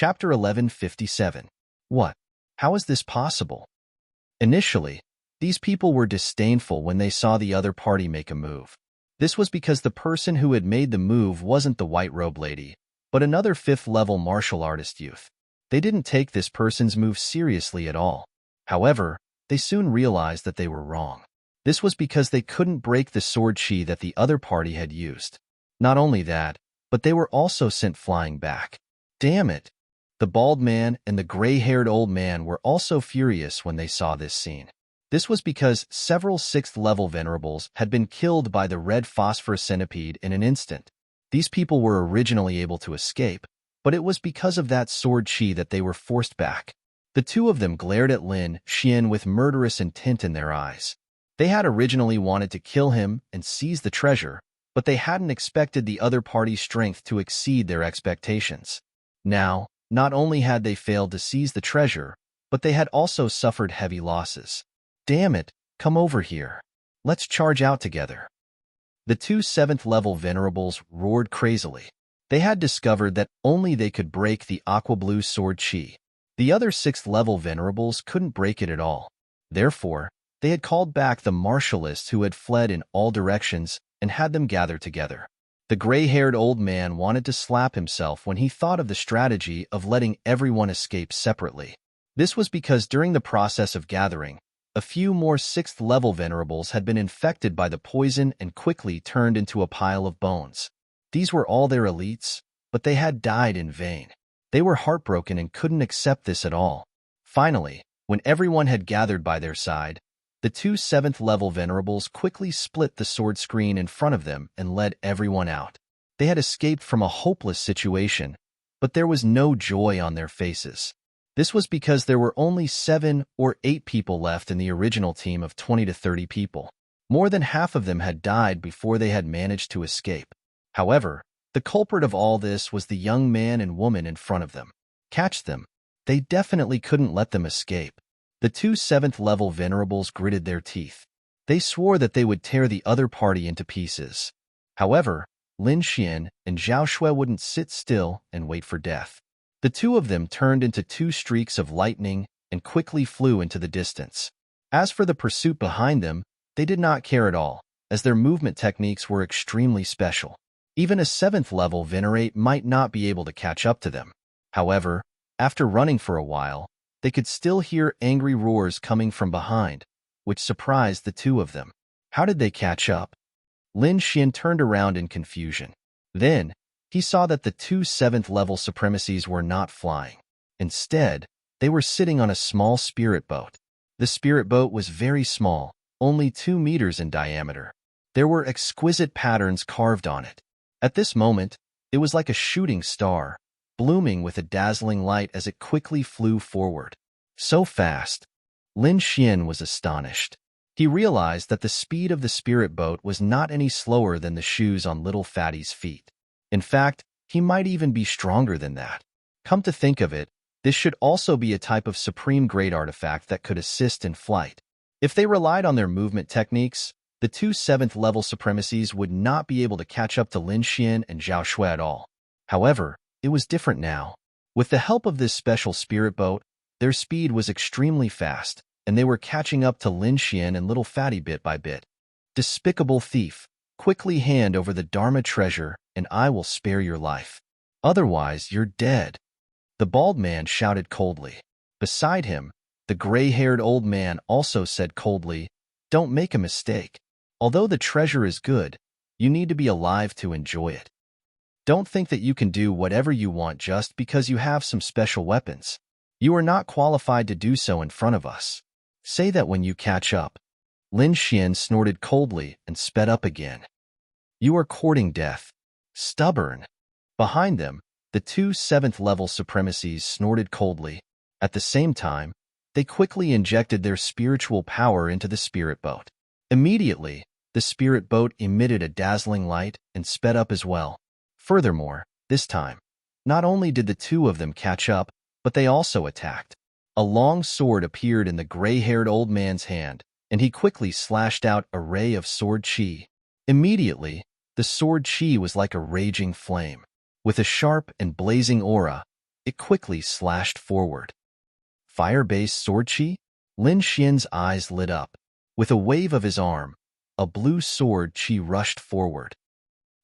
Chapter 1157. What? How is this possible? Initially, these people were disdainful when they saw the other party make a move. This was because the person who had made the move wasn't the white robe lady, but another fifth-level martial artist youth. They didn't take this person's move seriously at all. However, they soon realized that they were wrong. This was because they couldn't break the sword chi that the other party had used. Not only that, but they were also sent flying back. Damn it! The bald man and the gray-haired old man were also furious when they saw this scene. This was because several 6th-level venerables had been killed by the red phosphorus centipede in an instant. These people were originally able to escape, but it was because of that sword chi that they were forced back. The two of them glared at Lin Xian with murderous intent in their eyes. They had originally wanted to kill him and seize the treasure, but they hadn't expected the other party's strength to exceed their expectations. Now, not only had they failed to seize the treasure, but they had also suffered heavy losses. Damn it, come over here. Let's charge out together. The two 7th-level venerables roared crazily. They had discovered that only they could break the aqua-blue sword chi. The other 6th-level venerables couldn't break it at all. Therefore, they had called back the martialists who had fled in all directions and had them gather together. The gray-haired old man wanted to slap himself when he thought of the strategy of letting everyone escape separately. This was because during the process of gathering, a few more 6th-level venerables had been infected by the poison and quickly turned into a pile of bones. These were all their elites, but they had died in vain. They were heartbroken and couldn't accept this at all. Finally, when everyone had gathered by their side, the two 7th-level venerables quickly split the sword screen in front of them and led everyone out. They had escaped from a hopeless situation, but there was no joy on their faces. This was because there were only 7 or 8 people left in the original team of 20 to 30 people. More than half of them had died before they had managed to escape. However, the culprit of all this was the young man and woman in front of them. Catch them. They definitely couldn't let them escape. The two 7th-level venerables gritted their teeth. They swore that they would tear the other party into pieces. However, Lin Xian and Zhao Shui wouldn't sit still and wait for death. The two of them turned into 2 streaks of lightning and quickly flew into the distance. As for the pursuit behind them, they did not care at all, as their movement techniques were extremely special. Even a 7th-level venerate might not be able to catch up to them. However, after running for a while, they could still hear angry roars coming from behind, which surprised the two of them. How did they catch up? Lin Xian turned around in confusion. Then, he saw that the two 7th-level supremacies were not flying. Instead, they were sitting on a small spirit boat. The spirit boat was very small, only 2 meters in diameter. There were exquisite patterns carved on it. At this moment, it was like a shooting star, blooming with a dazzling light as it quickly flew forward. So fast. Lin Xian was astonished. He realized that the speed of the spirit boat was not any slower than the shoes on little Fatty's feet. In fact, he might even be stronger than that. Come to think of it, this should also be a type of supreme grade artifact that could assist in flight. If they relied on their movement techniques, the two 7th-level supremacies would not be able to catch up to Lin Xian and Zhao Shui at all. However, it was different now. With the help of this special spirit boat, their speed was extremely fast, and they were catching up to Lin Xian and Little Fatty bit by bit. Despicable thief, quickly hand over the Dharma treasure, and I will spare your life. Otherwise, you're dead. The bald man shouted coldly. Beside him, the gray-haired old man also said coldly, Don't make a mistake. Although the treasure is good, you need to be alive to enjoy it. Don't think that you can do whatever you want just because you have some special weapons. You are not qualified to do so in front of us. Say that when you catch up. Lin Xian snorted coldly and sped up again. You are courting death. Stubborn. Behind them, the two 7th-level supremacies snorted coldly. At the same time, they quickly injected their spiritual power into the spirit boat. Immediately, the spirit boat emitted a dazzling light and sped up as well. Furthermore, this time, not only did the two of them catch up, but they also attacked. A long sword appeared in the gray-haired old man's hand, and he quickly slashed out a ray of sword chi. Immediately, the sword chi was like a raging flame. With a sharp and blazing aura, it quickly slashed forward. Fire-based sword chi? Lin Xian's eyes lit up. With a wave of his arm, a blue sword chi rushed forward.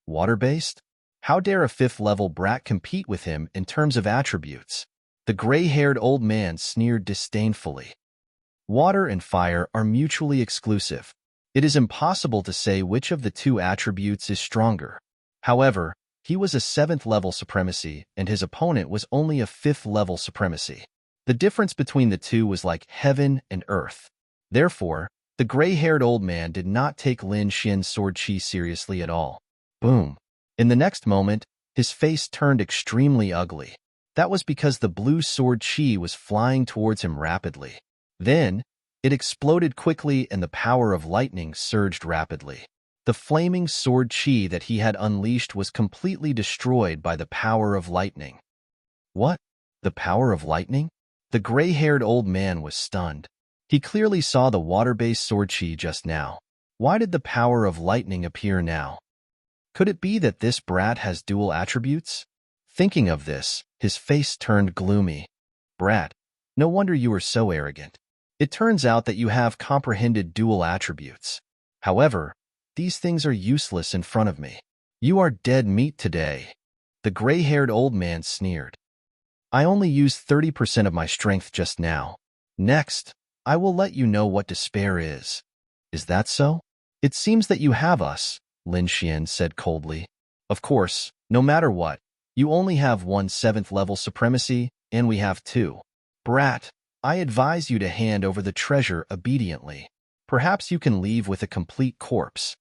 Water-based? How dare a fifth-level brat compete with him in terms of attributes? The gray-haired old man sneered disdainfully. Water and fire are mutually exclusive. It is impossible to say which of the two attributes is stronger. However, he was a 7th-level supremacy, and his opponent was only a 5th-level supremacy. The difference between the two was like heaven and earth. Therefore, the gray-haired old man did not take Lin Xian's sword chi seriously at all. Boom. In the next moment, his face turned extremely ugly. That was because the blue sword chi was flying towards him rapidly. Then, it exploded quickly and the power of lightning surged rapidly. The flaming sword chi that he had unleashed was completely destroyed by the power of lightning. What? The power of lightning? The gray-haired old man was stunned. He clearly saw the water-based sword chi just now. Why did the power of lightning appear now? Could it be that this brat has dual attributes? Thinking of this, his face turned gloomy. Brat, no wonder you are so arrogant. It turns out that you have comprehended dual attributes. However, these things are useless in front of me. You are dead meat today. The gray-haired old man sneered. I only used 30% of my strength just now. Next, I will let you know what despair is. Is that so? It seems that you have us, Lin Xian said coldly. Of course, no matter what, you only have one 7th-level supremacy, and we have 2. Brat, I advise you to hand over the treasure obediently. Perhaps you can leave with a complete corpse.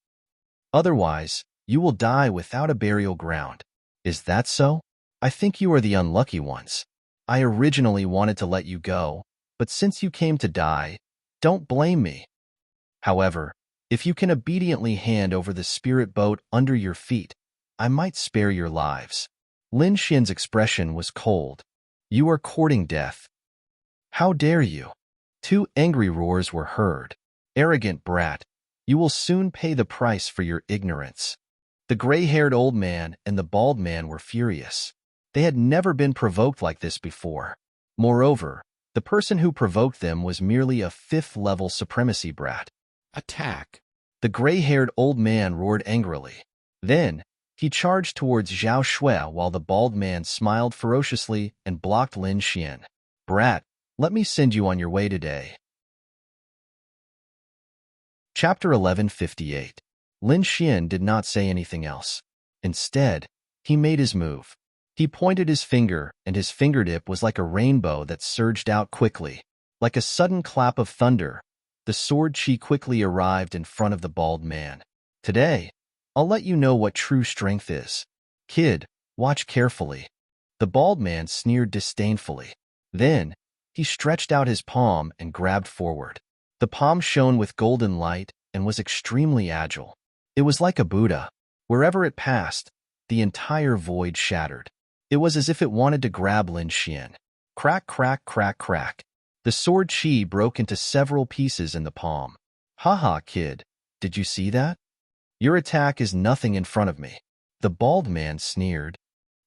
Otherwise, you will die without a burial ground. Is that so? I think you are the unlucky ones. I originally wanted to let you go, but since you came to die, don't blame me. However, if you can obediently hand over the spirit boat under your feet, I might spare your lives. Lin Xian's expression was cold. You are courting death. How dare you? 2 angry roars were heard. Arrogant brat, you will soon pay the price for your ignorance. The gray-haired old man and the bald man were furious. They had never been provoked like this before. Moreover, the person who provoked them was merely a 5th-level supremacy brat. Attack! The gray-haired old man roared angrily. Then, he charged towards Zhao Shui while the bald man smiled ferociously and blocked Lin Xian. Brat, let me send you on your way today. Chapter 1158. Lin Xian did not say anything else. Instead, he made his move. He pointed his finger, and his fingertip was like a rainbow that surged out quickly. Like a sudden clap of thunder, the sword chi quickly arrived in front of the bald man. Today, I'll let you know what true strength is. Kid, watch carefully. The bald man sneered disdainfully. Then, he stretched out his palm and grabbed forward. The palm shone with golden light and was extremely agile. It was like a Buddha. Wherever it passed, the entire void shattered. It was as if it wanted to grab Lin Xian. Crack, crack, crack, crack. The sword chi broke into several pieces in the palm. Haha, kid, did you see that? Your attack is nothing in front of me. The bald man sneered.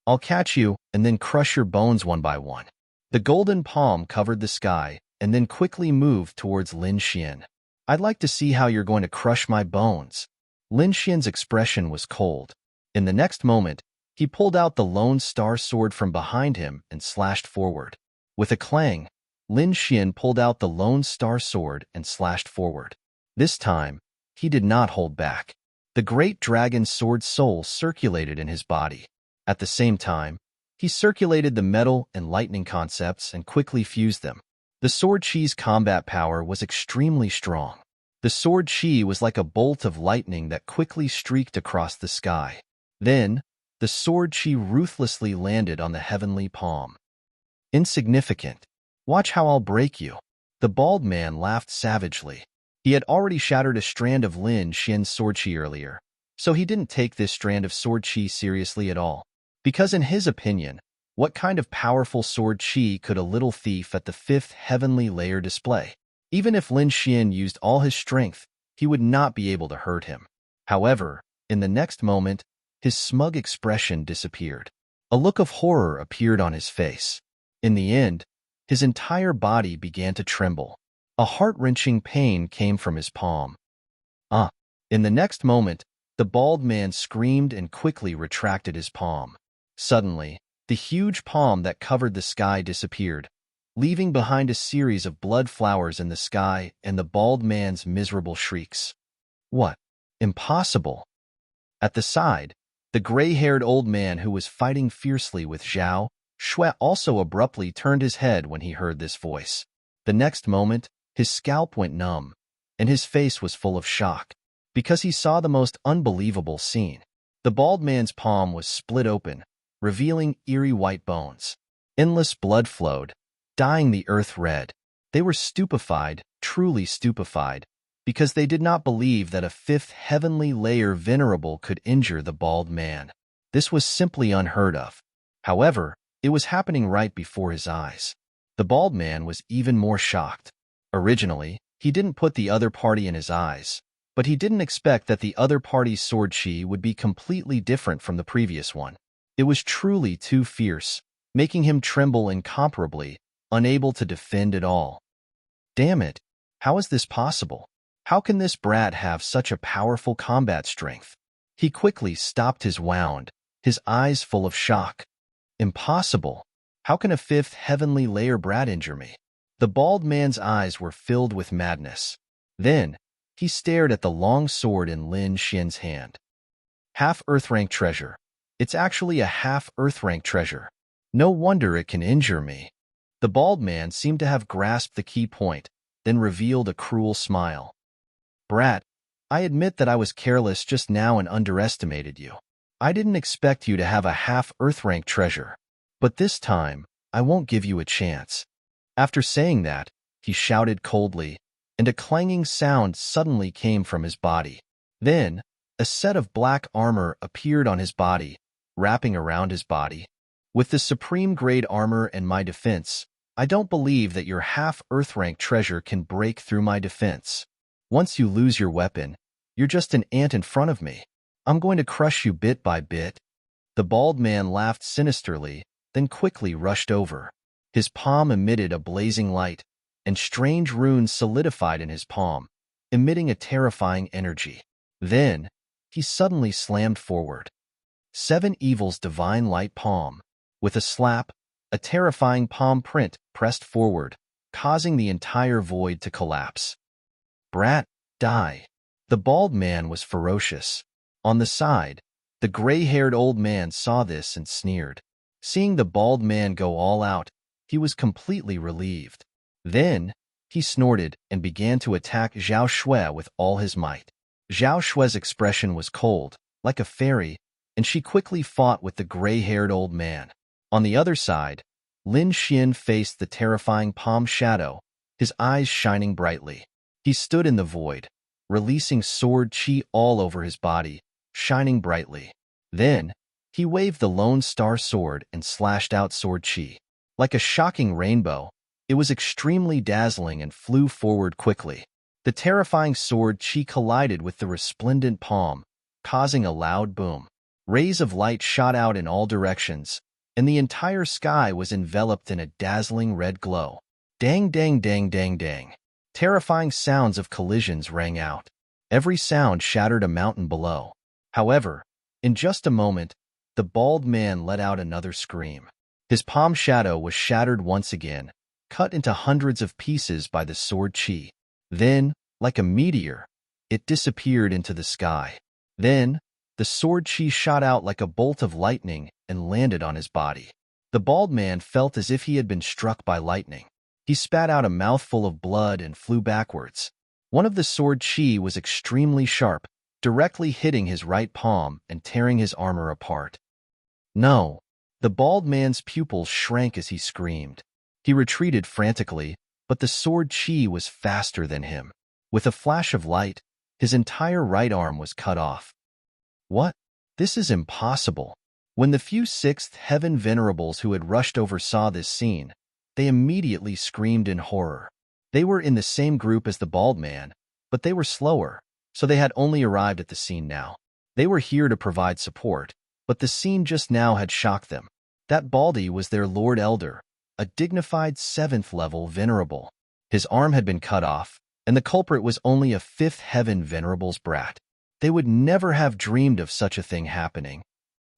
I'll catch you and then crush your bones one by one. The golden palm covered the sky and then quickly moved towards Lin Xian. I'd like to see how you're going to crush my bones. Lin Xian's expression was cold. In the next moment, he pulled out the Lone Star sword from behind him and slashed forward. With a clang, Lin Xian pulled out the Lone Star sword and slashed forward. This time, he did not hold back. The great dragon sword soul circulated in his body. At the same time, he circulated the metal and lightning concepts and quickly fused them. The sword chi's combat power was extremely strong. The sword chi was like a bolt of lightning that quickly streaked across the sky. Then, the sword chi ruthlessly landed on the heavenly palm. Insignificant. Watch how I'll break you. The bald man laughed savagely. He had already shattered a strand of Lin Xian's sword chi earlier, so he didn't take this strand of sword chi seriously at all. Because in his opinion, what kind of powerful sword chi could a little thief at the 5th heavenly layer display? Even if Lin Xian used all his strength, he would not be able to hurt him. However, in the next moment, his smug expression disappeared. A look of horror appeared on his face. In the end, his entire body began to tremble. A heart-wrenching pain came from his palm. Ah! In the next moment, the bald man screamed and quickly retracted his palm. Suddenly, the huge palm that covered the sky disappeared, leaving behind a series of blood flowers in the sky and the bald man's miserable shrieks. What? Impossible! At the side, the gray-haired old man who was fighting fiercely with Zhao Shui also abruptly turned his head when he heard this voice. The next moment, his scalp went numb, and his face was full of shock, because he saw the most unbelievable scene. The bald man's palm was split open, revealing eerie white bones. Endless blood flowed, dyeing the earth red. They were stupefied, truly stupefied, because they did not believe that a fifth heavenly layer venerable could injure the bald man. This was simply unheard of. However, it was happening right before his eyes. The bald man was even more shocked. Originally, he didn't put the other party in his eyes, but he didn't expect that the other party's sword chi would be completely different from the previous one. It was truly too fierce, making him tremble incomparably, unable to defend at all. Damn it! How is this possible? How can this brat have such a powerful combat strength? He quickly stopped his wound, his eyes full of shock. Impossible! How can a fifth heavenly layer brat injure me? The bald man's eyes were filled with madness. Then, he stared at the long sword in Lin Xian's hand. Half Earth-rank treasure. It's actually a half Earth-rank treasure. No wonder it can injure me. The bald man seemed to have grasped the key point, then revealed a cruel smile. Brat, I admit that I was careless just now and underestimated you. I didn't expect you to have a half Earth-rank treasure. But this time, I won't give you a chance. After saying that, he shouted coldly, and a clanging sound suddenly came from his body. Then, a set of black armor appeared on his body, wrapping around his body. With the supreme-grade armor and my defense, I don't believe that your half Earth-rank treasure can break through my defense. Once you lose your weapon, you're just an ant in front of me. I'm going to crush you bit by bit. The bald man laughed sinisterly, then quickly rushed over. His palm emitted a blazing light, and strange runes solidified in his palm, emitting a terrifying energy. Then, he suddenly slammed forward. Seven Evil's divine light palm. With a slap, a terrifying palm print pressed forward, causing the entire void to collapse. Brat, die. The bald man was ferocious. On the side, the gray-haired old man saw this and sneered. Seeing the bald man go all out, he was completely relieved. Then, he snorted and began to attack Zhao Shui with all his might. Zhao Shui's expression was cold, like a fairy, and she quickly fought with the gray-haired old man. On the other side, Lin Xian faced the terrifying palm shadow, his eyes shining brightly. He stood in the void, releasing sword chi all over his body, shining brightly. Then, he waved the Lone Star sword and slashed out sword chi. Like a shocking rainbow, it was extremely dazzling and flew forward quickly. The terrifying sword chi collided with the resplendent palm, causing a loud boom. Rays of light shot out in all directions, and the entire sky was enveloped in a dazzling red glow. Dang, dang, dang, dang, dang. Terrifying sounds of collisions rang out. Every sound shattered a mountain below. However, in just a moment, the bald man let out another scream. His palm shadow was shattered once again, cut into hundreds of pieces by the sword chi. Then, like a meteor, it disappeared into the sky. Then, the sword chi shot out like a bolt of lightning and landed on his body. The bald man felt as if he had been struck by lightning. He spat out a mouthful of blood and flew backwards. One of the sword chi was extremely sharp, directly hitting his right palm and tearing his armor apart. No! The bald man's pupils shrank as he screamed. He retreated frantically, but the sword chi was faster than him. With a flash of light, his entire right arm was cut off. What? This is impossible. When the few sixth heaven venerables who had rushed over saw this scene, they immediately screamed in horror. They were in the same group as the bald man, but they were slower, so they had only arrived at the scene now. They were here to provide support, but the scene just now had shocked them. That baldy was their Lord Elder, a dignified 7th-level venerable. His arm had been cut off, and the culprit was only a 5th heaven venerable's brat. They would never have dreamed of such a thing happening.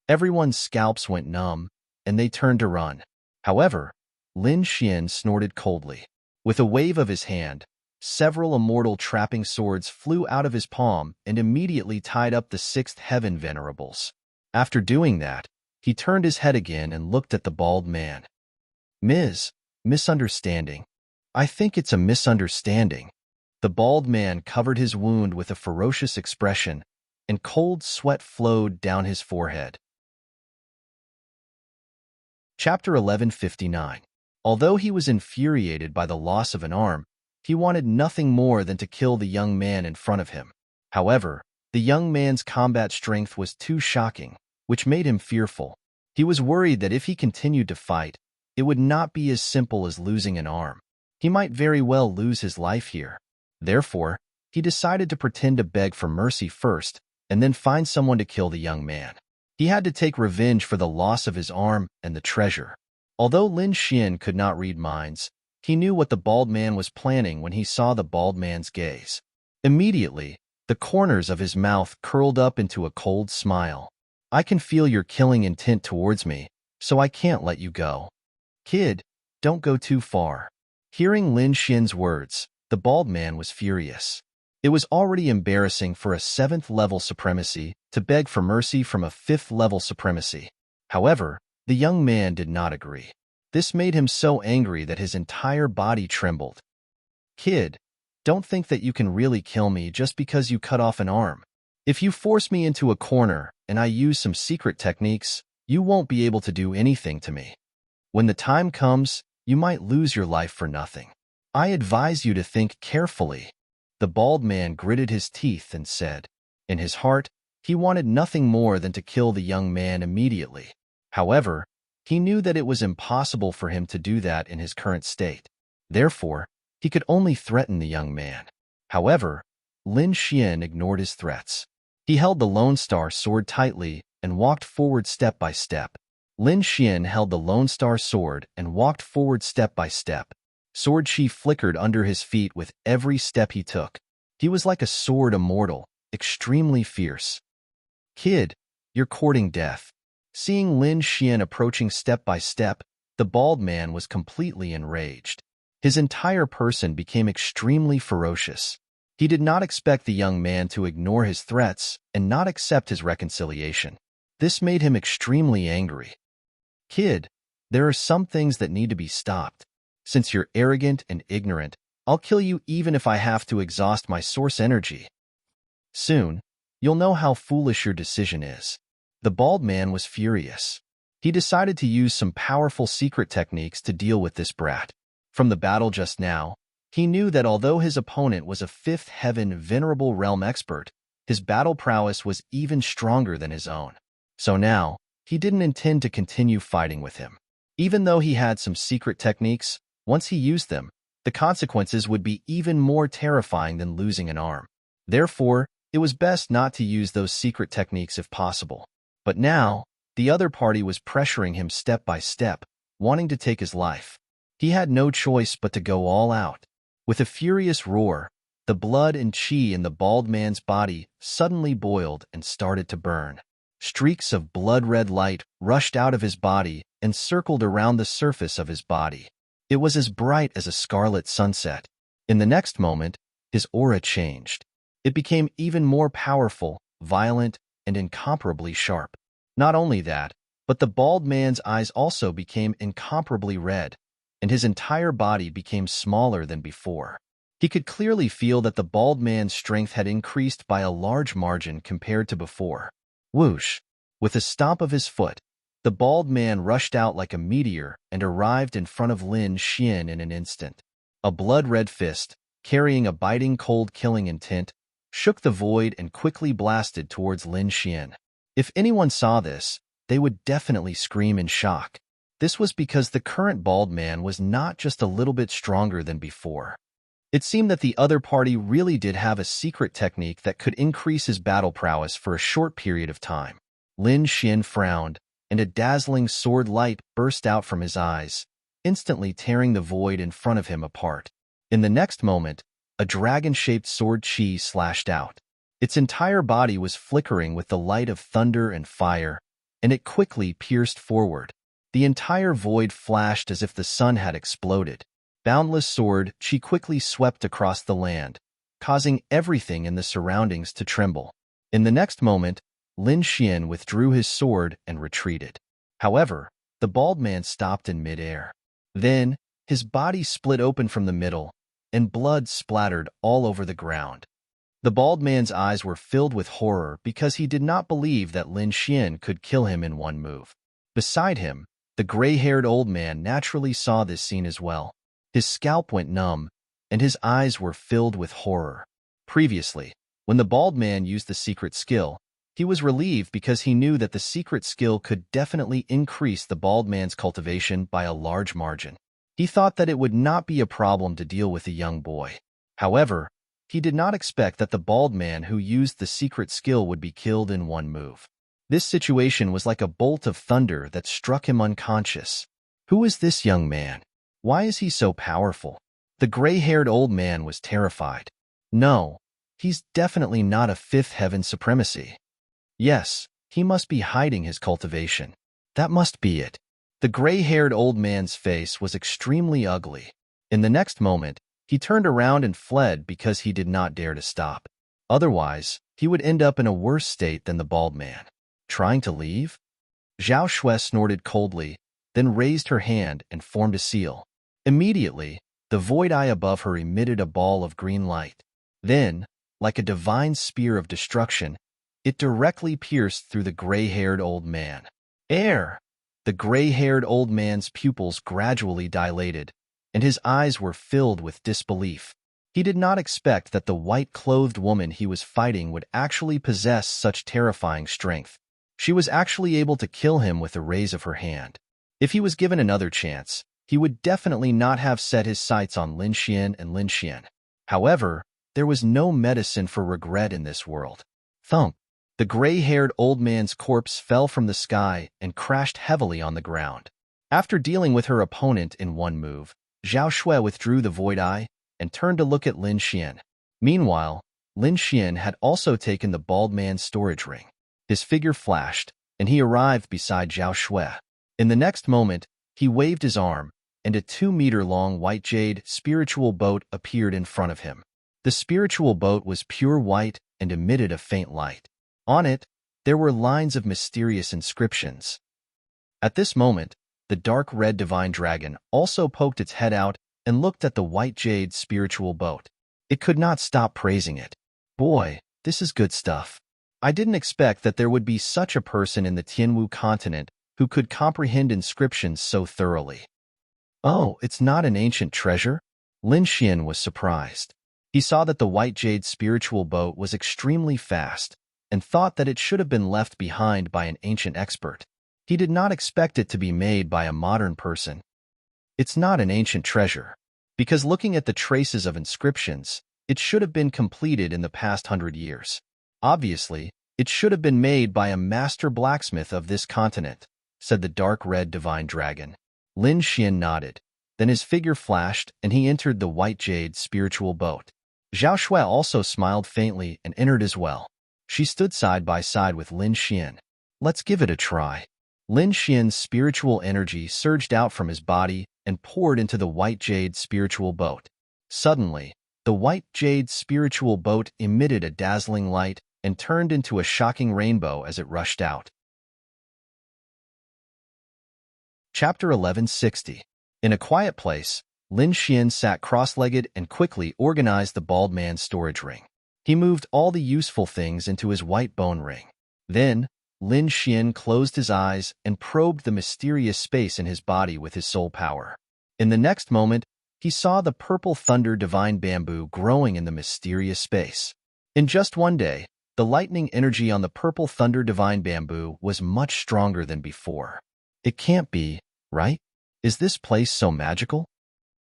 Everyone's scalps went numb, and they turned to run. However, Lin Xian snorted coldly. With a wave of his hand, several immortal trapping swords flew out of his palm and immediately tied up the 6th heaven venerables. After doing that, he turned his head again and looked at the bald man. Misunderstanding. I think it's a misunderstanding. The bald man covered his wound with a ferocious expression, and cold sweat flowed down his forehead. Chapter 1159. Although he was infuriated by the loss of an arm, he wanted nothing more than to kill the young man in front of him. However, the young man's combat strength was too shocking, which made him fearful. He was worried that if he continued to fight, it would not be as simple as losing an arm. He might very well lose his life here. Therefore, he decided to pretend to beg for mercy first, and then find someone to kill the young man. He had to take revenge for the loss of his arm and the treasure. Although Lin Xian could not read minds, he knew what the bald man was planning when he saw the bald man's gaze. Immediately, the corners of his mouth curled up into a cold smile. I can feel your killing intent towards me, so I can't let you go. Kid, don't go too far. Hearing Lin Xian's words, the bald man was furious. It was already embarrassing for a 7th-level supremacy to beg for mercy from a 5th-level supremacy. However, the young man did not agree. This made him so angry that his entire body trembled. Kid, don't think that you can really kill me just because you cut off an arm. If you force me into a corner and I use some secret techniques, you won't be able to do anything to me. When the time comes, you might lose your life for nothing. I advise you to think carefully. The bald man gritted his teeth and said. In his heart, he wanted nothing more than to kill the young man immediately. However, he knew that it was impossible for him to do that in his current state. Therefore, he could only threaten the young man. However, Lin Xian ignored his threats. He held the Lone Star sword tightly and walked forward step by step. Lin Xian held the Lone Star sword and walked forward step by step. Sword chi flickered under his feet with every step he took. He was like a sword immortal, extremely fierce. Kid, you're courting death. Seeing Lin Xian approaching step by step, the bald man was completely enraged. His entire person became extremely ferocious. He did not expect the young man to ignore his threats and not accept his reconciliation. This made him extremely angry. Kid, there are some things that need to be stopped. Since you're arrogant and ignorant, I'll kill you even if I have to exhaust my source energy. Soon, you'll know how foolish your decision is. The bald man was furious. He decided to use some powerful secret techniques to deal with this brat. From the battle just now, he knew that although his opponent was a 5th heaven venerable realm expert, his battle prowess was even stronger than his own. So now, he didn't intend to continue fighting with him. Even though he had some secret techniques, once he used them, the consequences would be even more terrifying than losing an arm. Therefore, it was best not to use those secret techniques if possible. But now, the other party was pressuring him step by step, wanting to take his life. He had no choice but to go all out. With a furious roar, the blood and chi in the bald man's body suddenly boiled and started to burn. Streaks of blood-red light rushed out of his body and circled around the surface of his body. It was as bright as a scarlet sunset. In the next moment, his aura changed. It became even more powerful, violent, and incomparably sharp. Not only that, but the bald man's eyes also became incomparably red, and his entire body became smaller than before. He could clearly feel that the bald man's strength had increased by a large margin compared to before. Whoosh! With a stomp of his foot, the bald man rushed out like a meteor and arrived in front of Lin Xian in an instant. A blood-red fist, carrying a biting cold killing intent, shook the void and quickly blasted towards Lin Xian. If anyone saw this, they would definitely scream in shock. This was because the current bald man was not just a little bit stronger than before. It seemed that the other party really did have a secret technique that could increase his battle prowess for a short period of time. Lin Xian frowned, and a dazzling sword light burst out from his eyes, instantly tearing the void in front of him apart. In the next moment, a dragon-shaped sword chi slashed out. Its entire body was flickering with the light of thunder and fire, and it quickly pierced forward. The entire void flashed as if the sun had exploded. Boundless sword chi quickly swept across the land, causing everything in the surroundings to tremble. In the next moment, Lin Xian withdrew his sword and retreated. However, the bald man stopped in midair. Then, his body split open from the middle, and blood splattered all over the ground. The bald man's eyes were filled with horror because he did not believe that Lin Xian could kill him in one move. Beside him, the gray-haired old man naturally saw this scene as well. His scalp went numb, and his eyes were filled with horror. Previously, when the bald man used the secret skill, he was relieved because he knew that the secret skill could definitely increase the bald man's cultivation by a large margin. He thought that it would not be a problem to deal with the young boy. However, he did not expect that the bald man who used the secret skill would be killed in one move. This situation was like a bolt of thunder that struck him unconscious. Who is this young man? Why is he so powerful? The gray-haired old man was terrified. No, he's definitely not a fifth heaven supremacy. Yes, he must be hiding his cultivation. That must be it. The gray-haired old man's face was extremely ugly. In the next moment, he turned around and fled because he did not dare to stop. Otherwise, he would end up in a worse state than the bald man. Trying to leave? Zhao Shui snorted coldly, then raised her hand and formed a seal. Immediately, the void eye above her emitted a ball of green light. Then, like a divine spear of destruction, it directly pierced through the gray-haired old man. Air! The gray-haired old man's pupils gradually dilated, and his eyes were filled with disbelief. He did not expect that the white-clothed woman he was fighting would actually possess such terrifying strength. She was actually able to kill him with a raise of her hand. If he was given another chance, he would definitely not have set his sights on Lin Xian and Lin Xian. However, there was no medicine for regret in this world. Thump! The gray-haired old man's corpse fell from the sky and crashed heavily on the ground. After dealing with her opponent in one move, Zhao Shui withdrew the void eye and turned to look at Lin Xian. Meanwhile, Lin Xian had also taken the bald man's storage ring. His figure flashed, and he arrived beside Zhao Shui. In the next moment, he waved his arm, and a 2-meter-long white jade spiritual boat appeared in front of him. The spiritual boat was pure white and emitted a faint light. On it, there were lines of mysterious inscriptions. At this moment, the dark red divine dragon also poked its head out and looked at the white jade spiritual boat. It could not stop praising it. Boy, this is good stuff. I didn't expect that there would be such a person in the Tianwu continent who could comprehend inscriptions so thoroughly. Oh, it's not an ancient treasure? Lin Xian was surprised. He saw that the white jade spiritual boat was extremely fast and thought that it should have been left behind by an ancient expert. He did not expect it to be made by a modern person. It's not an ancient treasure, because looking at the traces of inscriptions, it should have been completed in the past 100 years. Obviously, it should have been made by a master blacksmith of this continent, said the dark red divine dragon. Lin Xian nodded. Then his figure flashed and he entered the white jade spiritual boat. Zhao Shui also smiled faintly and entered as well. She stood side by side with Lin Xian. Let's give it a try. Lin Xian's spiritual energy surged out from his body and poured into the white jade spiritual boat. Suddenly, the white jade spiritual boat emitted a dazzling light and turned into a shocking rainbow as it rushed out. Chapter 1160. In a quiet place, Lin Xian sat cross-legged and quickly organized the bald man's storage ring. He moved all the useful things into his white bone ring. Then, Lin Xian closed his eyes and probed the mysterious space in his body with his soul power. In the next moment, he saw the purple thunder divine bamboo growing in the mysterious space. In just one day, the lightning energy on the purple thunder divine bamboo was much stronger than before. It can't be, right? Is this place so magical?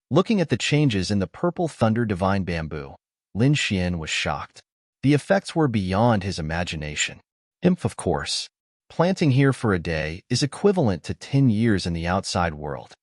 Looking at the changes in the purple thunder divine bamboo, Lin Xian was shocked. The effects were beyond his imagination. Of course. Planting here for a day is equivalent to 10 years in the outside world.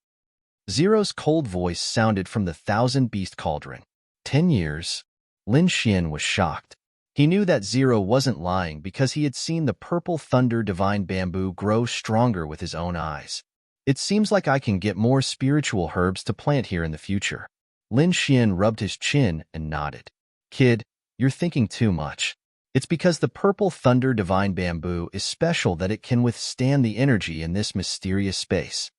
Zero's cold voice sounded from the thousand-beast cauldron. 10 years? Lin Xian was shocked. He knew that Zero wasn't lying because he had seen the purple thunder divine bamboo grow stronger with his own eyes. It seems like I can get more spiritual herbs to plant here in the future. Lin Xian rubbed his chin and nodded. Kid, you're thinking too much. It's because the purple thunder divine bamboo is special that it can withstand the energy in this mysterious space.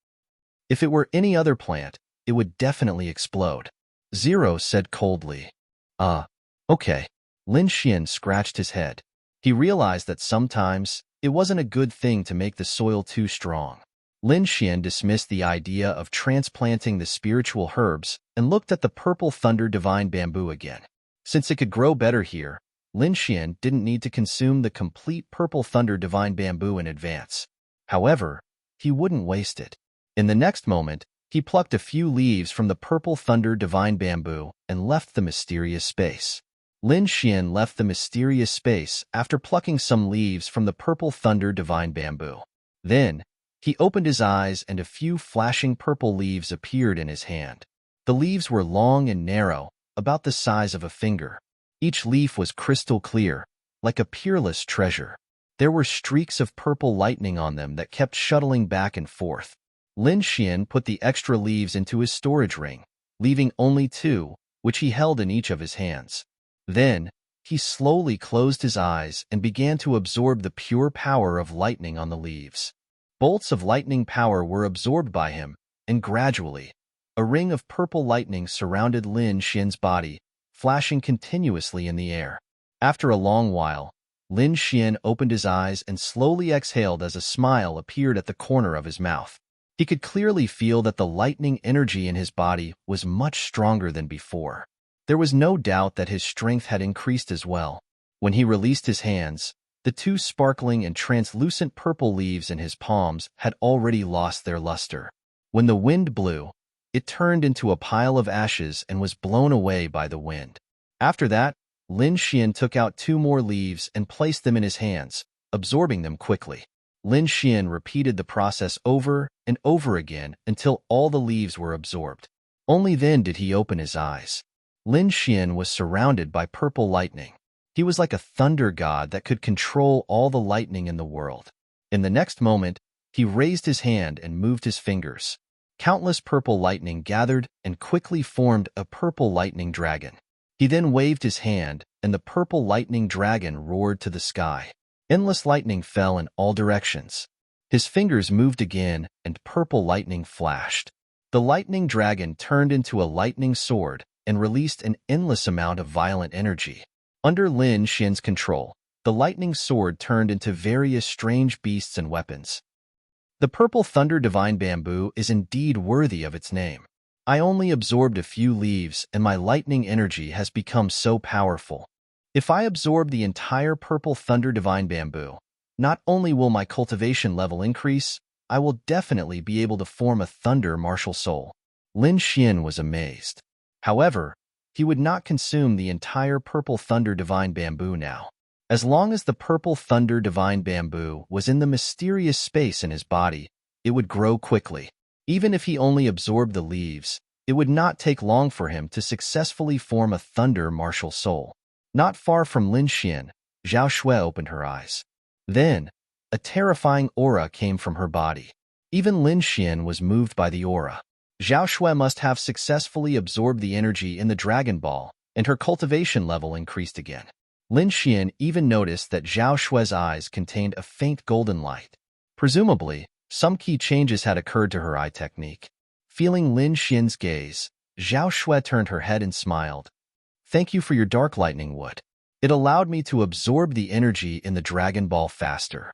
If it were any other plant, it would definitely explode. Zero said coldly. Okay. Lin Xian scratched his head. He realized that sometimes it wasn't a good thing to make the soil too strong. Lin Xian dismissed the idea of transplanting the spiritual herbs and looked at the purple thunder divine bamboo again. Since it could grow better here, Lin Xian didn't need to consume the complete purple thunder divine bamboo in advance. However, he wouldn't waste it. In the next moment, he plucked a few leaves from the purple thunder divine bamboo and left the mysterious space. Lin Xian left the mysterious space after plucking some leaves from the purple thunder divine bamboo. Then, he opened his eyes and a few flashing purple leaves appeared in his hand. The leaves were long and narrow, about the size of a finger. Each leaf was crystal clear, like a peerless treasure. There were streaks of purple lightning on them that kept shuttling back and forth. Lin Xian put the extra leaves into his storage ring, leaving only 2, which he held in each of his hands. Then, he slowly closed his eyes and began to absorb the pure power of lightning on the leaves. Bolts of lightning power were absorbed by him, and gradually, a ring of purple lightning surrounded Lin Xian's body, flashing continuously in the air. After a long while, Lin Xian opened his eyes and slowly exhaled as a smile appeared at the corner of his mouth. He could clearly feel that the lightning energy in his body was much stronger than before. There was no doubt that his strength had increased as well. When he released his hands, the 2 sparkling and translucent purple leaves in his palms had already lost their luster. When the wind blew, it turned into a pile of ashes and was blown away by the wind. After that, Lin Xian took out 2 more leaves and placed them in his hands, absorbing them quickly. Lin Xian repeated the process over and over again until all the leaves were absorbed. Only then did he open his eyes. Lin Xian was surrounded by purple lightning. He was like a thunder god that could control all the lightning in the world. In the next moment, he raised his hand and moved his fingers. Countless purple lightning gathered and quickly formed a purple lightning dragon. He then waved his hand, and the purple lightning dragon roared to the sky. Endless lightning fell in all directions. His fingers moved again, and purple lightning flashed. The lightning dragon turned into a lightning sword and released an endless amount of violent energy. Under Lin Xian's control, the lightning sword turned into various strange beasts and weapons. The purple thunder divine bamboo is indeed worthy of its name. I only absorbed a few leaves, and my lightning energy has become so powerful. If I absorb the entire purple thunder divine bamboo, not only will my cultivation level increase, I will definitely be able to form a thunder martial soul. Lin Xian was amazed. However, he would not consume the entire purple thunder divine bamboo now. As long as the purple thunder divine bamboo was in the mysterious space in his body, it would grow quickly. Even if he only absorbed the leaves, it would not take long for him to successfully form a thunder martial soul. Not far from Lin Xian, Zhao Shui opened her eyes. Then, a terrifying aura came from her body. Even Lin Xian was moved by the aura. Zhao Shui must have successfully absorbed the energy in the Dragon Ball, and her cultivation level increased again. Lin Xian even noticed that Zhao Shui's eyes contained a faint golden light. Presumably, some key changes had occurred to her eye technique. Feeling Lin Xian's gaze, Zhao Shui turned her head and smiled. Thank you for your dark lightning wood. It allowed me to absorb the energy in the Dragon Ball faster.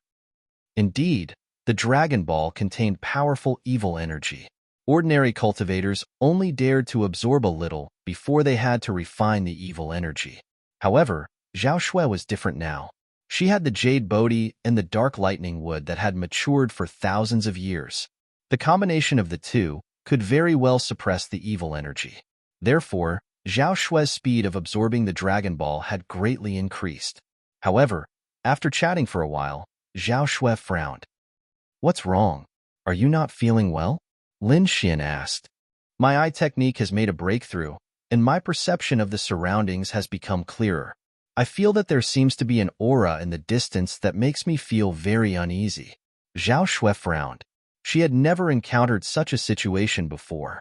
Indeed, the Dragon Ball contained powerful evil energy. Ordinary cultivators only dared to absorb a little before they had to refine the evil energy. However, Zhao Shui was different now. She had the jade Bodhi and the dark lightning wood that had matured for thousands of years. The combination of the two could very well suppress the evil energy. Therefore, Zhao Shui's speed of absorbing the Dragon Ball had greatly increased. However, after chatting for a while, Zhao Shui frowned. What's wrong? Are you not feeling well? Lin Xian asked. My eye technique has made a breakthrough, and my perception of the surroundings has become clearer. I feel that there seems to be an aura in the distance that makes me feel very uneasy. Zhao Shui frowned. She had never encountered such a situation before.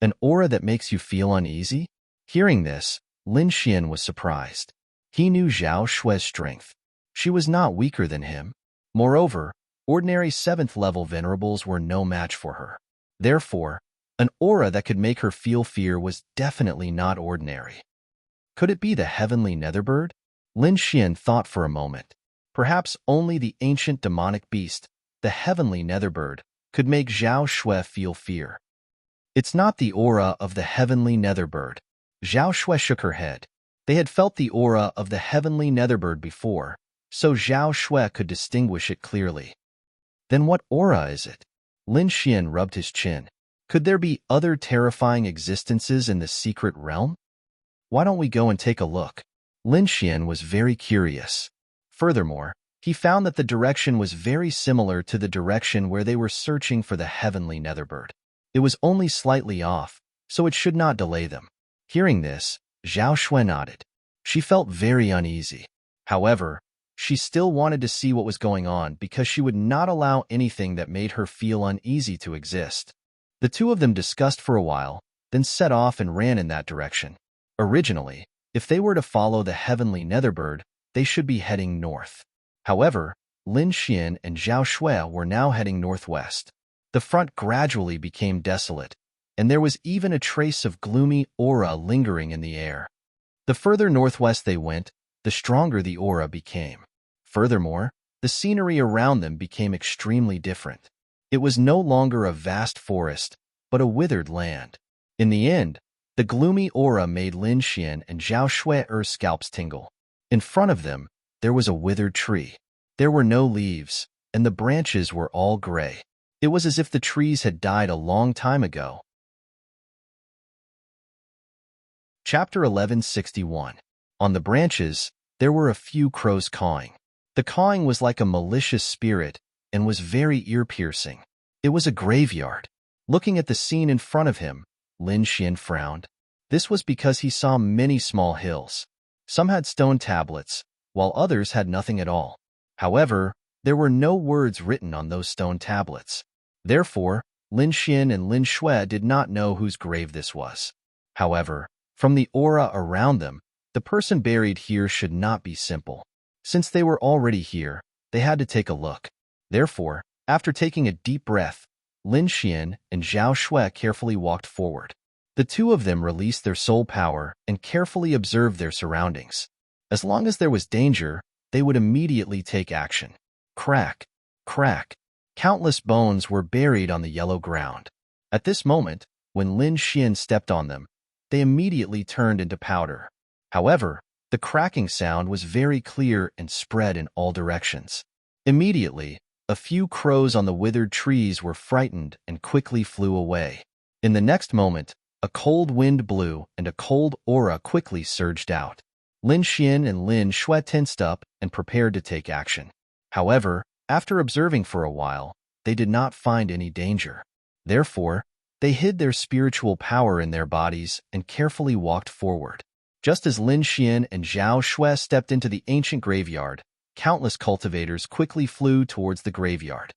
An aura that makes you feel uneasy? Hearing this, Lin Xian was surprised. He knew Zhao Shui's strength. She was not weaker than him. Moreover, ordinary 7th-level venerables were no match for her. Therefore, an aura that could make her feel fear was definitely not ordinary. Could it be the heavenly netherbird? Lin Xian thought for a moment. Perhaps only the ancient demonic beast, the heavenly netherbird, could make Zhao Shui feel fear. It's not the aura of the heavenly netherbird. Zhao Shui shook her head. They had felt the aura of the heavenly netherbird before, so Zhao Shui could distinguish it clearly. Then what aura is it? Lin Xian rubbed his chin. Could there be other terrifying existences in the secret realm? Why don't we go and take a look? Lin Xian was very curious. Furthermore, he found that the direction was very similar to the direction where they were searching for the heavenly netherbird. It was only slightly off, so it should not delay them. Hearing this, Zhao Shui nodded. She felt very uneasy. However, she still wanted to see what was going on because she would not allow anything that made her feel uneasy to exist. The two of them discussed for a while, then set off and ran in that direction. Originally, if they were to follow the heavenly netherbird, they should be heading north. However, Lin Xian and Zhao Shui were now heading northwest. The front gradually became desolate, and there was even a trace of gloomy aura lingering in the air. The further northwest they went, the stronger the aura became. Furthermore, the scenery around them became extremely different. It was no longer a vast forest, but a withered land. In the end, the gloomy aura made Lin Xian and Zhao Shui's scalps tingle. In front of them, there was a withered tree. There were no leaves, and the branches were all gray. It was as if the trees had died a long time ago. Chapter 1161. On the branches, there were a few crows cawing. The cawing was like a malicious spirit and was very ear-piercing. It was a graveyard. Looking at the scene in front of him, Lin Xian frowned. This was because he saw many small hills. Some had stone tablets, while others had nothing at all. However, there were no words written on those stone tablets. Therefore, Lin Xian and Lin Shui did not know whose grave this was. However, from the aura around them, the person buried here should not be simple. Since they were already here, they had to take a look. Therefore, after taking a deep breath, Lin Xian and Zhao Shui carefully walked forward. The two of them released their soul power and carefully observed their surroundings. As long as there was danger, they would immediately take action. Crack, crack. Countless bones were buried on the yellow ground. At this moment, when Lin Xian stepped on them, they immediately turned into powder. However, the cracking sound was very clear and spread in all directions. Immediately, a few crows on the withered trees were frightened and quickly flew away. In the next moment, a cold wind blew and a cold aura quickly surged out. Lin Xian and Lin Shui tensed up and prepared to take action. However, after observing for a while, they did not find any danger. Therefore, they hid their spiritual power in their bodies and carefully walked forward. Just as Lin Xian and Zhao Shui stepped into the ancient graveyard, countless cultivators quickly flew towards the graveyard.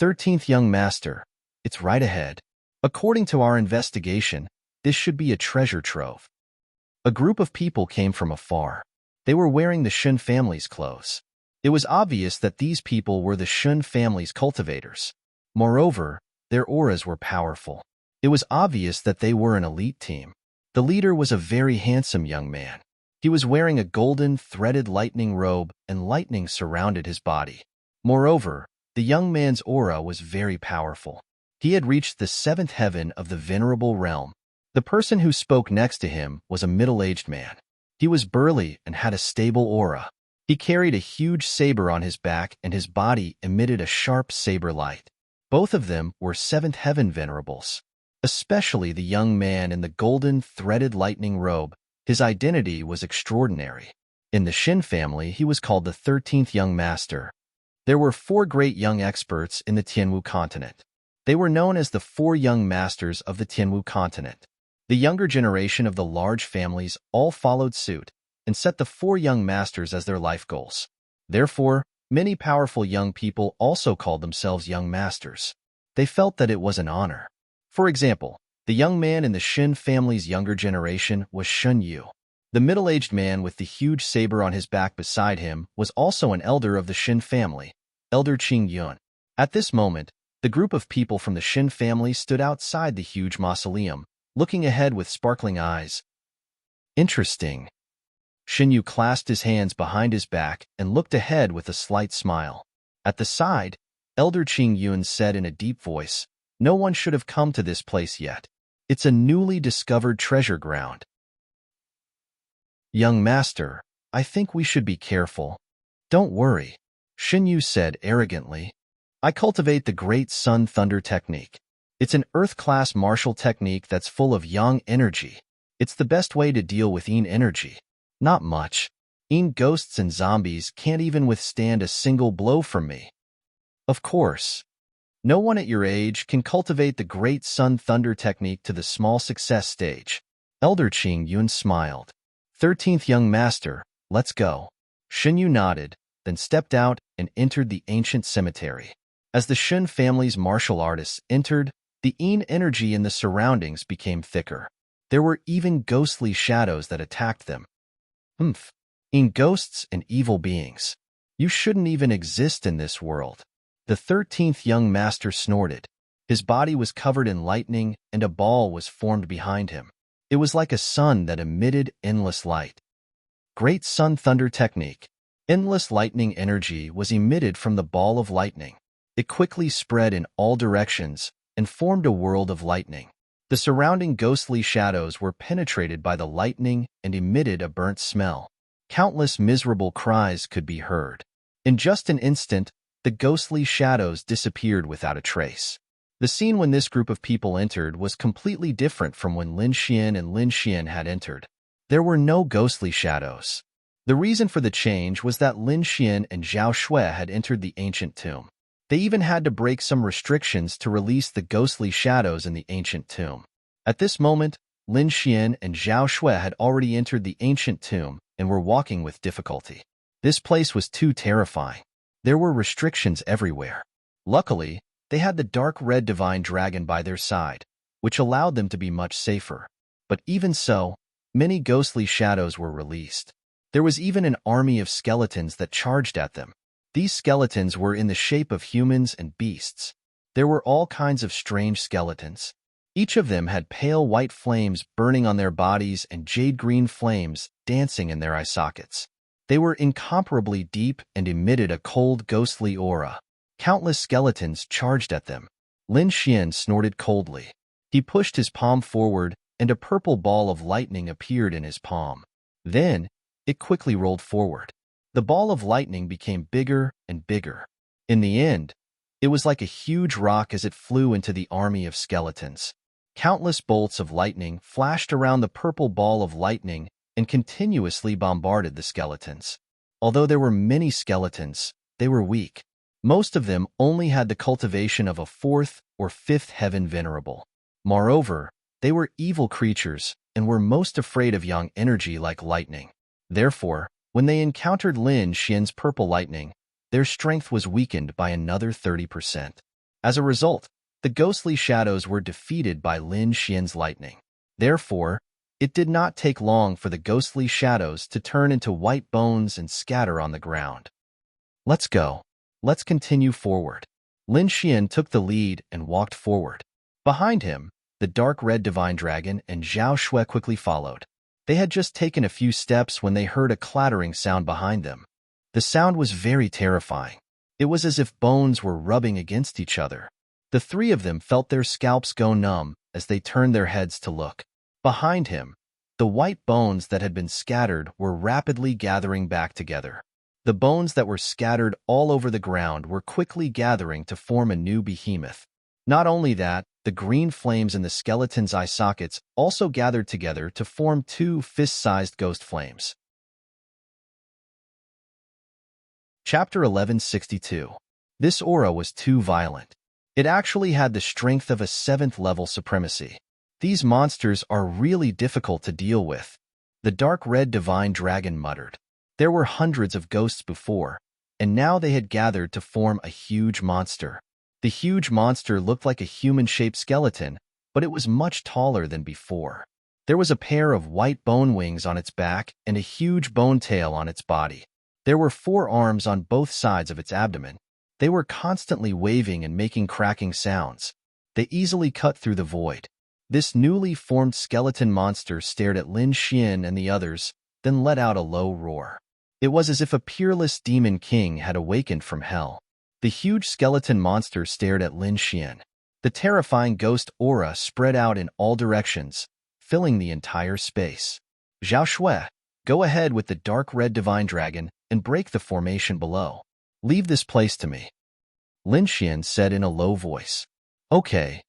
13th Young Master, it's right ahead. According to our investigation, this should be a treasure trove. A group of people came from afar. They were wearing the Shun family's clothes. It was obvious that these people were the Shun family's cultivators. Moreover, their auras were powerful. It was obvious that they were an elite team. The leader was a very handsome young man. He was wearing a golden, threaded lightning robe, and lightning surrounded his body. Moreover, the young man's aura was very powerful. He had reached the 7th heaven of the venerable realm. The person who spoke next to him was a middle-aged man. He was burly and had a stable aura. He carried a huge saber on his back, and his body emitted a sharp saber light. Both of them were 7th heaven venerables. Especially the young man in the golden, threaded lightning robe. His identity was extraordinary. In the Shin family, he was called the 13th Young Master. There were 4 great young experts in the Tianwu continent. They were known as the 4 young masters of the Tianwu continent. The younger generation of the large families all followed suit and set the 4 young masters as their life goals. Therefore, many powerful young people also called themselves young masters. They felt that it was an honor. For example, the young man in the Shin family's younger generation was Shun Yu. The middle-aged man with the huge saber on his back beside him was also an elder of the Shin family, Elder Qing Yun. At this moment, the group of people from the Shin family stood outside the huge mausoleum, looking ahead with sparkling eyes. Interesting. Shin Yu clasped his hands behind his back and looked ahead with a slight smile. At the side, Elder Qing Yun said in a deep voice, "No one should have come to this place yet. It's a newly discovered treasure ground." "Young master, I think we should be careful." "Don't worry," Shin Yu said arrogantly. "I cultivate the Great Sun Thunder technique. It's an Earth-class martial technique that's full of yang energy. It's the best way to deal with yin energy. Not much. Yin ghosts and zombies can't even withstand a single blow from me." "Of course. No one at your age can cultivate the Great Sun Thunder technique to the small success stage." Elder Qing Yun smiled. 13th young master, let's go." Shin Yu nodded, then stepped out and entered the ancient cemetery. As the Shin family's martial artists entered, the yin energy in the surroundings became thicker. There were even ghostly shadows that attacked them. Yin ghosts and evil beings. You shouldn't even exist in this world." The 13th young master snorted. His body was covered in lightning and a ball was formed behind him. It was like a sun that emitted endless light. Great Sun Thunder technique. Endless lightning energy was emitted from the ball of lightning. It quickly spread in all directions and formed a world of lightning. The surrounding ghostly shadows were penetrated by the lightning and emitted a burnt smell. Countless miserable cries could be heard. In just an instant, the ghostly shadows disappeared without a trace. The scene when this group of people entered was completely different from when Lin Xian and Lin Xian had entered. There were no ghostly shadows. The reason for the change was that Lin Xian and Zhao Shui had entered the ancient tomb. They even had to break some restrictions to release the ghostly shadows in the ancient tomb. At this moment, Lin Xian and Zhao Shui had already entered the ancient tomb and were walking with difficulty. This place was too terrifying. There were restrictions everywhere. Luckily, they had the dark red divine dragon by their side, which allowed them to be much safer. But even so, many ghostly shadows were released. There was even an army of skeletons that charged at them. These skeletons were in the shape of humans and beasts. There were all kinds of strange skeletons. Each of them had pale white flames burning on their bodies and jade-green flames dancing in their eye sockets. They were incomparably deep and emitted a cold, ghostly aura. Countless skeletons charged at them. Lin Xian snorted coldly. He pushed his palm forward, and a purple ball of lightning appeared in his palm. Then, it quickly rolled forward. The ball of lightning became bigger and bigger. In the end, it was like a huge rock as it flew into the army of skeletons. Countless bolts of lightning flashed around the purple ball of lightning and continuously bombarded the skeletons. Although there were many skeletons, they were weak. Most of them only had the cultivation of a 4th or 5th heaven venerable. Moreover, they were evil creatures and were most afraid of yang energy like lightning. Therefore, when they encountered Lin Xian's purple lightning, their strength was weakened by another 30%. As a result, the ghostly shadows were defeated by Lin Xian's lightning. Therefore, it did not take long for the ghostly shadows to turn into white bones and scatter on the ground. "Let's go. Let's continue forward." Lin Xian took the lead and walked forward. Behind him, the dark red divine dragon and Zhao Shui quickly followed. They had just taken a few steps when they heard a clattering sound behind them. The sound was very terrifying. It was as if bones were rubbing against each other. The 3 of them felt their scalps go numb as they turned their heads to look. Behind him, the white bones that had been scattered were rapidly gathering back together. The bones that were scattered all over the ground were quickly gathering to form a new behemoth. Not only that, the green flames in the skeleton's eye sockets also gathered together to form 2 fist-sized ghost flames. Chapter 1162. This aura was too violent. It actually had the strength of a 7th-level supremacy. These monsters are really difficult to deal with, the dark red divine dragon muttered. There were hundreds of ghosts before, and now they had gathered to form a huge monster. The huge monster looked like a human-shaped skeleton, but it was much taller than before. There was a pair of white bone wings on its back and a huge bone tail on its body. There were 4 arms on both sides of its abdomen. They were constantly waving and making cracking sounds. They easily cut through the void. This newly formed skeleton monster stared at Lin Xian and the others, then let out a low roar. It was as if a peerless demon king had awakened from hell. The huge skeleton monster stared at Lin Xian. The terrifying ghost aura spread out in all directions, filling the entire space. Zhao Shui, go ahead with the dark red divine dragon and break the formation below. Leave this place to me, Lin Xian said in a low voice. Okay.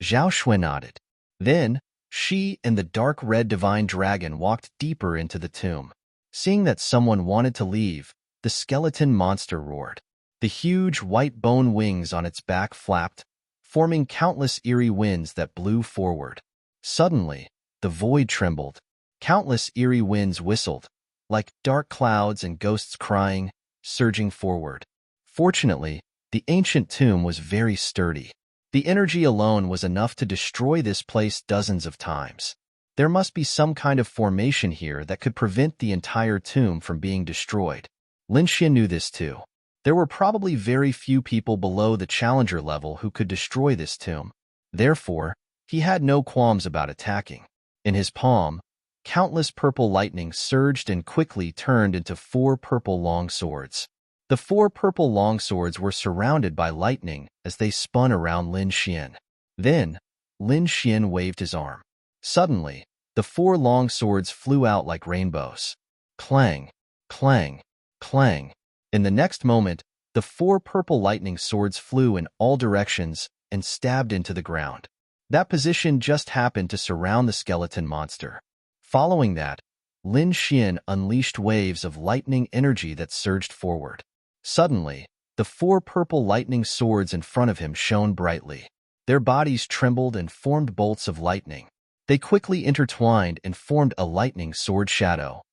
Zhao Shui nodded. Then, she and the dark red divine dragon walked deeper into the tomb. Seeing that someone wanted to leave, the skeleton monster roared. The huge white bone wings on its back flapped, forming countless eerie winds that blew forward. Suddenly, the void trembled. Countless eerie winds whistled, like dark clouds and ghosts crying, surging forward. Fortunately, the ancient tomb was very sturdy. The energy alone was enough to destroy this place dozens of times. There must be some kind of formation here that could prevent the entire tomb from being destroyed. Lin Xian knew this too. There were probably very few people below the challenger level who could destroy this tomb. Therefore, he had no qualms about attacking. In his palm, countless purple lightning surged and quickly turned into 4 purple long swords. The 4 purple long swords were surrounded by lightning as they spun around Lin Xian. Then, Lin Xian waved his arm. Suddenly, the 4 long swords flew out like rainbows. Clang, clang, clang. In the next moment, the 4 purple lightning swords flew in all directions and stabbed into the ground. That position just happened to surround the skeleton monster. Following that, Lin Xian unleashed waves of lightning energy that surged forward. Suddenly, the 4 purple lightning swords in front of him shone brightly. Their bodies trembled and formed bolts of lightning. They quickly intertwined and formed a lightning sword shadow.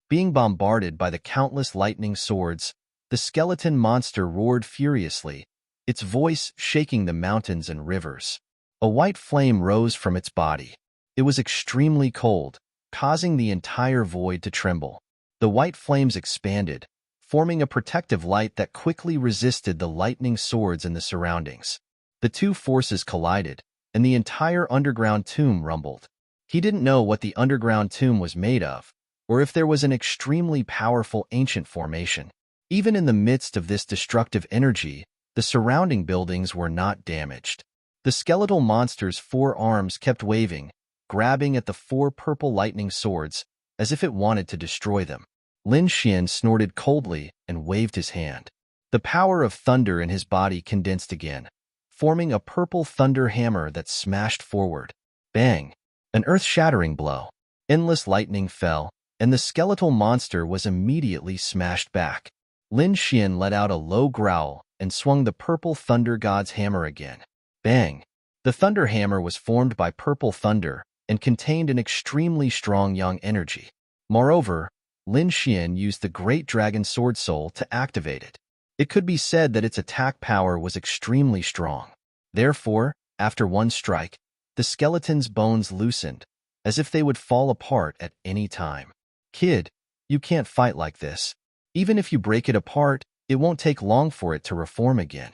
Being bombarded by the countless lightning swords, the skeleton monster roared furiously, its voice shaking the mountains and rivers. A white flame rose from its body. It was extremely cold, causing the entire void to tremble. The white flames expanded, forming a protective light that quickly resisted the lightning swords in the surroundings. The 2 forces collided, and the entire underground tomb rumbled. He didn't know what the underground tomb was made of, or if there was an extremely powerful ancient formation. Even in the midst of this destructive energy, the surrounding buildings were not damaged. The skeletal monster's 4 arms kept waving, grabbing at the 4 purple lightning swords as if it wanted to destroy them. Lin Xian snorted coldly and waved his hand. The power of thunder in his body condensed again, forming a purple thunder hammer that smashed forward. Bang! An earth-shattering blow. Endless lightning fell, and the skeletal monster was immediately smashed back. Lin Xian let out a low growl and swung the purple thunder god's hammer again. Bang! The thunder hammer was formed by purple thunder and contained an extremely strong yang energy. Moreover, Lin Xian used the Great Dragon Sword Soul to activate it. It could be said that its attack power was extremely strong. Therefore, after one strike, the skeleton's bones loosened, as if they would fall apart at any time. Kid, you can't fight like this. Even if you break it apart, it won't take long for it to reform again.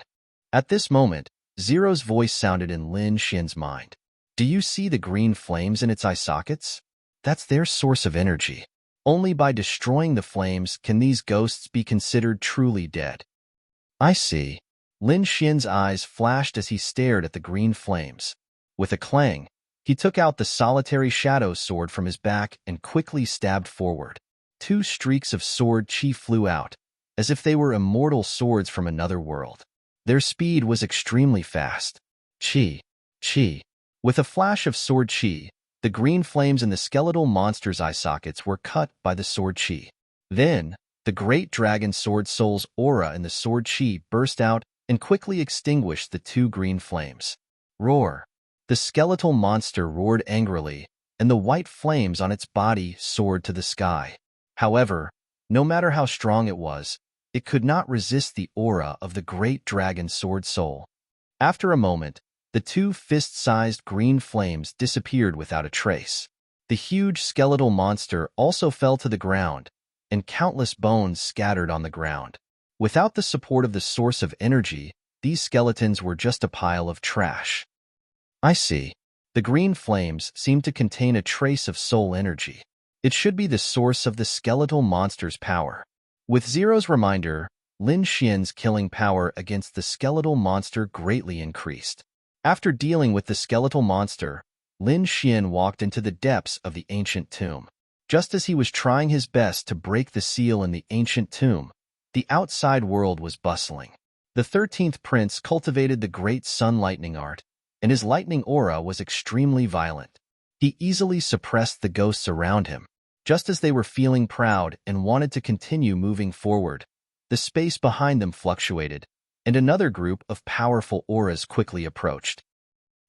At this moment, Zero's voice sounded in Lin Xian's mind. Do you see the green flames in its eye sockets? That's their source of energy. Only by destroying the flames can these ghosts be considered truly dead. I see. Lin Xian's eyes flashed as he stared at the green flames. With a clang, he took out the solitary shadow sword from his back and quickly stabbed forward. 2 streaks of sword chi flew out, as if they were immortal swords from another world. Their speed was extremely fast. Chi, chi. With a flash of sword chi, the green flames in the skeletal monster's eye sockets were cut by the sword chi. Then, The great dragon sword soul's aura in the sword chi burst out and quickly extinguished the two green flames. Roar! The skeletal monster roared angrily, and the white flames on its body soared to the sky. However, no matter how strong it was, it could not resist the aura of the great dragon sword soul. After a moment, the two fist-sized green flames disappeared without a trace. The huge skeletal monster also fell to the ground, and countless bones scattered on the ground. Without the support of the source of energy, these skeletons were just a pile of trash. I see. The green flames seem to contain a trace of soul energy. It should be the source of the skeletal monster's power. With Zero's reminder, Lin Xian's killing power against the skeletal monster greatly increased. After dealing with the skeletal monster, Lin Xian walked into the depths of the ancient tomb. Just as he was trying his best to break the seal in the ancient tomb, the outside world was bustling. The 13th prince cultivated the great sun lightning art, and his lightning aura was extremely violent. He easily suppressed the ghosts around him. Just as they were feeling proud and wanted to continue moving forward, the space behind them fluctuated, and another group of powerful auras quickly approached.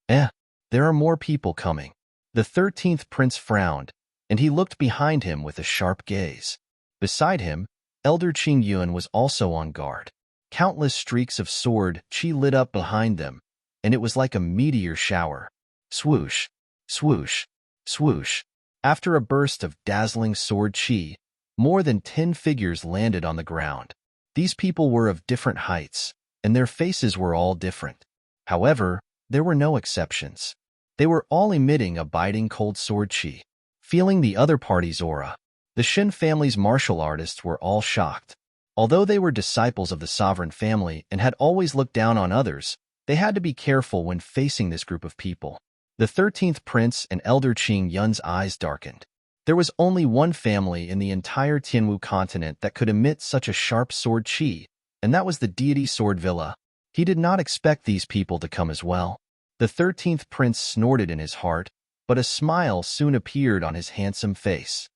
There are more people coming. The 13th prince frowned, and he looked behind him with a sharp gaze. Beside him, Elder Qing Yuan was also on guard. Countless streaks of sword chi lit up behind them, and it was like a meteor shower. Swoosh, swoosh, swoosh. After a burst of dazzling sword chi, more than 10 figures landed on the ground. These people were of different heights, and their faces were all different. However, there were no exceptions. They were all emitting a biting cold sword chi. Feeling the other party's aura, the Shin family's martial artists were all shocked. Although they were disciples of the sovereign family and had always looked down on others, they had to be careful when facing this group of people. The 13th prince and Elder Qing Yun's eyes darkened. There was only one family in the entire Tianwu continent that could emit such a sharp sword chi, and that was the deity Sword Villa. He did not expect these people to come as well. The 13th prince snorted in his heart, but a smile soon appeared on his handsome face.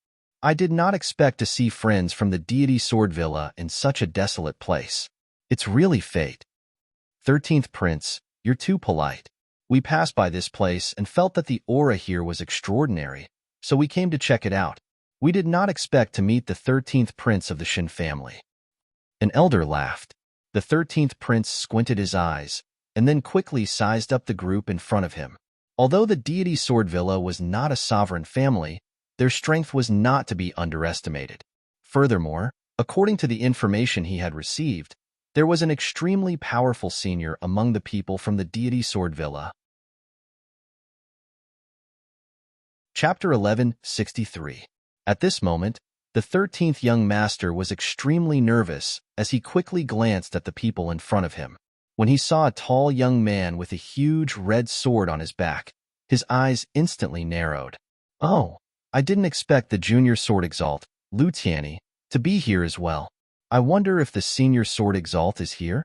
I did not expect to see friends from the deity Sword Villa in such a desolate place. It's really fate. 13th prince, you're too polite. We passed by this place and felt that the aura here was extraordinary, so we came to check it out. We did not expect to meet the 13th prince of the Shin family. An elder laughed. The 13th prince squinted his eyes, and then quickly sized up the group in front of him. Although the deity Sword Villa was not a sovereign family, their strength was not to be underestimated. Furthermore, according to the information he had received, there was an extremely powerful senior among the people from the deity Sword Villa. Chapter 1163. At this moment, the 13th young master was extremely nervous as he quickly glanced at the people in front of him. When he saw a tall young man with a huge red sword on his back, his eyes instantly narrowed. Oh, I didn't expect the junior sword exalt, Lu Tianyi, to be here as well. I wonder if the senior sword exalt is here?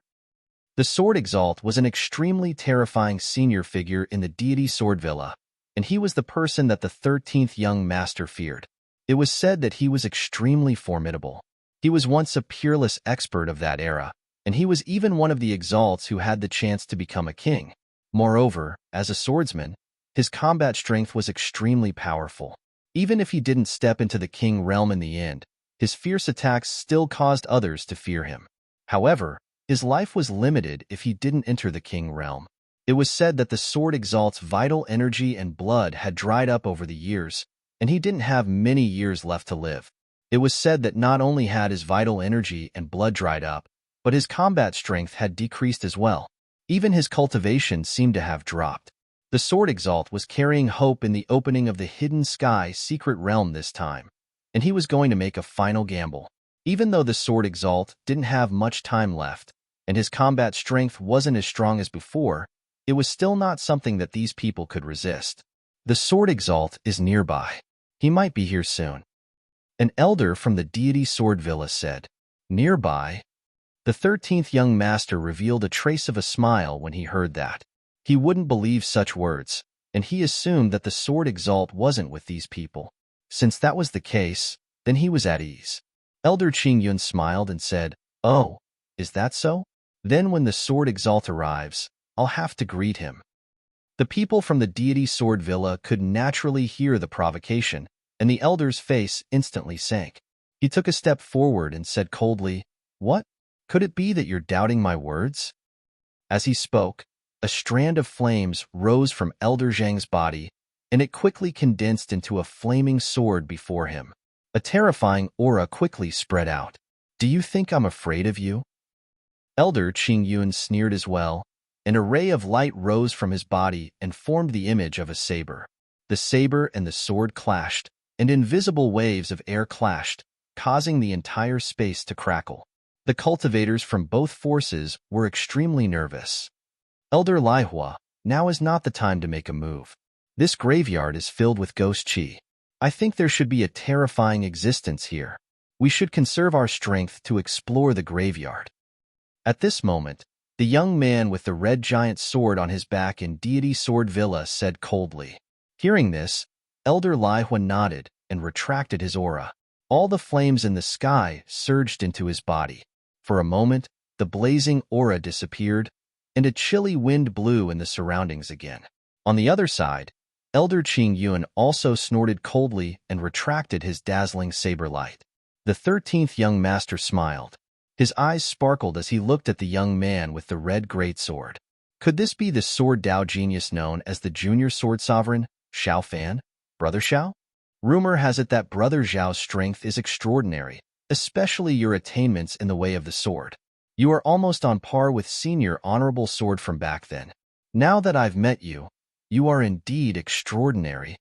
The sword exalt was an extremely terrifying senior figure in the deity Sword Villa, and he was the person that the 13th young master feared. It was said that he was extremely formidable. He was once a peerless expert of that era, and he was even one of the exalts who had the chance to become a king. Moreover, as a swordsman, his combat strength was extremely powerful. Even if he didn't step into the king realm in the end, his fierce attacks still caused others to fear him. However, his life was limited if he didn't enter the king realm. It was said that the sword exalt's vital energy and blood had dried up over the years, and he didn't have many years left to live. It was said that not only had his vital energy and blood dried up, but his combat strength had decreased as well. Even his cultivation seemed to have dropped. The sword exalt was carrying hope in the opening of the hidden sky secret realm this time, and he was going to make a final gamble. Even though the sword exalt didn't have much time left, and his combat strength wasn't as strong as before, it was still not something that these people could resist. The sword exalt is nearby. He might be here soon. An elder from the deity Sword Villa said. Nearby? The 13th young master revealed a trace of a smile when he heard that. He wouldn't believe such words, and he assumed that the sword exalt wasn't with these people. Since that was the case, then he was at ease. Elder Qing Yun smiled and said, "Oh, is that so? Then when the sword exalt arrives, I'll have to greet him." The people from the deity sword villa could naturally hear the provocation, and the elder's face instantly sank. He took a step forward and said coldly, "What? Could it be that you're doubting my words?" As he spoke, a strand of flames rose from Elder Zhang's body, and it quickly condensed into a flaming sword before him. A terrifying aura quickly spread out. "Do you think I'm afraid of you?" Elder Qing Yun sneered as well. An array of light rose from his body and formed the image of a saber. The saber and the sword clashed, and invisible waves of air clashed, causing the entire space to crackle. The cultivators from both forces were extremely nervous. "Elder Lihua, now is not the time to make a move. This graveyard is filled with ghost qi. I think there should be a terrifying existence here. We should conserve our strength to explore the graveyard." At this moment, the young man with the red giant sword on his back in Deity Sword Villa said coldly. Hearing this, Elder Lihua nodded and retracted his aura. All the flames in the sky surged into his body. For a moment, the blazing aura disappeared, and a chilly wind blew in the surroundings again. On the other side, Elder Qing Yun also snorted coldly and retracted his dazzling saber light. The 13th young master smiled. His eyes sparkled as he looked at the young man with the red greatsword. Could this be the sword Dao genius known as the junior sword sovereign, Xiao Fan, Brother Xiao? Rumor has it that Brother Xiao's strength is extraordinary, especially your attainments in the way of the sword. You are almost on par with senior honorable sword from back then. Now that I've met you, you are indeed extraordinary.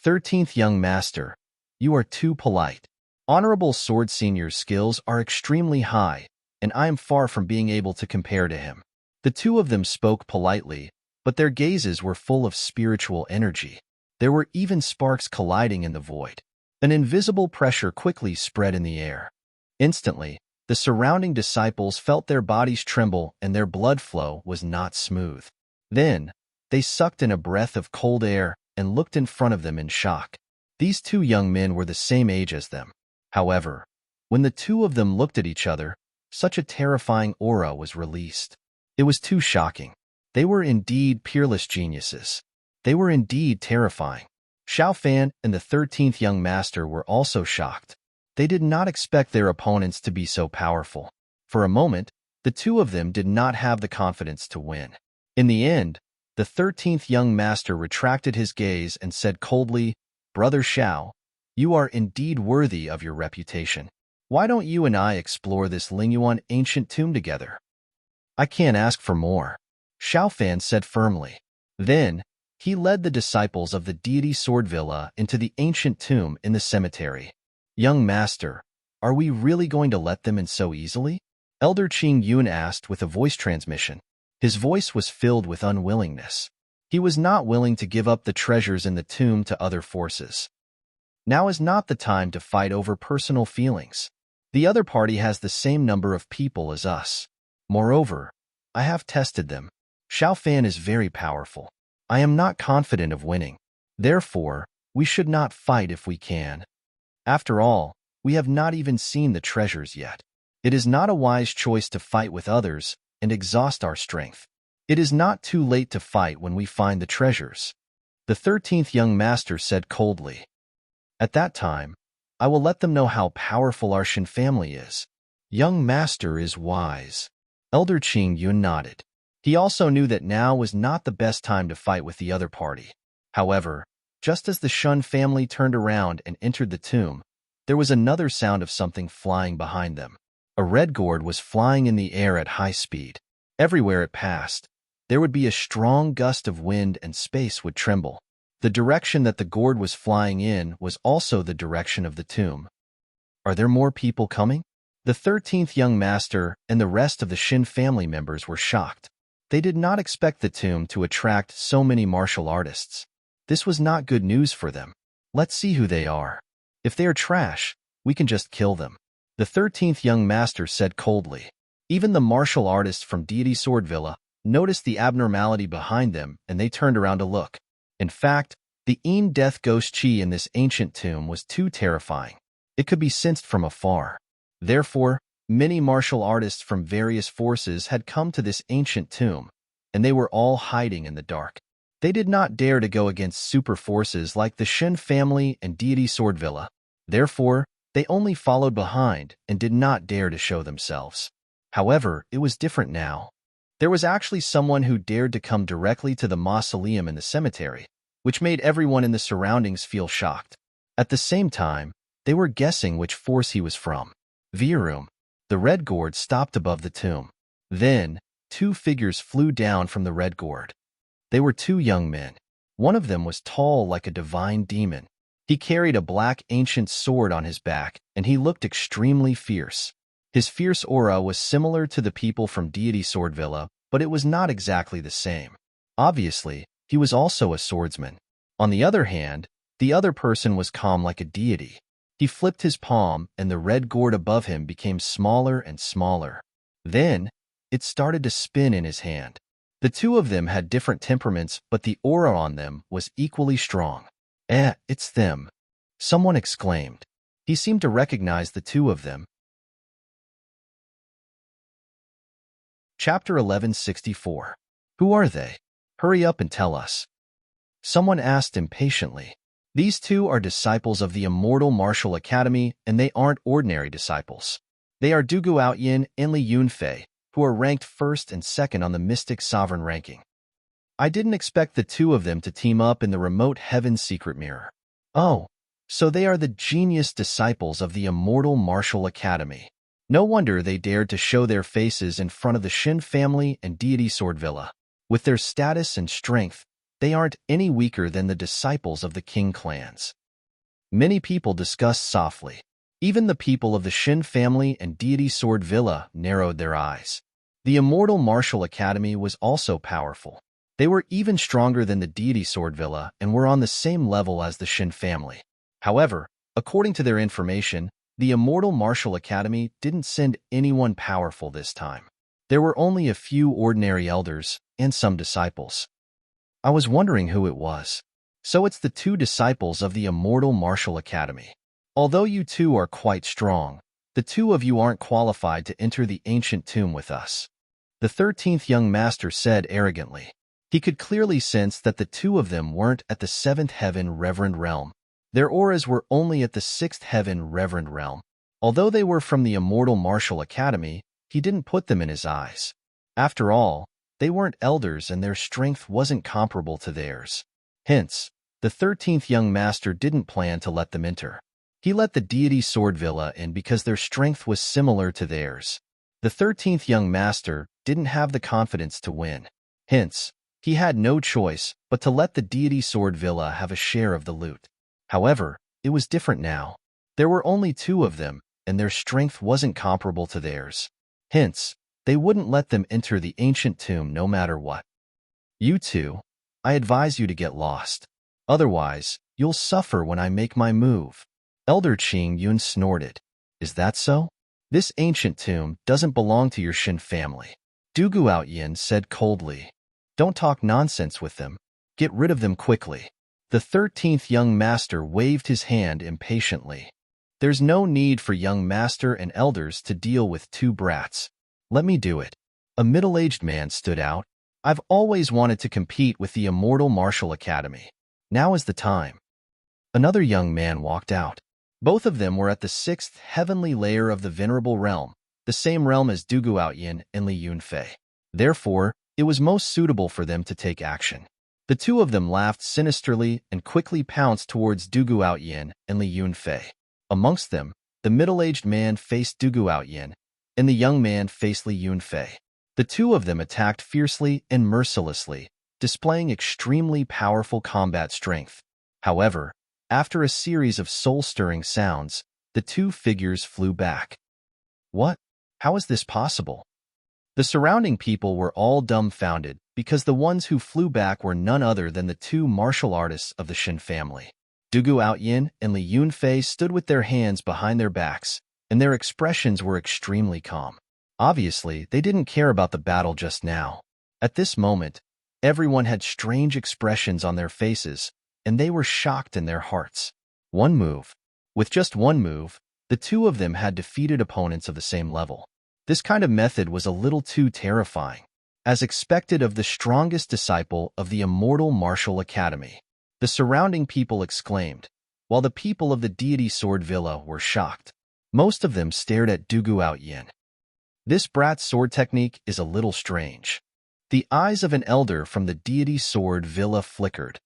13th young master, you are too polite. Honorable Sword Senior's skills are extremely high, and I am far from being able to compare to him. The two of them spoke politely, but their gazes were full of spiritual energy. There were even sparks colliding in the void. An invisible pressure quickly spread in the air. Instantly, the surrounding disciples felt their bodies tremble and their blood flow was not smooth. Then, they sucked in a breath of cold air and looked in front of them in shock. These two young men were the same age as them. However, when the two of them looked at each other, such a terrifying aura was released. It was too shocking. They were indeed peerless geniuses. They were indeed terrifying. Xiao Fan and the 13th young master were also shocked. They did not expect their opponents to be so powerful. For a moment, the two of them did not have the confidence to win. In the end, the 13th young master retracted his gaze and said coldly, "Brother Xiao, you are indeed worthy of your reputation. Why don't you and I explore this Lingyuan ancient tomb together?" "I can't ask for more," Xiao Fan said firmly. Then, he led the disciples of the deity Sword Villa into the ancient tomb in the cemetery. "Young master, are we really going to let them in so easily?" Elder Qing Yun asked with a voice transmission. His voice was filled with unwillingness. He was not willing to give up the treasures in the tomb to other forces. Now is not the time to fight over personal feelings. The other party has the same number of people as us. Moreover, I have tested them. Xiao Fan is very powerful. I am not confident of winning. Therefore, we should not fight if we can. After all, we have not even seen the treasures yet. It is not a wise choice to fight with others and exhaust our strength. It is not too late to fight when we find the treasures. The 13th young master said coldly. At that time, I will let them know how powerful our Shin family is. Young master is wise. Elder Qing Yun nodded. He also knew that now was not the best time to fight with the other party. However, just as the Shun family turned around and entered the tomb, there was another sound of something flying behind them. A red gourd was flying in the air at high speed. Everywhere it passed, there would be a strong gust of wind and space would tremble. The direction that the gourd was flying in was also the direction of the tomb. Are there more people coming? The 13th young master and the rest of the Shin family members were shocked. They did not expect the tomb to attract so many martial artists. This was not good news for them. Let's see who they are. If they are trash, we can just kill them. The 13th young master said coldly. Even the martial artists from Deity Sword Villa noticed the abnormality behind them and they turned around to look. In fact, the Death Ghost Chi in this ancient tomb was too terrifying. It could be sensed from afar. Therefore, many martial artists from various forces had come to this ancient tomb, and they were all hiding in the dark. They did not dare to go against super forces like the Shin family and deity Swordvilla. Therefore, they only followed behind and did not dare to show themselves. However, it was different now. There was actually someone who dared to come directly to the mausoleum in the cemetery, which made everyone in the surroundings feel shocked. At the same time, they were guessing which force he was from. Virum, the red gourd stopped above the tomb. Then, two figures flew down from the red gourd. They were two young men. One of them was tall like a divine demon. He carried a black ancient sword on his back, and he looked extremely fierce. His fierce aura was similar to the people from deity Swordvilla, but it was not exactly the same. Obviously, he was also a swordsman. On the other hand, the other person was calm like a deity. He flipped his palm, and the red gourd above him became smaller and smaller. Then, it started to spin in his hand. The two of them had different temperaments, but the aura on them was equally strong. It's them," someone exclaimed. He seemed to recognize the two of them. Chapter 1164. Who are they? Hurry up and tell us. Someone asked impatiently. These two are disciples of the Immortal Martial Academy, and they aren't ordinary disciples. They are Dugu Outyin and Li Yunfei, who are ranked first and second on the Mystic Sovereign ranking. I didn't expect the two of them to team up in the remote Heaven's Secret Mirror. Oh, so they are the genius disciples of the Immortal Martial Academy. No wonder they dared to show their faces in front of the Shin family and deity Swordvilla. With their status and strength, they aren't any weaker than the disciples of the King clans. Many people discussed softly. Even the people of the Shin family and deity Swordvilla narrowed their eyes. The Immortal Martial Academy was also powerful. They were even stronger than the deity Swordvilla and were on the same level as the Shin family. However, according to their information, the Immortal Martial Academy didn't send anyone powerful this time. There were only a few ordinary elders and some disciples. I was wondering who it was. So it's the two disciples of the Immortal Martial Academy. Although you two are quite strong, the two of you aren't qualified to enter the ancient tomb with us, the 13th young master said arrogantly. He could clearly sense that the two of them weren't at the 7th heaven reverend realm. Their auras were only at the 6th heaven reverend realm. Although they were from the Immortal Martial Academy, he didn't put them in his eyes. After all, they weren't elders and their strength wasn't comparable to theirs. Hence, the 13th young master didn't plan to let them enter. He let the deity Swordvilla in because their strength was similar to theirs. The 13th young master didn't have the confidence to win. Hence, he had no choice but to let the deity Swordvilla have a share of the loot. However, it was different now. There were only two of them, and their strength wasn't comparable to theirs. Hence, they wouldn't let them enter the ancient tomb no matter what. You two, I advise you to get lost. Otherwise, you'll suffer when I make my move. Elder Qing Yun snorted. Is that so? This ancient tomb doesn't belong to your Shin family. Dugu Outyin said coldly. Don't talk nonsense with them. Get rid of them quickly. The 13th young master waved his hand impatiently. There's no need for young master and elders to deal with two brats. Let me do it. A middle-aged man stood out. I've always wanted to compete with the Immortal Martial Academy. Now is the time. Another young man walked out. Both of them were at the 6th heavenly layer of the Venerable Realm, the same realm as Dugu Outyin and Li Yunfei. Therefore, it was most suitable for them to take action. The two of them laughed sinisterly and quickly pounced towards Dugu Outyin and Li Yunfei. Amongst them, the middle-aged man faced Dugu Outyin, and the young man faced Li Yunfei. The two of them attacked fiercely and mercilessly, displaying extremely powerful combat strength. However, after a series of soul-stirring sounds, the two figures flew back. What? How is this possible? The surrounding people were all dumbfounded because the ones who flew back were none other than the two martial artists of the Shin family. Dugu Outyin and Li Yunfei stood with their hands behind their backs, and their expressions were extremely calm. Obviously, they didn't care about the battle just now. At this moment, everyone had strange expressions on their faces, and they were shocked in their hearts. One move. With just one move, The two of them had defeated opponents of the same level. This kind of method was a little too terrifying, as expected of the strongest disciple of the immortal martial academy. The surrounding people exclaimed, while the people of the deity sword villa were shocked. Most of them stared at Dugu Yin. This brat's sword technique is a little strange. The eyes of an elder from the deity sword villa flickered.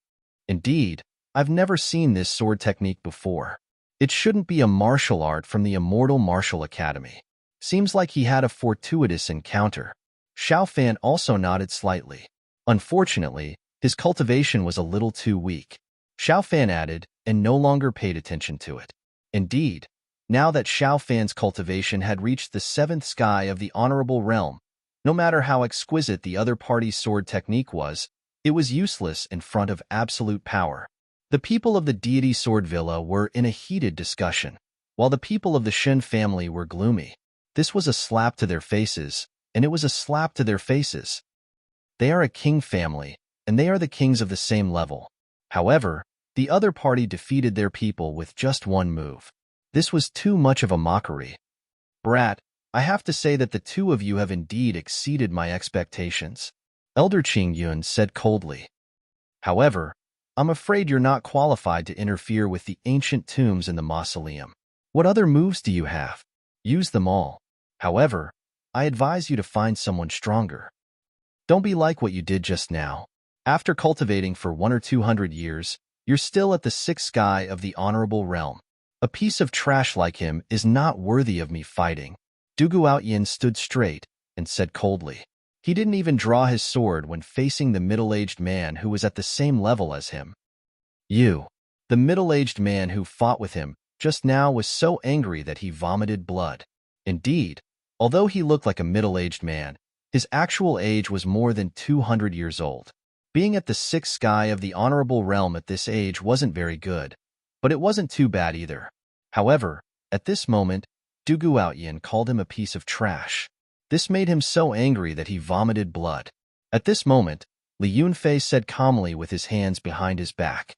Indeed, I've never seen this sword technique before. It shouldn't be a martial art from the immortal martial academy. Seems like he had a fortuitous encounter. Xiao Fan also nodded slightly. Unfortunately, his cultivation was a little too weak. Xiao Fan added, and no longer paid attention to it. Indeed, now that Xiao Fan's cultivation had reached the seventh sky of the honorable realm, no matter how exquisite the other party's sword technique was, it was useless in front of absolute power. The people of the deity sword villa were in a heated discussion, while the people of the Shen family were gloomy. This was a slap to their faces, and it was a slap to their faces. They are a king family, and they are the kings of the same level. However, the other party defeated their people with just one move. This was too much of a mockery. Brat, I have to say that the two of you have indeed exceeded my expectations, Elder Qing Yun said coldly. However, I'm afraid you're not qualified to interfere with the ancient tombs in the mausoleum. What other moves do you have? Use them all. However, I advise you to find someone stronger. Don't be like what you did just now. After cultivating for 100 or 200 years, you're still at the sixth sky of the honorable realm. A piece of trash like him is not worthy of me fighting. Dugu Yin stood straight and said coldly. He didn't even draw his sword when facing the middle-aged man who was at the same level as him. The middle-aged man who fought with him just now was so angry that he vomited blood. Indeed, although he looked like a middle-aged man, his actual age was more than 200 years old. Being at the sixth sky of the honorable realm at this age wasn't very good, but it wasn't too bad either. However, at this moment, Dugu Yin called him a piece of trash. This made him so angry that he vomited blood. At this moment, Li Yunfei said calmly with his hands behind his back.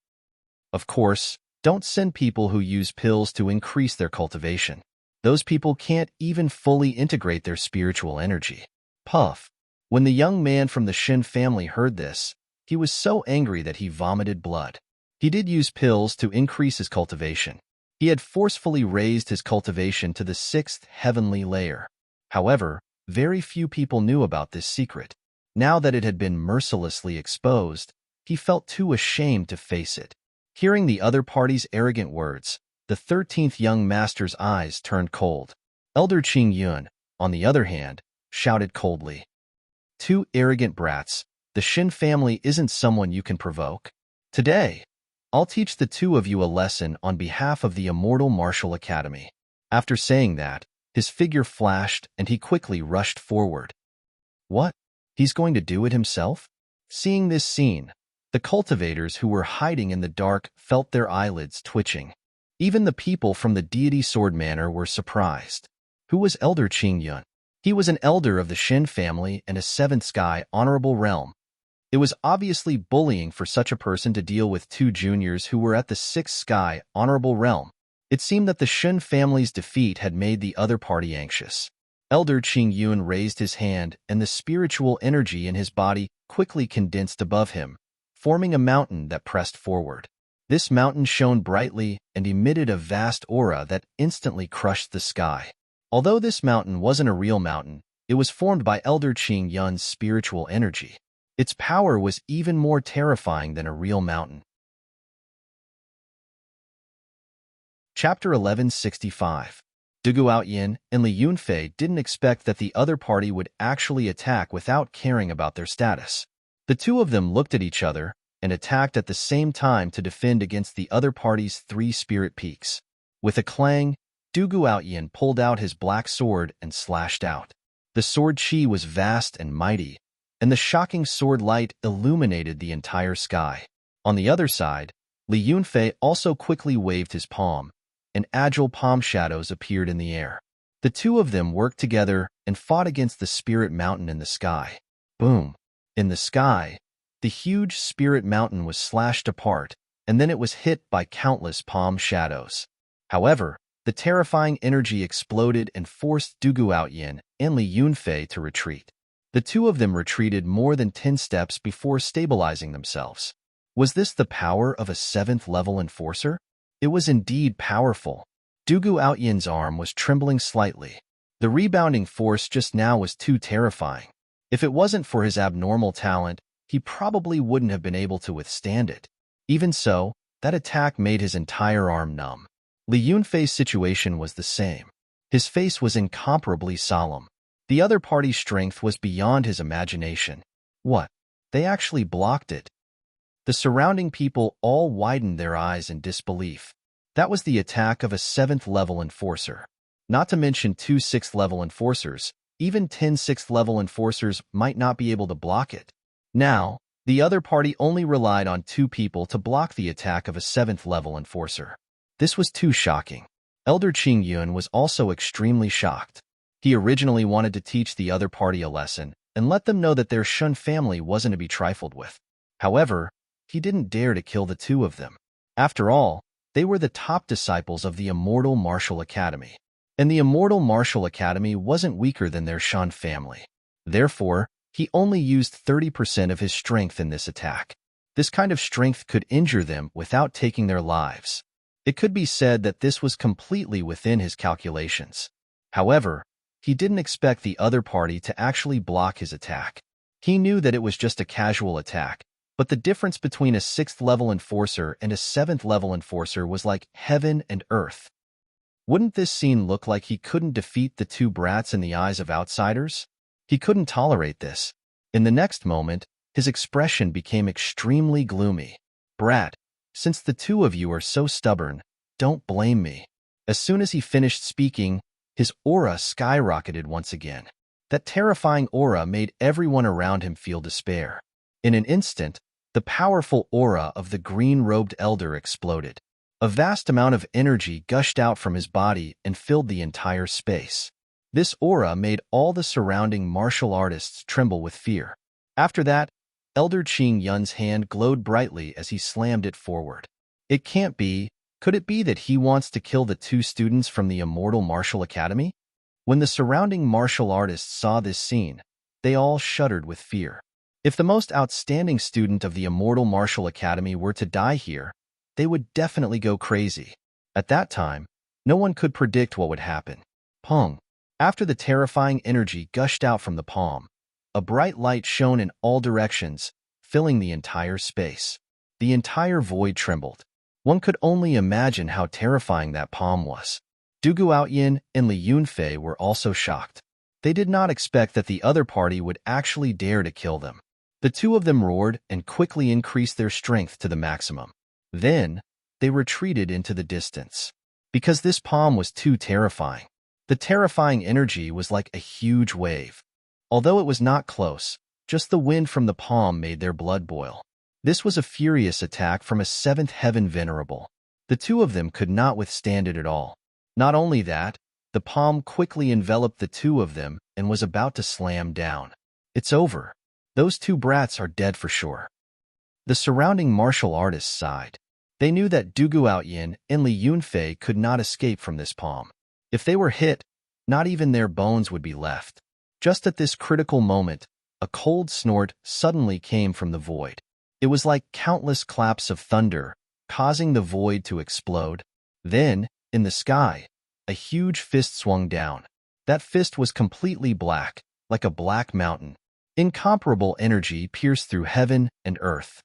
Of course, don't send people who use pills to increase their cultivation. Those people can't even fully integrate their spiritual energy. Puff. When the young man from the Shen family heard this, he was so angry that he vomited blood. He did use pills to increase his cultivation. He had forcefully raised his cultivation to the sixth heavenly layer. However, very few people knew about this secret. Now that it had been mercilessly exposed, he felt too ashamed to face it. Hearing the other party's arrogant words, the 13th young master's eyes turned cold. Elder Qing Yun, on the other hand, shouted coldly. Two arrogant brats, the Shen family isn't someone you can provoke. Today, I'll teach the two of you a lesson on behalf of the immortal martial academy. After saying that, his figure flashed and he quickly rushed forward. What? He's going to do it himself? Seeing this scene, the cultivators who were hiding in the dark felt their eyelids twitching. Even the people from the deity sword manor were surprised. Who was Elder Qing Yun? He was an elder of the Shen family and a seventh sky honorable realm. It was obviously bullying for such a person to deal with two juniors who were at the sixth sky honorable realm. It seemed that the Shen family's defeat had made the other party anxious. Elder Qing Yun raised his hand and the spiritual energy in his body quickly condensed above him, forming a mountain that pressed forward. This mountain shone brightly and emitted a vast aura that instantly crushed the sky. Although this mountain wasn't a real mountain, it was formed by Elder Qing Yun's spiritual energy. Its power was even more terrifying than a real mountain. Chapter 1165. Dugu Yin and Li Yunfei didn't expect that the other party would actually attack without caring about their status. The two of them looked at each other and attacked at the same time to defend against the other party's three spirit peaks. With a clang, Dugu Yin pulled out his black sword and slashed out. The sword chi was vast and mighty, and the shocking sword light illuminated the entire sky. On the other side, Li Yunfei also quickly waved his palm, and agile palm shadows appeared in the air. The two of them worked together and fought against the spirit mountain in the sky. Boom! In the sky, the huge spirit mountain was slashed apart, and then it was hit by countless palm shadows. However, The terrifying energy exploded and forced Du Guoyin and Li Yunfei to retreat. The two of them retreated more than 10 steps before stabilizing themselves. Was this the power of a 7th-level enforcer? It was indeed powerful. Du Guoyin's arm was trembling slightly. The rebounding force just now was too terrifying. If it wasn't for his abnormal talent, he probably wouldn't have been able to withstand it. Even so, that attack made his entire arm numb. Li Yunfei's situation was the same. His face was incomparably solemn. The other party's strength was beyond his imagination. What? They actually blocked it. The surrounding people all widened their eyes in disbelief. That was the attack of a 7th-level enforcer. Not to mention 2 6th-level enforcers, even 10 6th-level enforcers might not be able to block it. Now, the other party only relied on 2 people to block the attack of a 7th-level enforcer. This was too shocking. Elder Qing Yun was also extremely shocked. He originally wanted to teach the other party a lesson and let them know that their Shun family wasn't to be trifled with. However, he didn't dare to kill the 2 of them. After all, they were the top disciples of the Immortal Martial Academy. And the Immortal Martial Academy wasn't weaker than their Shun family. Therefore, he only used 30% of his strength in this attack. This kind of strength could injure them without taking their lives. It could be said that this was completely within his calculations. However, he didn't expect the other party to actually block his attack. He knew that it was just a casual attack, but the difference between a 6th-level enforcer and a 7th-level enforcer was like heaven and earth. Wouldn't this scene look like he couldn't defeat the 2 brats in the eyes of outsiders? He couldn't tolerate this. In the next moment, his expression became extremely gloomy. Brat, since the 2 of you are so stubborn, don't blame me. As soon as he finished speaking, his aura skyrocketed once again. That terrifying aura made everyone around him feel despair. In an instant, the powerful aura of the green-robed elder exploded. A vast amount of energy gushed out from his body and filled the entire space. This aura made all the surrounding martial artists tremble with fear. After that, Elder Qing Yun's hand glowed brightly as he slammed it forward. It can't be. Could it be that he wants to kill the 2 students from the Immortal Martial Academy? When the surrounding martial artists saw this scene, they all shuddered with fear. If the most outstanding student of the Immortal Martial Academy were to die here, they would definitely go crazy. At that time, no one could predict what would happen. Pong. After the terrifying energy gushed out from the palm, a bright light shone in all directions, filling the entire space. The entire void trembled. One could only imagine how terrifying that palm was. Du Guoyin and Li Yunfei were also shocked. They did not expect that the other party would actually dare to kill them. The 2 of them roared and quickly increased their strength to the maximum. Then, they retreated into the distance. Because this palm was too terrifying. The terrifying energy was like a huge wave. Although it was not close, just the wind from the palm made their blood boil. This was a furious attack from a 7th heaven venerable. The 2 of them could not withstand it at all. Not only that, the palm quickly enveloped the 2 of them and was about to slam down. It's over. Those 2 brats are dead for sure. The surrounding martial artists sighed. They knew that Du Guoyin and Li Yunfei could not escape from this palm. If they were hit, not even their bones would be left. Just at this critical moment, a cold snort suddenly came from the void. It was like countless claps of thunder, causing the void to explode. Then, in the sky, a huge fist swung down. That fist was completely black, like a black mountain. Incomparable energy pierced through heaven and earth.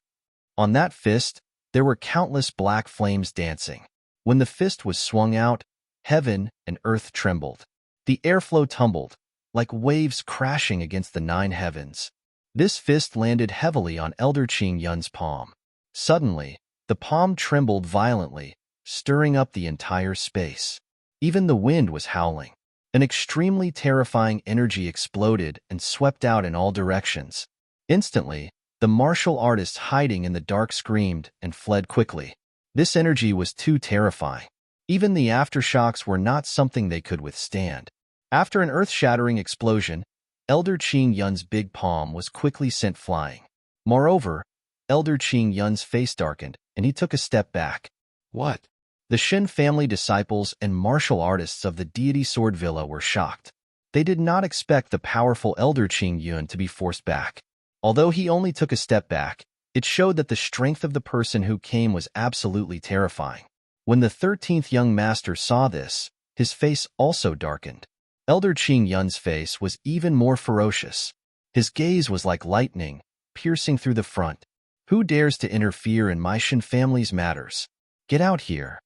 On that fist, there were countless black flames dancing. When the fist was swung out, heaven and earth trembled. The airflow tumbled, like waves crashing against the 9 heavens. This fist landed heavily on Elder Qing Yun's palm. Suddenly, the palm trembled violently, stirring up the entire space. Even the wind was howling. An extremely terrifying energy exploded and swept out in all directions. Instantly, the martial artists hiding in the dark screamed and fled quickly. This energy was too terrifying. Even the aftershocks were not something they could withstand. After an earth-shattering explosion, Elder Qing Yun's big palm was quickly sent flying. Moreover, Elder Qing Yun's face darkened, and he took a step back. What? The Shin family disciples and martial artists of the deity Sword Villa were shocked. They did not expect the powerful elder Qing Yun to be forced back. Although he only took a step back, it showed that the strength of the person who came was absolutely terrifying. When the 13th young master saw this, his face also darkened. Elder Qing Yun's face was even more ferocious. His gaze was like lightning, piercing through the front. Who dares to interfere in my Shin family's matters? Get out here.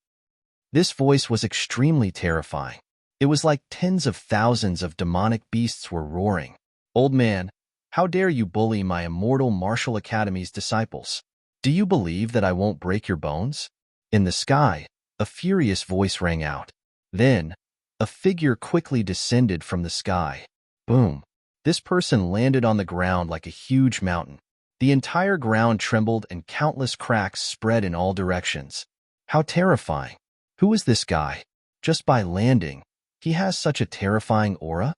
This voice was extremely terrifying. It was like tens of thousands of demonic beasts were roaring. Old man, how dare you bully my immortal martial academy's disciples? Do you believe that I won't break your bones? In the sky, a furious voice rang out. Then, a figure quickly descended from the sky. Boom. This person landed on the ground like a huge mountain. The entire ground trembled and countless cracks spread in all directions. How terrifying. Who is this guy? Just by landing, he has such a terrifying aura?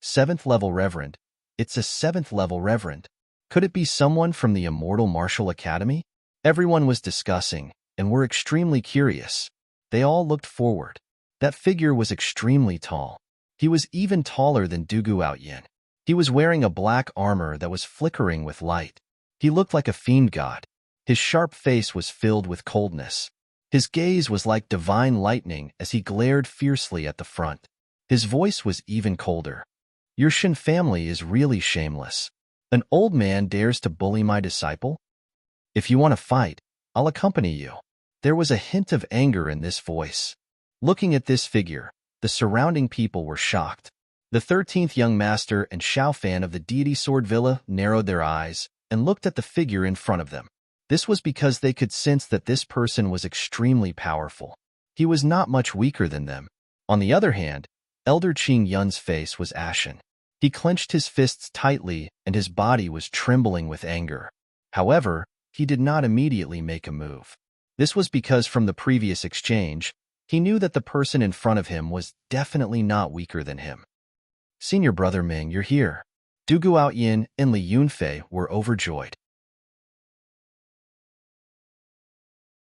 7th level Reverend. It's a 7th level Reverend. Could it be someone from the Immortal Martial Academy? Everyone was discussing and were extremely curious. They all looked forward. That figure was extremely tall. He was even taller than Dugu Outyin. He was wearing a black armor that was flickering with light. He looked like a fiend god. His sharp face was filled with coldness. His gaze was like divine lightning as he glared fiercely at the front. His voice was even colder. Your Shin family is really shameless. An old man dares to bully my disciple? If you want to fight, I'll accompany you. There was a hint of anger in this voice. Looking at this figure, the surrounding people were shocked. The 13th young master and Xiaofan of the deity Sword Villa narrowed their eyes and looked at the figure in front of them. This was because they could sense that this person was extremely powerful. He was not much weaker than them. On the other hand, Elder Qing Yun's face was ashen. He clenched his fists tightly and his body was trembling with anger. However, he did not immediately make a move. This was because from the previous exchange, he knew that the person in front of him was definitely not weaker than him. Senior Brother Ming, you're here. Dugu Outyin and Li Yunfei were overjoyed.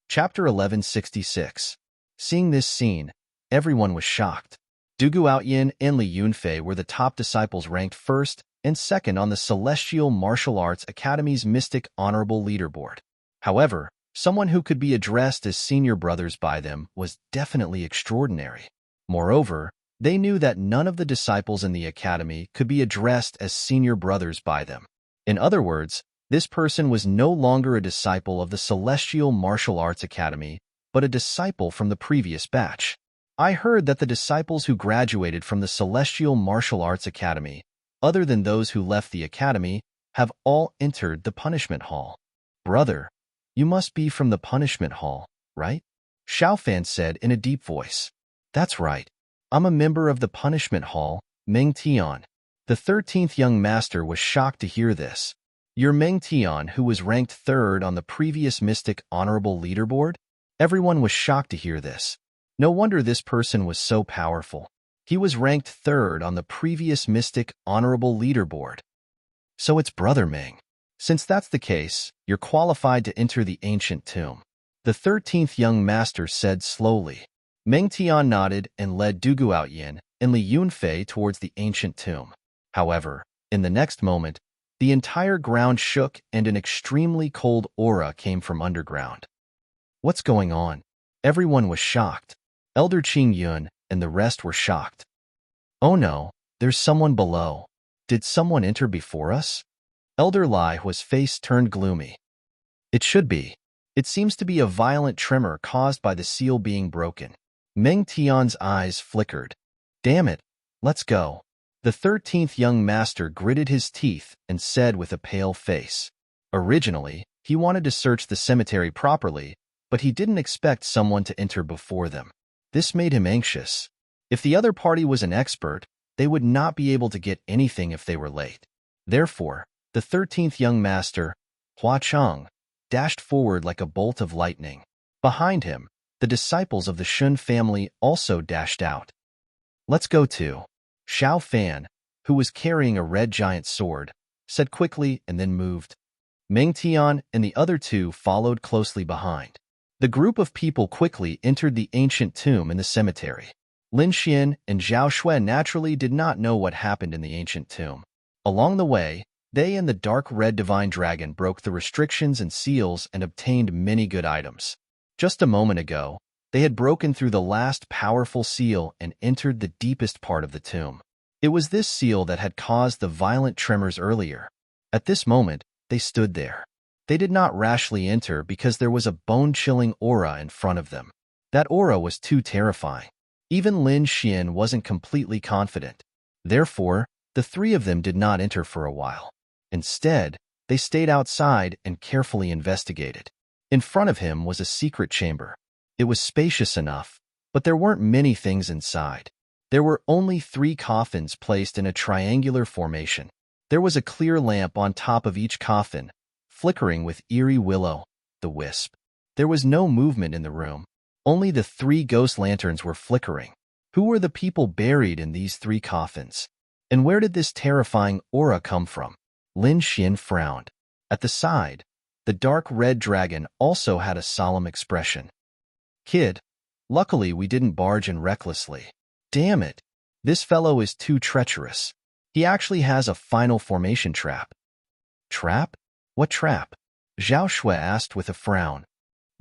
Chapter 1166. Seeing this scene, everyone was shocked. Dugu Outyin and Li Yunfei were the top disciples ranked first and second on the Celestial Martial Arts Academy's Mystic Honorable Leaderboard. However, someone who could be addressed as senior brothers by them was definitely extraordinary. Moreover, they knew that none of the disciples in the academy could be addressed as senior brothers by them. In other words, this person was no longer a disciple of the Celestial Martial Arts Academy, but a disciple from the previous batch. I heard that the disciples who graduated from the Celestial Martial Arts Academy, other than those who left the academy, have all entered the punishment hall. Brother, you must be from the punishment hall, right? Xiaofan said in a deep voice. That's right. I'm a member of the punishment hall, Meng Tian. The 13th young master was shocked to hear this. You're Meng Tian, who was ranked third on the previous Mystic Honorable Leaderboard? Everyone was shocked to hear this. No wonder this person was so powerful. He was ranked third on the previous Mystic Honorable Leaderboard. So it's Brother Ming. Since that's the case, you're qualified to enter the ancient tomb. The 13th young master said slowly. Meng Tian nodded and led Dugu Outyin and Li Yunfei towards the ancient tomb. However, in the next moment, the entire ground shook and an extremely cold aura came from underground. What's going on? Everyone was shocked. Elder Qing Yun and the rest were shocked. Oh no, there's someone below. Did someone enter before us? Elder Lai was face turned gloomy. It should be. It seems to be a violent tremor caused by the seal being broken. Meng Tian's eyes flickered. Damn it, let's go. The 13th young master gritted his teeth and said with a pale face. Originally, he wanted to search the cemetery properly, but he didn't expect someone to enter before them. This made him anxious. If the other party was an expert, they would not be able to get anything if they were late. Therefore, the 13th young master, Hua Cheng, dashed forward like a bolt of lightning. Behind him, the disciples of the Shun family also dashed out. Let's go too. Xiaofan, who was carrying a red giant sword, said quickly and then moved. Meng Tian and the other two followed closely behind. The group of people quickly entered the ancient tomb in the cemetery. Lin Xian and Zhao Shui naturally did not know what happened in the ancient tomb. Along the way, they and the dark red divine dragon broke the restrictions and seals and obtained many good items. Just a moment ago, they had broken through the last powerful seal and entered the deepest part of the tomb. It was this seal that had caused the violent tremors earlier. At this moment, they stood there. They did not rashly enter because there was a bone-chilling aura in front of them. That aura was too terrifying. Even Lin Xian wasn't completely confident. Therefore, the three of them did not enter for a while. Instead, they stayed outside and carefully investigated. In front of him was a secret chamber. It was spacious enough, but there weren't many things inside. There were only 3 coffins placed in a triangular formation. There was a clear lamp on top of each coffin, flickering with eerie will-o'-the-wisp. There was no movement in the room. Only the 3 ghost lanterns were flickering. Who were the people buried in these 3 coffins? And where did this terrifying aura come from? Lin Xian frowned. At the side, the dark red dragon also had a solemn expression. Kid, luckily we didn't barge in recklessly. Damn it, this fellow is too treacherous. He actually has a final formation trap. Trap? What trap? Zhao Shui asked with a frown.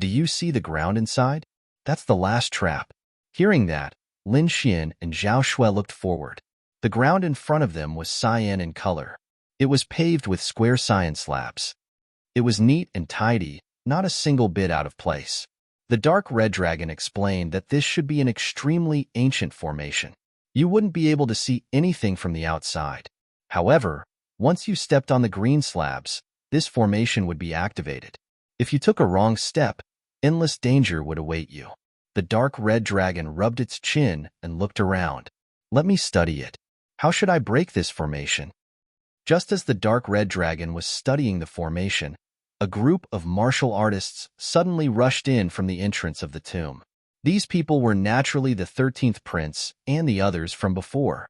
Do you see the ground inside? That's the last trap. Hearing that, Lin Xian and Zhao Shui looked forward. The ground in front of them was cyan in color. It was paved with square cyan slabs. It was neat and tidy, not a single bit out of place. The dark red dragon explained that this should be an extremely ancient formation. You wouldn't be able to see anything from the outside. However, once you stepped on the green slabs, this formation would be activated. If you took a wrong step, endless danger would await you. The dark red dragon rubbed its chin and looked around. Let me study it. How should I break this formation? Just as the dark red dragon was studying the formation, a group of martial artists suddenly rushed in from the entrance of the tomb. These people were naturally the 13th prince and the others from before.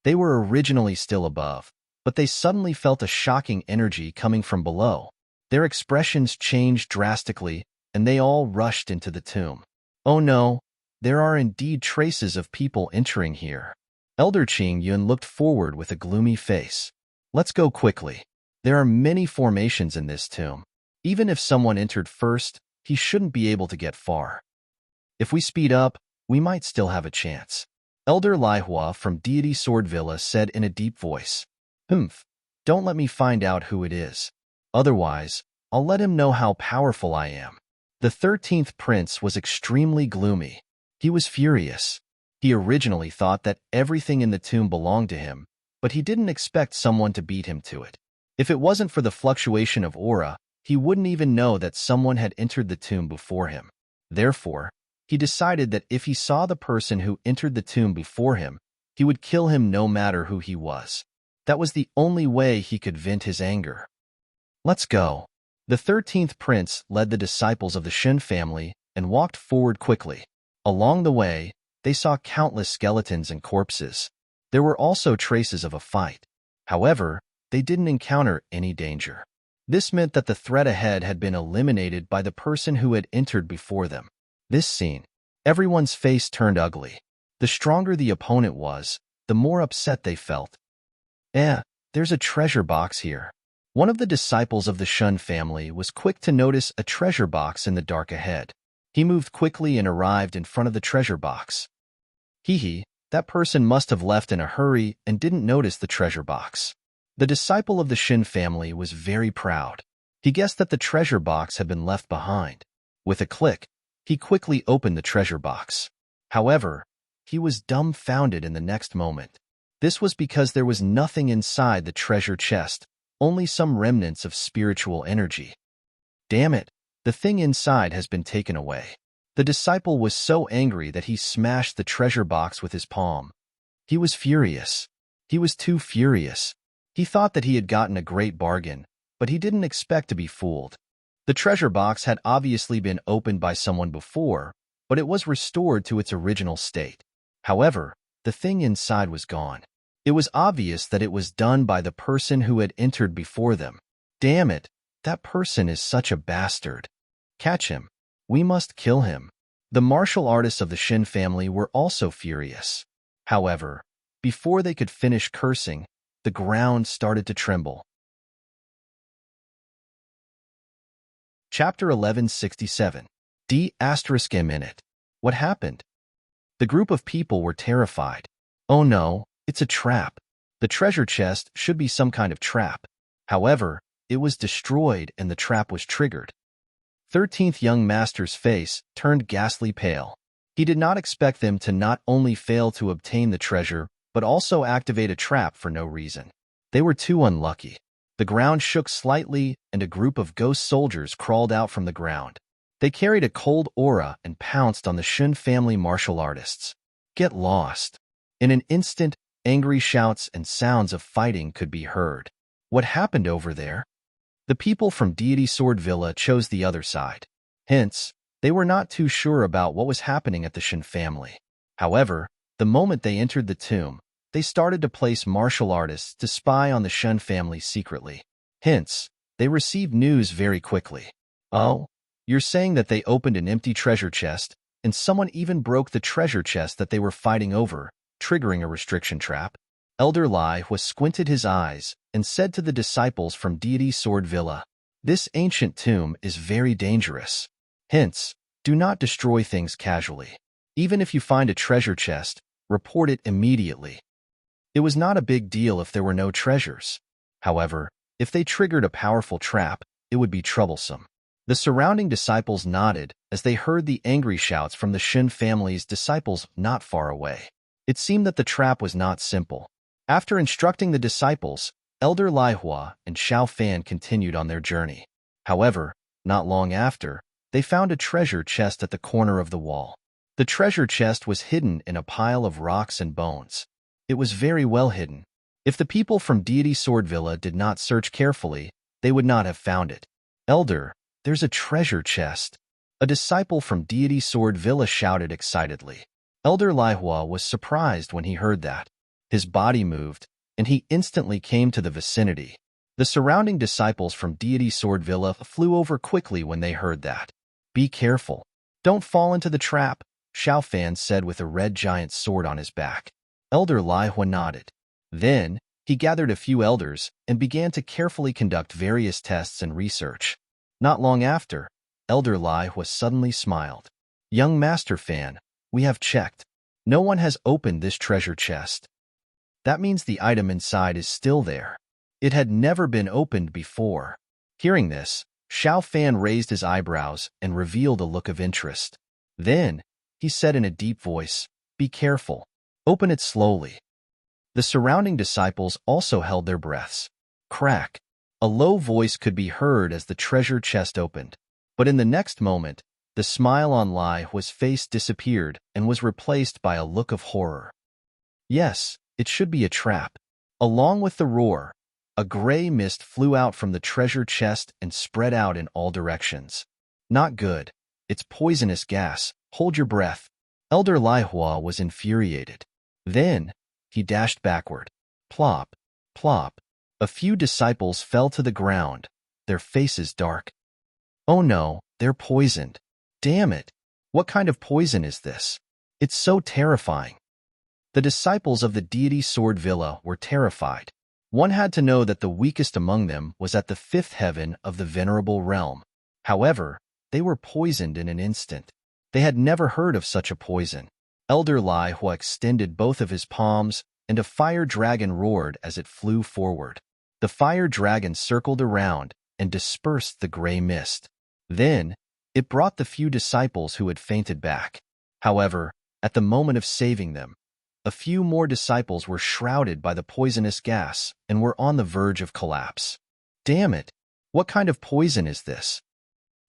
They were originally still above, but they suddenly felt a shocking energy coming from below. Their expressions changed drastically, and they all rushed into the tomb. Oh no, there are indeed traces of people entering here. Elder Qing Yun looked forward with a gloomy face. Let's go quickly. There are many formations in this tomb. Even if someone entered first, he shouldn't be able to get far. If we speed up, we might still have a chance. Elder Lai Hua from Deity Sword Villa said in a deep voice. Don't let me find out who it is. Otherwise, I'll let him know how powerful I am. The 13th prince was extremely gloomy. He was furious. He originally thought that everything in the tomb belonged to him, but he didn't expect someone to beat him to it. If it wasn't for the fluctuation of aura, he wouldn't even know that someone had entered the tomb before him. Therefore, he decided that if he saw the person who entered the tomb before him, he would kill him no matter who he was. That was the only way he could vent his anger. Let's go. The 13th prince led the disciples of the Shen family and walked forward quickly. Along the way, they saw countless skeletons and corpses. There were also traces of a fight. However, they didn't encounter any danger. This meant that the threat ahead had been eliminated by the person who had entered before them. This scene, everyone's face turned ugly. The stronger the opponent was, the more upset they felt. There's a treasure box here. One of the disciples of the Shun family was quick to notice a treasure box in the dark ahead. He moved quickly and arrived in front of the treasure box. That person must have left in a hurry and didn't notice the treasure box. The disciple of the Shin family was very proud. He guessed that the treasure box had been left behind. With a click, he quickly opened the treasure box. However, he was dumbfounded in the next moment. This was because there was nothing inside the treasure chest, only some remnants of spiritual energy. Damn it, the thing inside has been taken away. The disciple was so angry that he smashed the treasure box with his palm. He was furious. He was too furious. He thought that he had gotten a great bargain, but he didn't expect to be fooled. The treasure box had obviously been opened by someone before, but it was restored to its original state. However, the thing inside was gone. It was obvious that it was done by the person who had entered before them. Damn it, that person is such a bastard. Catch him. We must kill him. The martial artists of the Shin family were also furious. However, before they could finish cursing, the ground started to tremble. Chapter 1167. D***M. What happened? The group of people were terrified. Oh no, it's a trap. The treasure chest should be some kind of trap. However, it was destroyed and the trap was triggered. 13th young master's face turned ghastly pale. He did not expect them to not only fail to obtain the treasure, but also activate a trap for no reason. They were too unlucky. The ground shook slightly, and a group of ghost soldiers crawled out from the ground. They carried a cold aura and pounced on the Shun family martial artists. Get lost. In an instant, angry shouts and sounds of fighting could be heard. What happened over there? The people from Deity Sword Villa chose the other side. Hence, they were not too sure about what was happening at the Shin family. However, the moment they entered the tomb, they started to place martial artists to spy on the Shun family secretly. Hence, they received news very quickly. Oh, you're saying that they opened an empty treasure chest, and someone even broke the treasure chest that they were fighting over, triggering a restriction trap? Elder Lai was squinted his eyes and said to the disciples from Deity Sword Villa, "This ancient tomb is very dangerous. Hence, do not destroy things casually. Even if you find a treasure chest, report it immediately." It was not a big deal if there were no treasures. However, if they triggered a powerful trap, it would be troublesome. The surrounding disciples nodded as they heard the angry shouts from the Shin family's disciples not far away. It seemed that the trap was not simple. After instructing the disciples, Elder Lai Hua and Xiao Fan continued on their journey. However, not long after, they found a treasure chest at the corner of the wall. The treasure chest was hidden in a pile of rocks and bones. It was very well hidden. If the people from Deity Sword Villa did not search carefully, they would not have found it. "Elder, there's a treasure chest." A disciple from Deity Sword Villa shouted excitedly. Elder Lai Hua was surprised when he heard that. His body moved, and he instantly came to the vicinity. The surrounding disciples from Deity Sword Villa flew over quickly when they heard that. "Be careful. Don't fall into the trap," Xiao Fan said with a red giant sword on his back. Elder Lai Hua nodded. Then, he gathered a few elders and began to carefully conduct various tests and research. Not long after, Elder Lai Hua suddenly smiled. "Young Master Fan, we have checked. No one has opened this treasure chest. That means the item inside is still there. It had never been opened before." Hearing this, Xiao Fan raised his eyebrows and revealed a look of interest. Then, he said in a deep voice, "Be careful. Open it slowly." The surrounding disciples also held their breaths. Crack! A low voice could be heard as the treasure chest opened. But in the next moment, the smile on Lai Hua's face disappeared and was replaced by a look of horror. Yes, it should be a trap. Along with the roar, a gray mist flew out from the treasure chest and spread out in all directions. "Not good. It's poisonous gas. Hold your breath." Elder Lai Hua was infuriated. Then, he dashed backward. Plop, plop. A few disciples fell to the ground, their faces dark. "Oh no, they're poisoned. Damn it. What kind of poison is this? It's so terrifying." The disciples of the Deity Sword Villa were terrified. One had to know that the weakest among them was at the fifth heaven of the Venerable Realm. However, they were poisoned in an instant. They had never heard of such a poison. Elder Lai Hua extended both of his palms, and a fire dragon roared as it flew forward. The fire dragon circled around and dispersed the gray mist. Then, it brought the few disciples who had fainted back. However, at the moment of saving them, a few more disciples were shrouded by the poisonous gas and were on the verge of collapse. Damn it! What kind of poison is this?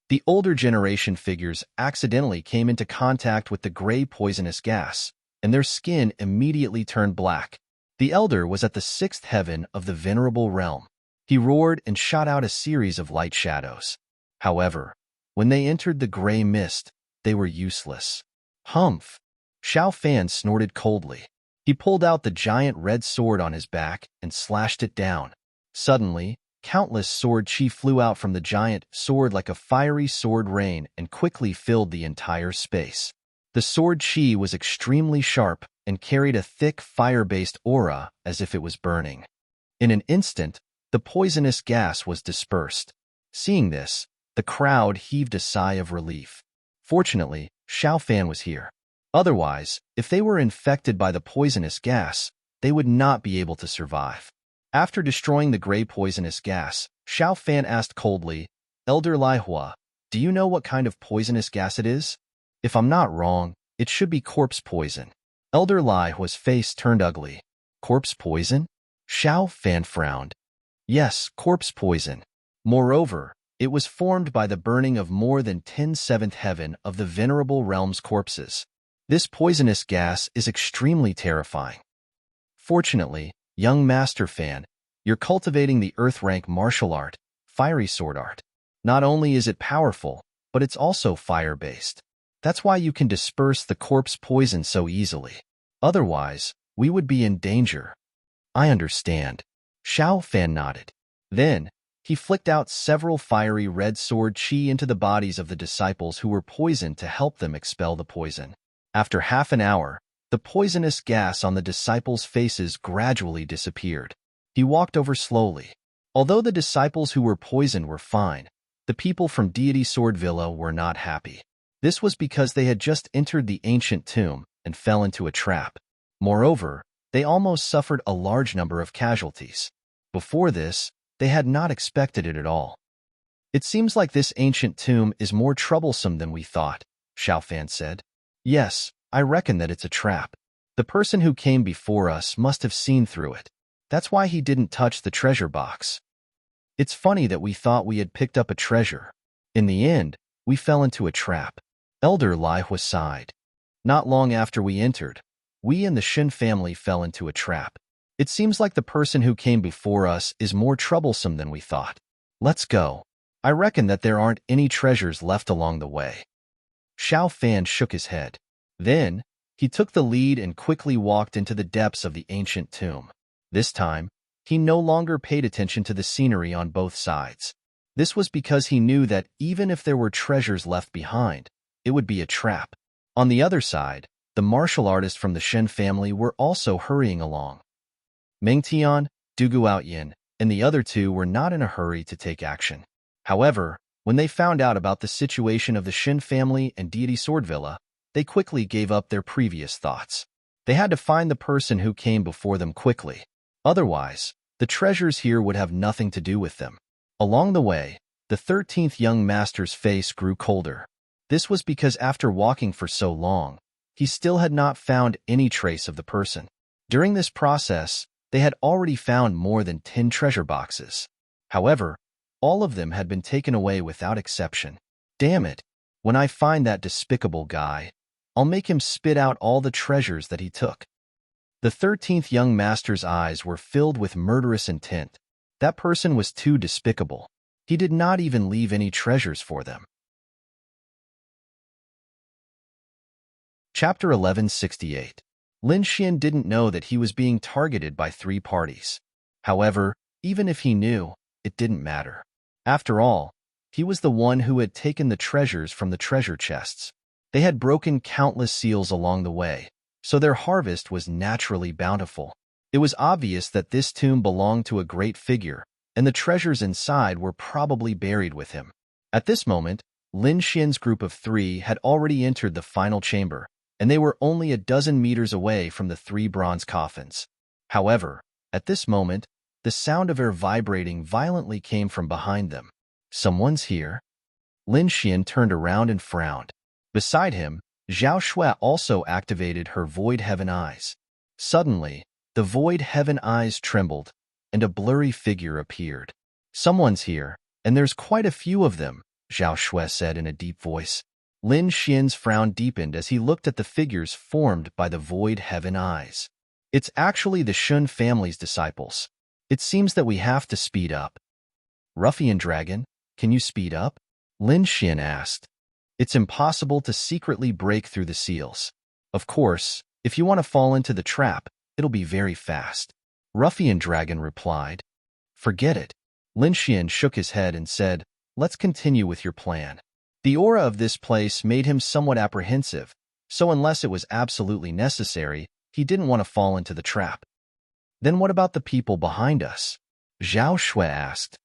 The older generation figures accidentally came into contact with the gray poisonous gas, and their skin immediately turned black. The elder was at the sixth heaven of the Venerable Realm. He roared and shot out a series of light shadows. However, when they entered the gray mist, they were useless. Humph! Xiao Fan snorted coldly. He pulled out the giant red sword on his back and slashed it down. Suddenly, Countless sword chi flew out from the giant sword like a fiery sword rain and quickly filled the entire space. The sword chi was extremely sharp and carried a thick fire-based aura as if it was burning. In an instant, the poisonous gas was dispersed. Seeing this, the crowd heaved a sigh of relief. Fortunately, Xiao Fan was here. Otherwise, if they were infected by the poisonous gas, they would not be able to survive. After destroying the gray poisonous gas, Xiao Fan asked coldly, "Elder Lai Hua, do you know what kind of poisonous gas it is? If I'm not wrong, it should be corpse poison." Elder Lai Hua's face turned ugly. Corpse poison? Xiao Fan frowned. Yes, corpse poison. Moreover, it was formed by the burning of more than 10 seventh heaven of the venerable realm's corpses. This poisonous gas is extremely terrifying. Fortunately, young Master Fan, you're cultivating the Earth rank martial art, fiery sword art. Not only is it powerful, but it's also fire-based. That's why you can disperse the corpse poison so easily. Otherwise, we would be in danger. I understand. Xiao Fan nodded. Then, he flicked out several fiery red sword chi into the bodies of the disciples who were poisoned to help them expel the poison. After half an hour, the poisonous gas on the disciples' faces gradually disappeared. He walked over slowly. Although the disciples who were poisoned were fine, the people from Deity Sword Villa were not happy. This was because they had just entered the ancient tomb and fell into a trap. Moreover, they almost suffered a large number of casualties. Before this, they had not expected it at all. "It seems like this ancient tomb is more troublesome than we thought," Xiao Fan said. "Yes, I reckon that it's a trap. The person who came before us must have seen through it. That's why he didn't touch the treasure box. It's funny that we thought we had picked up a treasure. In the end, we fell into a trap." Elder Lai Hua sighed. "Not long after we entered, we and the Shin family fell into a trap. It seems like the person who came before us is more troublesome than we thought. Let's go. I reckon that there aren't any treasures left along the way." Xiao Fan shook his head. Then, he took the lead and quickly walked into the depths of the ancient tomb. This time, he no longer paid attention to the scenery on both sides. This was because he knew that even if there were treasures left behind, it would be a trap. On the other side, the martial artists from the Shen family were also hurrying along. Meng Tian, Du Guoyin, and the other two were not in a hurry to take action. However, when they found out about the situation of the Shin family and Deity Sword Villa, they quickly gave up their previous thoughts. They had to find the person who came before them quickly. Otherwise, the treasures here would have nothing to do with them. Along the way, the 13th young master's face grew colder. This was because after walking for so long, he still had not found any trace of the person. During this process, they had already found more than 10 treasure boxes. However, all of them had been taken away without exception. Damn it! When I find that despicable guy, I'll make him spit out all the treasures that he took. The 13th young master's eyes were filled with murderous intent. That person was too despicable. He did not even leave any treasures for them. Chapter 1168. Lin Xian didn't know that he was being targeted by 3 parties. However, even if he knew, it didn't matter. After all, he was the one who had taken the treasures from the treasure chests. They had broken countless seals along the way, so their harvest was naturally bountiful. It was obvious that this tomb belonged to a great figure, and the treasures inside were probably buried with him. At this moment, Lin Xian's group of 3 had already entered the final chamber, and they were only a dozen meters away from the 3 bronze coffins. However, at this moment, the sound of air vibrating violently came from behind them. "Someone's here?" Lin Xian turned around and frowned. Beside him, Zhao Shui also activated her Void Heaven Eyes. Suddenly, the Void Heaven Eyes trembled, and a blurry figure appeared. "Someone's here, and there's quite a few of them," Zhao Shui said in a deep voice. Lin Xian's frown deepened as he looked at the figures formed by the Void Heaven Eyes. "It's actually the Shun family's disciples. It seems that we have to speed up." "Ruffian Dragon, can you speed up?" Lin Xian asked. "It's impossible to secretly break through the seals. Of course, if you want to fall into the trap, it'll be very fast." Ruffian Dragon replied. "Forget it. Lin Xian shook his head and said, "Let's continue with your plan." The aura of this place made him somewhat apprehensive, so unless it was absolutely necessary, he didn't want to fall into the trap. "Then what about the people behind us?" Zhao Shui asked.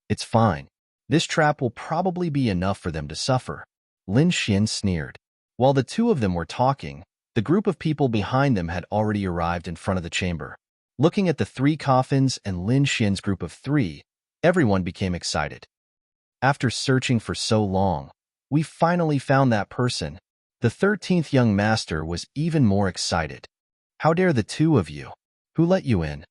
"It's fine. This trap will probably be enough for them to suffer." Lin Xian sneered. While the two of them were talking, the group of people behind them had already arrived in front of the chamber. Looking at the three coffins and Lin Xian's group of three, everyone became excited. "After searching for so long, we finally found that person." The 13th young master was even more excited. "How dare the two of you? Who let you in?"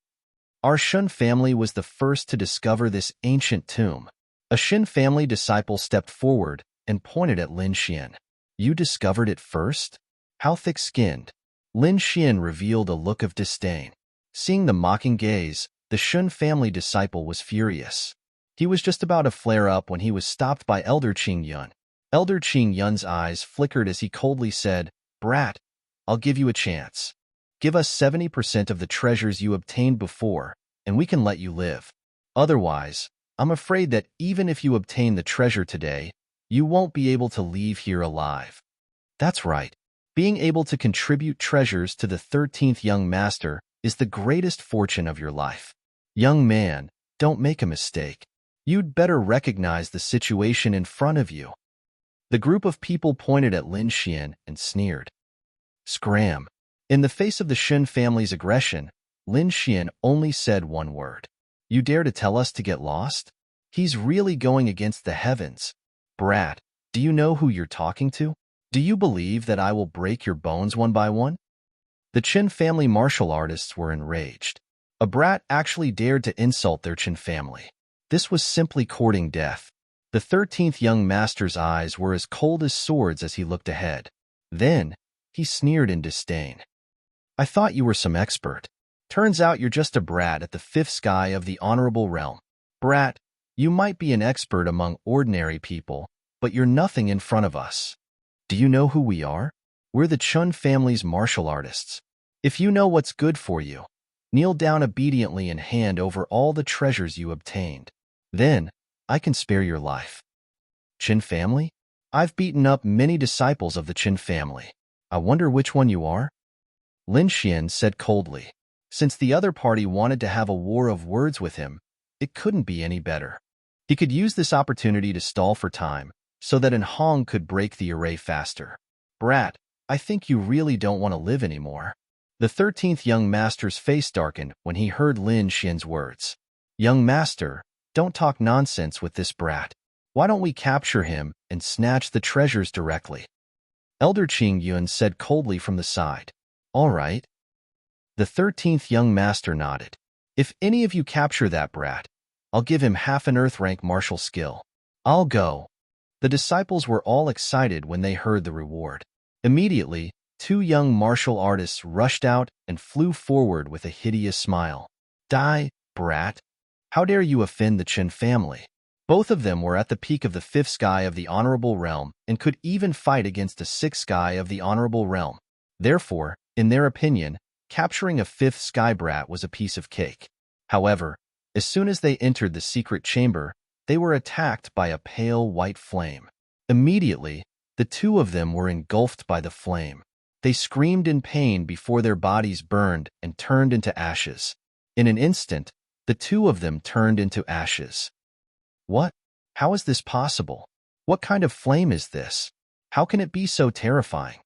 "Our Shun family was the first to discover this ancient tomb." A Shin family disciple stepped forward and pointed at Lin Xian. "You discovered it first? How thick-skinned." Lin Xian revealed a look of disdain. Seeing the mocking gaze, the Shun family disciple was furious. He was just about to flare up when he was stopped by Elder Qing Yun. Elder Qing Yun's eyes flickered as he coldly said, "Brat, I'll give you a chance. Give us 70% of the treasures you obtained before, and we can let you live. Otherwise, I'm afraid that even if you obtain the treasure today, you won't be able to leave here alive." That's right. Being able to contribute treasures to the 13th young master is the greatest fortune of your life. Young man, don't make a mistake. You'd better recognize the situation in front of you. The group of people pointed at Lin Xian and sneered. Scram. In the face of the Shin family's aggression, Lin Xian only said one word. "You dare to tell us to get lost?" He's really going against the heavens. "Brat, do you know who you're talking to? Do you believe that I will break your bones one by one?" The Qin family martial artists were enraged. A brat actually dared to insult their Qin family. This was simply courting death. The 13th young master's eyes were as cold as swords as he looked ahead. Then, he sneered in disdain. "I thought you were some expert. Turns out you're just a brat at the 5th sky of the honorable realm. Brat, you might be an expert among ordinary people, but you're nothing in front of us. Do you know who we are? We're the Chun family's martial artists. If you know what's good for you, kneel down obediently and hand over all the treasures you obtained. Then, I can spare your life." Qin family? I've beaten up many disciples of the Qin family. I wonder which one you are? Lin Xian said coldly. Since the other party wanted to have a war of words with him, it couldn't be any better. He could use this opportunity to stall for time, so that Hong could break the array faster. "Brat, I think you really don't want to live anymore." The 13th young master's face darkened when he heard Lin Xian's words. "Young master, don't talk nonsense with this brat. Why don't we capture him and snatch the treasures directly?" Elder Qing Yun said coldly from the side. "All right." The 13th young master nodded. "If any of you capture that brat, I'll give him half an earth rank martial skill. I'll go." The disciples were all excited when they heard the reward. Immediately, 2 young martial artists rushed out and flew forward with a hideous smile. "Die, brat! How dare you offend the Qin family?" Both of them were at the peak of the 5th sky of the honorable realm and could even fight against the 6th sky of the honorable realm. Therefore, in their opinion, capturing a 5th sky brat was a piece of cake. However, as soon as they entered the secret chamber, they were attacked by a pale white flame. Immediately, the two of them were engulfed by the flame. They screamed in pain before their bodies burned and turned into ashes. In an instant, the two of them turned into ashes. What? How is this possible? What kind of flame is this? How can it be so terrifying?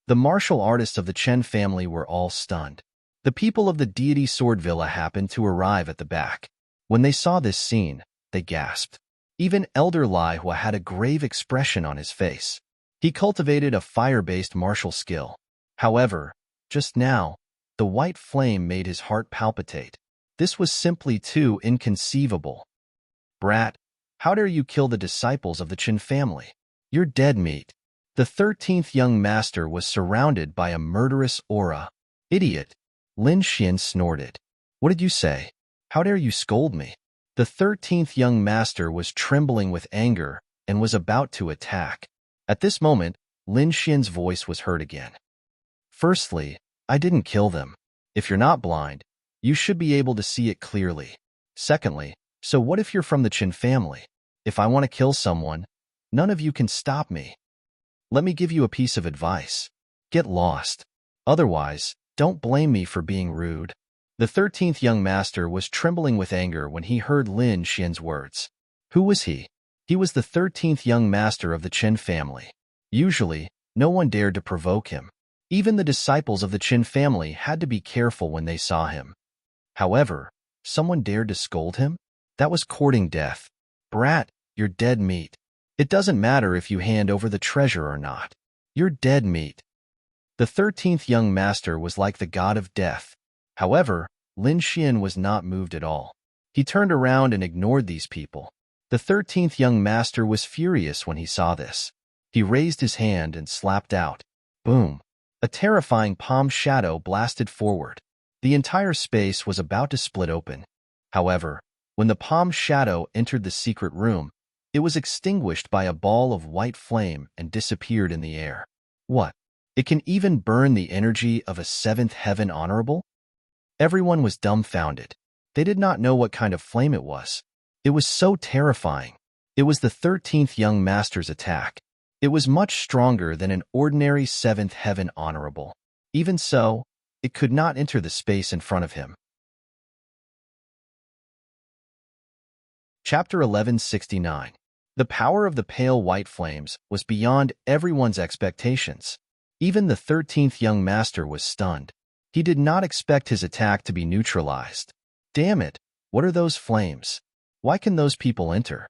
The martial artists of the Chen family were all stunned. The people of the deity Sword Villa happened to arrive at the back. When they saw this scene, they gasped. Even Elder Lai Hua had a grave expression on his face. He cultivated a fire-based martial skill. However, just now, the white flame made his heart palpitate. This was simply too inconceivable. "Brat, how dare you kill the disciples of the Qin family? You're dead meat." The 13th young master was surrounded by a murderous aura. "Idiot!" Lin Xian snorted. "What did you say? How dare you scold me?" The 13th young master was trembling with anger and was about to attack. At this moment, Lin Xian's voice was heard again. "Firstly, I didn't kill them. If you're not blind, you should be able to see it clearly. Secondly, So what if you're from the Qin family? If I want to kill someone, none of you can stop me. Let me give you a piece of advice. Get lost. Otherwise, don't blame me for being rude. The 13th young master was trembling with anger when he heard Lin Xian's words. Who was he? He was the 13th young master of the Qin family. Usually, no one dared to provoke him. Even the disciples of the Qin family had to be careful when they saw him. However, someone dared to scold him? That was courting death. Brat, you're dead meat. It doesn't matter if you hand over the treasure or not. You're dead meat. The 13th young master was like the god of death. However, Lin Xian was not moved at all. He turned around and ignored these people. The 13th young master was furious when he saw this. He raised his hand and slapped out. Boom! A terrifying palm shadow blasted forward. The entire space was about to split open. However, when the palm shadow entered the secret room, it was extinguished by a ball of white flame and disappeared in the air. What? It can even burn the energy of a seventh heaven honorable? Everyone was dumbfounded. They did not know what kind of flame it was. It was so terrifying. It was the 13th young master's attack. It was much stronger than an ordinary seventh heaven honorable. Even so, it could not enter the space in front of him. Chapter 1169. The power of the pale white flames was beyond everyone's expectations. Even the 13th young master was stunned. He did not expect his attack to be neutralized. Damn it, what are those flames? Why can those people enter?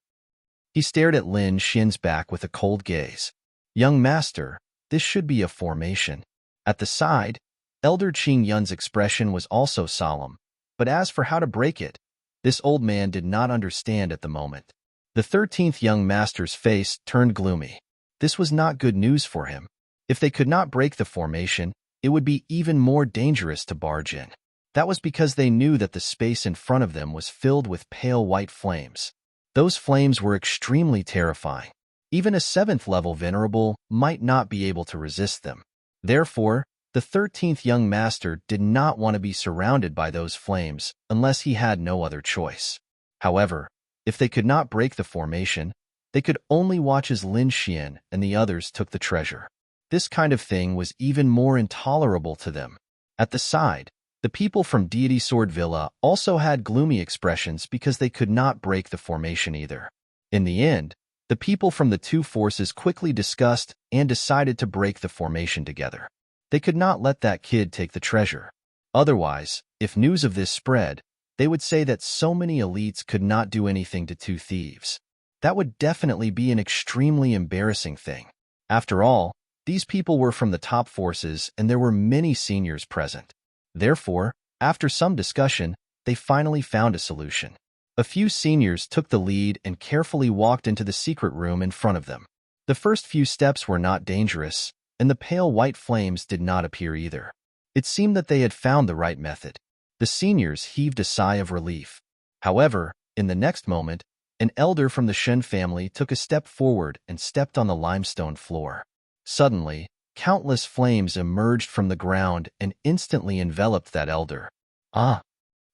He stared at Lin Xian's back with a cold gaze. Young master, this should be a formation. At the side, Elder Qing Yun's expression was also solemn, but as for how to break it, this old man did not understand at the moment. The 13th young master's face turned gloomy. This was not good news for him. If they could not break the formation, it would be even more dangerous to barge in. That was because they knew that the space in front of them was filled with pale white flames. Those flames were extremely terrifying. Even a 7th level venerable might not be able to resist them. Therefore, the 13th young master did not want to be surrounded by those flames unless he had no other choice. However, if they could not break the formation, they could only watch as Lin Xian and the others took the treasure. This kind of thing was even more intolerable to them. At the side, the people from Deity Sword Villa also had gloomy expressions because they could not break the formation either. In the end, the people from the two forces quickly discussed and decided to break the formation together. They could not let that kid take the treasure. Otherwise, if news of this spread, they would say that so many elites could not do anything to two thieves. That would definitely be an extremely embarrassing thing. After all, these people were from the top forces and there were many seniors present. Therefore, after some discussion, they finally found a solution. A few seniors took the lead and carefully walked into the secret room in front of them. The first few steps were not dangerous, and the pale white flames did not appear either. It seemed that they had found the right method. The seniors heaved a sigh of relief. However, in the next moment, an elder from the Shen family took a step forward and stepped on the limestone floor. Suddenly, countless flames emerged from the ground and instantly enveloped that elder. Ah!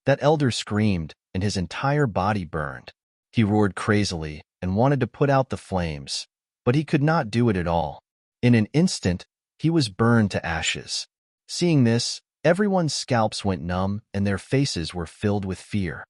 That elder screamed, and his entire body burned. He roared crazily and wanted to put out the flames, but he could not do it at all. In an instant, he was burned to ashes. Seeing this, everyone's scalps went numb and their faces were filled with fear.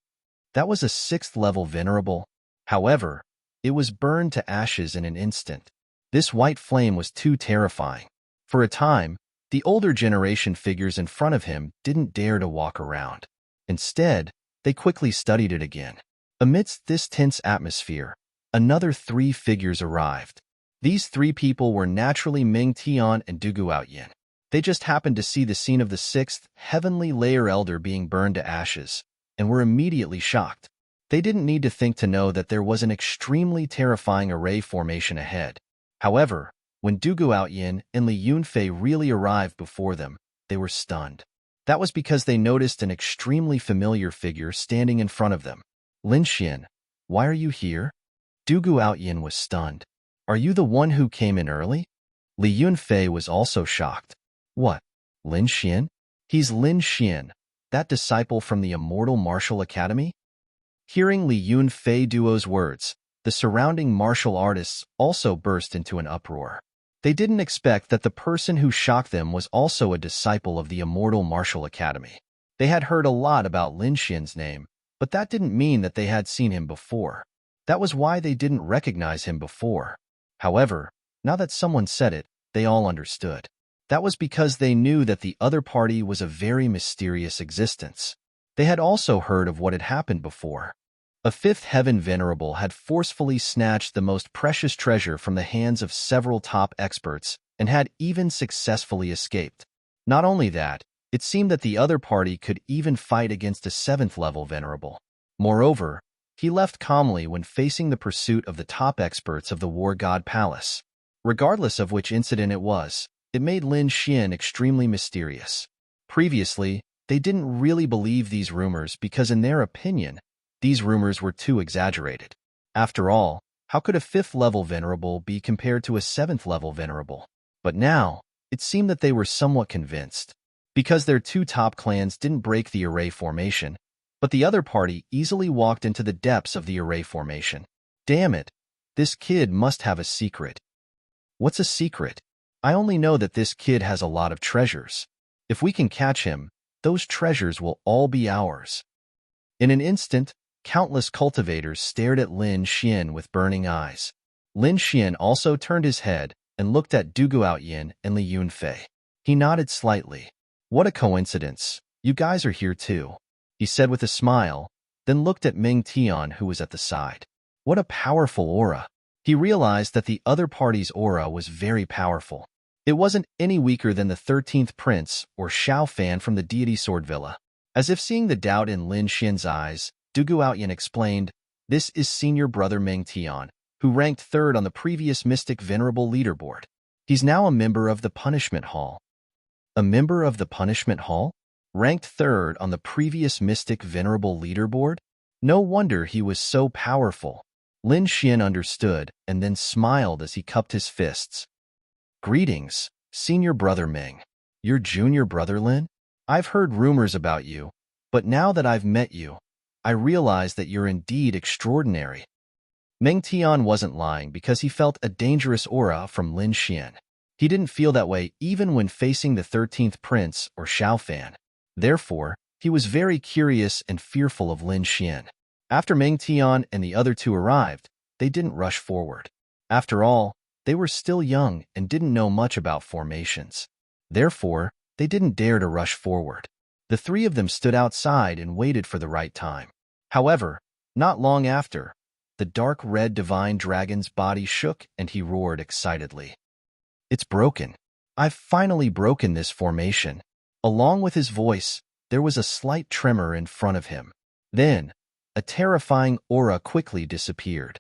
That was a 6th level venerable. However, it was burned to ashes in an instant. This white flame was too terrifying. For a time, the older generation figures in front of him didn't dare to walk around. Instead, they quickly studied it again. Amidst this tense atmosphere, another 3 figures arrived. These 3 people were naturally Ming Tian and Dugu Outyin. They just happened to see the scene of the 6th heavenly layer elder being burned to ashes, and were immediately shocked. They didn't need to think to know that there was an extremely terrifying array formation ahead. However, when Dugu Outyin and Li Yunfei really arrived before them, they were stunned. That was because they noticed an extremely familiar figure standing in front of them. Lin Xian, why are you here? Dugu Outyin was stunned. Are you the one who came in early? Li Yunfei was also shocked. What? Lin Xian? He's Lin Xian, that disciple from the Immortal Martial Academy? Hearing Li Yunfei Duo's words, the surrounding martial artists also burst into an uproar. They didn't expect that the person who shocked them was also a disciple of the Immortal Martial Academy. They had heard a lot about Lin Xian's name, but that didn't mean that they had seen him before. That was why they didn't recognize him before. However, now that someone said it, they all understood. That was because they knew that the other party was a very mysterious existence. They had also heard of what had happened before. A fifth heaven venerable had forcefully snatched the most precious treasure from the hands of several top experts and had even successfully escaped. Not only that, it seemed that the other party could even fight against a seventh-level venerable. Moreover, he left calmly when facing the pursuit of the top experts of the War God Palace. Regardless of which incident it was, it made Lin Xian extremely mysterious. Previously, they didn't really believe these rumors because in their opinion, these rumors were too exaggerated. After all, how could a fifth-level venerable be compared to a seventh-level venerable? But now, it seemed that they were somewhat convinced. Because their two top clans didn't break the array formation, but the other party easily walked into the depths of the array formation. Damn it, this kid must have a secret. What's a secret? I only know that this kid has a lot of treasures. If we can catch him, those treasures will all be ours. In an instant, countless cultivators stared at Lin Xian with burning eyes. Lin Xian also turned his head and looked at Du Guoyin and Li Yunfei. He nodded slightly. What a coincidence, you guys are here too, he said with a smile, then looked at Meng Tian who was at the side. What a powerful aura. He realized that the other party's aura was very powerful. It wasn't any weaker than the 13th Prince or Xiao Fan from the Deity Sword Villa. As if seeing the doubt in Lin Xian's eyes, Du Guoyin explained, this is senior brother Meng Tian, who ranked third on the previous Mystic Venerable leaderboard. He's now a member of the Punishment Hall. A member of the Punishment Hall? Ranked third on the previous Mystic Venerable leaderboard? No wonder he was so powerful. Lin Xian understood and then smiled as he cupped his fists. Greetings, senior brother Meng. Your junior brother Lin? I've heard rumors about you, but now that I've met you, I realize that you're indeed extraordinary. Meng Tian wasn't lying because he felt a dangerous aura from Lin Xian. He didn't feel that way even when facing the 13th Prince or Xiao Fan. Therefore, he was very curious and fearful of Lin Xian. After Meng Tian and the other two arrived, they didn't rush forward. After all, they were still young and didn't know much about formations. Therefore, they didn't dare to rush forward. The three of them stood outside and waited for the right time. However, not long after, the dark red divine dragon's body shook and he roared excitedly. It's broken. I've finally broken this formation. Along with his voice, there was a slight tremor in front of him. Then, a terrifying aura quickly disappeared.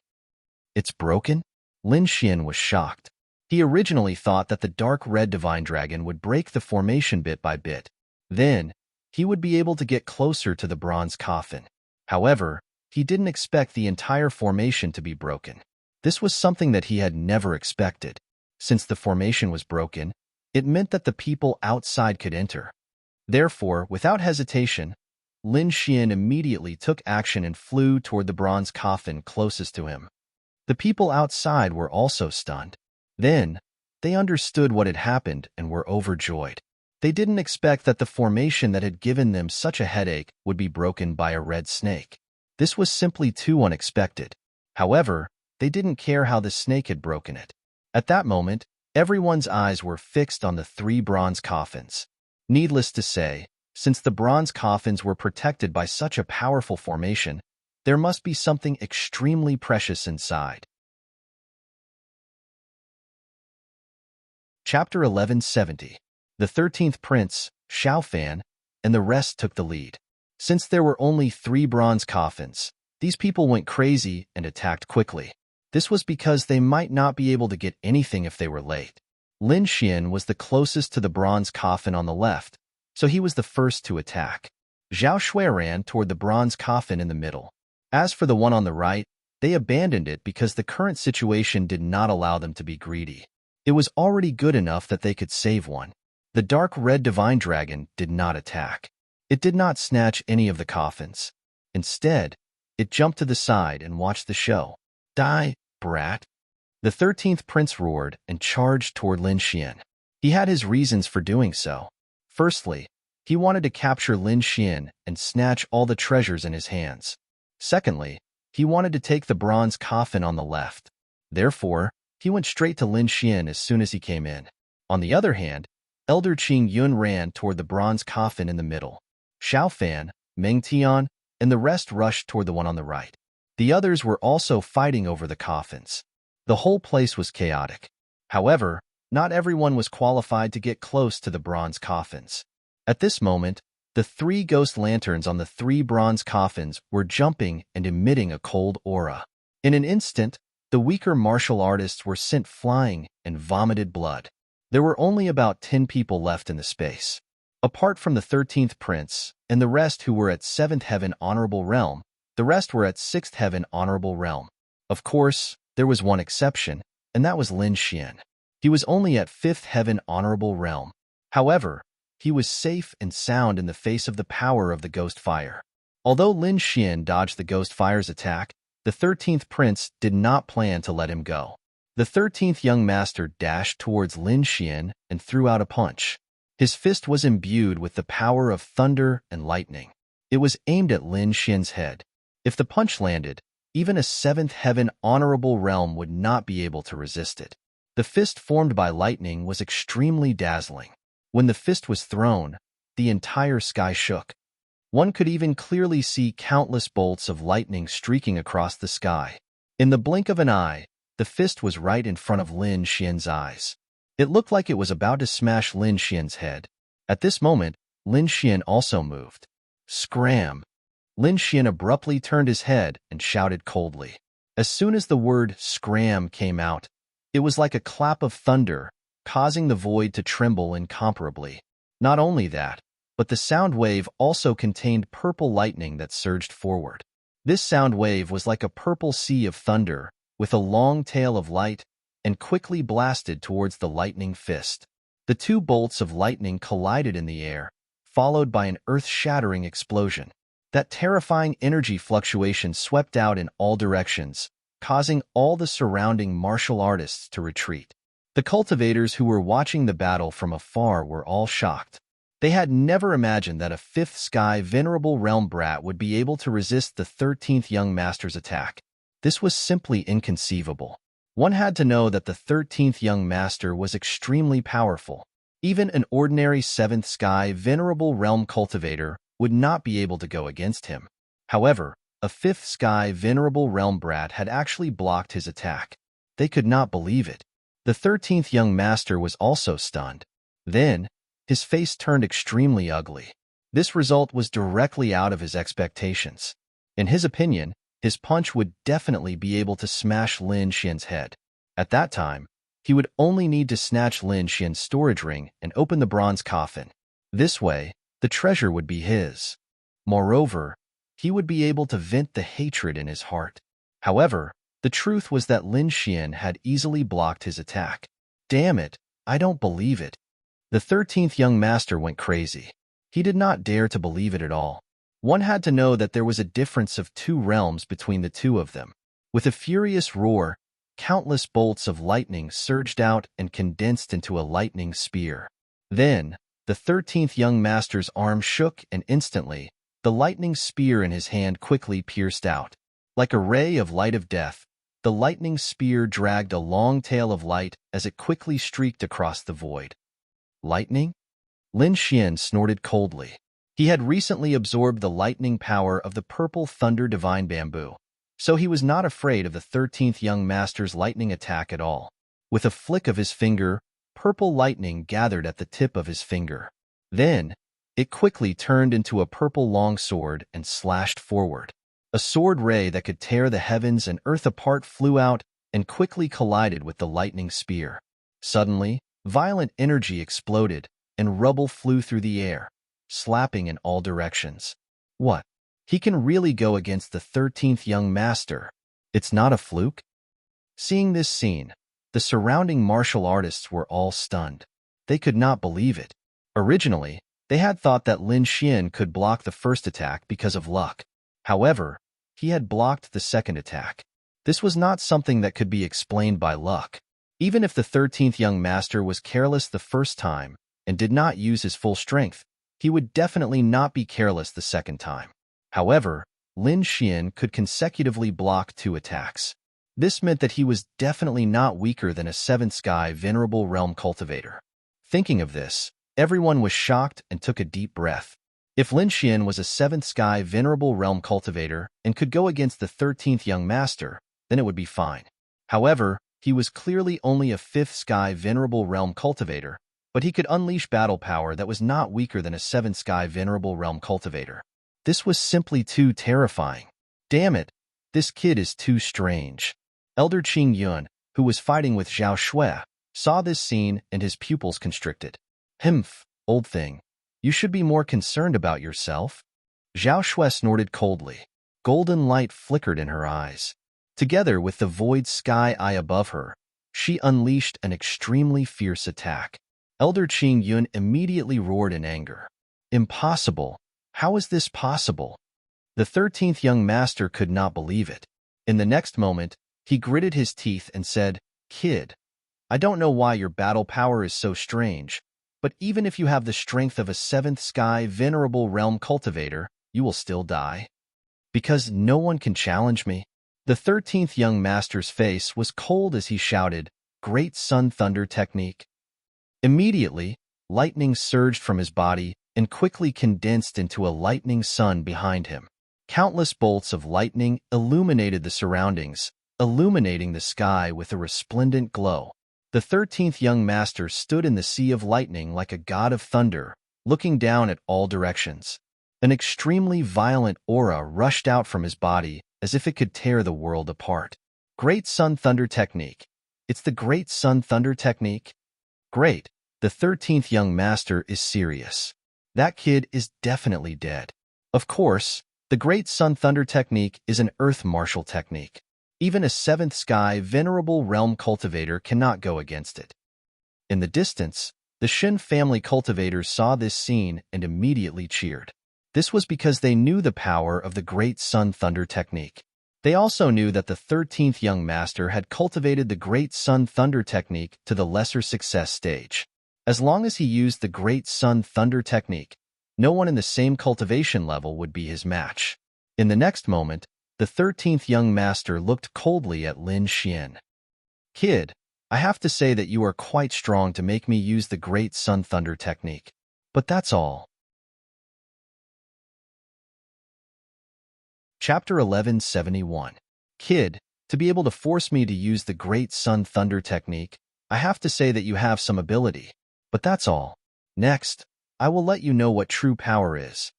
It's broken? Lin Xian was shocked. He originally thought that the dark red divine dragon would break the formation bit by bit. Then, he would be able to get closer to the bronze coffin. However, he didn't expect the entire formation to be broken. This was something that he had never expected. Since the formation was broken, it meant that the people outside could enter. Therefore, without hesitation, Lin Xian immediately took action and flew toward the bronze coffin closest to him. The people outside were also stunned. Then, they understood what had happened and were overjoyed. They didn't expect that the formation that had given them such a headache would be broken by a red snake. This was simply too unexpected. However, they didn't care how the snake had broken it. At that moment, everyone's eyes were fixed on the three bronze coffins. Needless to say, since the bronze coffins were protected by such a powerful formation, there must be something extremely precious inside. Chapter 1170. The 13th Prince, Xiao Fan, and the rest took the lead. Since there were only 3 bronze coffins, these people went crazy and attacked quickly. This was because they might not be able to get anything if they were late. Lin Xian was the closest to the bronze coffin on the left, so he was the first to attack. Zhao Shui ran toward the bronze coffin in the middle. As for the one on the right, they abandoned it because the current situation did not allow them to be greedy. It was already good enough that they could save one. The dark red divine dragon did not attack. It did not snatch any of the coffins. Instead, It jumped to the side and watched the show. Die, brat! The 13th prince roared and charged toward Lin Xian. He had his reasons for doing so. Firstly, he wanted to capture Lin Xian and snatch all the treasures in his hands. Secondly, he wanted to take the bronze coffin on the left. Therefore, he went straight to Lin Xian as soon as he came in. On the other hand, Elder Qing Yun ran toward the bronze coffin in the middle. Xiao Fan, Meng Tian, and the rest rushed toward the one on the right. The others were also fighting over the coffins. The whole place was chaotic. However, not everyone was qualified to get close to the bronze coffins. At this moment, the 3 ghost lanterns on the 3 bronze coffins were jumping and emitting a cold aura. In an instant, the weaker martial artists were sent flying and vomited blood. There were only about 10 people left in the space. Apart from the 13th prince and the rest who were at 7th heaven honorable realm, the rest were at 6th heaven honorable realm. Of course, there was one exception, and that was Lin Xian. He was only at 5th heaven honorable realm. However, he was safe and sound in the face of the power of the ghost fire. Although Lin Xian dodged the ghost fire's attack, the 13th prince did not plan to let him go. The 13th young master dashed towards Lin Xian and threw out a punch. His fist was imbued with the power of thunder and lightning. It was aimed at Lin Xian's head. If the punch landed, even a 7th heaven honorable realm would not be able to resist it. The fist formed by lightning was extremely dazzling. When the fist was thrown, the entire sky shook. One could even clearly see countless bolts of lightning streaking across the sky. In the blink of an eye, the fist was right in front of Lin Xian's eyes. It looked like it was about to smash Lin Xian's head. At this moment, Lin Xian also moved. Scram! Lin Xian abruptly turned his head and shouted coldly. As soon as the word scram came out, it was like a clap of thunder, causing the void to tremble incomparably. Not only that, but the sound wave also contained purple lightning that surged forward. This sound wave was like a purple sea of thunder, with a long tail of light, and quickly blasted towards the lightning fist. The 2 bolts of lightning collided in the air, followed by an earth-shattering explosion. That terrifying energy fluctuation swept out in all directions, causing all the surrounding martial artists to retreat. The cultivators who were watching the battle from afar were all shocked. They had never imagined that a 5th sky venerable realm brat would be able to resist the 13th young master's attack. This was simply inconceivable. One had to know that the 13th young master was extremely powerful. Even an ordinary 7th sky venerable realm cultivator would not be able to go against him. However, a 5th sky venerable realm brat had actually blocked his attack. They could not believe it. The 13th young master was also stunned. Then, his face turned extremely ugly. This result was directly out of his expectations. In his opinion, his punch would definitely be able to smash Lin Xian's head. At that time, he would only need to snatch Lin Xian's storage ring and open the bronze coffin. This way, the treasure would be his. Moreover, he would be able to vent the hatred in his heart. However, the truth was that Lin Xian had easily blocked his attack. Damn it, I don't believe it. The 13th young master went crazy. He did not dare to believe it at all. One had to know that there was a difference of 2 realms between the 2 of them. With a furious roar, countless bolts of lightning surged out and condensed into a lightning spear. Then, the 13th young master's arm shook and instantly, the lightning spear in his hand quickly pierced out. Like a ray of light of death, the lightning spear dragged a long tail of light as it quickly streaked across the void. Lightning? Lin Xian snorted coldly. He had recently absorbed the lightning power of the purple thunder divine bamboo, so he was not afraid of the 13th young master's lightning attack at all. With a flick of his finger, purple lightning gathered at the tip of his finger. Then, it quickly turned into a purple long sword and slashed forward. A sword ray that could tear the heavens and earth apart flew out and quickly collided with the lightning spear. Suddenly, violent energy exploded, and rubble flew through the air, slapping in all directions. What? He can really go against the 13th young master. It's not a fluke? Seeing this scene, the surrounding martial artists were all stunned. They could not believe it. Originally, they had thought that Lin Xian could block the first attack because of luck. However, he had blocked the second attack. This was not something that could be explained by luck. Even if the 13th young master was careless the first time and did not use his full strength, he would definitely not be careless the second time. However, Lin Xian could consecutively block 2 attacks. This meant that he was definitely not weaker than a 7th sky Venerable Realm cultivator. Thinking of this, everyone was shocked and took a deep breath. If Lin Xian was a 7th sky Venerable Realm cultivator and could go against the 13th young master, then it would be fine. However, he was clearly only a 5th sky Venerable Realm cultivator, but he could unleash battle power that was not weaker than a 7th sky Venerable Realm cultivator. This was simply too terrifying. Damn it, this kid is too strange. Elder Qing Yun, who was fighting with Zhao Shui, saw this scene and his pupils constricted. Humph, old thing. You should be more concerned about yourself. Zhao Shui snorted coldly. Golden light flickered in her eyes. Together with the void sky eye above her, she unleashed an extremely fierce attack. Elder Qing Yun immediately roared in anger. Impossible! How is this possible? The 13th young master could not believe it. In the next moment, he gritted his teeth and said, Kid, I don't know why your battle power is so strange, but even if you have the strength of a 7th sky Venerable Realm cultivator, you will still die. Because no one can challenge me. The 13th young master's face was cold as he shouted, Great Sun Thunder Technique. Immediately, lightning surged from his body and quickly condensed into a lightning sun behind him. Countless bolts of lightning illuminated the surroundings, illuminating the sky with a resplendent glow. The 13th young master stood in the sea of lightning like a god of thunder, looking down at all directions. An extremely violent aura rushed out from his body as if it could tear the world apart. Great Sun Thunder Technique. It's the Great Sun Thunder Technique? Great. The 13th young master is serious. That kid is definitely dead. Of course, the Great Sun Thunder Technique is an earth martial technique. Even a 7th sky Venerable Realm cultivator cannot go against it. In the distance, the Shin family cultivators saw this scene and immediately cheered. This was because they knew the power of the Great Sun Thunder Technique. They also knew that the 13th young master had cultivated the Great Sun Thunder Technique to the lesser success stage. As long as he used the Great Sun Thunder Technique, no one in the same cultivation level would be his match. In the next moment, the 13th young master looked coldly at Lin Xian. Kid, I have to say that you are quite strong to make me use the Great Sun Thunder Technique. But that's all. Chapter 1171. Kid, to be able to force me to use the Great Sun Thunder Technique, I have to say that you have some ability. But that's all. Next, I will let you know what true power is.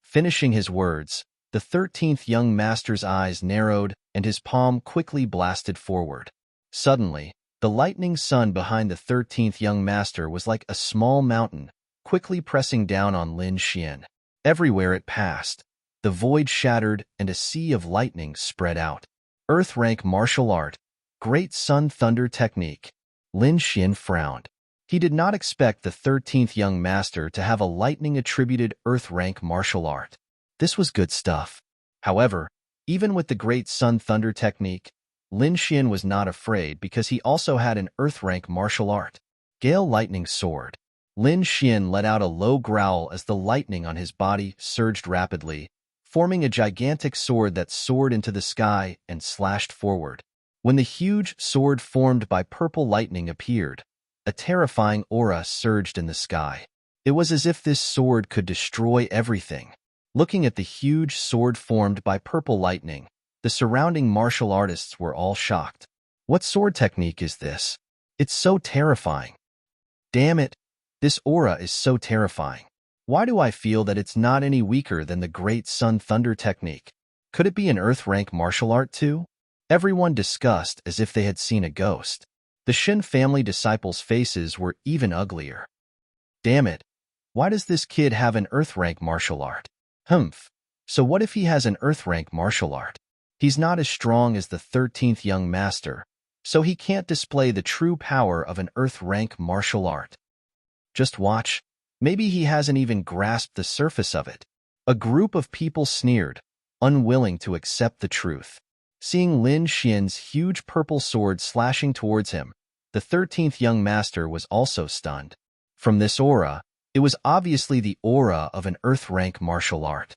Finishing his words, the 13th young master's eyes narrowed and his palm quickly blasted forward. Suddenly, the lightning sun behind the 13th young master was like a small mountain, quickly pressing down on Lin Xian. Everywhere it passed, the void shattered and a sea of lightning spread out. Earth rank martial art, Great Sun Thunder Technique. Lin Xian frowned. He did not expect the 13th young master to have a lightning-attributed Earth rank martial art. This was good stuff. However, even with the Great Sun Thunder Technique, Lin Xian was not afraid because he also had an Earth rank martial art. Gale Lightning Sword. Lin Xian let out a low growl as the lightning on his body surged rapidly, forming a gigantic sword that soared into the sky and slashed forward. When the huge sword formed by purple lightning appeared, a terrifying aura surged in the sky. It was as if this sword could destroy everything. Looking at the huge sword formed by purple lightning, the surrounding martial artists were all shocked. What sword technique is this? It's so terrifying. Damn it, this aura is so terrifying. Why do I feel that it's not any weaker than the Great Sun Thunder Technique? Could it be an Earth rank martial art too? Everyone discussed as if they had seen a ghost. The Shin family disciples' faces were even uglier. Damn it, why does this kid have an Earth rank martial art? Humph, so what if he has an Earth rank martial art? He's not as strong as the 13th young master, so he can't display the true power of an Earth rank martial art. Just watch. Maybe he hasn't even grasped the surface of it. A group of people sneered, unwilling to accept the truth. Seeing Lin Xian's huge purple sword slashing towards him, the 13th young master was also stunned. From this aura, it was obviously the aura of an Earth-rank martial art.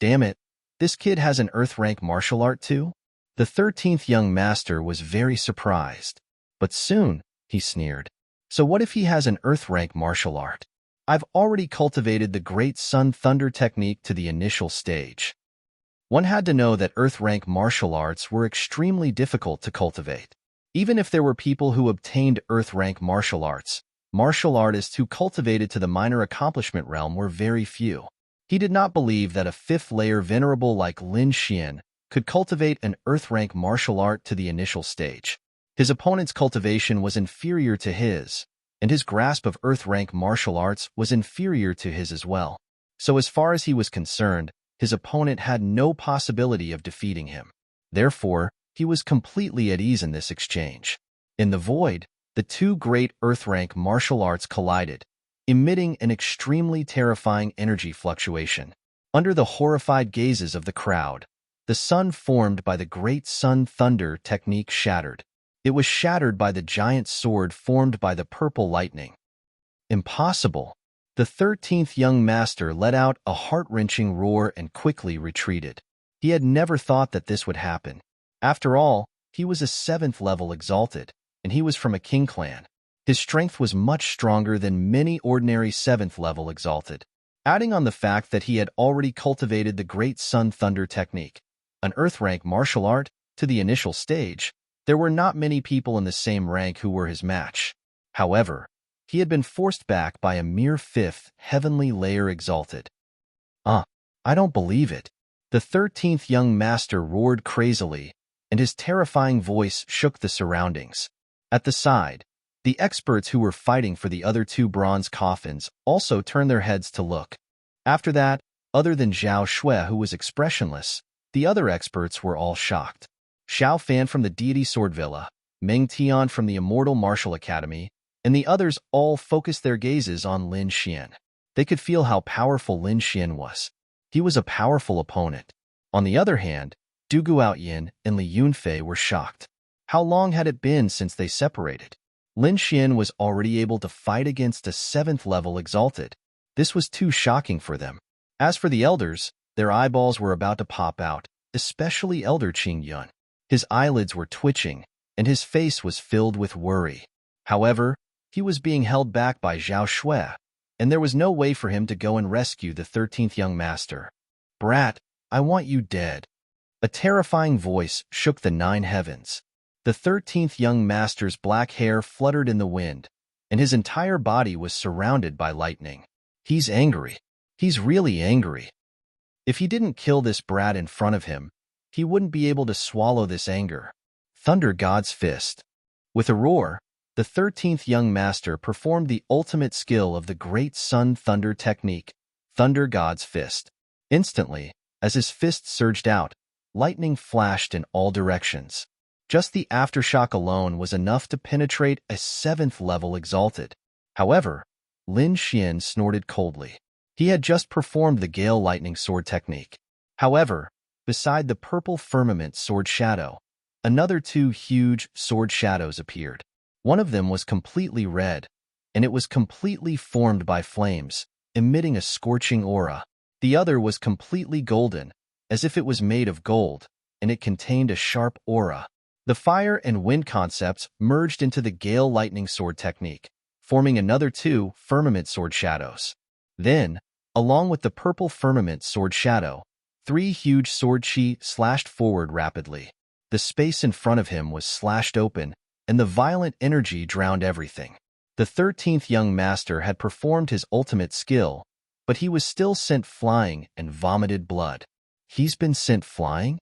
Damn it, this kid has an Earth-rank martial art too? The 13th young master was very surprised. But soon, he sneered. So what if he has an Earth-rank martial art? I've already cultivated the Great Sun Thunder technique to the initial stage. One had to know that Earth-rank martial arts were extremely difficult to cultivate. Even if there were people who obtained Earth-rank martial artists who cultivated to the minor accomplishment realm were very few. He did not believe that a fifth-layer venerable like Lin Xian could cultivate an Earth-rank martial art to the initial stage. His opponent's cultivation was inferior to his, and his grasp of Earth-rank martial arts was inferior to his as well. So as far as he was concerned, his opponent had no possibility of defeating him. Therefore, he was completely at ease in this exchange. In the void, the two great Earth-rank martial arts collided, emitting an extremely terrifying energy fluctuation. Under the horrified gazes of the crowd, the sun formed by the Great Sun Thunder technique shattered. It was shattered by the giant sword formed by the purple lightning. Impossible! The 13th young master let out a heart-wrenching roar and quickly retreated. He had never thought that this would happen. After all, he was a 7th level exalted, and he was from a king clan. His strength was much stronger than many ordinary 7th level exalted. Adding on the fact that he had already cultivated the Great Sun Thunder technique, an Earth-rank martial art, to the initial stage, there were not many people in the same rank who were his match. However, he had been forced back by a mere 5th heavenly layer exalted. I don't believe it. The 13th young master roared crazily, and his terrifying voice shook the surroundings. At the side, the experts who were fighting for the other two bronze coffins also turned their heads to look. After that, other than Zhao Shui, who was expressionless, the other experts were all shocked. Xiao Fan from the Deity Sword Villa, Meng Tian from the Immortal Martial Academy, and the others all focused their gazes on Lin Xian. They could feel how powerful Lin Xian was. He was a powerful opponent. On the other hand, Du Guoyin and Li Yunfei were shocked. How long had it been since they separated? Lin Xian was already able to fight against a 7th level exalted. This was too shocking for them. As for the elders, their eyeballs were about to pop out, especially Elder Qing Yun. His eyelids were twitching, and his face was filled with worry. However, he was being held back by Zhao Shui, and there was no way for him to go and rescue the 13th young master. Brat, I want you dead. A terrifying voice shook the 9 heavens. The 13th young master's black hair fluttered in the wind, and his entire body was surrounded by lightning. He's angry. He's really angry. If he didn't kill this brat in front of him, he wouldn't be able to swallow this anger. Thunder God's Fist. With a roar, the 13th young master performed the ultimate skill of the Great Sun Thunder technique, Thunder God's Fist. Instantly, as his fist surged out, lightning flashed in all directions. Just the aftershock alone was enough to penetrate a 7th level exalted. However, Lin Xian snorted coldly. He had just performed the Gale Lightning Sword technique. However, beside the purple firmament sword shadow, another 2 huge sword shadows appeared. One of them was completely red, and it was completely formed by flames, emitting a scorching aura. The other was completely golden, as if it was made of gold, and it contained a sharp aura. The fire and wind concepts merged into the Gale Lightning Sword technique, forming another 2 firmament sword shadows. Then, along with the purple firmament sword shadow, 3 huge sword chi slashed forward rapidly. The space in front of him was slashed open, and the violent energy drowned everything. The 13th young master had performed his ultimate skill, but he was still sent flying and vomited blood. He's been sent flying?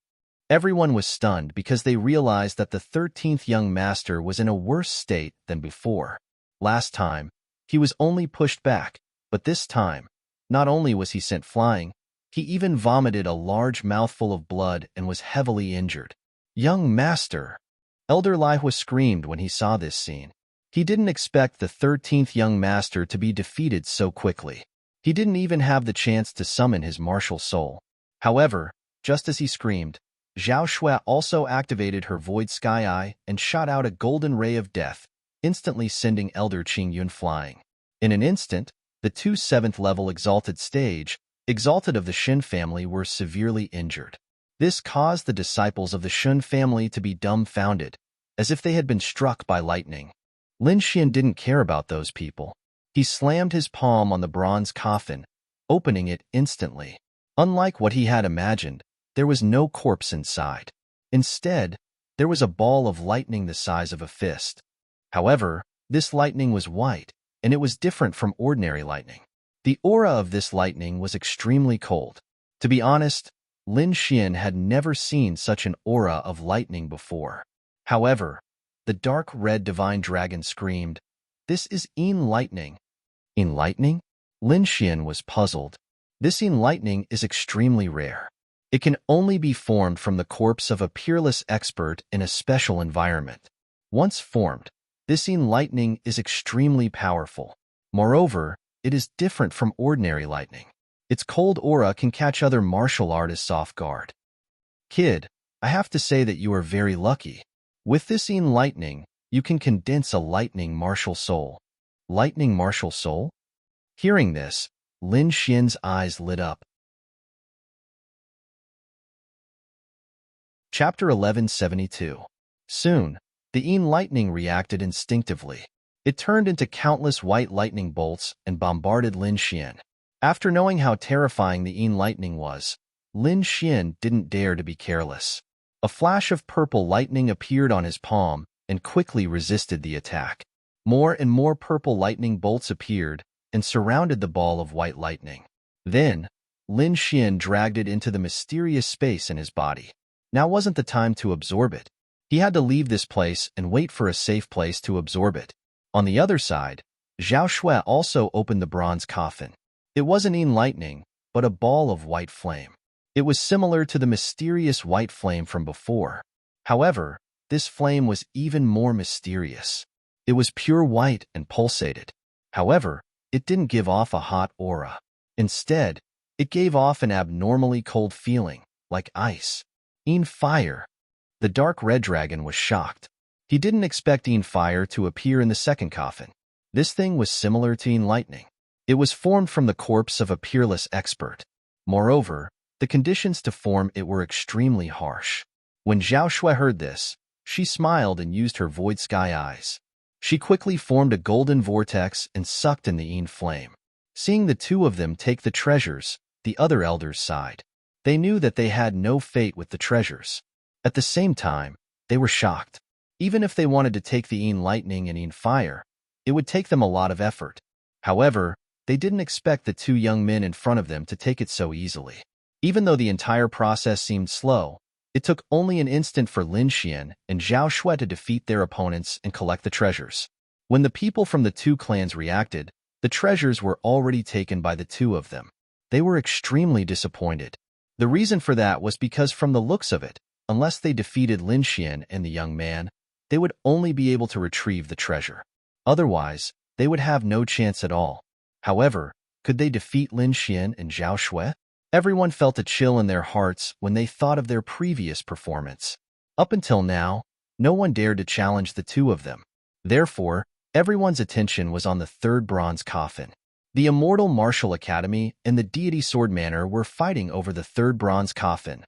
Everyone was stunned because they realized that the 13th young master was in a worse state than before. Last time, he was only pushed back, but this time, not only was he sent flying, he even vomited a large mouthful of blood and was heavily injured. Young master! Elder Lai Hua screamed when he saw this scene. He didn't expect the 13th young master to be defeated so quickly. He didn't even have the chance to summon his martial soul. However, Just as he screamed, Zhao Shui also activated her Void Sky Eye and shot out a golden ray of death, instantly sending Elder Qingyun flying. In an instant, the two 7th-level Exalted stage, Exalted of the Shen family, were severely injured. This caused the disciples of the Shen family to be dumbfounded, as if they had been struck by lightning. Lin Xian didn't care about those people. He slammed his palm on the bronze coffin, opening it instantly. Unlike what he had imagined, there was no corpse inside. Instead, there was a ball of lightning the size of a fist. However, this lightning was white, and it was different from ordinary lightning. The aura of this lightning was extremely cold. To be honest, Lin Xian had never seen such an aura of lightning before. However, the dark red divine dragon screamed, "This is Yin lightning." Yin lightning? Lin Xian was puzzled. This Yin lightning is extremely rare. It can only be formed from the corpse of a peerless expert in a special environment. Once formed, this Yin lightning is extremely powerful. Moreover, it is different from ordinary lightning. Its cold aura can catch other martial artists off guard. Kid, I have to say that you are very lucky. With this Yin lightning, you can condense a lightning martial soul. Lightning martial soul? Hearing this, Lin Xian's eyes lit up. Chapter 1172. Soon, the Yin lightning reacted instinctively. It turned into countless white lightning bolts and bombarded Lin Xian. After knowing how terrifying the Yin lightning was, Lin Xian didn't dare to be careless. A flash of purple lightning appeared on his palm and quickly resisted the attack. More and more purple lightning bolts appeared and surrounded the ball of white lightning. Then, Lin Xian dragged it into the mysterious space in his body. Now wasn't the time to absorb it. He had to leave this place and wait for a safe place to absorb it. On the other side, Zhao Shui also opened the bronze coffin. It wasn't Yin lightning, but a ball of white flame. It was similar to the mysterious white flame from before. However, this flame was even more mysterious. It was pure white and pulsated. However, it didn't give off a hot aura. Instead, it gave off an abnormally cold feeling, like ice. Yin fire. The dark red dragon was shocked. He didn't expect Yin fire to appear in the second coffin. This thing was similar to Yin lightning. It was formed from the corpse of a peerless expert. Moreover, the conditions to form it were extremely harsh. When Zhao Shui heard this, she smiled and used her void sky eyes. She quickly formed a golden vortex and sucked in the Yin flame. Seeing the two of them take the treasures, the other elders sighed. They knew that they had no fate with the treasures. At the same time, they were shocked. Even if they wanted to take the Yin lightning and Yin fire, it would take them a lot of effort. However, they didn't expect the two young men in front of them to take it so easily. Even though the entire process seemed slow, it took only an instant for Lin Xian and Zhao Shui to defeat their opponents and collect the treasures. When the people from the two clans reacted, the treasures were already taken by the two of them. They were extremely disappointed. The reason for that was because from the looks of it, unless they defeated Lin Xian and the young man, they would only be able to retrieve the treasure. Otherwise, they would have no chance at all. However, could they defeat Lin Xian and Zhao Shui? Everyone felt a chill in their hearts when they thought of their previous performance. Up until now, no one dared to challenge the two of them. Therefore, everyone's attention was on the third bronze coffin. The Immortal Martial Academy and the Deity Sword Manor were fighting over the third bronze coffin.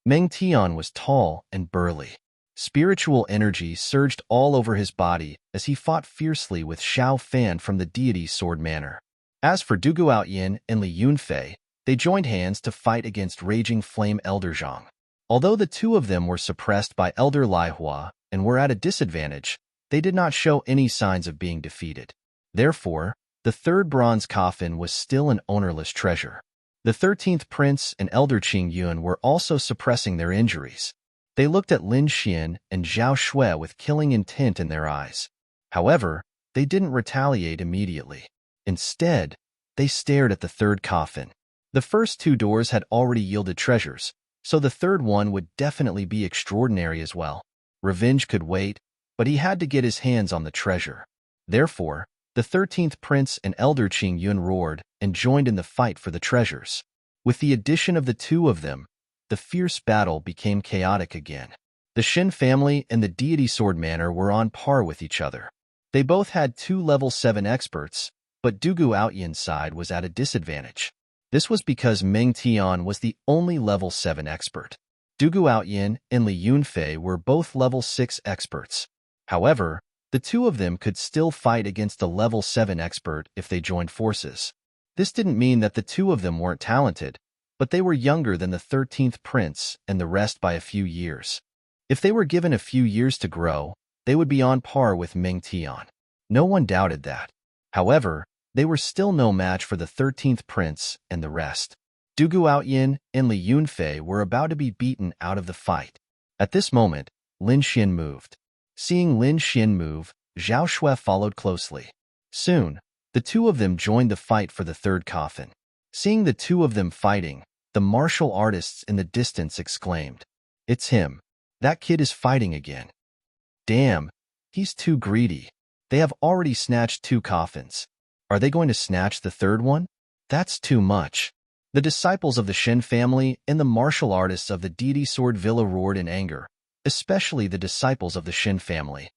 Meng Tian was tall and burly. Spiritual energy surged all over his body as he fought fiercely with Xiao Fan from the Deity Sword Manor. As for Du Guoyin and Li Yunfei, they joined hands to fight against Raging Flame Elder Zhang. Although the two of them were suppressed by Elder Lai Hua and were at a disadvantage, they did not show any signs of being defeated. Therefore, the third bronze coffin was still an ownerless treasure. The 13th Prince and Elder Qingyun were also suppressing their injuries. They looked at Lin Xian and Zhao Shui with killing intent in their eyes. However, they didn't retaliate immediately. Instead, they stared at the third coffin. The first two doors had already yielded treasures, so the third one would definitely be extraordinary as well. Revenge could wait, but he had to get his hands on the treasure. Therefore, the 13th Prince and Elder Qingyun roared and joined in the fight for the treasures. With the addition of the two of them, the fierce battle became chaotic again. The Shin family and the deity sword manor were on par with each other. They both had 2 level 7 experts, but Dugu Aoyin's side was at a disadvantage. This was because Meng Tian was the only level 7 expert. Dugu Aoyin and Li Yunfei were both level 6 experts. However, the two of them could still fight against a level 7 expert if they joined forces. This didn't mean that the two of them weren't talented, but they were younger than the 13th prince and the rest by a few years. If they were given a few years to grow, they would be on par with Meng Tian. No one doubted that. However, they were still no match for the 13th prince and the rest. Dugu Aoyin and Li Yunfei were about to be beaten out of the fight. At this moment, Lin Xin moved. Seeing Lin Xin move, Zhao Shui followed closely. Soon, the two of them joined the fight for the third coffin. Seeing the two of them fighting, the martial artists in the distance exclaimed, "It's him. That kid is fighting again. Damn, he's too greedy. They have already snatched 2 coffins. Are they going to snatch the third one? That's too much." The disciples of the Shen family and the martial artists of the deity sword villa roared in anger, especially the disciples of the Shen family.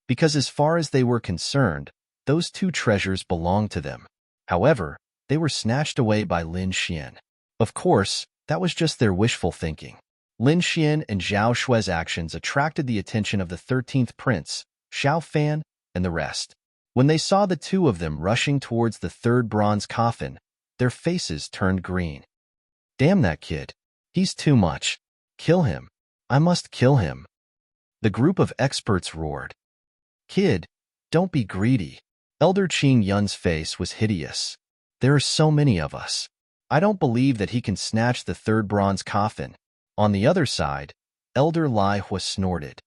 Because as far as they were concerned, those 2 treasures belonged to them. However, they were snatched away by Lin Xian. Of course, that was just their wishful thinking. Lin Xian and Zhao Shui's actions attracted the attention of the 13th prince, Xiao Fan, and the rest. When they saw the two of them rushing towards the third bronze coffin, their faces turned green. "Damn that kid. He's too much. Kill him. I must kill him." The group of experts roared. "Kid, don't be greedy." Elder Qing Yun's face was hideous. "There are so many of us. I don't believe that he can snatch the third bronze coffin." On the other side, Elder Lai Hua snorted.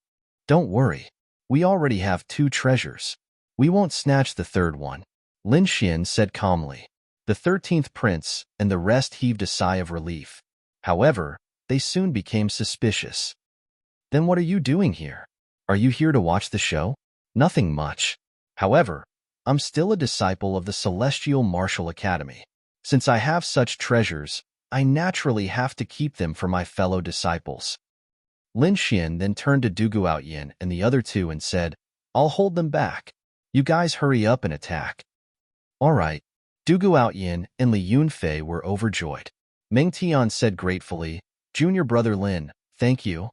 "Don't worry. We already have 2 treasures. We won't snatch the third one." Lin Xian said calmly. The 13th prince and the rest heaved a sigh of relief. However, they soon became suspicious. "Then what are you doing here? Are you here to watch the show?" "Nothing much. However, I'm still a disciple of the Celestial Martial Academy. Since I have such treasures, I naturally have to keep them for my fellow disciples." Lin Xian then turned to Dugu Aoyin and the other 2 and said, "I'll hold them back. You guys hurry up and attack." "All right." Dugu Aoyin and Li Yunfei were overjoyed. Meng Tian said gratefully, "Junior brother Lin, thank you.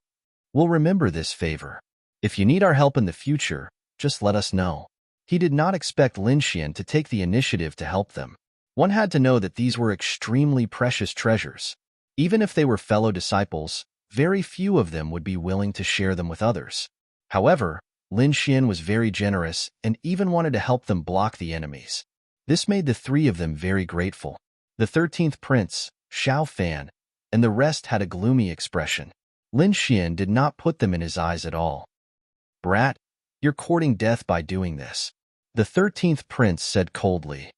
We'll remember this favor. If you need our help in the future, just let us know." He did not expect Lin Xian to take the initiative to help them. One had to know that these were extremely precious treasures. Even if they were fellow disciples, very few of them would be willing to share them with others. However, Lin Xian was very generous and even wanted to help them block the enemies. This made the 3 of them very grateful. The 13th prince, Xiao Fan, and the rest had a gloomy expression. Lin Xian did not put them in his eyes at all. "Brat, you're courting death by doing this," the 13th prince said coldly.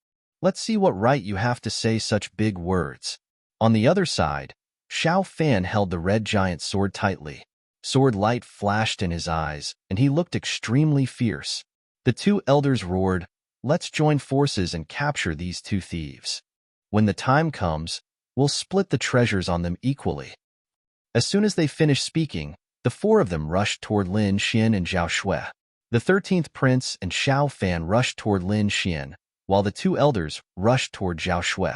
"Let's see what right you have to say such big words." On the other side, Xiao Fan held the red giant sword tightly. Sword light flashed in his eyes, and he looked extremely fierce. The 2 elders roared, "Let's join forces and capture these 2 thieves. When the time comes, we'll split the treasures on them equally." As soon as they finished speaking, the 4 of them rushed toward Lin Xian and Zhao Shui. The 13th prince and Xiao Fan rushed toward Lin Xian, while the 2 elders rushed toward Zhao Shui.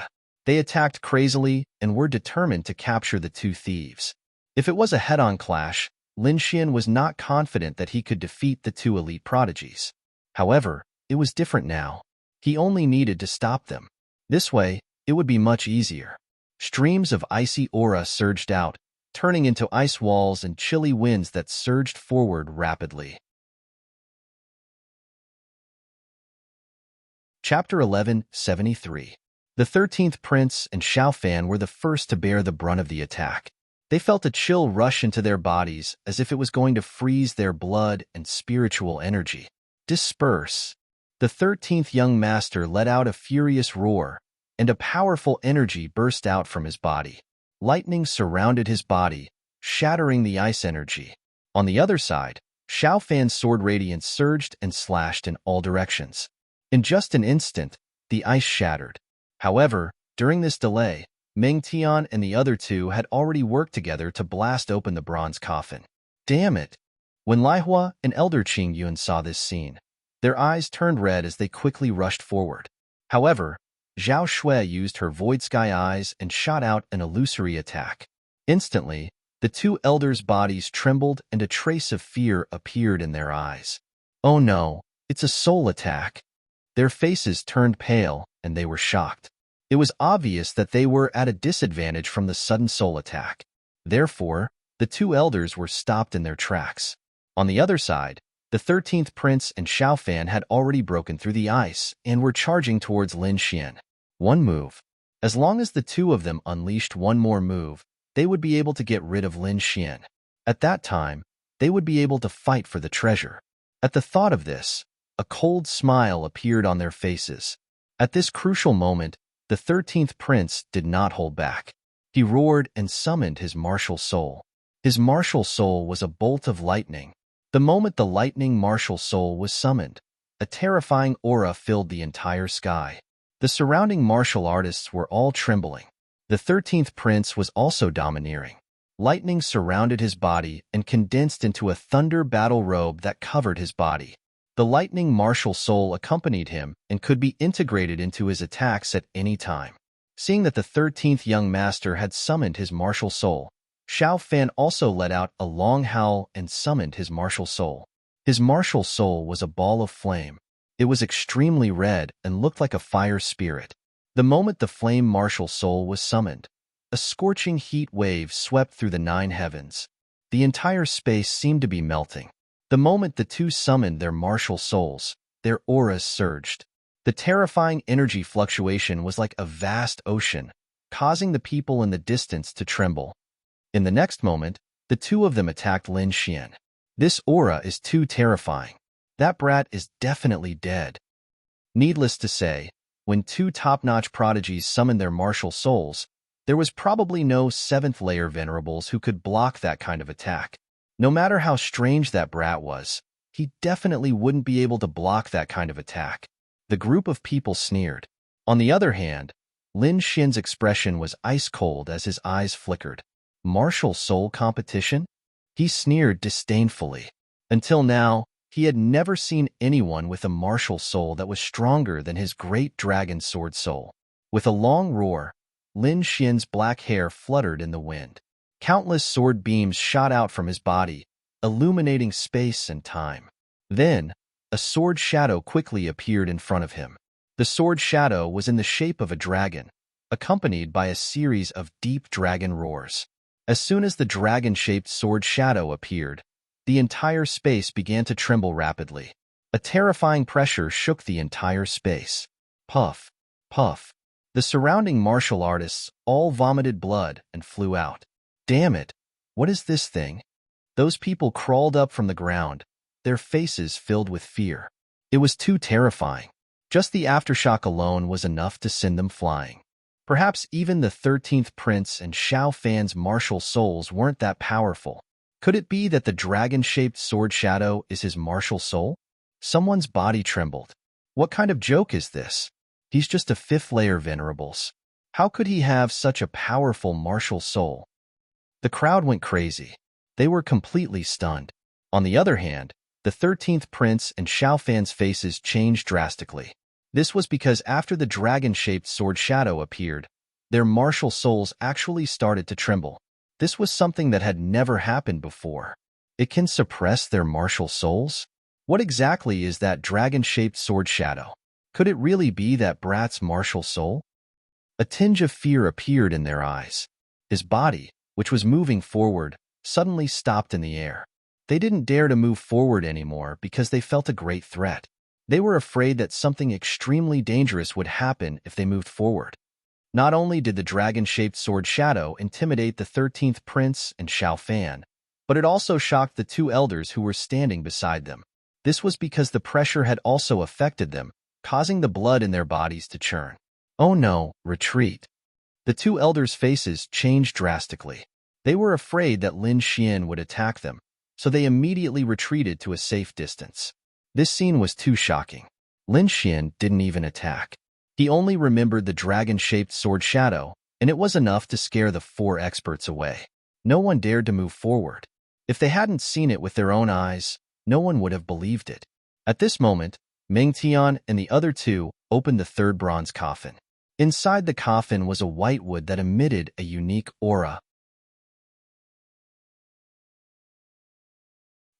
They attacked crazily and were determined to capture the 2 thieves. If it was a head-on clash, Lin Xian was not confident that he could defeat the 2 elite prodigies. However, it was different now. He only needed to stop them. This way, it would be much easier. Streams of icy aura surged out, turning into ice walls and chilly winds that surged forward rapidly. Chapter 11:73. The 13th prince and Xiao Fan were the first to bear the brunt of the attack. They felt a chill rush into their bodies as if it was going to freeze their blood and spiritual energy. "Disperse." The 13th young master let out a furious roar, and a powerful energy burst out from his body. Lightning surrounded his body, shattering the ice energy. On the other side, Xiao Fan's sword radiance surged and slashed in all directions. In just an instant, the ice shattered. However, during this delay, Meng Tian and the other two had already worked together to blast open the bronze coffin. Damn it! When Lai Hua and Elder Qing Yun saw this scene, their eyes turned red as they quickly rushed forward. However, Zhao Shui used her Void Sky eyes and shot out an illusory attack. Instantly, the two elders' bodies trembled and a trace of fear appeared in their eyes. Oh no, it's a soul attack. Their faces turned pale and they were shocked. It was obvious that they were at a disadvantage from the sudden soul attack. Therefore, the two elders were stopped in their tracks. On the other side, the 13th prince and Xiao Fan had already broken through the ice and were charging towards Lin Xian. One move. As long as the two of them unleashed one more move, they would be able to get rid of Lin Xian. At that time, they would be able to fight for the treasure. At the thought of this, a cold smile appeared on their faces. At this crucial moment, the 13th prince did not hold back. He roared and summoned his martial soul. His martial soul was a bolt of lightning. The moment the lightning martial soul was summoned, a terrifying aura filled the entire sky. The surrounding martial artists were all trembling. The 13th prince was also domineering. Lightning surrounded his body and condensed into a thunder battle robe that covered his body. The lightning martial soul accompanied him and could be integrated into his attacks at any time. Seeing that the 13th young master had summoned his martial soul, Xiao Fan also let out a long howl and summoned his martial soul. His martial soul was a ball of flame. It was extremely red and looked like a fire spirit. The moment the flame martial soul was summoned, a scorching heat wave swept through the 9 heavens. The entire space seemed to be melting. The moment the two summoned their martial souls, their auras surged. The terrifying energy fluctuation was like a vast ocean, causing the people in the distance to tremble. In the next moment, the two of them attacked Lin Xian. This aura is too terrifying. That brat is definitely dead. Needless to say, when two top-notch prodigies summoned their martial souls, there was probably no 7th-layer venerables who could block that kind of attack. No matter how strange that brat was, he definitely wouldn't be able to block that kind of attack. The group of people sneered. On the other hand, Lin Xian's expression was ice-cold as his eyes flickered. Martial soul competition? He sneered disdainfully. Until now, he had never seen anyone with a martial soul that was stronger than his great dragon sword soul. With a long roar, Lin Xian's black hair fluttered in the wind. Countless sword beams shot out from his body, illuminating space and time. Then, a sword shadow quickly appeared in front of him. The sword shadow was in the shape of a dragon, accompanied by a series of deep dragon roars. As soon as the dragon-shaped sword shadow appeared, the entire space began to tremble rapidly. A terrifying pressure shook the entire space. Puff, puff. The surrounding martial artists all vomited blood and flew out. Damn it! What is this thing? Those people crawled up from the ground, their faces filled with fear. It was too terrifying. Just the aftershock alone was enough to send them flying. Perhaps even the 13th prince and Xiao Fan's martial souls weren't that powerful. Could it be that the dragon-shaped sword shadow is his martial soul? Someone's body trembled. What kind of joke is this? He's just a 5th-layer venerables. How could he have such a powerful martial soul? The crowd went crazy. They were completely stunned. On the other hand, the 13th prince and Xiao Fan's faces changed drastically. This was because after the dragon-shaped sword shadow appeared, their martial souls actually started to tremble. This was something that had never happened before. It can suppress their martial souls? What exactly is that dragon-shaped sword shadow? Could it really be that brat's martial soul? A tinge of fear appeared in their eyes. His body, which was moving forward, suddenly stopped in the air. They didn't dare to move forward anymore because they felt a great threat. They were afraid that something extremely dangerous would happen if they moved forward. Not only did the dragon-shaped sword shadow intimidate the 13th prince and Xiao Fan, but it also shocked the two elders who were standing beside them. This was because the pressure had also affected them, causing the blood in their bodies to churn. Oh no, retreat. The two elders' faces changed drastically. They were afraid that Lin Xian would attack them, so they immediately retreated to a safe distance. This scene was too shocking. Lin Xian didn't even attack. He only remembered the dragon-shaped sword shadow and it was enough to scare the 4 experts away. No one dared to move forward. If they hadn't seen it with their own eyes, no one would have believed it. At this moment, Meng Tian and the other 2 opened the 3rd bronze coffin. Inside the coffin was a white wood that emitted a unique aura.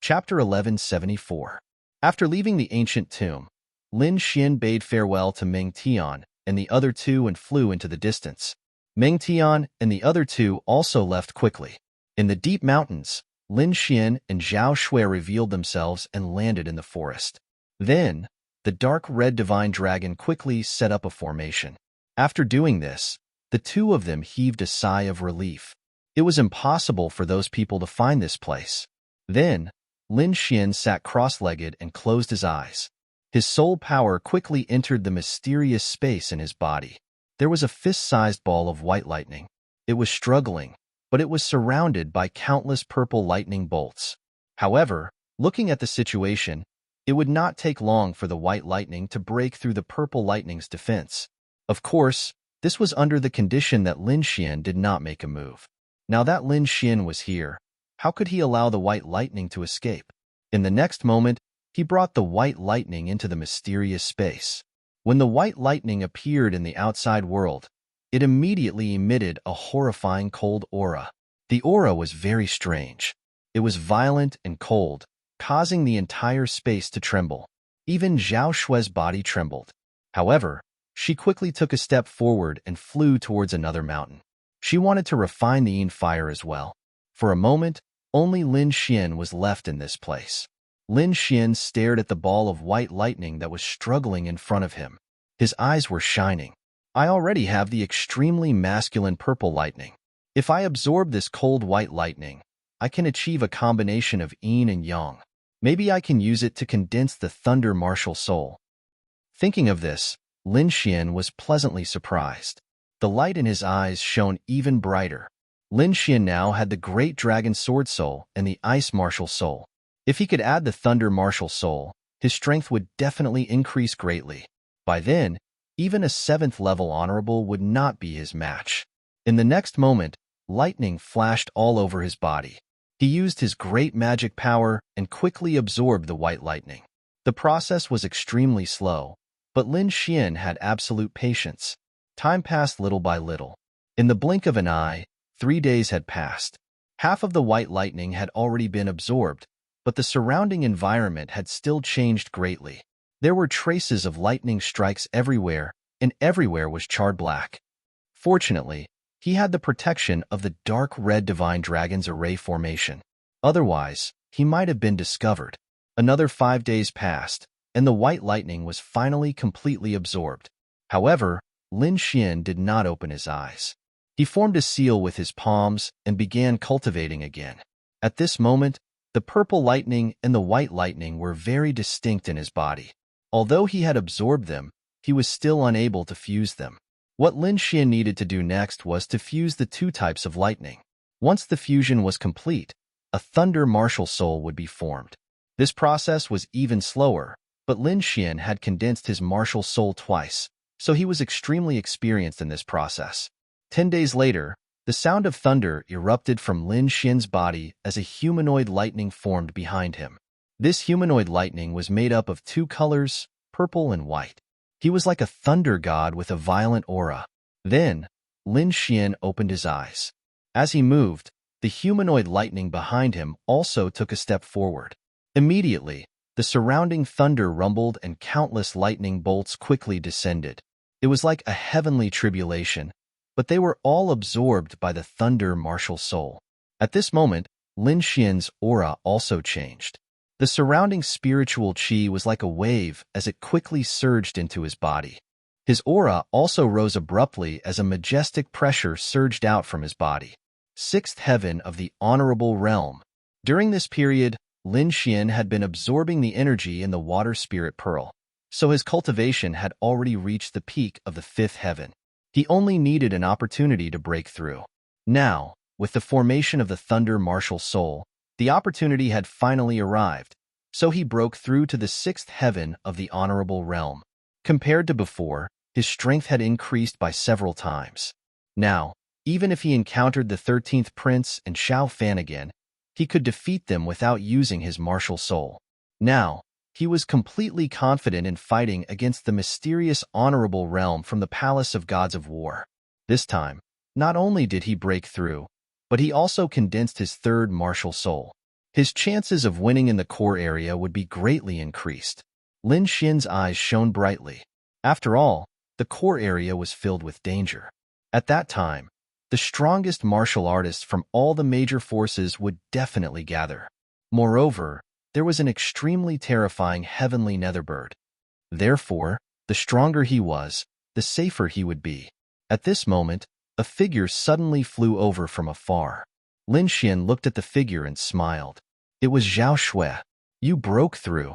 Chapter 1174. After leaving the ancient tomb, Lin Xian bade farewell to Meng Tian and the other 2 and flew into the distance. Meng Tian and the other 2 also left quickly. In the deep mountains, Lin Xian and Zhao Shui revealed themselves and landed in the forest. Then, the dark red divine dragon quickly set up a formation. After doing this, the 2 of them heaved a sigh of relief. It was impossible for those people to find this place. Then, Lin Xian sat cross-legged and closed his eyes. His soul power quickly entered the mysterious space in his body. There was a fist-sized ball of white lightning. It was struggling, but it was surrounded by countless purple lightning bolts. However, looking at the situation, it would not take long for the white lightning to break through the purple lightning's defense. Of course, this was under the condition that Lin Xian did not make a move. Now that Lin Xian was here, how could he allow the white lightning to escape? In the next moment, he brought the white lightning into the mysterious space. When the white lightning appeared in the outside world, it immediately emitted a horrifying cold aura. The aura was very strange. It was violent and cold, causing the entire space to tremble. Even Zhao Shui's body trembled. However, she quickly took a step forward and flew towards another mountain. She wanted to refine the Yin fire as well. For a moment, only Lin Xian was left in this place. Lin Xian stared at the ball of white lightning that was struggling in front of him. His eyes were shining. I already have the extremely masculine purple lightning. If I absorb this cold white lightning, I can achieve a combination of yin and yang. Maybe I can use it to condense the thunder martial soul. Thinking of this, Lin Xian was pleasantly surprised. The light in his eyes shone even brighter. Lin Xian now had the great dragon sword soul and the ice martial soul. If he could add the thunder martial soul, his strength would definitely increase greatly. By then, even a 7th level honorable would not be his match. In the next moment, lightning flashed all over his body. He used his great magic power and quickly absorbed the white lightning. The process was extremely slow, but Lin Xian had absolute patience. Time passed little by little. In the blink of an eye, 3 days had passed. Half of the white lightning had already been absorbed, but the surrounding environment had still changed greatly. There were traces of lightning strikes everywhere, and everywhere was charred black. Fortunately, he had the protection of the dark red divine dragon's array formation. Otherwise, he might have been discovered. Another 5 days passed, and the white lightning was finally completely absorbed. However, Lin Xian did not open his eyes. He formed a seal with his palms and began cultivating again. At this moment, the purple lightning and the white lightning were very distinct in his body. Although he had absorbed them, he was still unable to fuse them. What Lin Xian needed to do next was to fuse the 2 types of lightning. Once the fusion was complete, a thunder martial soul would be formed. This process was even slower, but Lin Xian had condensed his martial soul twice, so he was extremely experienced in this process. 10 days later, the sound of thunder erupted from Lin Xian's body as a humanoid lightning formed behind him. This humanoid lightning was made up of 2 colors, purple and white. He was like a thunder god with a violent aura. Then, Lin Xian opened his eyes. As he moved, the humanoid lightning behind him also took a step forward. Immediately, the surrounding thunder rumbled and countless lightning bolts quickly descended. It was like a heavenly tribulation, but they were all absorbed by the thunder martial soul. At this moment, Lin Xian's aura also changed. The surrounding spiritual qi was like a wave as it quickly surged into his body. His aura also rose abruptly as a majestic pressure surged out from his body. 6th heaven of the honorable realm. During this period, Lin Xian had been absorbing the energy in the water spirit pearl, so his cultivation had already reached the peak of the 5th heaven. He only needed an opportunity to break through. Now, with the formation of the thunder martial soul, the opportunity had finally arrived, so he broke through to the 6th heaven of the honorable realm. Compared to before, his strength had increased by several times. Now, even if he encountered the 13th Prince and Xiao Fan again, he could defeat them without using his martial soul. Now, he was completely confident in fighting against the mysterious honorable realm from the Palace of Gods of War. This time, not only did he break through, but he also condensed his third martial soul. His chances of winning in the core area would be greatly increased. Lin Xian's eyes shone brightly. After all, the core area was filled with danger. At that time, the strongest martial artists from all the major forces would definitely gather. Moreover, there was an extremely terrifying heavenly netherbird. Therefore, the stronger he was, the safer he would be. At this moment, a figure suddenly flew over from afar. Lin Xian looked at the figure and smiled. It was Zhao Shui. You broke through.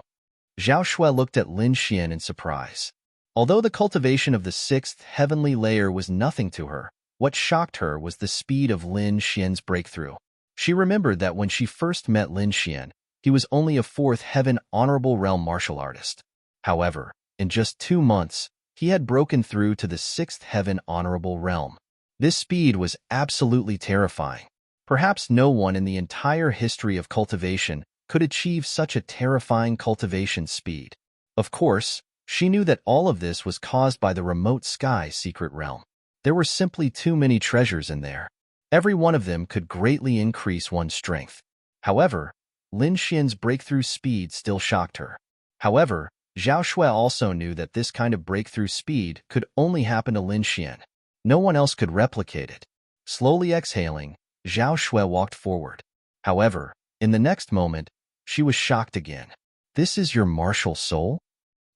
Zhao Shui looked at Lin Xian in surprise. Although the cultivation of the sixth heavenly layer was nothing to her, what shocked her was the speed of Lin Xian's breakthrough. She remembered that when she first met Lin Xian, he was only a fourth heaven honorable realm martial artist. However, in just 2 months, he had broken through to the sixth heaven honorable realm. This speed was absolutely terrifying. Perhaps no one in the entire history of cultivation could achieve such a terrifying cultivation speed. Of course, she knew that all of this was caused by the remote sky secret realm. There were simply too many treasures in there. Every one of them could greatly increase one's strength. However, Lin Xian's breakthrough speed still shocked her. However, Zhao Shui also knew that this kind of breakthrough speed could only happen to Lin Xian. No one else could replicate it. Slowly exhaling, Zhao Shui walked forward. However, in the next moment, she was shocked again. This is your martial soul?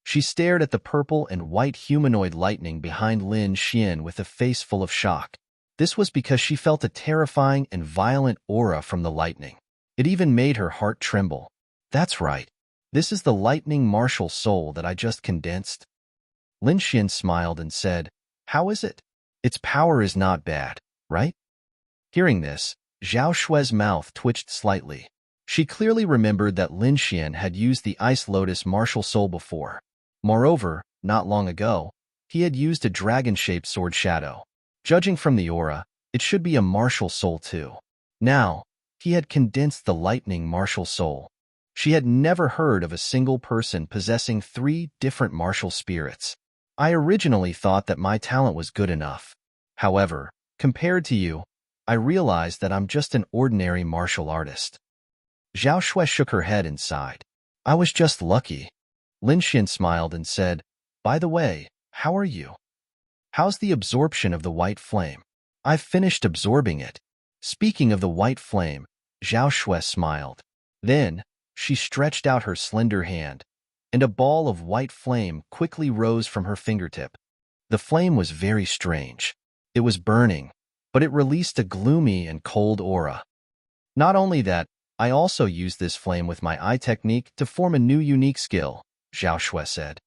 She stared at the purple and white humanoid lightning behind Lin Xian with a face full of shock. This was because she felt a terrifying and violent aura from the lightning. It even made her heart tremble. That's right. This is the lightning martial soul that I just condensed. Lin Xian smiled and said, How is it? Its power is not bad, right? Hearing this, Zhao Shui's mouth twitched slightly. She clearly remembered that Lin Xian had used the Ice Lotus martial soul before. Moreover, not long ago, he had used a dragon-shaped sword shadow. Judging from the aura, it should be a martial soul too. Now, he had condensed the lightning martial soul. She had never heard of a single person possessing 3 different martial spirits. I originally thought that my talent was good enough. However, compared to you, I realized that I'm just an ordinary martial artist. Zhao Shui shook her head and sighed. I was just lucky. Lin Xian smiled and said, By the way, how are you? How's the absorption of the white flame? I've finished absorbing it. Speaking of the white flame, Zhao Shui smiled. Then, she stretched out her slender hand, and a ball of white flame quickly rose from her fingertip. The flame was very strange. It was burning, but it released a gloomy and cold aura. Not only that, I also used this flame with my eye technique to form a new unique skill, Zhao Shui said.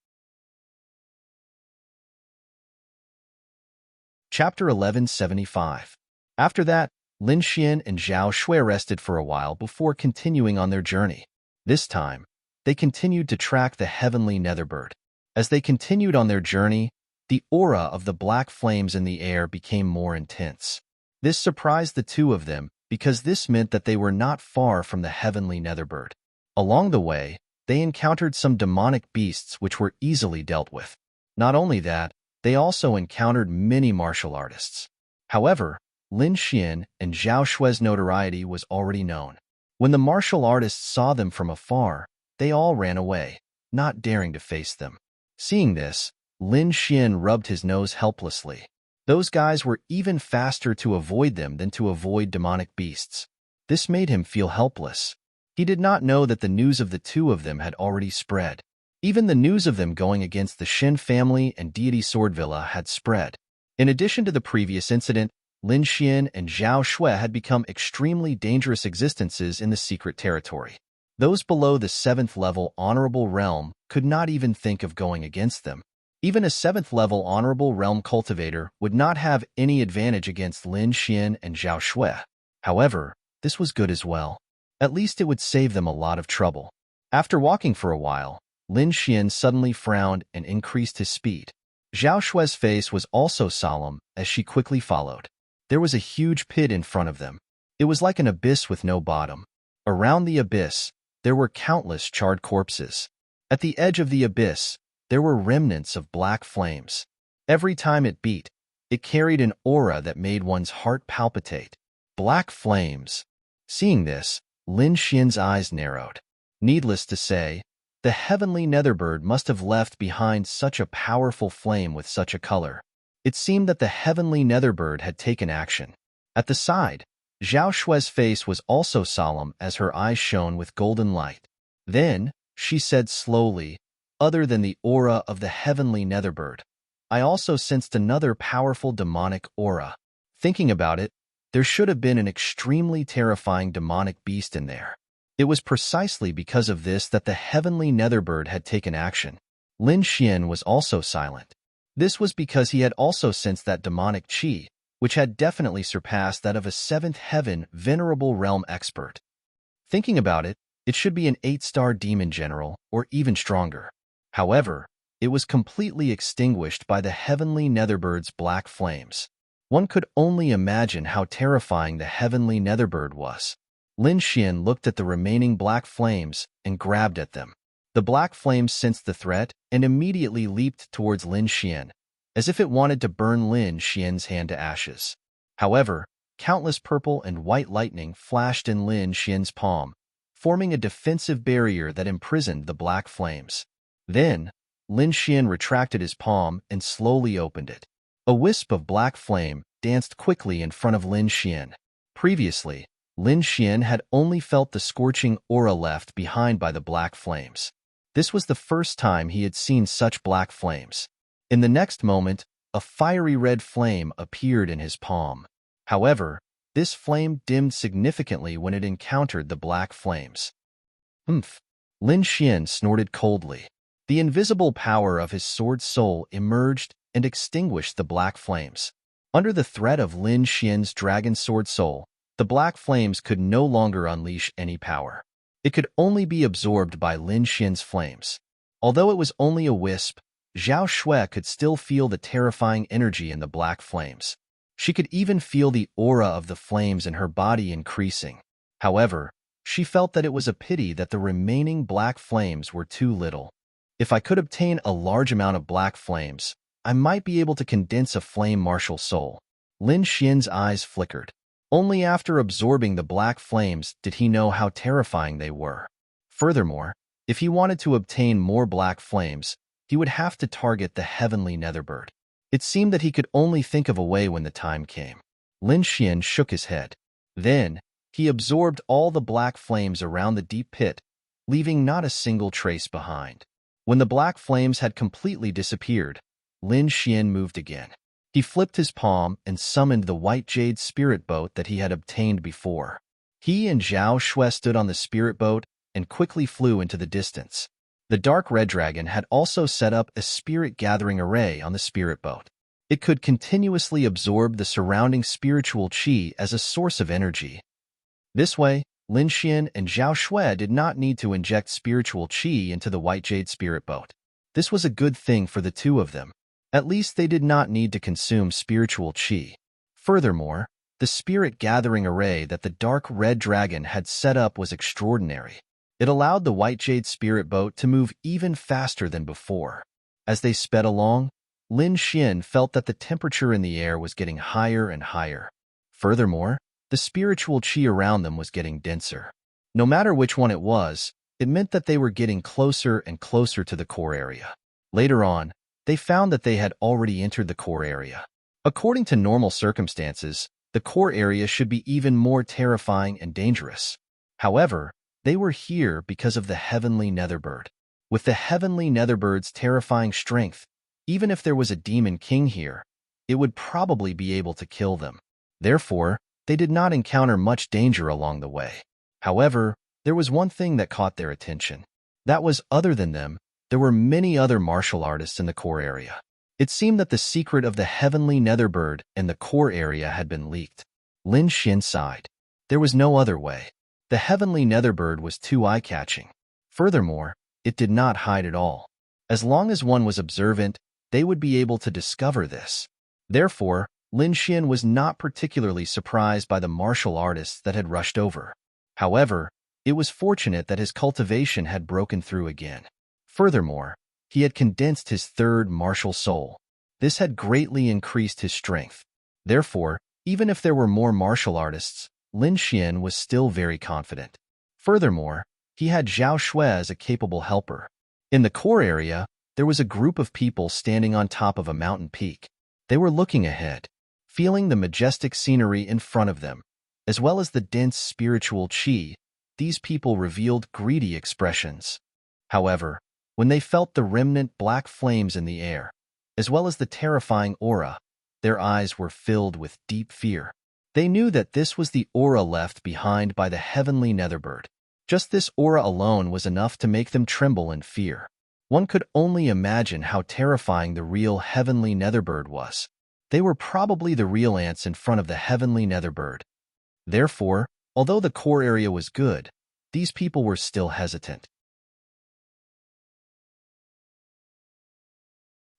Chapter 1175. After that, Lin Xian and Zhao Shui rested for a while before continuing on their journey. This time, they continued to track the heavenly netherbird. As they continued on their journey, the aura of the black flames in the air became more intense. This surprised the two of them because this meant that they were not far from the heavenly netherbird. Along the way, they encountered some demonic beasts which were easily dealt with. Not only that, they also encountered many martial artists. However, Lin Xian and Zhao Shui's notoriety was already known. When the martial artists saw them from afar, they all ran away, not daring to face them. Seeing this, Lin Xian rubbed his nose helplessly. Those guys were even faster to avoid them than to avoid demonic beasts. This made him feel helpless. He did not know that the news of the two of them had already spread. Even the news of them going against the Shen family and Deity Sword Villa had spread. In addition to the previous incident, Lin Xian and Zhao Shui had become extremely dangerous existences in the secret territory. Those below the 7th level honorable realm could not even think of going against them. Even a 7th level honorable realm cultivator would not have any advantage against Lin Xian and Zhao Shui. However, this was good as well. At least it would save them a lot of trouble. After walking for a while, Lin Xian suddenly frowned and increased his speed. Zhao Shue's face was also solemn as she quickly followed. There was a huge pit in front of them. It was like an abyss with no bottom. Around the abyss, there were countless charred corpses. At the edge of the abyss, there were remnants of black flames. Every time it beat, it carried an aura that made one's heart palpitate. Black flames. Seeing this, Lin Xian's eyes narrowed. Needless to say, the heavenly netherbird must have left behind such a powerful flame with such a color. It seemed that the heavenly netherbird had taken action. At the side, Zhao Shue's face was also solemn as her eyes shone with golden light. Then, she said slowly, "Other than the aura of the heavenly netherbird, I also sensed another powerful demonic aura. Thinking about it, there should have been an extremely terrifying demonic beast in there. It was precisely because of this that the heavenly netherbird had taken action." Lin Xian was also silent. This was because he had also sensed that demonic qi, which had definitely surpassed that of a seventh heaven venerable realm expert. Thinking about it, it should be an 8-star demon general, or even stronger. However, it was completely extinguished by the heavenly netherbirds' black flames. One could only imagine how terrifying the heavenly netherbird was. Lin Xian looked at the remaining black flames and grabbed at them. The black flames sensed the threat and immediately leaped towards Lin Xian, as if it wanted to burn Lin Xian's hand to ashes. However, countless purple and white lightning flashed in Lin Xian's palm, forming a defensive barrier that imprisoned the black flames. Then, Lin Xian retracted his palm and slowly opened it. A wisp of black flame danced quickly in front of Lin Xian. Previously, Lin Xian had only felt the scorching aura left behind by the black flames. This was the first time he had seen such black flames. In the next moment, a fiery red flame appeared in his palm. However, this flame dimmed significantly when it encountered the black flames. Humph! Lin Xian snorted coldly. The invisible power of his sword soul emerged and extinguished the black flames. Under the threat of Lin Xian's dragon sword soul, the black flames could no longer unleash any power. It could only be absorbed by Lin Xian's flames. Although it was only a wisp, Zhao Shui could still feel the terrifying energy in the black flames. She could even feel the aura of the flames in her body increasing. However, she felt that it was a pity that the remaining black flames were too little. If I could obtain a large amount of black flames, I might be able to condense a flame martial soul. Lin Xian's eyes flickered. Only after absorbing the black flames did he know how terrifying they were. Furthermore, if he wanted to obtain more black flames, he would have to target the heavenly netherbird. It seemed that he could only think of a way when the time came. Lin Xian shook his head. Then, he absorbed all the black flames around the deep pit, leaving not a single trace behind. When the black flames had completely disappeared, Lin Xian moved again. He flipped his palm and summoned the white jade spirit boat that he had obtained before. He and Zhao Shui stood on the spirit boat and quickly flew into the distance. The dark red dragon had also set up a spirit gathering array on the spirit boat. It could continuously absorb the surrounding spiritual qi as a source of energy. This way, Lin Xian and Zhao Shui did not need to inject spiritual qi into the white jade spirit boat. This was a good thing for the two of them. At least they did not need to consume spiritual qi. Furthermore, the spirit gathering array that the dark red dragon had set up was extraordinary. It allowed the white jade spirit boat to move even faster than before. As they sped along, Lin Xian felt that the temperature in the air was getting higher and higher. Furthermore, the spiritual qi around them was getting denser. No matter which one it was, it meant that they were getting closer and closer to the core area. Later on, they found that they had already entered the core area. According to normal circumstances, the core area should be even more terrifying and dangerous. However, they were here because of the heavenly netherbird. With the heavenly netherbird's terrifying strength, even if there was a demon king here, it would probably be able to kill them. Therefore, they did not encounter much danger along the way. However, there was one thing that caught their attention. That was, other than them, there were many other martial artists in the core area. It seemed that the secret of the heavenly netherbird and the core area had been leaked. Lin Xian sighed. There was no other way. The heavenly netherbird was too eye-catching. Furthermore, it did not hide at all. As long as one was observant, they would be able to discover this. Therefore, Lin Xian was not particularly surprised by the martial artists that had rushed over. However, it was fortunate that his cultivation had broken through again. Furthermore, he had condensed his third martial soul. This had greatly increased his strength. Therefore, even if there were more martial artists, Lin Xian was still very confident. Furthermore, he had Zhao Shui as a capable helper. In the core area, there was a group of people standing on top of a mountain peak. They were looking ahead, feeling the majestic scenery in front of them, as well as the dense spiritual qi. These people revealed greedy expressions. However, when they felt the remnant black flames in the air, as well as the terrifying aura, their eyes were filled with deep fear. They knew that this was the aura left behind by the heavenly Netherbird. Just this aura alone was enough to make them tremble in fear. One could only imagine how terrifying the real heavenly Netherbird was. They were probably the real ants in front of the heavenly Netherbird. Therefore, although the core area was good, these people were still hesitant.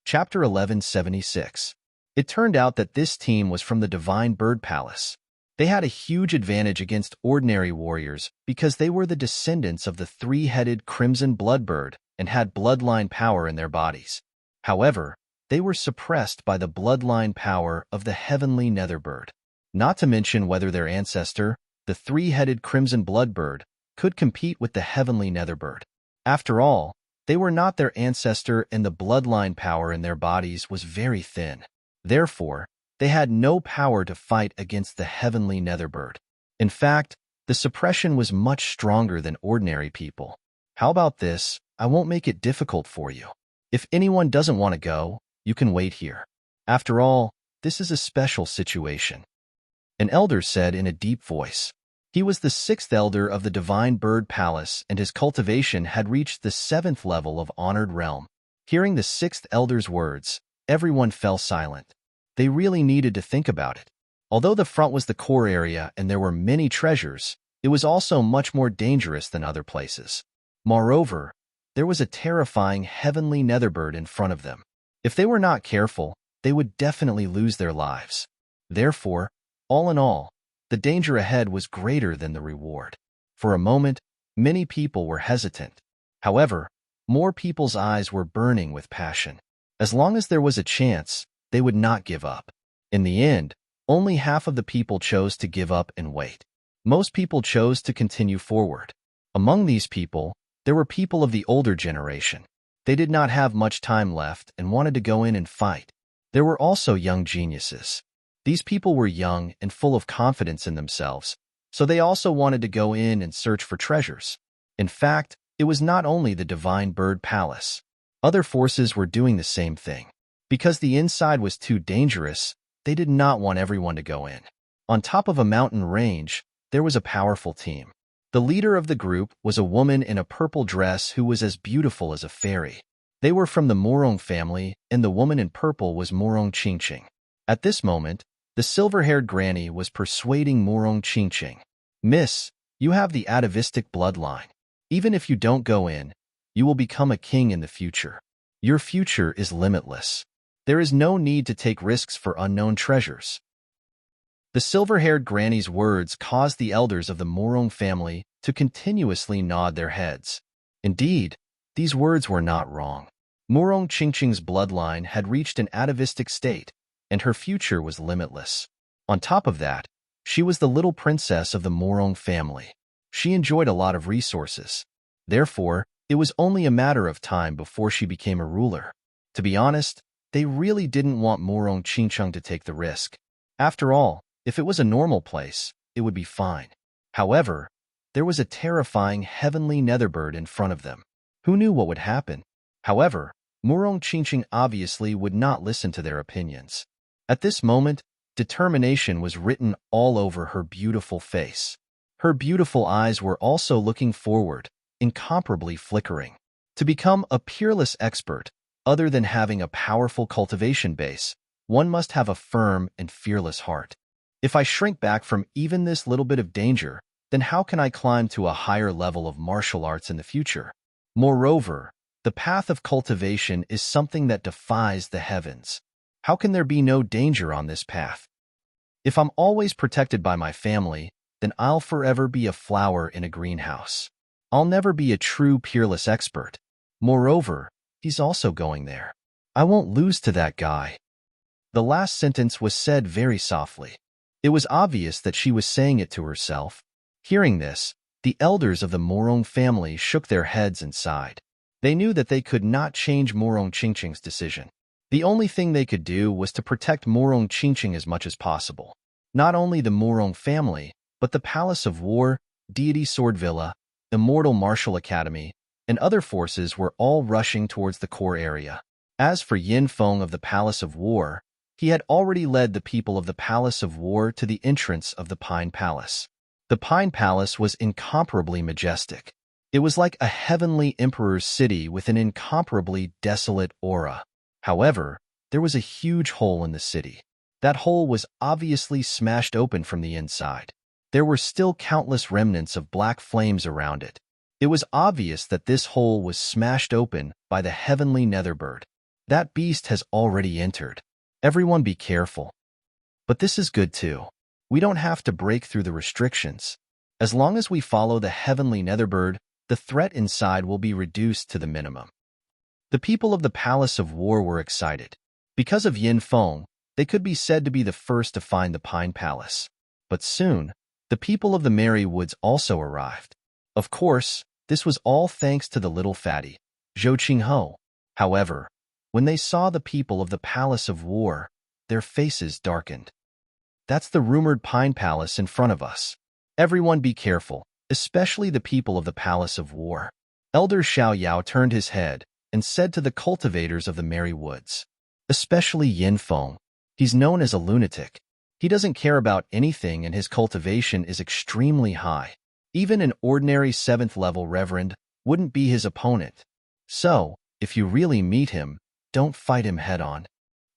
Chapter 1176. It turned out that this team was from the Divine Bird Palace. They had a huge advantage against ordinary warriors because they were the descendants of the three-headed Crimson Bloodbird and had bloodline power in their bodies. However, they were suppressed by the bloodline power of the heavenly Netherbird. Not to mention whether their ancestor, the three-headed Crimson Bloodbird, could compete with the heavenly Netherbird. After all, they were not their ancestor and the bloodline power in their bodies was very thin. Therefore, they had no power to fight against the heavenly Netherbird. In fact, the suppression was much stronger than ordinary people. How about this? I won't make it difficult for you. If anyone doesn't want to go, you can wait here. After all, this is a special situation. An elder said in a deep voice. He was the 6th elder of the Divine Bird Palace, and his cultivation had reached the 7th level of Honored Realm. Hearing the 6th elder's words, everyone fell silent. They really needed to think about it. Although the front was the core area and there were many treasures, it was also much more dangerous than other places. Moreover, there was a terrifying heavenly Netherbird in front of them. If they were not careful, they would definitely lose their lives. Therefore, all in all, the danger ahead was greater than the reward. For a moment, many people were hesitant. However, more people's eyes were burning with passion. As long as there was a chance, they would not give up. In the end, only half of the people chose to give up and wait. Most people chose to continue forward. Among these people, there were people of the older generation. They did not have much time left and wanted to go in and fight. There were also young geniuses. These people were young and full of confidence in themselves, so they also wanted to go in and search for treasures. In fact, it was not only the Divine Bird Palace. Other forces were doing the same thing. Because the inside was too dangerous, they did not want everyone to go in. On top of a mountain range, there was a powerful team. The leader of the group was a woman in a purple dress who was as beautiful as a fairy. They were from the Morong family, and the woman in purple was Morong Qingqing. At this moment, the silver-haired granny was persuading Morong Qingqing. Miss, you have the atavistic bloodline. Even if you don't go in, you will become a king in the future. Your future is limitless. There is no need to take risks for unknown treasures. The silver-haired granny's words caused the elders of the Morong family to continuously nod their heads. Indeed, these words were not wrong. Morong Qingqing's bloodline had reached an atavistic state, and her future was limitless. On top of that, she was the little princess of the Morong family. She enjoyed a lot of resources. Therefore, it was only a matter of time before she became a ruler. To be honest, they really didn't want Morong Qingqing to take the risk. After all, if it was a normal place, it would be fine. However, there was a terrifying heavenly Netherbird in front of them. Who knew what would happen? However, Morong Qingqing obviously would not listen to their opinions. At this moment, determination was written all over her beautiful face. Her beautiful eyes were also looking forward, incomparably flickering. To become a peerless expert, other than having a powerful cultivation base, one must have a firm and fearless heart. If I shrink back from even this little bit of danger, then how can I climb to a higher level of martial arts in the future? Moreover, The path of cultivation is something that defies the heavens. How can there be no danger on this path? If I'm always protected by my family, then I'll forever be a flower in a greenhouse. I'll never be a true peerless expert. Moreover, he's also going there. I won't lose to that guy. The last sentence was said very softly. It was obvious that she was saying it to herself. Hearing this, the elders of the Morong family shook their heads and sighed. They knew that they could not change Morong Chingching's decision. The only thing they could do was to protect Morong Chingching as much as possible. Not only the Morong family, but the Palace of War, Deity Sword Villa, Immortal Martial Academy, and other forces were all rushing towards the core area. As for Yin Feng of the Palace of War, he had already led the people of the Palace of War to the entrance of the Pine Palace. The Pine Palace was incomparably majestic. It was like a heavenly emperor's city with an incomparably desolate aura. However, there was a huge hole in the city. That hole was obviously smashed open from the inside. There were still countless remnants of black flames around it. It was obvious that this hole was smashed open by the heavenly Netherbird. That beast has already entered. Everyone be careful. But this is good too. We don't have to break through the restrictions. As long as we follow the heavenly Netherbird, the threat inside will be reduced to the minimum. The people of the Palace of War were excited. Because of Yin Feng, they could be said to be the first to find the Pine Palace. But soon, the people of the Merry Woods also arrived. Of course, this was all thanks to the little fatty, Zhou Qingho. However, when they saw the people of the Palace of War, their faces darkened. That's the rumored Pine Palace in front of us. Everyone be careful, especially the people of the Palace of War. Elder Xiao Yao turned his head and said to the cultivators of the Merry Woods, especially Yin Feng. He's known as a lunatic. He doesn't care about anything and his cultivation is extremely high. Even an ordinary 7th-level reverend wouldn't be his opponent. So, if you really meet him, don't fight him head-on.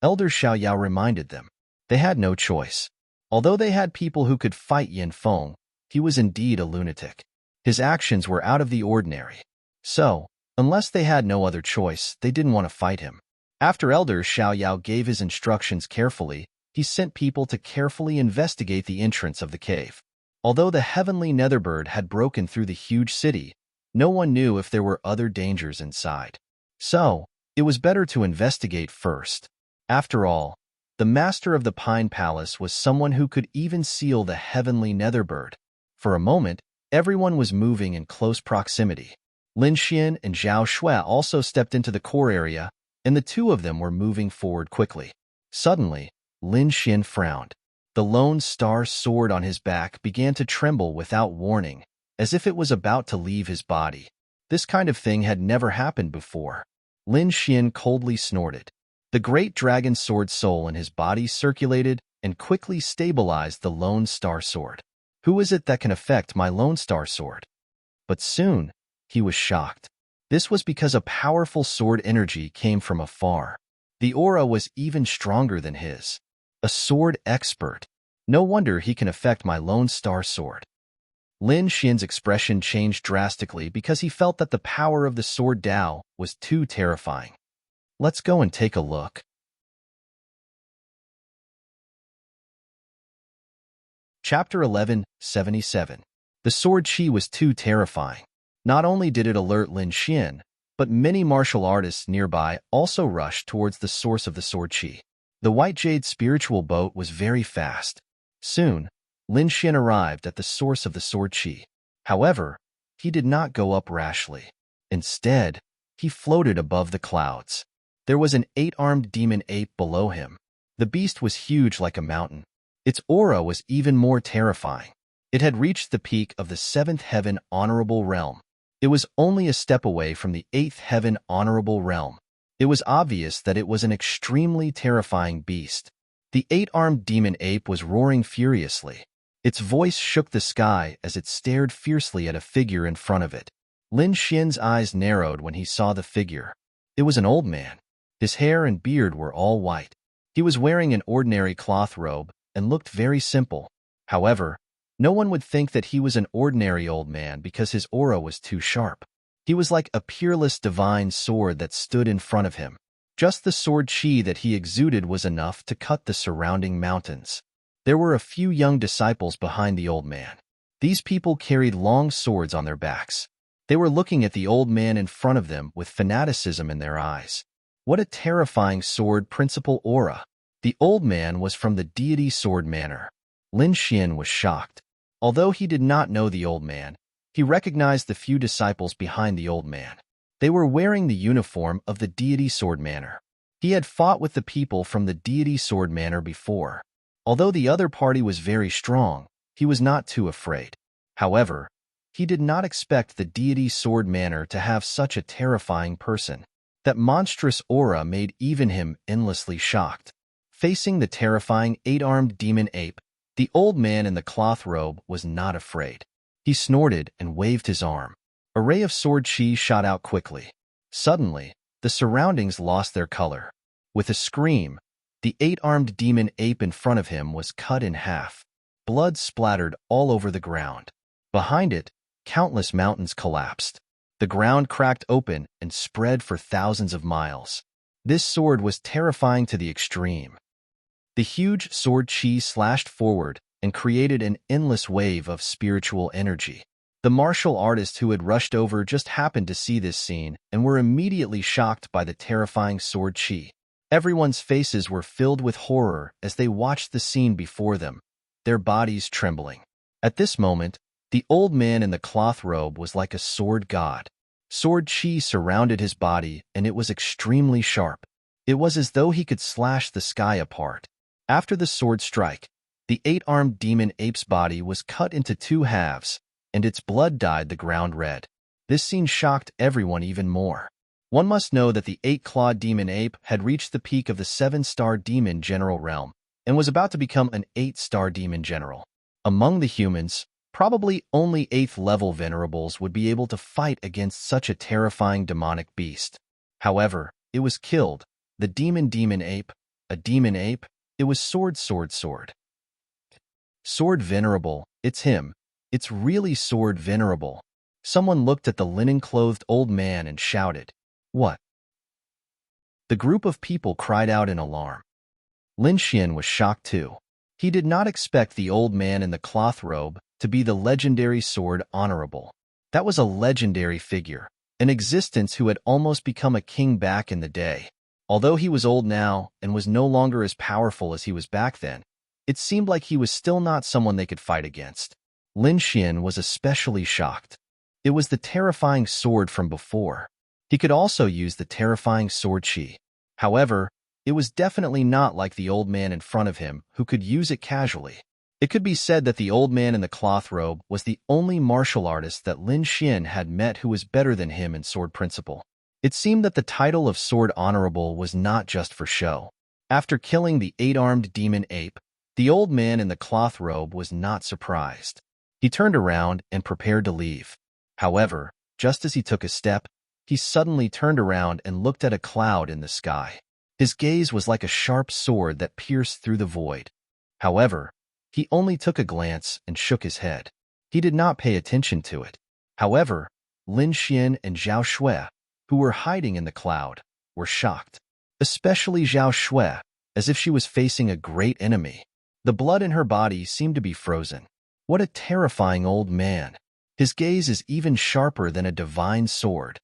Elder Xiao Yao reminded them. They had no choice. Although they had people who could fight Yin Feng, he was indeed a lunatic. His actions were out of the ordinary. So, unless they had no other choice, they didn't want to fight him. After Elder Xiao Yao gave his instructions carefully, he sent people to carefully investigate the entrance of the cave. Although the heavenly Netherbird had broken through the huge city, no one knew if there were other dangers inside. So, it was better to investigate first. After all, the master of the Pine Palace was someone who could even seal the heavenly Netherbird. For a moment, everyone was moving in close proximity. Lin Xian and Zhao Shui also stepped into the core area, and the two of them were moving forward quickly. Suddenly, Lin Xian frowned. The lone star sword on his back began to tremble without warning, as if it was about to leave his body. This kind of thing had never happened before. Lin Xian coldly snorted. The great dragon sword soul in his body circulated and quickly stabilized the lone star sword. Who is it that can affect my lone star sword? But soon, he was shocked. This was because a powerful sword energy came from afar. The aura was even stronger than his. A sword expert. No wonder he can affect my lone star sword. Lin Xian's expression changed drastically because he felt that the power of the sword Dao was too terrifying. Let's go and take a look. Chapter 1177. The sword Qi was too terrifying. Not only did it alert Lin Xian, but many martial artists nearby also rushed towards the source of the sword Qi. The White Jade spiritual boat was very fast. Soon, Lin Xian arrived at the source of the sword Qi. However, he did not go up rashly. Instead, he floated above the clouds. There was an 8-armed demon ape below him. The beast was huge like a mountain. Its aura was even more terrifying. It had reached the peak of the 7th heaven honorable realm. It was only a step away from the 8th heaven honorable realm. It was obvious that it was an extremely terrifying beast. The 8-armed demon ape was roaring furiously. Its voice shook the sky as it stared fiercely at a figure in front of it. Lin Xian's eyes narrowed when he saw the figure. It was an old man. His hair and beard were all white. He was wearing an ordinary cloth robe and looked very simple. However, no one would think that he was an ordinary old man because his aura was too sharp. He was like a peerless divine sword that stood in front of him. Just the sword chi that he exuded was enough to cut the surrounding mountains. There were a few young disciples behind the old man. These people carried long swords on their backs. They were looking at the old man in front of them with fanaticism in their eyes. What a terrifying sword principle aura! The old man was from the deity sword manor. Lin Xian was shocked. Although he did not know the old man, he recognized the few disciples behind the old man. They were wearing the uniform of the deity sword manor. He had fought with the people from the deity sword manor before. Although the other party was very strong, he was not too afraid. However, he did not expect the deity sword manor to have such a terrifying person. That monstrous aura made even him endlessly shocked. Facing the terrifying 8-armed demon ape, the old man in the cloth robe was not afraid. He snorted and waved his arm. A ray of sword chi shot out quickly. Suddenly, the surroundings lost their color. With a scream, the 8-armed demon ape in front of him was cut in half. Blood splattered all over the ground. Behind it, countless mountains collapsed. The ground cracked open and spread for thousands of miles. This sword was terrifying to the extreme. The huge sword chi slashed forward and created an endless wave of spiritual energy. The martial artists who had rushed over just happened to see this scene and were immediately shocked by the terrifying sword chi. Everyone's faces were filled with horror as they watched the scene before them, their bodies trembling. At this moment, the old man in the cloth robe was like a sword god. Sword chi surrounded his body, and it was extremely sharp. It was as though he could slash the sky apart. After the sword strike, the 8-armed demon ape's body was cut into 2 halves, and its blood dyed the ground red. This scene shocked everyone even more. One must know that the 8-clawed demon ape had reached the peak of the 7-star demon general realm and was about to become an 8-star demon general. Among the humans, probably only 8th-level venerables would be able to fight against such a terrifying demonic beast. However, it was killed. The demon ape, a demon ape, it was sword. Sword venerable, it's him. It's really sword venerable. Someone looked at the linen-clothed old man and shouted, "What?" The group of people cried out in alarm. Lin Xian was shocked too. He did not expect the old man in the cloth robe to be the legendary sword honorable. That was a legendary figure, an existence who had almost become a king back in the day. Although he was old now and was no longer as powerful as he was back then, it seemed like he was still not someone they could fight against. Lin Xian was especially shocked. It was the terrifying sword from before. He could also use the terrifying sword chi. However, it was definitely not like the old man in front of him who could use it casually. It could be said that the old man in the cloth robe was the only martial artist that Lin Xian had met who was better than him in sword principle. It seemed that the title of sword honorable was not just for show. After killing the 8-armed demon ape, the old man in the cloth robe was not surprised. He turned around and prepared to leave. However, just as he took a step, he suddenly turned around and looked at a cloud in the sky. His gaze was like a sharp sword that pierced through the void. However, he only took a glance and shook his head. He did not pay attention to it. However, Lin Xian and Zhao Shui, who were hiding in the cloud, were shocked. Especially Zhao Shui, as if she was facing a great enemy. The blood in her body seemed to be frozen. What a terrifying old man. His gaze is even sharper than a divine sword.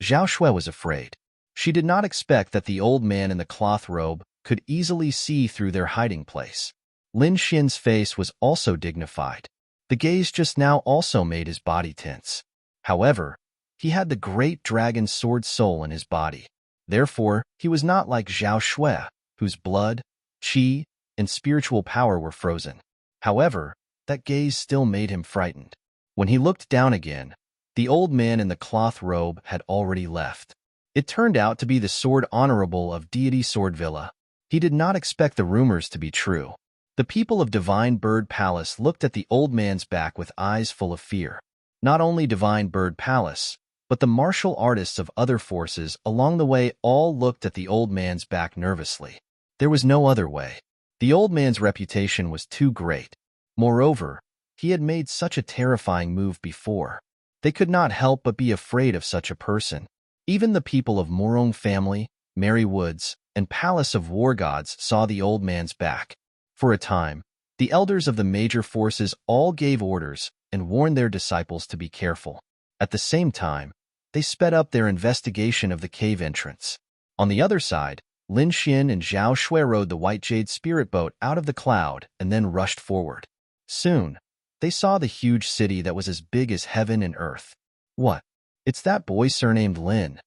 Zhao Shui was afraid. She did not expect that the old man in the cloth robe could easily see through their hiding place. Lin Xian's face was also dignified. The gaze just now also made his body tense. However, he had the great dragon sword soul in his body. Therefore, he was not like Zhao Shui, whose blood, qi, and spiritual power were frozen. However, that gaze still made him frightened. When he looked down again, the old man in the cloth robe had already left. It turned out to be the sword honorable of deity Sword Villa. He did not expect the rumors to be true. The people of Divine Bird Palace looked at the old man's back with eyes full of fear. Not only Divine Bird Palace, but the martial artists of other forces along the way all looked at the old man's back nervously. There was no other way. The old man's reputation was too great. Moreover, he had made such a terrifying move before. They could not help but be afraid of such a person. Even the people of Morong family, Merry Woods, and Palace of War Gods saw the old man's back. For a time, the elders of the major forces all gave orders and warned their disciples to be careful. At the same time, they sped up their investigation of the cave entrance. On the other side, Lin Xian and Zhao Shui rode the white jade spirit boat out of the cloud and then rushed forward. Soon, they saw the huge city that was as big as heaven and earth. What? It's that boy surnamed Lin.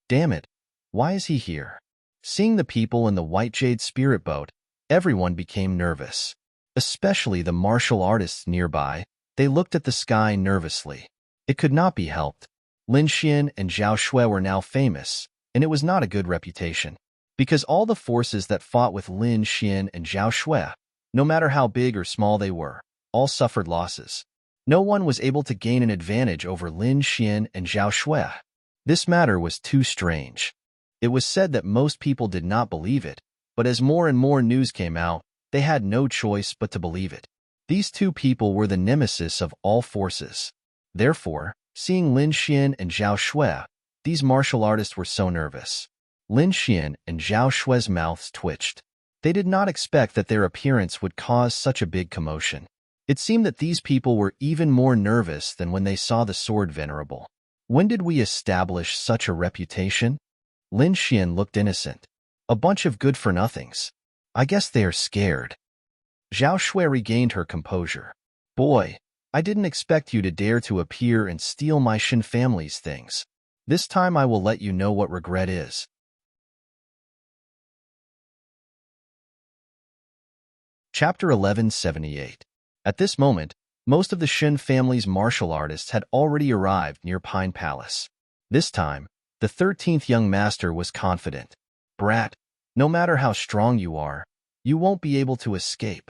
Damn it, why is he here? Seeing the people in the white jade spirit boat, everyone became nervous. Especially the martial artists nearby, they looked at the sky nervously. It could not be helped. Lin Xian and Zhao Shui were now famous, and it was not a good reputation. Because all the forces that fought with Lin Xian and Zhao Shui, no matter how big or small they were, all suffered losses. No one was able to gain an advantage over Lin Xian and Zhao Shui. This matter was too strange. It was said that most people did not believe it, but as more and more news came out, they had no choice but to believe it. These two people were the nemesis of all forces. Therefore, seeing Lin Xian and Zhao Shui, these martial artists were so nervous. Lin Xian and Zhao Shui's mouths twitched. They did not expect that their appearance would cause such a big commotion. It seemed that these people were even more nervous than when they saw the sword venerable. When did we establish such a reputation? Lin Xian looked innocent. A bunch of good-for-nothings. I guess they are scared. Zhao Shui regained her composure. Boy, I didn't expect you to dare to appear and steal my Shin family's things. This time I will let you know what regret is. Chapter 1178. At this moment, most of the Shin family's martial artists had already arrived near Pine Palace. This time, the 13th young master was confident. Brat, no matter how strong you are, you won't be able to escape.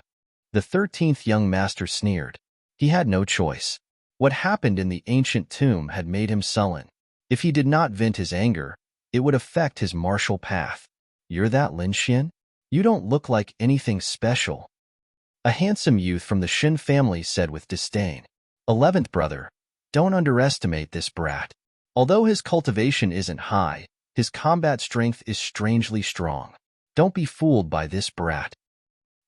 The 13th young master sneered. He had no choice. What happened in the ancient tomb had made him sullen. If he did not vent his anger, it would affect his martial path. You're that Lin Xian? You don't look like anything special. A handsome youth from the Shin family said with disdain. 11th brother, don't underestimate this brat. Although his cultivation isn't high, his combat strength is strangely strong. Don't be fooled by this brat.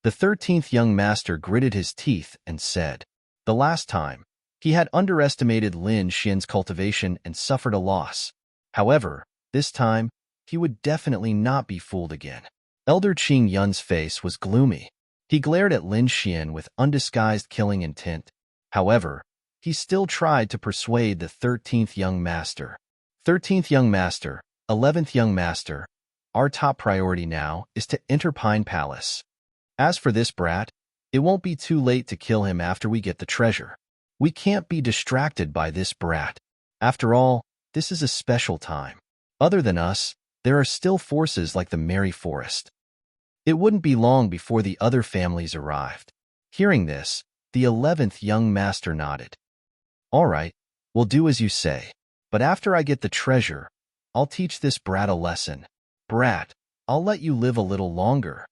The 13th young master gritted his teeth and said, the last time, he had underestimated Lin Xian's cultivation and suffered a loss. However, this time, he would definitely not be fooled again. Elder Qing Yun's face was gloomy. He glared at Lin Xian with undisguised killing intent. However, he still tried to persuade the 13th young master. 13th young master, 11th young master, our top priority now is to enter Pine Palace. As for this brat, it won't be too late to kill him after we get the treasure. We can't be distracted by this brat. After all, this is a special time. Other than us, there are still forces like the Merry Forest. It wouldn't be long before the other families arrived. Hearing this, the 11th young master nodded. All right, we'll do as you say. But after I get the treasure, I'll teach this brat a lesson. Brat, I'll let you live a little longer.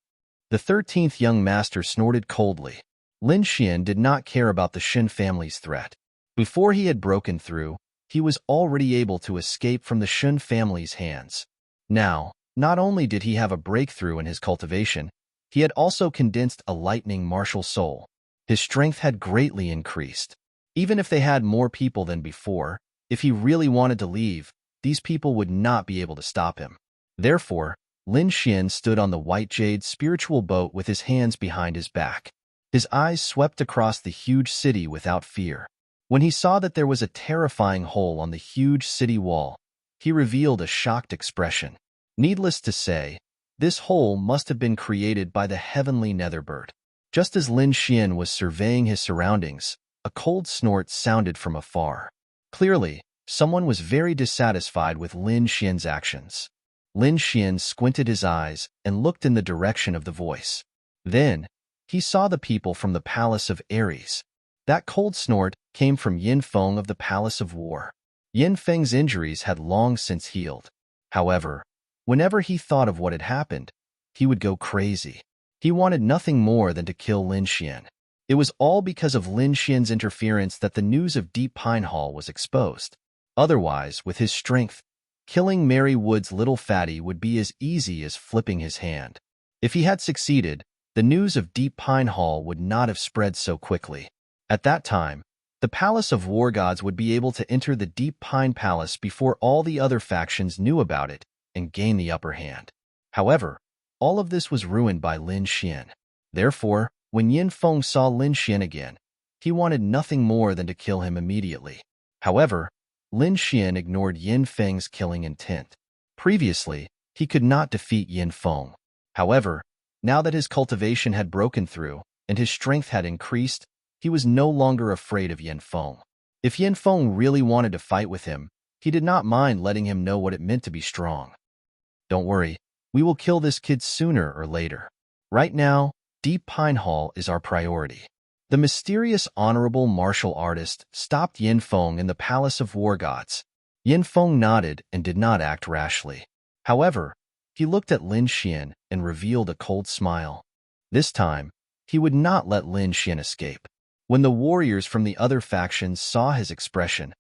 The 13th young master snorted coldly. Lin Xian did not care about the Shin family's threat. Before he had broken through, he was already able to escape from the Shin family's hands. Now, not only did he have a breakthrough in his cultivation, he had also condensed a lightning martial soul. His strength had greatly increased. Even if they had more people than before, if he really wanted to leave, these people would not be able to stop him. Therefore, Lin Xian stood on the white jade spiritual boat with his hands behind his back. His eyes swept across the huge city without fear. When he saw that there was a terrifying hole on the huge city wall, he revealed a shocked expression. Needless to say, this hole must have been created by the heavenly netherbird. Just as Lin Xian was surveying his surroundings, a cold snort sounded from afar. Clearly, someone was very dissatisfied with Lin Xian's actions. Lin Xian squinted his eyes and looked in the direction of the voice. Then, he saw the people from the Palace of Ares. That cold snort came from Yin Feng of the Palace of War. Yin Feng's injuries had long since healed. However, whenever he thought of what had happened, he would go crazy. He wanted nothing more than to kill Lin Xian. It was all because of Lin Xian's interference that the news of Deep Pine Hall was exposed. Otherwise, with his strength, killing Mary Wood's little fatty would be as easy as flipping his hand. If he had succeeded, the news of Deep Pine Hall would not have spread so quickly. At that time, the Palace of War Gods would be able to enter the Deep Pine Palace before all the other factions knew about it and gain the upper hand. However, all of this was ruined by Lin Xian. Therefore, when Yin Feng saw Lin Xian again, he wanted nothing more than to kill him immediately. However, Lin Xian ignored Yin Feng's killing intent. Previously, he could not defeat Yin Feng. However, now that his cultivation had broken through and his strength had increased, he was no longer afraid of Yin Feng. If Yin Feng really wanted to fight with him, he did not mind letting him know what it meant to be strong. Don't worry, we will kill this kid sooner or later. Right now, Deep Pine Hall is our priority. The mysterious honorable martial artist stopped Yin Feng in the Palace of War Gods. Yin Feng nodded and did not act rashly. However, he looked at Lin Xian and revealed a cold smile. This time, he would not let Lin Xian escape. When the warriors from the other factions saw his expression,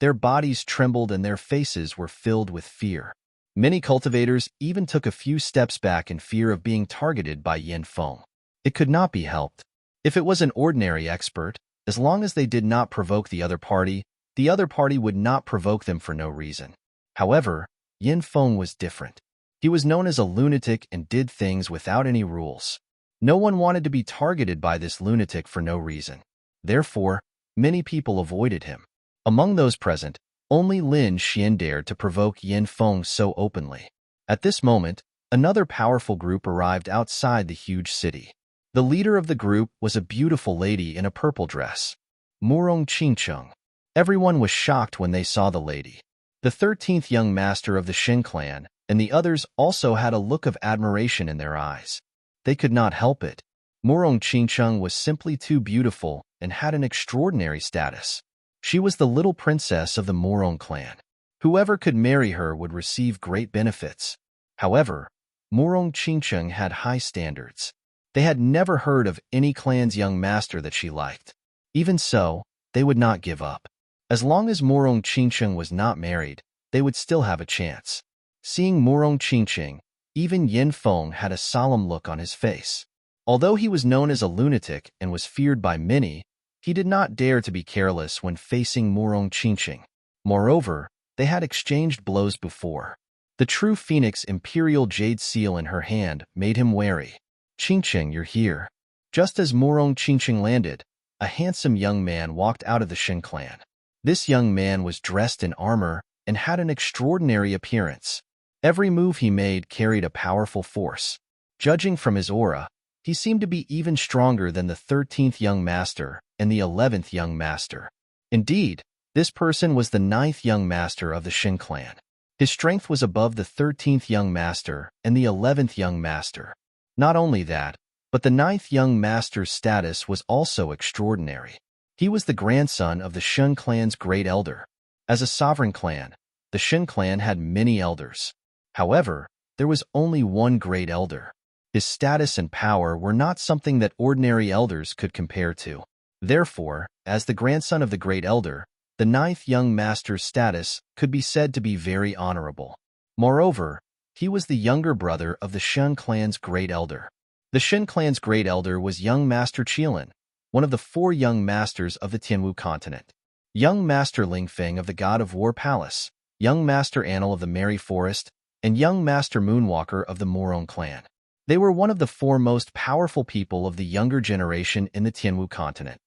their bodies trembled and their faces were filled with fear. Many cultivators even took a few steps back in fear of being targeted by Yin Feng. It could not be helped. If it was an ordinary expert, as long as they did not provoke the other party would not provoke them for no reason. However, Yin Feng was different. He was known as a lunatic and did things without any rules. No one wanted to be targeted by this lunatic for no reason. Therefore, many people avoided him. Among those present, only Lin Xian dared to provoke Yin Feng so openly. At this moment, another powerful group arrived outside the huge city. The leader of the group was a beautiful lady in a purple dress, Murong Qingcheng. Everyone was shocked when they saw the lady. The 13th young master of the Shen clan and the others also had a look of admiration in their eyes. They could not help it. Murong Qingcheng was simply too beautiful and had an extraordinary status. She was the little princess of the Murong clan. Whoever could marry her would receive great benefits. However, Murong Qingcheng had high standards. They had never heard of any clan's young master that she liked. Even so, they would not give up. As long as Murong Qingcheng was not married, they would still have a chance. Seeing Murong Qingcheng, even Yin Feng had a solemn look on his face. Although he was known as a lunatic and was feared by many, he did not dare to be careless when facing Murong Qingcheng. Moreover, they had exchanged blows before. The true Phoenix Imperial Jade Seal in her hand made him wary. Qingcheng, you're here. Just as Murong Qingcheng landed, a handsome young man walked out of the Shen clan. This young man was dressed in armor and had an extraordinary appearance. Every move he made carried a powerful force. Judging from his aura, he seemed to be even stronger than the 13th young master and the 11th young master. Indeed, this person was the 9th young master of the Shen clan. His strength was above the 13th young master and the 11th young master. Not only that, but the 9th young master's status was also extraordinary. He was the grandson of the Shen clan's great elder. As a sovereign clan, the Shen clan had many elders. However, there was only one great elder. His status and power were not something that ordinary elders could compare to. Therefore, as the grandson of the great elder, the 9th young master's status could be said to be very honorable. Moreover, he was the younger brother of the Shen clan's great elder. The Shen clan's great elder was young Master Qilin, one of the 4 young masters of the Tianwu continent. Young Master Lingfeng of the God of War Palace, young Master Anil of the Merry Forest, and young Master Moonwalker of the Murong clan. They were one of the 4 most powerful people of the younger generation in the Tianwu continent.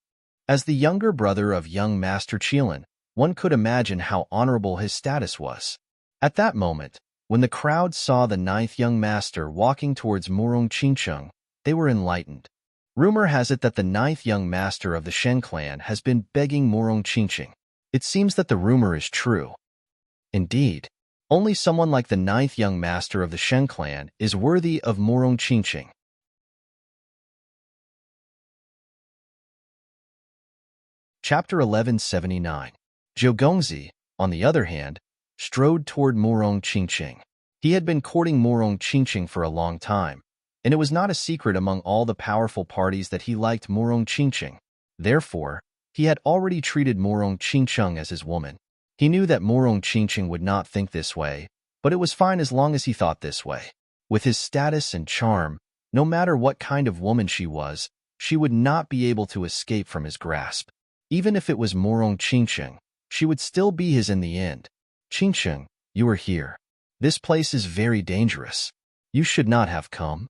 As the younger brother of young Master Qilin, one could imagine how honorable his status was. At that moment, when the crowd saw the 9th young master walking towards Murong Qingcheng, they were enlightened. Rumor has it that the 9th young master of the Shen clan has been begging Murong Qingcheng. It seems that the rumor is true. Indeed, only someone like the 9th young master of the Shen clan is worthy of Murong Qingcheng. Chapter 1179. Zhou Gongzi, on the other hand, strode toward Murong Qingcheng. He had been courting Murong Qingcheng for a long time, and it was not a secret among all the powerful parties that he liked Morong Qingqing. Therefore, he had already treated Morong Qingqing as his woman. He knew that Morong Qingqing would not think this way, but it was fine as long as he thought this way. With his status and charm, no matter what kind of woman she was, she would not be able to escape from his grasp. Even if it was Morong Qingqing, she would still be his in the end. Qingqing, you are here. This place is very dangerous. You should not have come.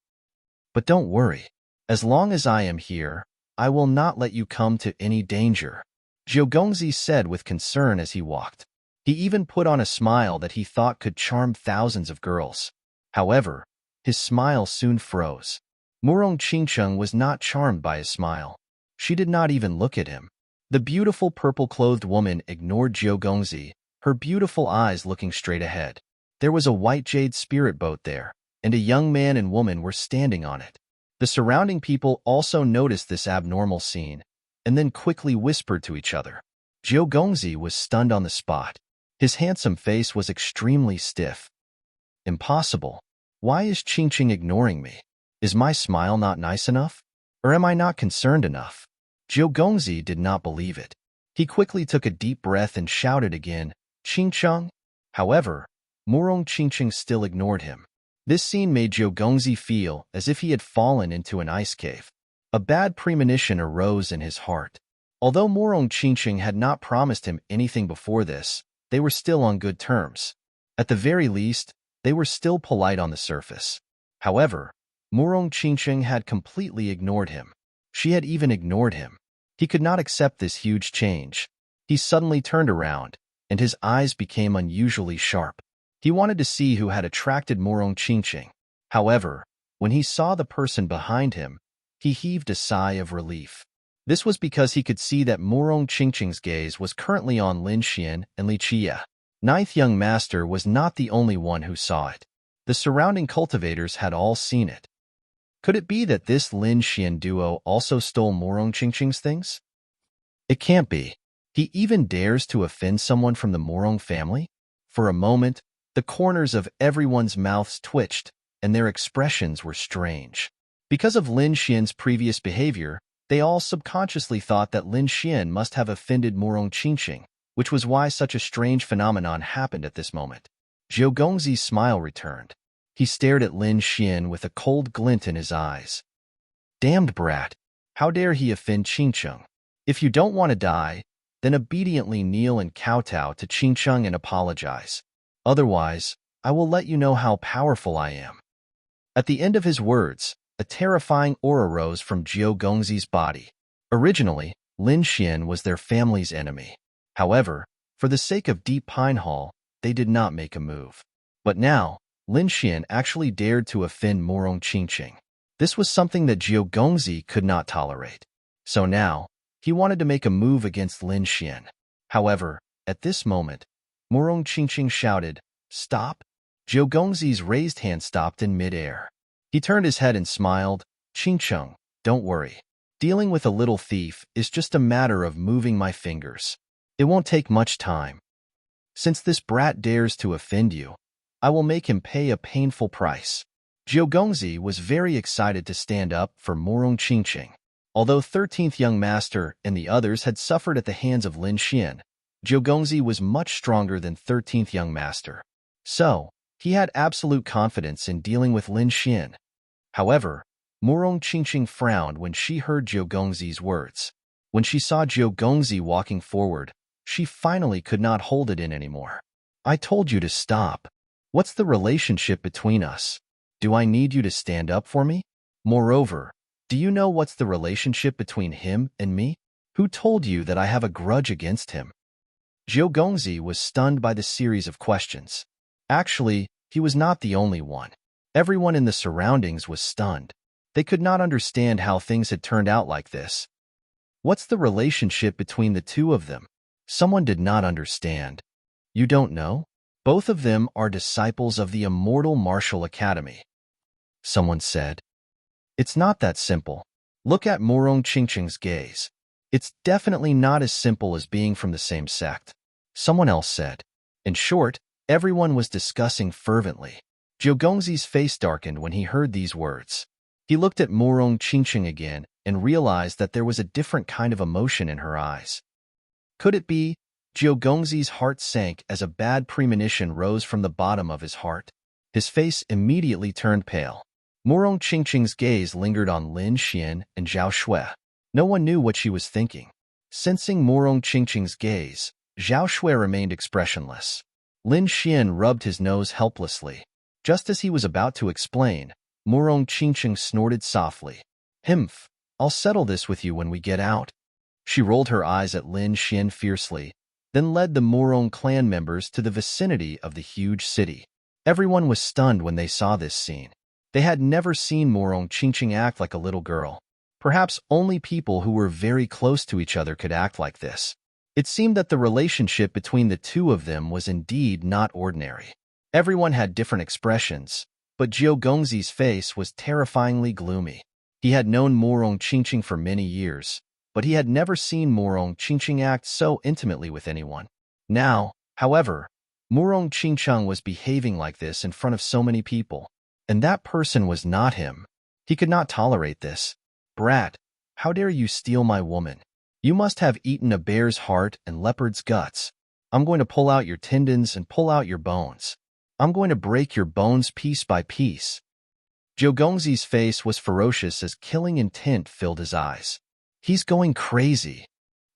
But don't worry. As long as I am here, I will not let you come to any danger, Zhou Gongzi said with concern as he walked. He even put on a smile that he thought could charm thousands of girls. However, his smile soon froze. Morong Qingqing was not charmed by his smile. She did not even look at him. The beautiful purple-clothed woman ignored Zhou Gongzi, her beautiful eyes looking straight ahead. There was a white jade spirit boat there, and a young man and woman were standing on it. The surrounding people also noticed this abnormal scene, and then quickly whispered to each other. Zhou Gongzi was stunned on the spot. His handsome face was extremely stiff. Impossible. Why is Qingqing ignoring me? Is my smile not nice enough? Or am I not concerned enough? Zhou Gongzi did not believe it. He quickly took a deep breath and shouted again, Qingqing? However, Morong Qingqing still ignored him. This scene made Zhou Gongzi feel as if he had fallen into an ice cave. A bad premonition arose in his heart. Although Morong Qingqing had not promised him anything before this, they were still on good terms. At the very least, they were still polite on the surface. However, Morong Qingqing had completely ignored him. She had even ignored him. He could not accept this huge change. He suddenly turned around, and his eyes became unusually sharp. He wanted to see who had attracted Morong Qingqing. However, when he saw the person behind him, he heaved a sigh of relief. This was because he could see that Morong Qingqing's gaze was currently on Lin Xian and Li Qia. Ninth young master was not the only one who saw it. The surrounding cultivators had all seen it. Could it be that this Lin Xian duo also stole Morong Qingqing's things? It can't be. He even dares to offend someone from the Morong family? For a moment, the corners of everyone's mouths twitched, and their expressions were strange. Because of Lin Xian's previous behavior, they all subconsciously thought that Lin Xian must have offended Morong Qingqing, which was why such a strange phenomenon happened at this moment. Zhou Gongzi's smile returned. He stared at Lin Xian with a cold glint in his eyes. Damned brat! How dare he offend Qingqing? If you don't want to die, then obediently kneel and kowtow to Qingqing and apologize. Otherwise, I will let you know how powerful I am. At the end of his words, a terrifying aura rose from Zhou Gongzi's body. Originally, Lin Xian was their family's enemy. However, for the sake of Deep Pine Hall, they did not make a move. But now, Lin Xian actually dared to offend Morong Qingqing. This was something that Zhou Gongzi could not tolerate. So now, he wanted to make a move against Lin Xian. However, at this moment, Morong Qingqing shouted, "Stop!" Zhou Gongzi's raised hand stopped in mid-air. He turned his head and smiled, "Qingqing, don't worry. Dealing with a little thief is just a matter of moving my fingers. It won't take much time. Since this brat dares to offend you, I will make him pay a painful price." Zhou Gongzi was very excited to stand up for Morong Qingqing. Although 13th Young Master and the others had suffered at the hands of Lin Xian, Zhou Gongzi was much stronger than 13th Young Master. So, he had absolute confidence in dealing with Lin Xian. However, Morong Qingqing frowned when she heard Zhou Gongzi's words. When she saw Zhou Gongzi walking forward, she finally could not hold it in anymore. "I told you to stop. What's the relationship between us? Do I need you to stand up for me? Moreover, do you know what's the relationship between him and me? Who told you that I have a grudge against him?" Zhou Gongzi was stunned by the series of questions. Actually, he was not the only one. Everyone in the surroundings was stunned. They could not understand how things had turned out like this. What's the relationship between the two of them? Someone did not understand. You don't know? Both of them are disciples of the Immortal Martial Academy. Someone said. It's not that simple. Look at Morong Qingqing's gaze. It's definitely not as simple as being from the same sect. Someone else said. In short, everyone was discussing fervently. Zhou Gongzi's face darkened when he heard these words. He looked at Morong Qingqing again and realized that there was a different kind of emotion in her eyes. Could it be? Jiao Gongzi's heart sank as a bad premonition rose from the bottom of his heart. His face immediately turned pale. Morong Qingqing's gaze lingered on Lin Xian and Zhao Shui. No one knew what she was thinking. Sensing Morong Qingqing's gaze, Zhao Shui remained expressionless. Lin Xian rubbed his nose helplessly. Just as he was about to explain, Morong Qingqing snorted softly. "Himph, I'll settle this with you when we get out." She rolled her eyes at Lin Xian fiercely, then led the Morong clan members to the vicinity of the huge city. Everyone was stunned when they saw this scene. They had never seen Morong Qingqing act like a little girl. Perhaps only people who were very close to each other could act like this. It seemed that the relationship between the two of them was indeed not ordinary. Everyone had different expressions, but Jiao Gongzi's face was terrifyingly gloomy. He had known Morong Qingqing for many years, but he had never seen Morong Qingqing act so intimately with anyone. Now, however, Morong Qingqing was behaving like this in front of so many people, and that person was not him. He could not tolerate this. "Brat, how dare you steal my woman? You must have eaten a bear's heart and leopard's guts. I'm going to pull out your tendons and pull out your bones. I'm going to break your bones piece by piece." Jiao Gongzi's face was ferocious as killing intent filled his eyes. He's going crazy.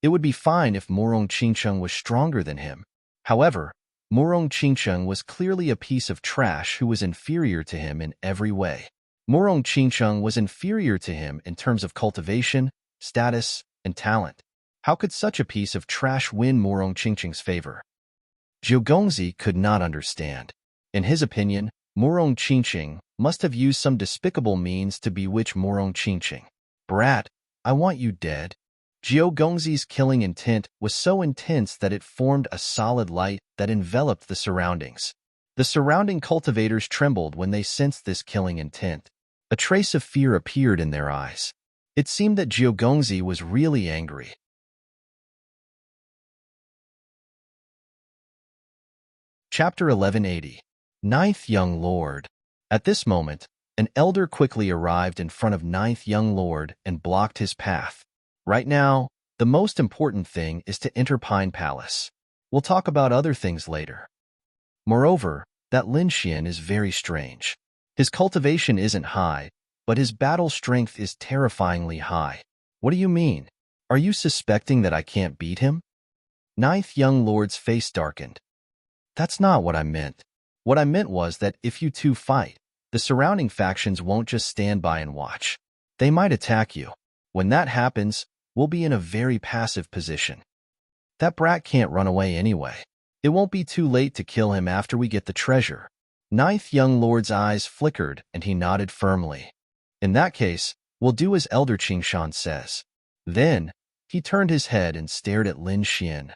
It would be fine if Morong Qingqing was stronger than him. However, Morong Qingqing was clearly a piece of trash who was inferior to him in every way. Morong Qingqing was inferior to him in terms of cultivation, status, and talent. How could such a piece of trash win Morong Qingqing's favor? Jiao Gongzi could not understand. In his opinion, Morong Qingqing must have used some despicable means to bewitch Morong Qingqing. "Brat, I want you dead." Jiao Gongzi's killing intent was so intense that it formed a solid light that enveloped the surroundings. The surrounding cultivators trembled when they sensed this killing intent. A trace of fear appeared in their eyes. It seemed that Jiao Gongzi was really angry. Chapter 1180. Ninth Young Lord. At this moment, an elder quickly arrived in front of Ninth Young Lord and blocked his path. "Right now, the most important thing is to enter Pine Palace. We'll talk about other things later." Moreover, that Lin Xian is very strange. His cultivation isn't high, but his battle strength is terrifyingly high. "What do you mean? Are you suspecting that I can't beat him?" Ninth Young Lord's face darkened. "That's not what I meant. What I meant was that if you two fight, the surrounding factions won't just stand by and watch. They might attack you. When that happens, we'll be in a very passive position. That brat can't run away anyway. It won't be too late to kill him after we get the treasure." Ninth Young Lord's eyes flickered and he nodded firmly. "In that case, we'll do as Elder Qingshan says." Then, he turned his head and stared at Lin Xian.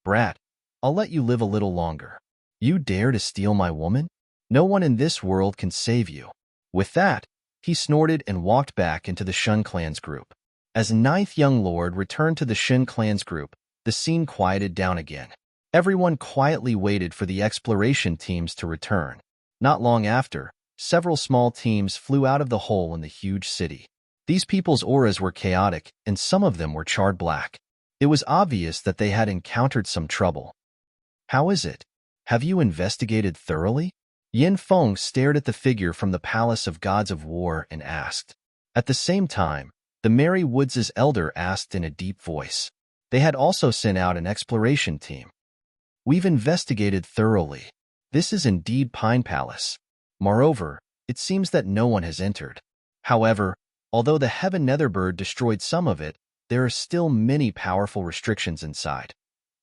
"Brat, I'll let you live a little longer. You dare to steal my woman? No one in this world can save you." With that, he snorted and walked back into the Shun clan's group. As Ninth Young Lord returned to the Shun clan's group, the scene quieted down again. Everyone quietly waited for the exploration teams to return. Not long after, several small teams flew out of the hole in the huge city. These people's auras were chaotic, and some of them were charred black. It was obvious that they had encountered some trouble. "How is it? Have you investigated thoroughly?" Yin Feng stared at the figure from the Palace of Gods of War and asked. At the same time, the Merry Woods' elder asked in a deep voice. They had also sent out an exploration team. "We've investigated thoroughly. This is indeed Pine Palace. Moreover, it seems that no one has entered. However, although the Heaven Netherbird destroyed some of it, there are still many powerful restrictions inside."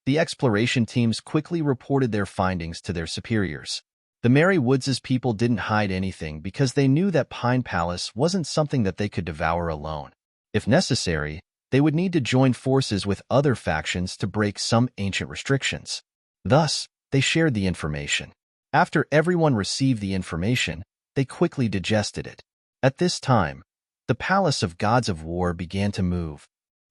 The exploration teams quickly reported their findings to their superiors. The Merry Woods' people didn't hide anything because they knew that Pine Palace wasn't something that they could devour alone. If necessary, they would need to join forces with other factions to break some ancient restrictions. Thus, they shared the information. After everyone received the information, they quickly digested it. At this time, the Palace of Gods of War began to move.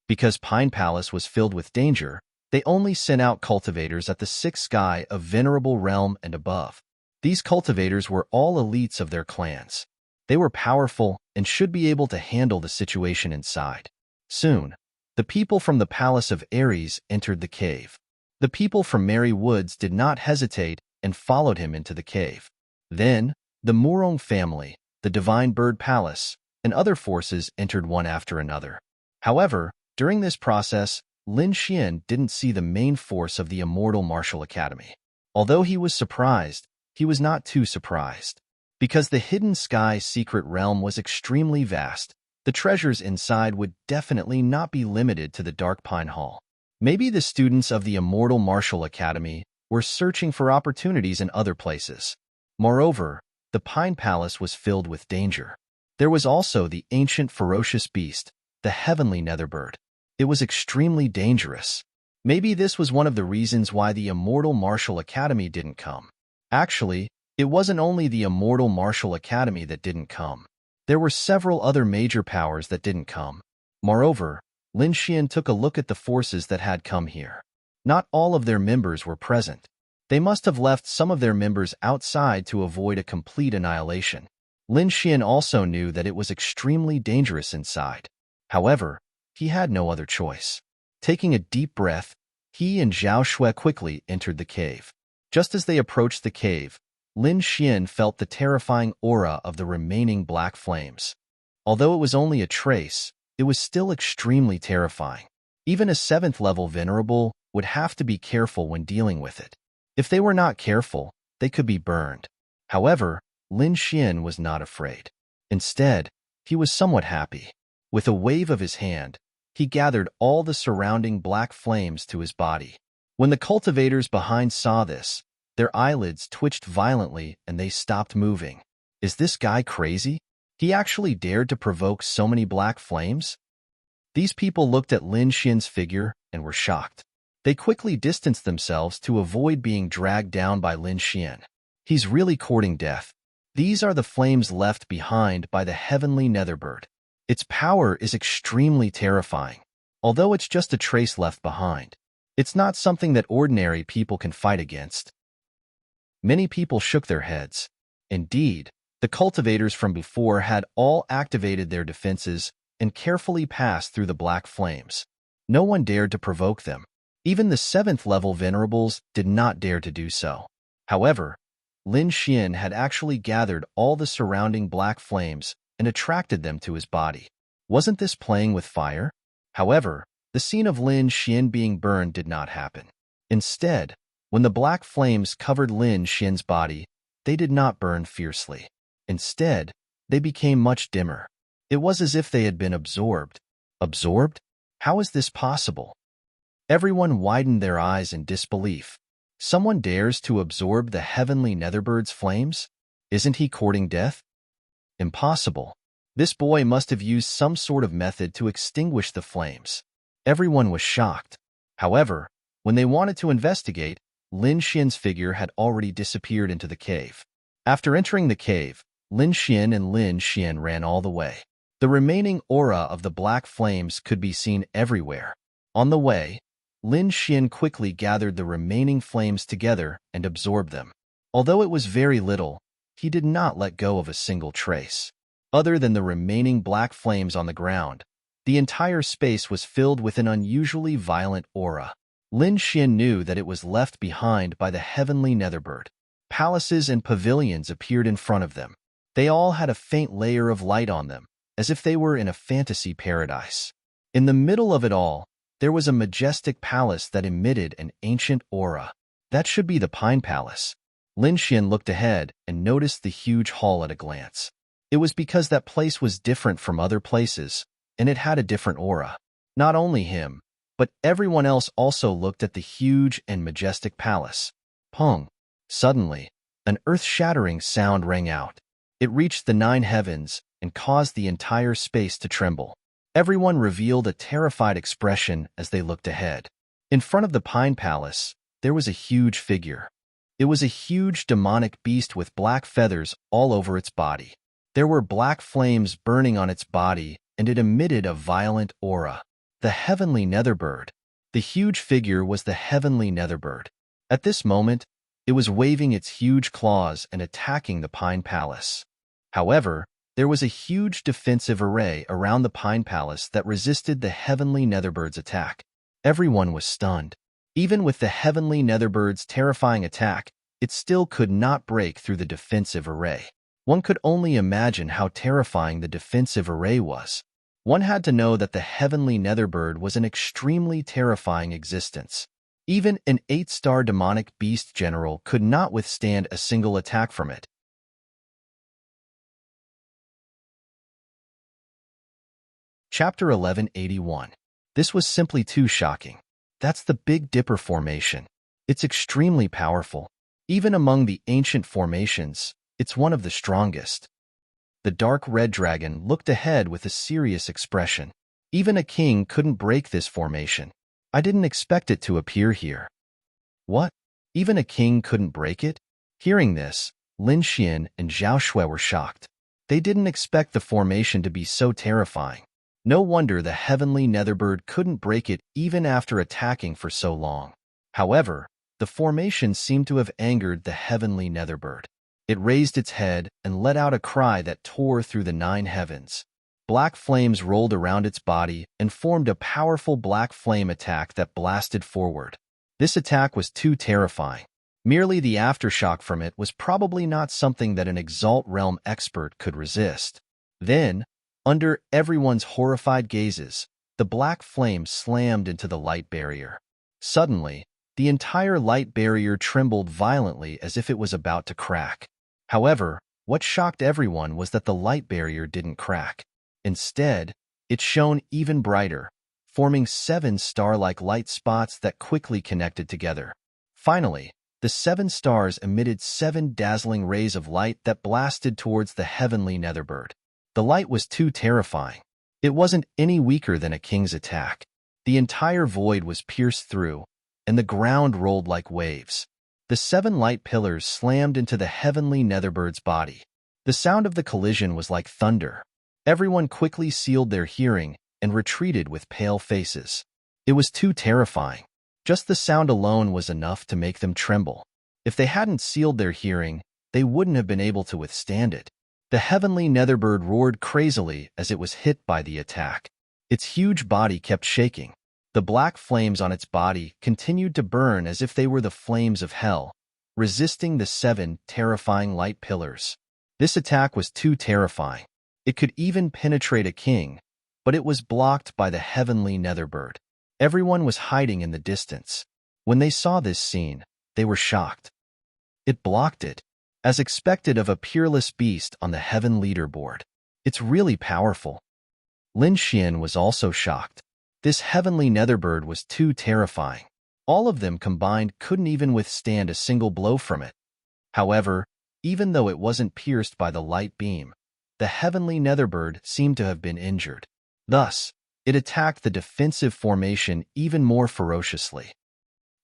Because Pine Palace was filled with danger, they only sent out cultivators at the sixth sky of Venerable Realm and above. These cultivators were all elites of their clans. They were powerful and should be able to handle the situation inside. Soon, the people from the palace of Ares entered the cave. The people from Merry Woods did not hesitate and followed him into the cave. Then, the Murong family, the Divine Bird Palace, and other forces entered one after another. However, during this process, Lin Xian didn't see the main force of the Immortal Martial Academy. Although he was surprised, he was not too surprised. Because the Hidden Sky secret realm was extremely vast, the treasures inside would definitely not be limited to the Dark Pine Hall. Maybe the students of the Immortal Martial Academy were searching for opportunities in other places. Moreover, the Pine Palace was filled with danger. There was also the ancient ferocious beast, the heavenly Netherbird. It was extremely dangerous. Maybe this was one of the reasons why the Immortal Martial Academy didn't come. Actually, it wasn't only the Immortal Martial Academy that didn't come. There were several other major powers that didn't come. Moreover, Lin Xian took a look at the forces that had come here. Not all of their members were present. They must have left some of their members outside to avoid a complete annihilation. Lin Xian also knew that it was extremely dangerous inside. However, he had no other choice. Taking a deep breath, he and Zhao Shui quickly entered the cave. Just as they approached the cave, Lin Xian felt the terrifying aura of the remaining black flames. Although it was only a trace, it was still extremely terrifying. Even a 7th level venerable would have to be careful when dealing with it. If they were not careful, they could be burned. However, Lin Xian was not afraid. Instead, he was somewhat happy. With a wave of his hand, he gathered all the surrounding black flames to his body. When the cultivators behind saw this, their eyelids twitched violently and they stopped moving. Is this guy crazy? He actually dared to provoke so many black flames? These people looked at Lin Xian's figure and were shocked. They quickly distanced themselves to avoid being dragged down by Lin Xian. He's really courting death. These are the flames left behind by the heavenly Netherbird. Its power is extremely terrifying. Although it's just a trace left behind, it's not something that ordinary people can fight against. Many people shook their heads. Indeed, the cultivators from before had all activated their defenses and carefully passed through the black flames. No one dared to provoke them. Even the 7th level venerables did not dare to do so. However, Lin Xian had actually gathered all the surrounding black flames and attracted them to his body. Wasn't this playing with fire? However, the scene of Lin Xian being burned did not happen. Instead, when the black flames covered Lin Xian's body, they did not burn fiercely. Instead, they became much dimmer. It was as if they had been absorbed. Absorbed? How is this possible? Everyone widened their eyes in disbelief. Someone dares to absorb the heavenly Netherbird's flames? Isn't he courting death? Impossible. This boy must have used some sort of method to extinguish the flames. Everyone was shocked. However, when they wanted to investigate, Lin Xian's figure had already disappeared into the cave. After entering the cave, Lin Xian and Lin Xian ran all the way. The remaining aura of the black flames could be seen everywhere. On the way, Lin Xian quickly gathered the remaining flames together and absorbed them. Although it was very little, he did not let go of a single trace. Other than the remaining black flames on the ground, the entire space was filled with an unusually violent aura. Lin Xian knew that it was left behind by the heavenly Netherbird. Palaces and pavilions appeared in front of them. They all had a faint layer of light on them, as if they were in a fantasy paradise. In the middle of it all, there was a majestic palace that emitted an ancient aura. That should be the Pine Palace. Lin Xian looked ahead and noticed the huge hall at a glance. It was because that place was different from other places, and it had a different aura. Not only him, but everyone else also looked at the huge and majestic palace. Pong! Suddenly, an earth-shattering sound rang out. It reached the 9 heavens and caused the entire space to tremble. Everyone revealed a terrified expression as they looked ahead. In front of the Pine Palace, there was a huge figure. It was a huge demonic beast with black feathers all over its body. There were black flames burning on its body, and it emitted a violent aura. The heavenly Netherbird. The huge figure was the heavenly Netherbird. At this moment, it was waving its huge claws and attacking the Pine Palace. However, There was a huge defensive array around the Pine Palace that resisted the Heavenly Netherbird's attack. Everyone was stunned. Even with the Heavenly Netherbird's terrifying attack, it still could not break through the defensive array. One could only imagine how terrifying the defensive array was. One had to know that the Heavenly Netherbird was an extremely terrifying existence. Even an 8-star demonic beast general could not withstand a single attack from it. Chapter 1181. This was simply too shocking. That's the Big Dipper Formation. It's extremely powerful. Even among the ancient formations, it's one of the strongest. The dark red dragon looked ahead with a serious expression. Even a king couldn't break this formation. I didn't expect it to appear here. What? Even a king couldn't break it? Hearing this, Lin Xian and Zhao Shui were shocked. They didn't expect the formation to be so terrifying. No wonder the Heavenly Netherbird couldn't break it even after attacking for so long. However, the formation seemed to have angered the Heavenly Netherbird. It raised its head and let out a cry that tore through the 9 heavens. Black flames rolled around its body and formed a powerful black flame attack that blasted forward. This attack was too terrifying. Merely the aftershock from it was probably not something that an Exalt Realm expert could resist. Then, under everyone's horrified gazes, the black flame slammed into the light barrier. Suddenly, the entire light barrier trembled violently as if it was about to crack. However, what shocked everyone was that the light barrier didn't crack. Instead, it shone even brighter, forming 7 star-like light spots that quickly connected together. Finally, the 7 stars emitted 7 dazzling rays of light that blasted towards the Heavenly Netherbird. The light was too terrifying. It wasn't any weaker than a king's attack. The entire void was pierced through, and the ground rolled like waves. The 7 light pillars slammed into the Heavenly Netherbird's body. The sound of the collision was like thunder. Everyone quickly sealed their hearing and retreated with pale faces. It was too terrifying. Just the sound alone was enough to make them tremble. If they hadn't sealed their hearing, they wouldn't have been able to withstand it. The Heavenly Netherbird roared crazily as it was hit by the attack. Its huge body kept shaking. The black flames on its body continued to burn as if they were the flames of hell, resisting the 7 terrifying light pillars. This attack was too terrifying. It could even penetrate a king, but it was blocked by the Heavenly Netherbird. Everyone was hiding in the distance. When they saw this scene, they were shocked. It blocked it, as expected of a peerless beast on the Heaven Leaderboard. It's really powerful. Lin Xian was also shocked. This Heavenly Netherbird was too terrifying. All of them combined couldn't even withstand a single blow from it. However, even though it wasn't pierced by the light beam, the Heavenly Netherbird seemed to have been injured. Thus, it attacked the defensive formation even more ferociously.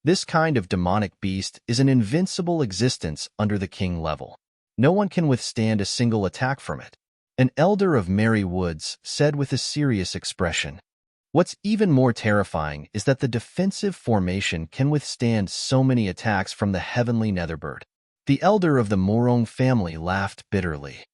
This kind of demonic beast is an invincible existence under the king level. No one can withstand a single attack from it. An elder of Merry Woods said with a serious expression. What's even more terrifying is that the defensive formation can withstand so many attacks from the Heavenly Netherbird. The elder of the Morong family laughed bitterly.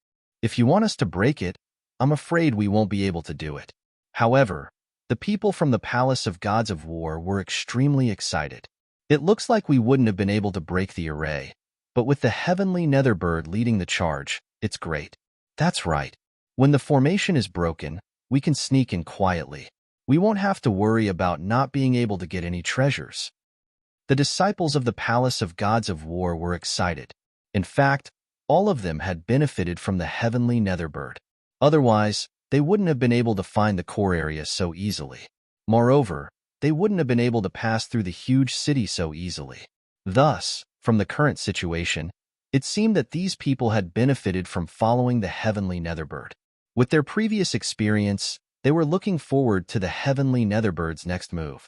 If you want us to break it, I'm afraid we won't be able to do it. However, the people from the Palace of Gods of War were extremely excited. It looks like we wouldn't have been able to break the array, but with the Heavenly Netherbird leading the charge, it's great. That's right. When the formation is broken, we can sneak in quietly. We won't have to worry about not being able to get any treasures. The disciples of the Palace of Gods of War were excited. In fact, all of them had benefited from the Heavenly Netherbird. Otherwise, they wouldn't have been able to find the core area so easily. Moreover, they wouldn't have been able to pass through the huge city so easily. Thus, from the current situation, it seemed that these people had benefited from following the Heavenly Netherbird. With their previous experience, they were looking forward to the Heavenly Netherbird's next move.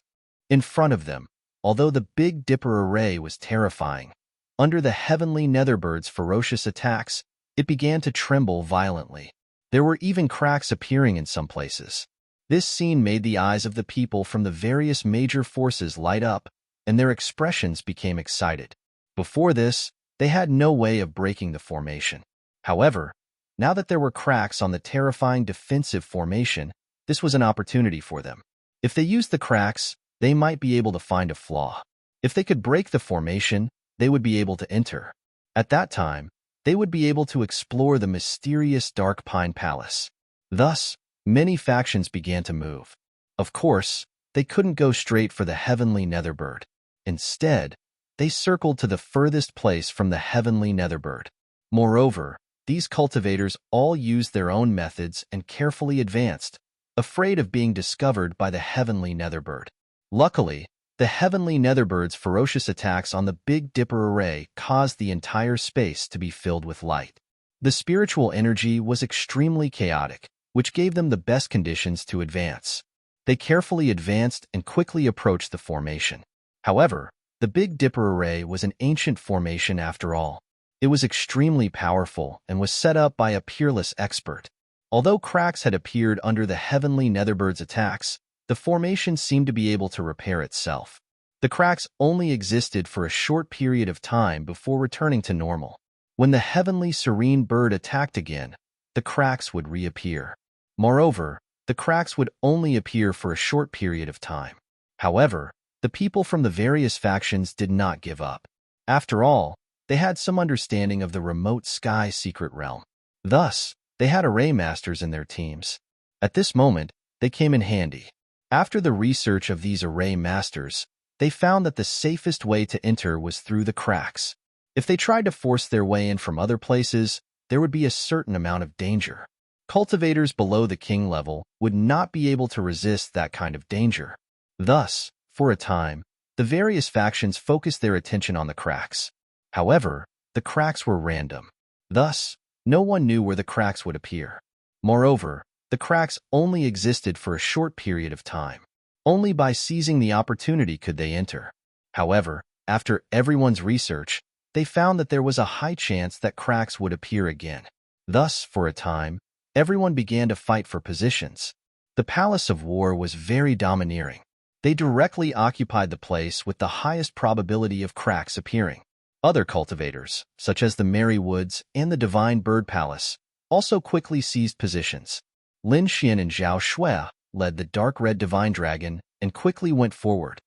In front of them, although the Big Dipper array was terrifying, under the Heavenly Netherbird's ferocious attacks, it began to tremble violently. There were even cracks appearing in some places. This scene made the eyes of the people from the various major forces light up, and their expressions became excited. Before this, they had no way of breaking the formation. However, Now that there were cracks on the terrifying defensive formation, this was an opportunity for them. If they used the cracks, they might be able to find a flaw. If they could break the formation, they would be able to enter. At that time, they would be able to explore the mysterious Dark Pine Palace. Thus, many factions began to move. Of course, they couldn't go straight for the heavenly Netherbird. Instead, they circled to the furthest place from the heavenly Netherbird. Moreover, these cultivators all used their own methods and carefully advanced, afraid of being discovered by the heavenly Netherbird. Luckily, the heavenly Netherbird's ferocious attacks on the Big Dipper array caused the entire space to be filled with light. The spiritual energy was extremely chaotic, which gave them the best conditions to advance. They carefully advanced and quickly approached the formation. However, the Big Dipper array was an ancient formation after all. It was extremely powerful and was set up by a peerless expert. Although cracks had appeared under the heavenly Netherbird's attacks, the formation seemed to be able to repair itself. The cracks only existed for a short period of time before returning to normal. When the heavenly serene bird attacked again, the cracks would reappear. Moreover, the cracks would only appear for a short period of time. However, the people from the various factions did not give up. After all, they had some understanding of the remote sky secret realm. Thus, they had array masters in their teams. At this moment, they came in handy. After the research of these array masters, they found that the safest way to enter was through the cracks. If they tried to force their way in from other places, there would be a certain amount of danger. Cultivators below the king level would not be able to resist that kind of danger. Thus, for a time, the various factions focused their attention on the cracks. However, the cracks were random. Thus, no one knew where the cracks would appear. Moreover, the cracks only existed for a short period of time. Only by seizing the opportunity could they enter. However, after everyone's research, they found that there was a high chance that cracks would appear again. Thus, for a time, everyone began to fight for positions. The Palace of War was very domineering. They directly occupied the place with the highest probability of cracks appearing. Other cultivators, such as the Merry Woods and the Divine Bird Palace, also quickly seized positions. Lin Xian and Zhao Shui led the dark red divine dragon and quickly went forward.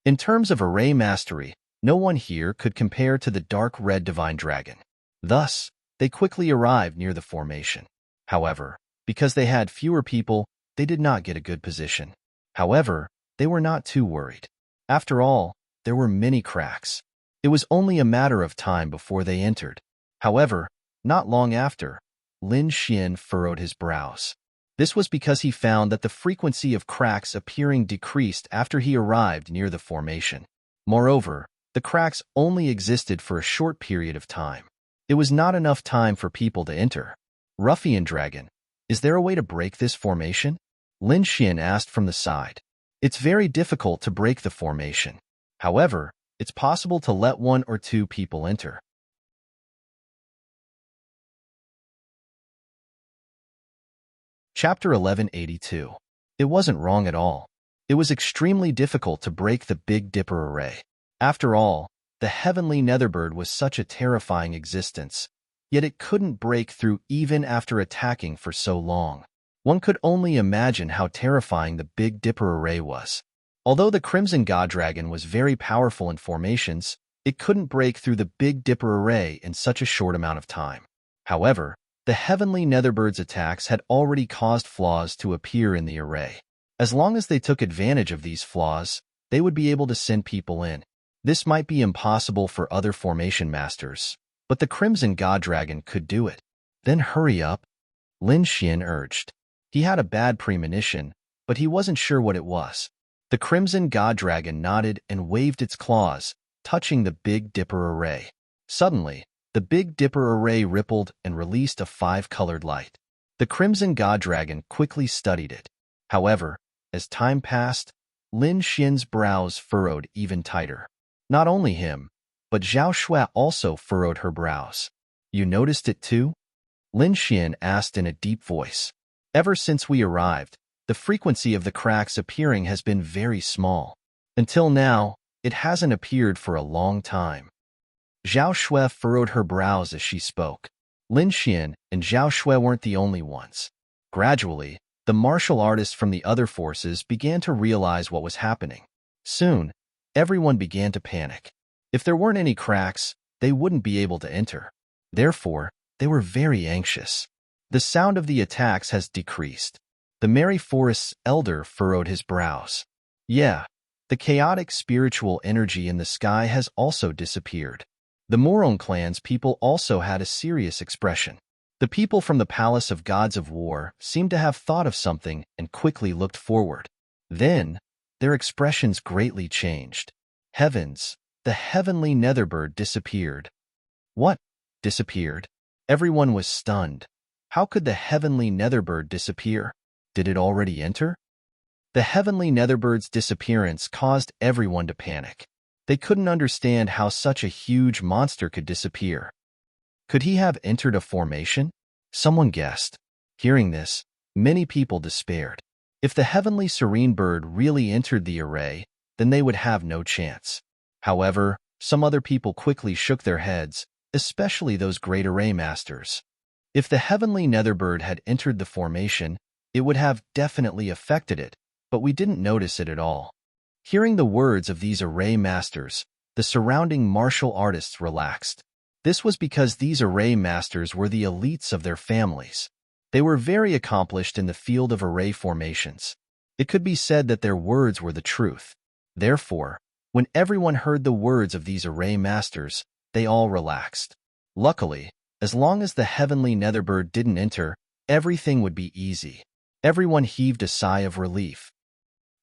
In terms of array mastery, no one here could compare to the dark red divine dragon. Thus, they quickly arrived near the formation. However, because they had fewer people, they did not get a good position. However, they were not too worried. After all, there were many cracks. It was only a matter of time before they entered. However, not long after, Lin Xian furrowed his brows. This was because he found that the frequency of cracks appearing decreased after he arrived near the formation. Moreover, the cracks only existed for a short period of time. It was not enough time for people to enter. Ruffian Dragon, is there a way to break this formation? Lin Xian asked from the side. It's very difficult to break the formation. However, it's possible to let 1 or 2 people enter. Chapter 1182. It wasn't wrong at all. It was extremely difficult to break the Big Dipper array. After all, the heavenly Netherbird was such a terrifying existence, yet it couldn't break through even after attacking for so long. One could only imagine how terrifying the Big Dipper array was. Although the Crimson God Dragon was very powerful in formations, it couldn't break through the Big Dipper array in such a short amount of time. However, the heavenly Netherbird's attacks had already caused flaws to appear in the array. As long as they took advantage of these flaws, they would be able to send people in. This might be impossible for other formation masters, but the Crimson God Dragon could do it. Then hurry up, Lin Xian urged. He had a bad premonition, but he wasn't sure what it was. The Crimson God Dragon nodded and waved its claws, touching the Big Dipper array. Suddenly, the Big Dipper array rippled and released a 5-colored light. The Crimson God Dragon quickly studied it. However, as time passed, Lin Xian's brows furrowed even tighter. Not only him, but Zhao Shui also furrowed her brows. You noticed it too? Lin Xian asked in a deep voice. Ever since we arrived, the frequency of the cracks appearing has been very small. Until now, it hasn't appeared for a long time. Zhao Shui furrowed her brows as she spoke. Lin Xian and Zhao Shui weren't the only ones. Gradually, the martial artists from the other forces began to realize what was happening. Soon, everyone began to panic. If there weren't any cracks, they wouldn't be able to enter. Therefore, they were very anxious. The sound of the attacks has decreased. The Merry Forest's elder furrowed his brows. Yeah, the chaotic spiritual energy in the sky has also disappeared. The Morong clan's people also had a serious expression. The people from the Palace of Gods of War seemed to have thought of something and quickly looked forward. Then, their expressions greatly changed. Heavens, the heavenly Netherbird disappeared. What? Disappeared? Everyone was stunned. How could the heavenly Netherbird disappear? Did it already enter? The heavenly Netherbird's disappearance caused everyone to panic. They couldn't understand how such a huge monster could disappear. Could he have entered a formation? Someone guessed. Hearing this, many people despaired. If the heavenly serene bird really entered the array, then they would have no chance. However, some other people quickly shook their heads, especially those great array masters. If the heavenly Netherbird had entered the formation, it would have definitely affected it, but we didn't notice it at all. Hearing the words of these array masters, the surrounding martial artists relaxed. This was because these array masters were the elites of their families. They were very accomplished in the field of array formations. It could be said that their words were the truth. Therefore, when everyone heard the words of these array masters, they all relaxed. Luckily, as long as the heavenly Netherbird didn't enter, everything would be easy. Everyone heaved a sigh of relief.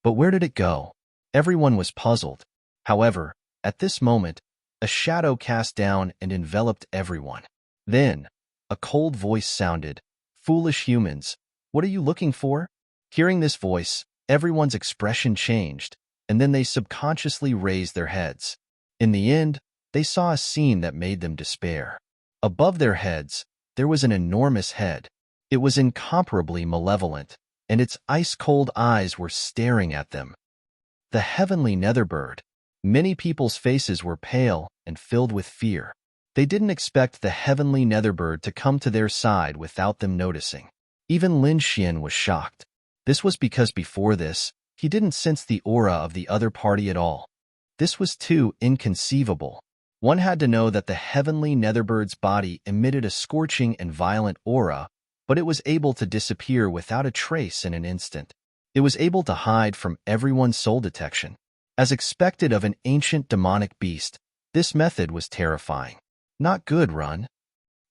But where did it go? Everyone was puzzled. However, at this moment, a shadow cast down and enveloped everyone. Then, a cold voice sounded, "Foolish humans, what are you looking for?" Hearing this voice, everyone's expression changed, and then they subconsciously raised their heads. In the end, they saw a scene that made them despair. Above their heads, there was an enormous head. It was incomparably malevolent, and its ice-cold eyes were staring at them. The heavenly Netherbird. Many people's faces were pale and filled with fear. They didn't expect the heavenly Netherbird to come to their side without them noticing. Even Lin Xian was shocked. This was because before this, he didn't sense the aura of the other party at all. This was too inconceivable. One had to know that the heavenly Netherbird's body emitted a scorching and violent aura, but it was able to disappear without a trace in an instant. It was able to hide from everyone's soul detection. As expected of an ancient demonic beast, this method was terrifying. Not good, Run.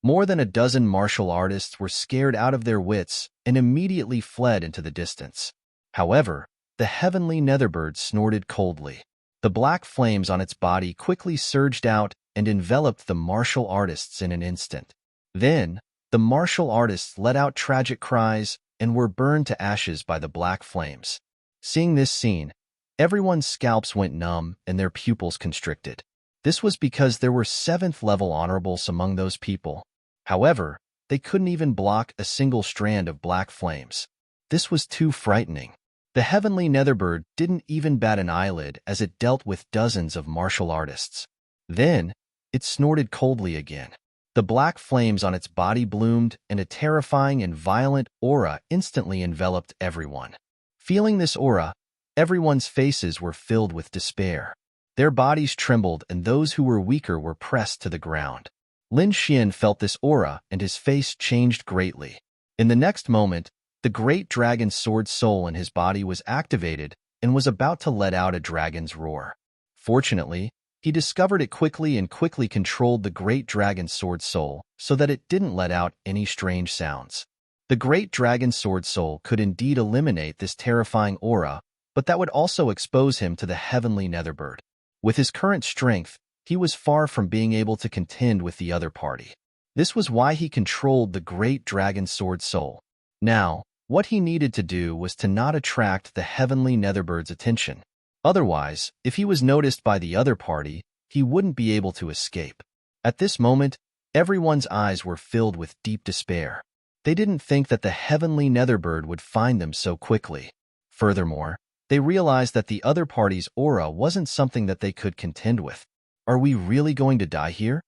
More than a dozen martial artists were scared out of their wits and immediately fled into the distance. However, the heavenly Netherbird snorted coldly. The black flames on its body quickly surged out and enveloped the martial artists in an instant. Then, the martial artists let out tragic cries and were burned to ashes by the black flames. Seeing this scene, everyone's scalps went numb and their pupils constricted. This was because there were 7th-level honorables among those people. However, they couldn't even block a single strand of black flames. This was too frightening. The heavenly Netherbird didn't even bat an eyelid as it dealt with dozens of martial artists. Then, it snorted coldly again. The black flames on its body bloomed, and a terrifying and violent aura instantly enveloped everyone. Feeling this aura, everyone's faces were filled with despair. Their bodies trembled, and those who were weaker were pressed to the ground. Lin Xian felt this aura, and his face changed greatly. In the next moment, the great dragon's sword soul in his body was activated and was about to let out a dragon's roar. Fortunately, he discovered it quickly and quickly controlled the great dragon's sword soul so that it didn't let out any strange sounds. The great dragon's sword soul could indeed eliminate this terrifying aura, but that would also expose him to the heavenly Netherbird. With his current strength, he was far from being able to contend with the other party. This was why he controlled the great dragon's sword soul. Now, what he needed to do was to not attract the heavenly Netherbird's attention. Otherwise, if he was noticed by the other party, he wouldn't be able to escape. At this moment, everyone's eyes were filled with deep despair. They didn't think that the heavenly Netherbird would find them so quickly. Furthermore, they realized that the other party's aura wasn't something that they could contend with. Are we really going to die here?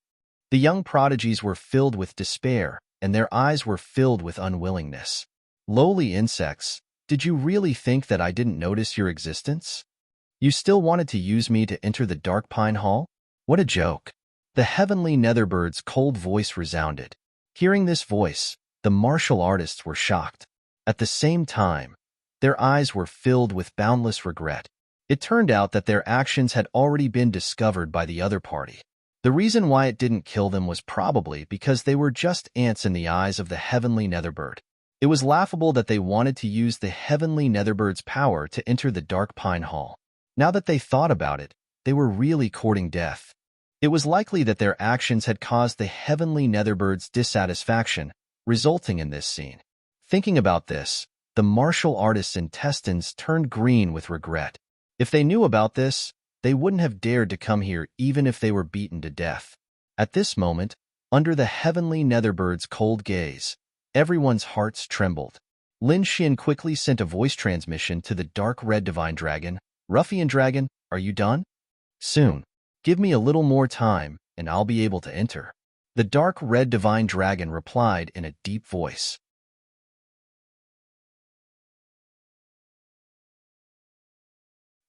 The young prodigies were filled with despair, and their eyes were filled with unwillingness. Lowly insects, did you really think that I didn't notice your existence? You still wanted to use me to enter the dark pine hall? What a joke. The heavenly netherbird's cold voice resounded. Hearing this voice, the martial artists were shocked. At the same time, their eyes were filled with boundless regret. It turned out that their actions had already been discovered by the other party. The reason why it didn't kill them was probably because they were just ants in the eyes of the heavenly netherbird. It was laughable that they wanted to use the heavenly netherbird's power to enter the dark pine hall. Now that they thought about it, they were really courting death. It was likely that their actions had caused the heavenly netherbird's dissatisfaction, resulting in this scene. Thinking about this, the martial artist's intestines turned green with regret. If they knew about this, they wouldn't have dared to come here even if they were beaten to death. At this moment, under the heavenly netherbird's cold gaze, everyone's hearts trembled. Lin Xian quickly sent a voice transmission to the dark red divine dragon. Ruffian dragon, are you done? Soon. Give me a little more time, and I'll be able to enter. The dark red divine dragon replied in a deep voice.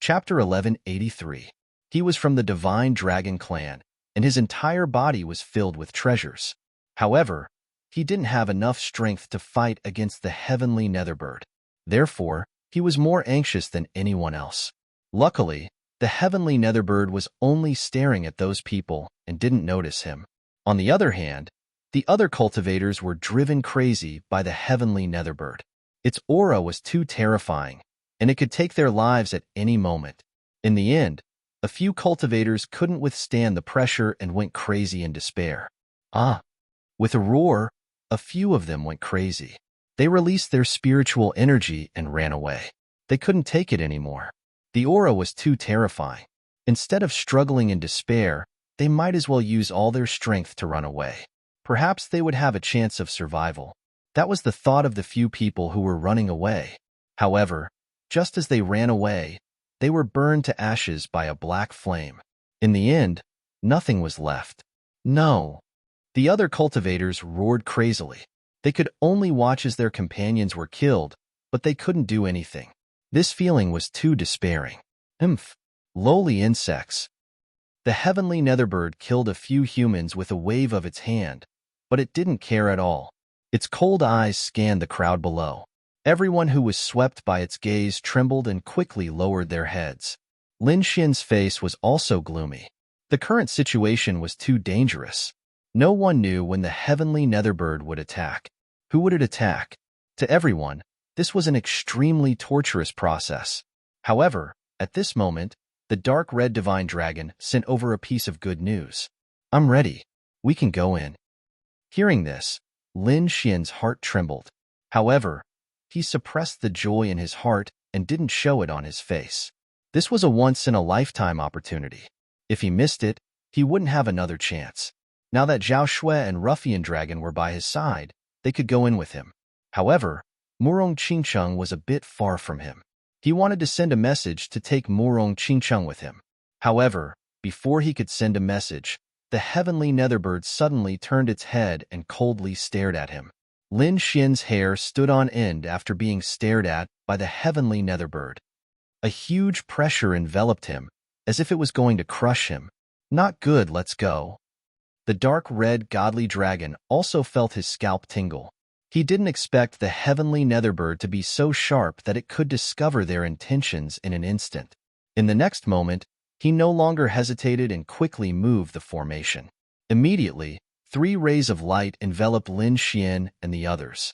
Chapter 1183. He was from the divine dragon clan, and his entire body was filled with treasures. However, he didn't have enough strength to fight against the heavenly netherbird. Therefore, he was more anxious than anyone else. Luckily, the heavenly netherbird was only staring at those people and didn't notice him. On the other hand, the other cultivators were driven crazy by the heavenly netherbird. Its aura was too terrifying, and it could take their lives at any moment. In the end, a few cultivators couldn't withstand the pressure and went crazy in despair. With a roar, a few of them went crazy. They released their spiritual energy and ran away. They couldn't take it anymore. The aura was too terrifying. Instead of struggling in despair, they might as well use all their strength to run away. Perhaps they would have a chance of survival. That was the thought of the few people who were running away. However, just as they ran away, they were burned to ashes by a black flame. In the end, nothing was left. No. The other cultivators roared crazily. They could only watch as their companions were killed, but they couldn't do anything. This feeling was too despairing. Lowly insects. The heavenly netherbird killed a few humans with a wave of its hand, but it didn't care at all. Its cold eyes scanned the crowd below. Everyone who was swept by its gaze trembled and quickly lowered their heads. Lin Xian's face was also gloomy. The current situation was too dangerous. No one knew when the heavenly netherbird would attack. Who would it attack? To everyone, this was an extremely torturous process. However, at this moment, the dark red divine dragon sent over a piece of good news. I'm ready. We can go in. Hearing this, Lin Xian's heart trembled. However, he suppressed the joy in his heart and didn't show it on his face. This was a once-in-a-lifetime opportunity. If he missed it, he wouldn't have another chance. Now that Zhao Shui and Ruffian Dragon were by his side, they could go in with him. However, Murong Qingcheng was a bit far from him. He wanted to send a message to take Murong Qingcheng with him. However, before he could send a message, the heavenly netherbird suddenly turned its head and coldly stared at him. Lin Xian's hair stood on end after being stared at by the heavenly netherbird. A huge pressure enveloped him, as if it was going to crush him. Not good, let's go. The dark red godly dragon also felt his scalp tingle. He didn't expect the heavenly netherbird to be so sharp that it could discover their intentions in an instant. In the next moment, he no longer hesitated and quickly moved the formation. Immediately, 3 rays of light enveloped Lin Xian and the others.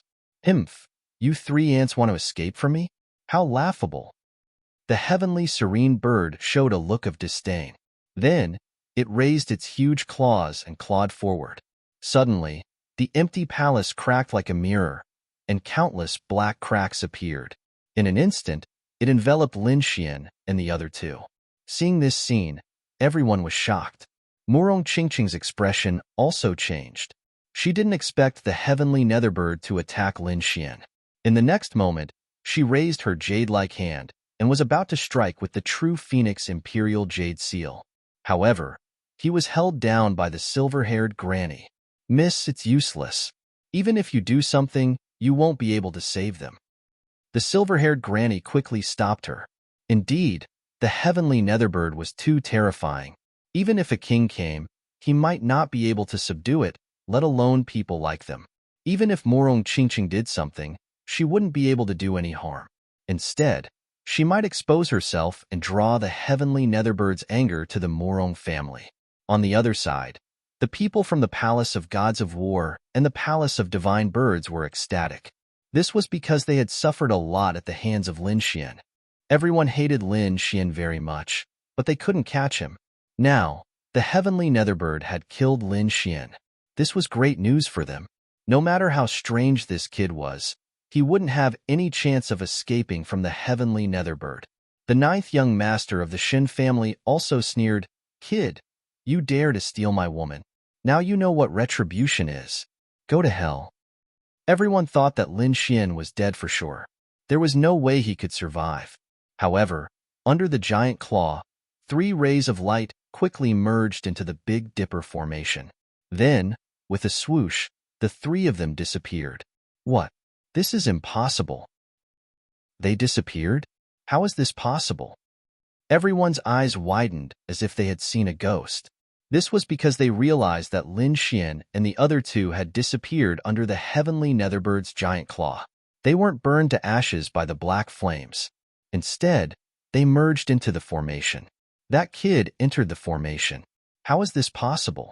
You 3 ants want to escape from me? How laughable. The heavenly serene bird showed a look of disdain. Then, it raised its huge claws and clawed forward. Suddenly, the empty palace cracked like a mirror, and countless black cracks appeared. In an instant, it enveloped Lin Xian and the other 2. Seeing this scene, everyone was shocked. Murong Qingcheng's expression also changed. She didn't expect the heavenly netherbird to attack Lin Xian. In the next moment, she raised her jade-like hand and was about to strike with the true Phoenix Imperial Jade Seal. However, He was held down by the silver-haired granny. "Miss, it's useless. Even if you do something, you won't be able to save them." The silver-haired granny quickly stopped her. Indeed, the heavenly netherbird was too terrifying. Even if a king came, he might not be able to subdue it, let alone people like them. Even if Morong Chingching did something, she wouldn't be able to do any harm. Instead, she might expose herself and draw the heavenly netherbird's anger to the Morong family. On the other side, the people from the Palace of Gods of War and the Palace of Divine Birds were ecstatic. This was because they had suffered a lot at the hands of Lin Xian. Everyone hated Lin Xian very much, but they couldn't catch him. Now, the heavenly netherbird had killed Lin Xian. This was great news for them. No matter how strange this kid was, he wouldn't have any chance of escaping from the heavenly netherbird. The ninth young master of the Shin family also sneered, "Kid, you dare to steal my woman. Now you know what retribution is. Go to hell." Everyone thought that Lin Xian was dead for sure. There was no way he could survive. However, under the giant claw, 3 rays of light quickly merged into the Big Dipper formation. Then, with a swoosh, the 3 of them disappeared. What? This is impossible. They disappeared? How is this possible? Everyone's eyes widened as if they had seen a ghost. This was because they realized that Lin Xian and the other 2 had disappeared under the heavenly netherbbird's giant claw. They weren't burned to ashes by the black flames. Instead, they merged into the formation. That kid entered the formation. How is this possible?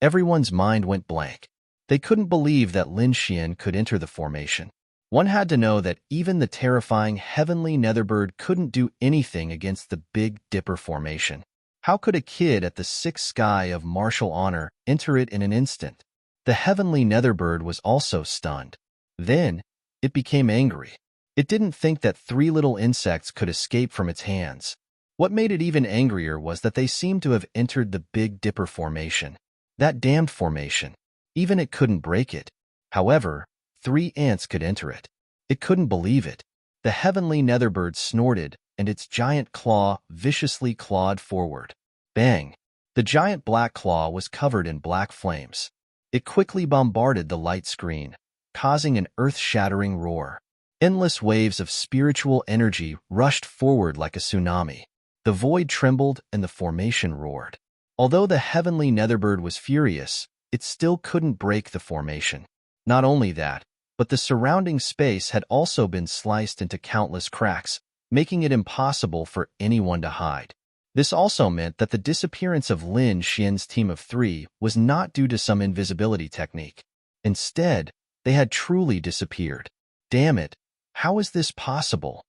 Everyone's mind went blank. They couldn't believe that Lin Xian could enter the formation. One had to know that even the terrifying heavenly netherbird couldn't do anything against the Big Dipper formation. How could a kid at the 6th sky of martial honor enter it in an instant? The heavenly netherbird was also stunned. Then, it became angry. It didn't think that 3 little insects could escape from its hands. What made it even angrier was that they seemed to have entered the Big Dipper formation. That damned formation. Even it couldn't break it. However, 3 ants could enter it. It couldn't believe it. The heavenly netherbird snorted, and its giant claw viciously clawed forward. Bang! The giant black claw was covered in black flames. It quickly bombarded the light screen, causing an earth-shattering roar. Endless waves of spiritual energy rushed forward like a tsunami. The void trembled and the formation roared. Although the heavenly netherbird was furious, it still couldn't break the formation. Not only that, but the surrounding space had also been sliced into countless cracks, making it impossible for anyone to hide. This also meant that the disappearance of Lin Xian's team of 3 was not due to some invisibility technique. Instead, they had truly disappeared. Damn it, how is this possible?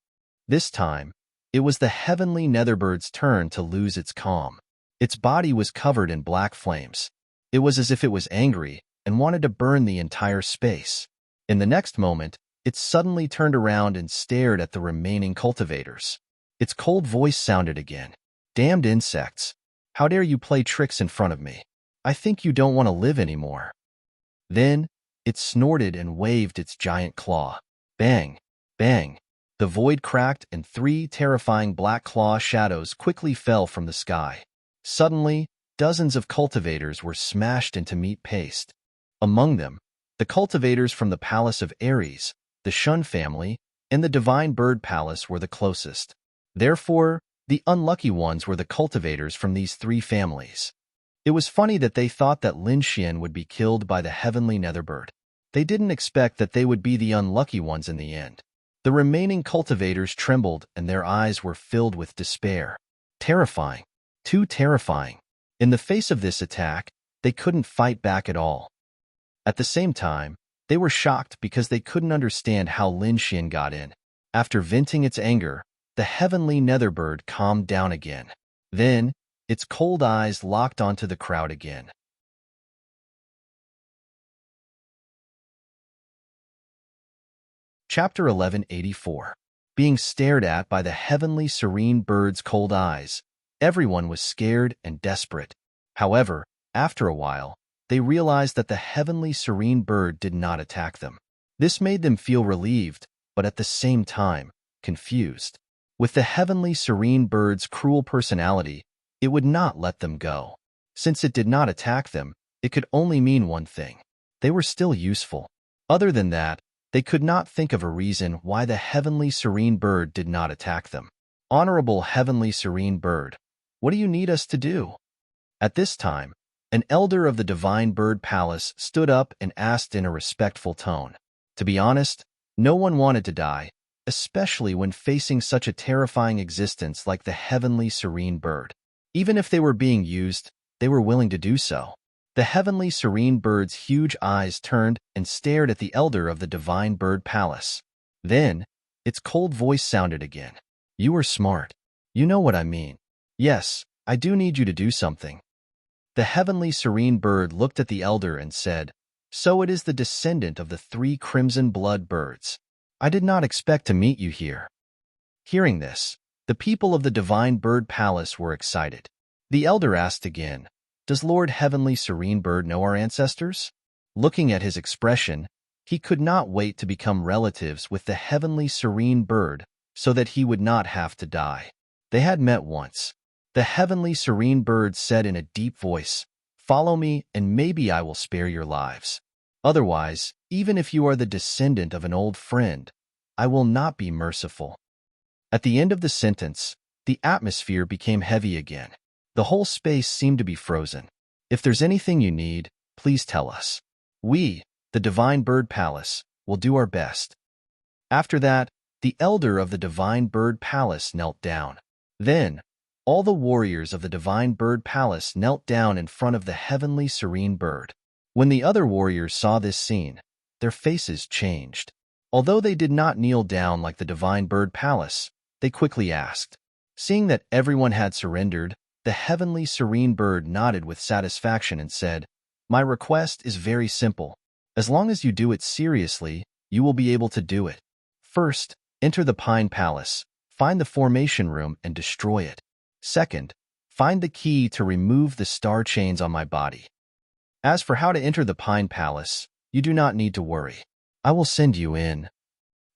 This time, it was the heavenly netherbird's turn to lose its calm. Its body was covered in black flames. It was as if it was angry and wanted to burn the entire space. In the next moment, it suddenly turned around and stared at the remaining cultivators. Its cold voice sounded again. "Damned insects! How dare you play tricks in front of me? I think you don't want to live anymore." Then, it snorted and waved its giant claw. Bang! Bang! The void cracked and 3 terrifying black claw shadows quickly fell from the sky. Suddenly, dozens of cultivators were smashed into meat paste. Among them, the cultivators from the Palace of Aries, the Shun family, and the Divine Bird Palace were the closest. Therefore, the unlucky ones were the cultivators from these 3 families. It was funny that they thought that Lin Xian would be killed by the heavenly netherbird. They didn't expect that they would be the unlucky ones in the end. The remaining cultivators trembled and their eyes were filled with despair. Terrifying. Too terrifying. In the face of this attack, they couldn't fight back at all. At the same time, they were shocked because they couldn't understand how Lin Xian got in. After venting its anger, the heavenly netherbird calmed down again. Then, its cold eyes locked onto the crowd again. Chapter 1184. Being stared at by the heavenly serene bird's cold eyes, everyone was scared and desperate. However, after a while, they realized that the heavenly serene bird did not attack them. This made them feel relieved, but at the same time, confused. With the heavenly serene bird's cruel personality, it would not let them go. Since it did not attack them, it could only mean one thing. They were still useful. Other than that, they could not think of a reason why the heavenly serene bird did not attack them. Honorable heavenly serene bird, what do you need us to do? At this time, an elder of the divine bird palace stood up and asked in a respectful tone. To be honest, no one wanted to die, especially when facing such a terrifying existence like the heavenly serene bird. Even if they were being used, they were willing to do so. The heavenly serene bird's huge eyes turned and stared at the elder of the divine bird palace. Then, its cold voice sounded again. You are smart. You know what I mean. Yes, I do need you to do something. The heavenly serene bird looked at the elder and said, So it is the descendant of the 3 crimson blood birds. I did not expect to meet you here. Hearing this, the people of the divine bird palace were excited. The elder asked again, Does Lord Heavenly Serene Bird know our ancestors? Looking at his expression, he could not wait to become relatives with the Heavenly Serene Bird so that he would not have to die. They had met once. The Heavenly Serene Bird said in a deep voice, Follow me and maybe I will spare your lives. Otherwise, even if you are the descendant of an old friend, I will not be merciful. At the end of the sentence, the atmosphere became heavy again. The whole space seemed to be frozen. If there's anything you need, please tell us. We, the Divine Bird Palace, will do our best. After that, the elder of the Divine Bird Palace knelt down. Then, all the warriors of the Divine Bird Palace knelt down in front of the Heavenly Serene Bird. When the other warriors saw this scene, their faces changed. Although they did not kneel down like the Divine Bird Palace, they quickly asked. Seeing that everyone had surrendered, the Heavenly Serene Bird nodded with satisfaction and said, My request is very simple. As long as you do it seriously, you will be able to do it. First, enter the Pine Palace, find the formation room and destroy it. Second, find the key to remove the star chains on my body. As for how to enter the Pine Palace, you do not need to worry. I will send you in.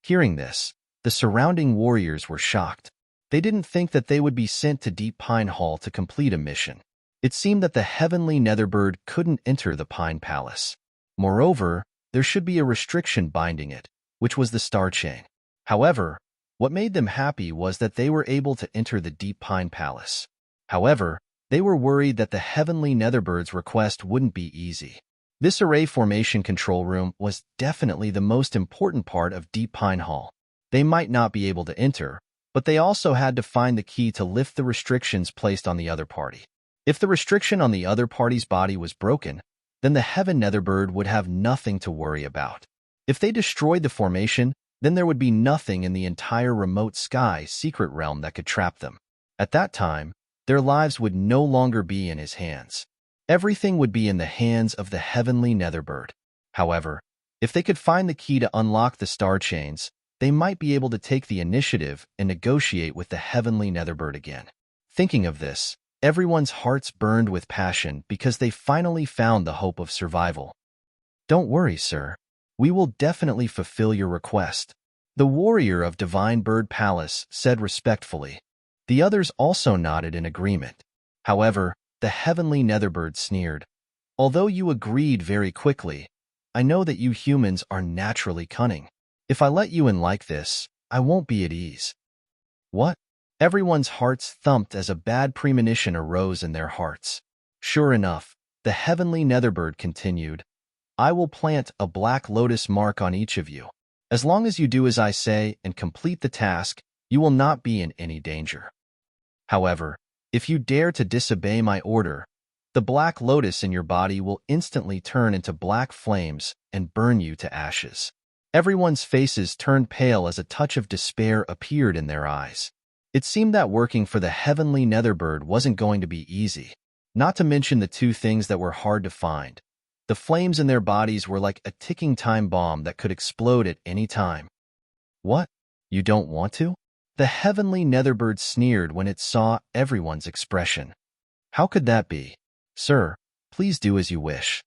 Hearing this, the surrounding warriors were shocked. They didn't think that they would be sent to Deep Pine Hall to complete a mission. It seemed that the heavenly Netherbird couldn't enter the Pine Palace. Moreover, there should be a restriction binding it, which was the star chain. However, what made them happy was that they were able to enter the Deep Pine Palace. However, they were worried that the heavenly Netherbird's request wouldn't be easy. This array formation control room was definitely the most important part of Deep Pine Hall. They might not be able to enter, but they also had to find the key to lift the restrictions placed on the other party. If the restriction on the other party's body was broken, then the Heaven Netherbird would have nothing to worry about. If they destroyed the formation, then there would be nothing in the entire remote sky secret realm that could trap them. At that time, their lives would no longer be in his hands. Everything would be in the hands of the heavenly Netherbird. However, if they could find the key to unlock the star chains, they might be able to take the initiative and negotiate with the heavenly Netherbird again. Thinking of this, everyone's hearts burned with passion because they finally found the hope of survival. Don't worry, sir. We will definitely fulfill your request. The warrior of Divine Bird Palace said respectfully. The others also nodded in agreement. However, the heavenly Netherbird sneered. Although you agreed very quickly, I know that you humans are naturally cunning. If I let you in like this, I won't be at ease. What? Everyone's hearts thumped as a bad premonition arose in their hearts. Sure enough, the heavenly Netherbird continued, I will plant a black lotus mark on each of you. As long as you do as I say and complete the task, you will not be in any danger. However, if you dare to disobey my order, the black lotus in your body will instantly turn into black flames and burn you to ashes. Everyone's faces turned pale as a touch of despair appeared in their eyes. It seemed that working for the heavenly Netherbird wasn't going to be easy. Not to mention the two things that were hard to find. The flames in their bodies were like a ticking time bomb that could explode at any time. What? You don't want to? The heavenly Netherbird sneered when it saw everyone's expression. How could that be? Sir, please do as you wish.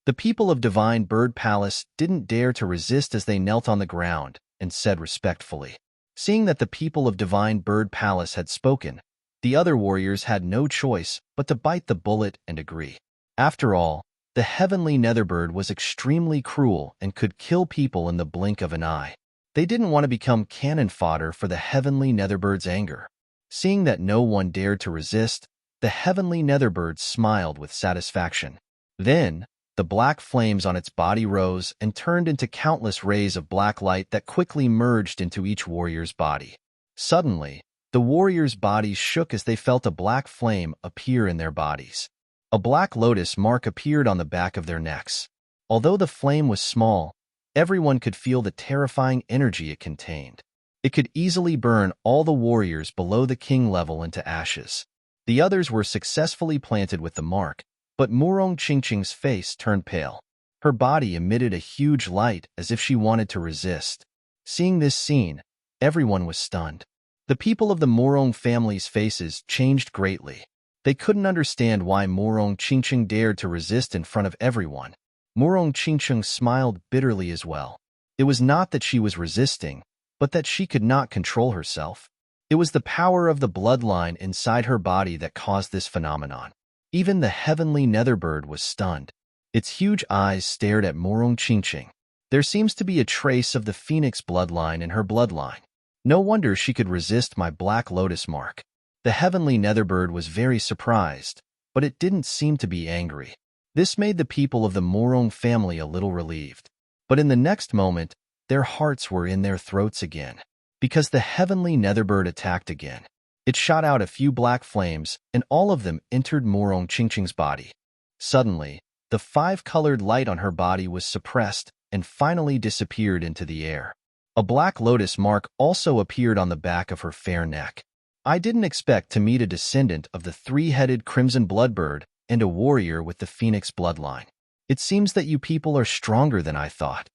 The people of Divine Bird Palace didn't dare to resist as they knelt on the ground and said respectfully. Seeing that the people of Divine Bird Palace had spoken, The other warriors had no choice but to bite the bullet and agree. After all, the heavenly Netherbird was extremely cruel and could kill people in the blink of an eye. They didn't want to become cannon fodder for the heavenly Netherbird's anger. Seeing that no one dared to resist, the heavenly Netherbird smiled with satisfaction. Then, the black flames on its body rose and turned into countless rays of black light that quickly merged into each warrior's body. Suddenly, the warriors' bodies shook as they felt a black flame appear in their bodies. A black lotus mark appeared on the back of their necks. Although the flame was small, everyone could feel the terrifying energy it contained. It could easily burn all the warriors below the king level into ashes. The others were successfully planted with the mark, but Murong Qingqing's face turned pale. Her body emitted a huge light as if she wanted to resist. Seeing this scene, everyone was stunned. The people of the Murong family's faces changed greatly. They couldn't understand why Murong Qingqing dared to resist in front of everyone. Murong Qingqing smiled bitterly as well. It was not that she was resisting, but that she could not control herself. It was the power of the bloodline inside her body that caused this phenomenon. Even the heavenly Netherbird was stunned. Its huge eyes stared at Murong Qingqing. There seems to be a trace of the phoenix bloodline in her bloodline. No wonder she could resist my black lotus mark. The heavenly Netherbird was very surprised, but it didn't seem to be angry. This made the people of the Murong family a little relieved. But in the next moment, their hearts were in their throats again, because the heavenly Netherbird attacked again. It shot out a few black flames, and all of them entered Murong Qingqing's body. Suddenly, the five-colored light on her body was suppressed and finally disappeared into the air. A black lotus mark also appeared on the back of her fair neck. I didn't expect to meet a descendant of the three-headed crimson bloodbird and a warrior with the phoenix bloodline. It seems that you people are stronger than I thought.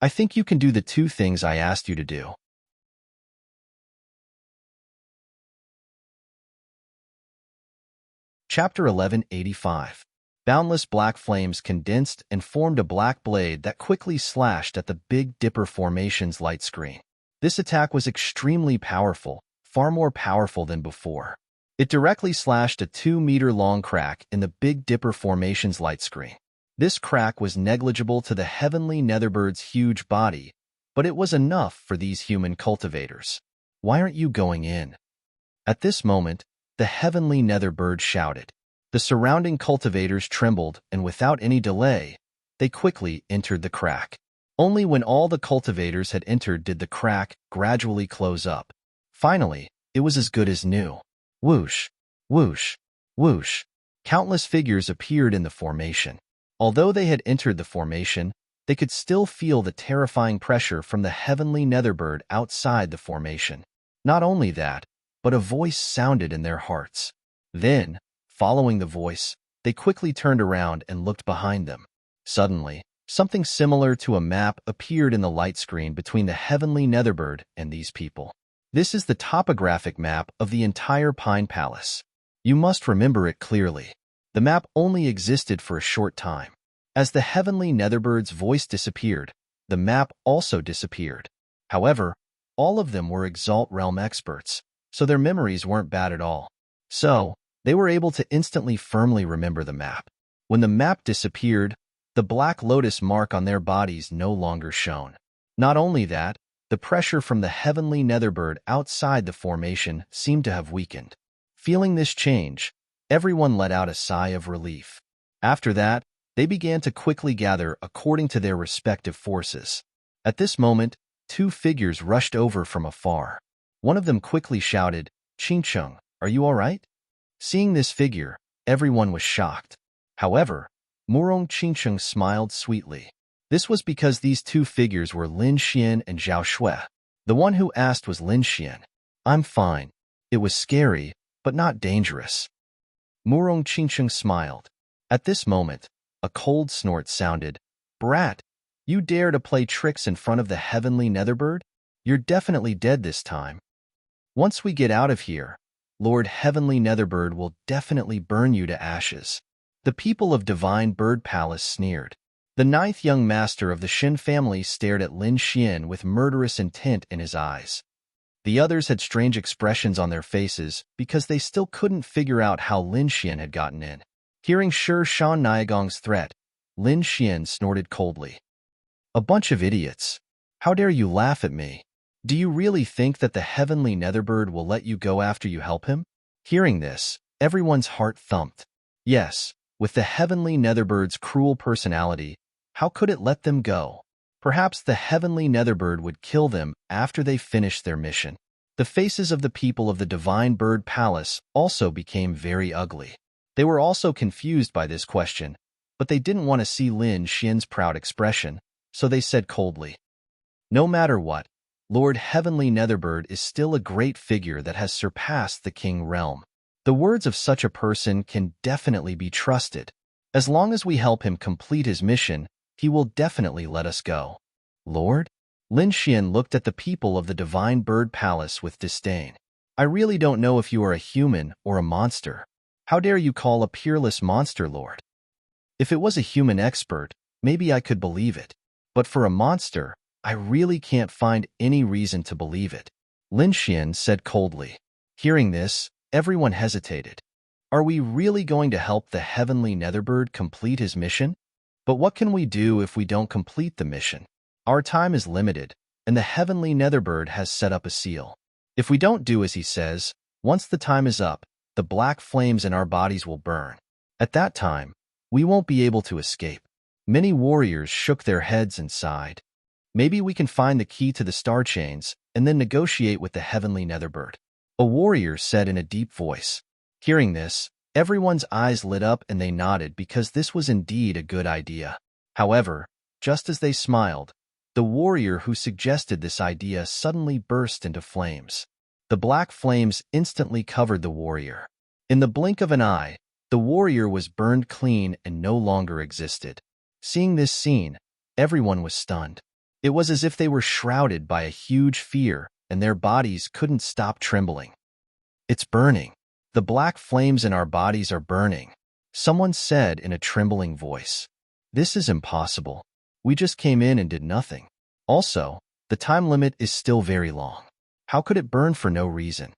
I think you can do the two things I asked you to do. Chapter 1185. Boundless black flames condensed and formed a black blade that quickly slashed at the Big Dipper Formation's light screen. This attack was extremely powerful, far more powerful than before. It directly slashed a 2-meter-long crack in the Big Dipper Formation's light screen. This crack was negligible to the heavenly Netherbird's huge body, but it was enough for these human cultivators. Why aren't you going in? At this moment, the heavenly Netherbird shouted. The surrounding cultivators trembled, and without any delay, they quickly entered the crack. Only when all the cultivators had entered did the crack gradually close up. Finally, it was as good as new. Whoosh, whoosh, whoosh. Countless figures appeared in the formation. Although they had entered the formation, they could still feel the terrifying pressure from the heavenly Netherbird outside the formation. Not only that, but a voice sounded in their hearts. Then, following the voice, they quickly turned around and looked behind them. Suddenly, something similar to a map appeared in the light screen between the heavenly Netherbird and these people. This is the topographic map of the entire Pine Palace. You must remember it clearly. The map only existed for a short time. As the heavenly Netherbird's voice disappeared, the map also disappeared. However, all of them were Exalt Realm experts, so their memories weren't bad at all. So, they were able to instantly firmly remember the map. When the map disappeared, the black lotus mark on their bodies no longer shone. Not only that, the pressure from the heavenly Netherbird outside the formation seemed to have weakened. Feeling this change, everyone let out a sigh of relief. After that, they began to quickly gather according to their respective forces. At this moment, two figures rushed over from afar. One of them quickly shouted, "Qingqing, are you all right?" Seeing this figure, everyone was shocked. However, Murong Qingqing smiled sweetly. This was because these two figures were Lin Xian and Zhao Shui. The one who asked was Lin Xian. "I'm fine. It was scary, but not dangerous." Murong Qingqing smiled. At this moment, a cold snort sounded. "Brat, you dare to play tricks in front of the heavenly Netherbird? You're definitely dead this time. Once we get out of here, Lord Heavenly Netherbird will definitely burn you to ashes." The people of Divine Bird Palace sneered. The ninth young master of the Shin family stared at Lin Xian with murderous intent in his eyes. The others had strange expressions on their faces because they still couldn't figure out how Lin Xian had gotten in. Hearing Shi Shan Niagong's threat, Lin Xian snorted coldly. A bunch of idiots. How dare you laugh at me? Do you really think that the heavenly Netherbird will let you go after you help him? Hearing this, everyone's heart thumped. Yes, with the heavenly Netherbird's cruel personality, how could it let them go? Perhaps the heavenly Netherbird would kill them after they finished their mission. The faces of the people of the Divine Bird Palace also became very ugly. They were also confused by this question, but they didn't want to see Lin Xian's proud expression, so they said coldly, "No matter what, Lord Heavenly Netherbird is still a great figure that has surpassed the King realm. The words of such a person can definitely be trusted. As long as we help him complete his mission, he will definitely let us go." Lord? Lin Xian looked at the people of the Divine Bird Palace with disdain. "I really don't know if you are a human or a monster. How dare you call a peerless monster Lord? If it was a human expert, maybe I could believe it. But for a monster, I really can't find any reason to believe it," Lin Xian said coldly. Hearing this, everyone hesitated. Are we really going to help the heavenly Netherbird complete his mission? But what can we do if we don't complete the mission? Our time is limited, and the heavenly Netherbird has set up a seal. If we don't do as he says, once the time is up, the black flames in our bodies will burn. At that time, we won't be able to escape. Many warriors shook their heads and sighed. Maybe we can find the key to the star chains and then negotiate with the heavenly Netherbird, a warrior said in a deep voice. Hearing this, everyone's eyes lit up and they nodded because this was indeed a good idea. However, just as they smiled, the warrior who suggested this idea suddenly burst into flames. The black flames instantly covered the warrior. In the blink of an eye, the warrior was burned clean and no longer existed. Seeing this scene, everyone was stunned. It was as if they were shrouded by a huge fear and their bodies couldn't stop trembling. "It's burning. The black flames in our bodies are burning," someone said in a trembling voice. "This is impossible. We just came in and did nothing. Also, the time limit is still very long. How could it burn for no reason?"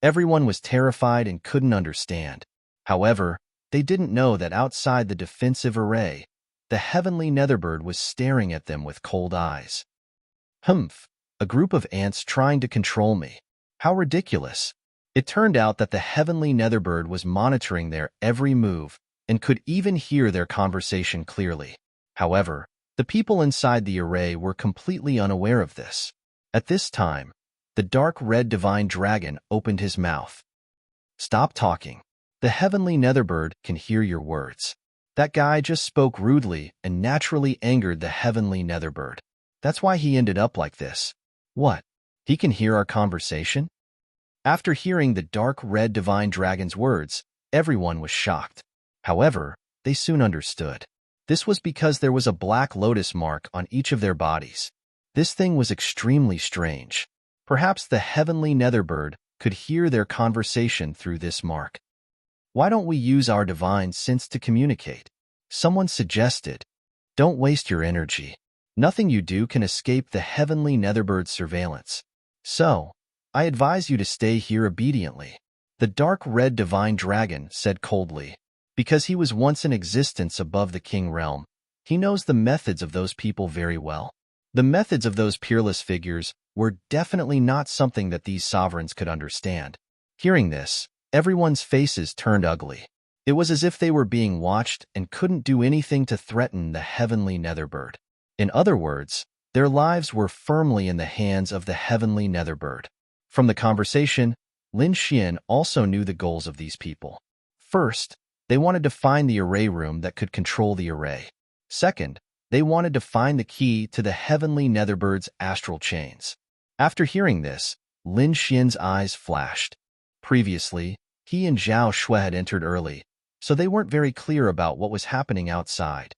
Everyone was terrified and couldn't understand. However, they didn't know that outside the defensive array, the heavenly Netherbird was staring at them with cold eyes. "Humph, a group of ants trying to control me. How ridiculous." It turned out that the heavenly Netherbird was monitoring their every move and could even hear their conversation clearly. However, the people inside the array were completely unaware of this. At this time, the dark red divine dragon opened his mouth. "Stop talking. The heavenly Netherbird can hear your words. That guy just spoke rudely and naturally angered the heavenly Netherbird. That's why he ended up like this." "What? He can hear our conversation?" After hearing the dark red divine dragon's words, everyone was shocked. However, they soon understood. This was because there was a black lotus mark on each of their bodies. This thing was extremely strange. Perhaps the heavenly Netherbird could hear their conversation through this mark. "Why don't we use our divine sense to communicate?" someone suggested. "Don't waste your energy. Nothing you do can escape the heavenly Netherbird's surveillance. So, I advise you to stay here obediently," the dark red divine dragon said coldly. Because he was once in existence above the king realm, he knows the methods of those people very well. The methods of those peerless figures were definitely not something that these sovereigns could understand. Hearing this, everyone's faces turned ugly. It was as if they were being watched and couldn't do anything to threaten the heavenly Netherbird. In other words, their lives were firmly in the hands of the heavenly Netherbird. From the conversation, Lin Xian also knew the goals of these people. First, they wanted to find the array room that could control the array. Second, they wanted to find the key to the heavenly Netherbird's astral chains. After hearing this, Lin Xian's eyes flashed. Previously, he and Zhao Shui had entered early, so they weren't very clear about what was happening outside.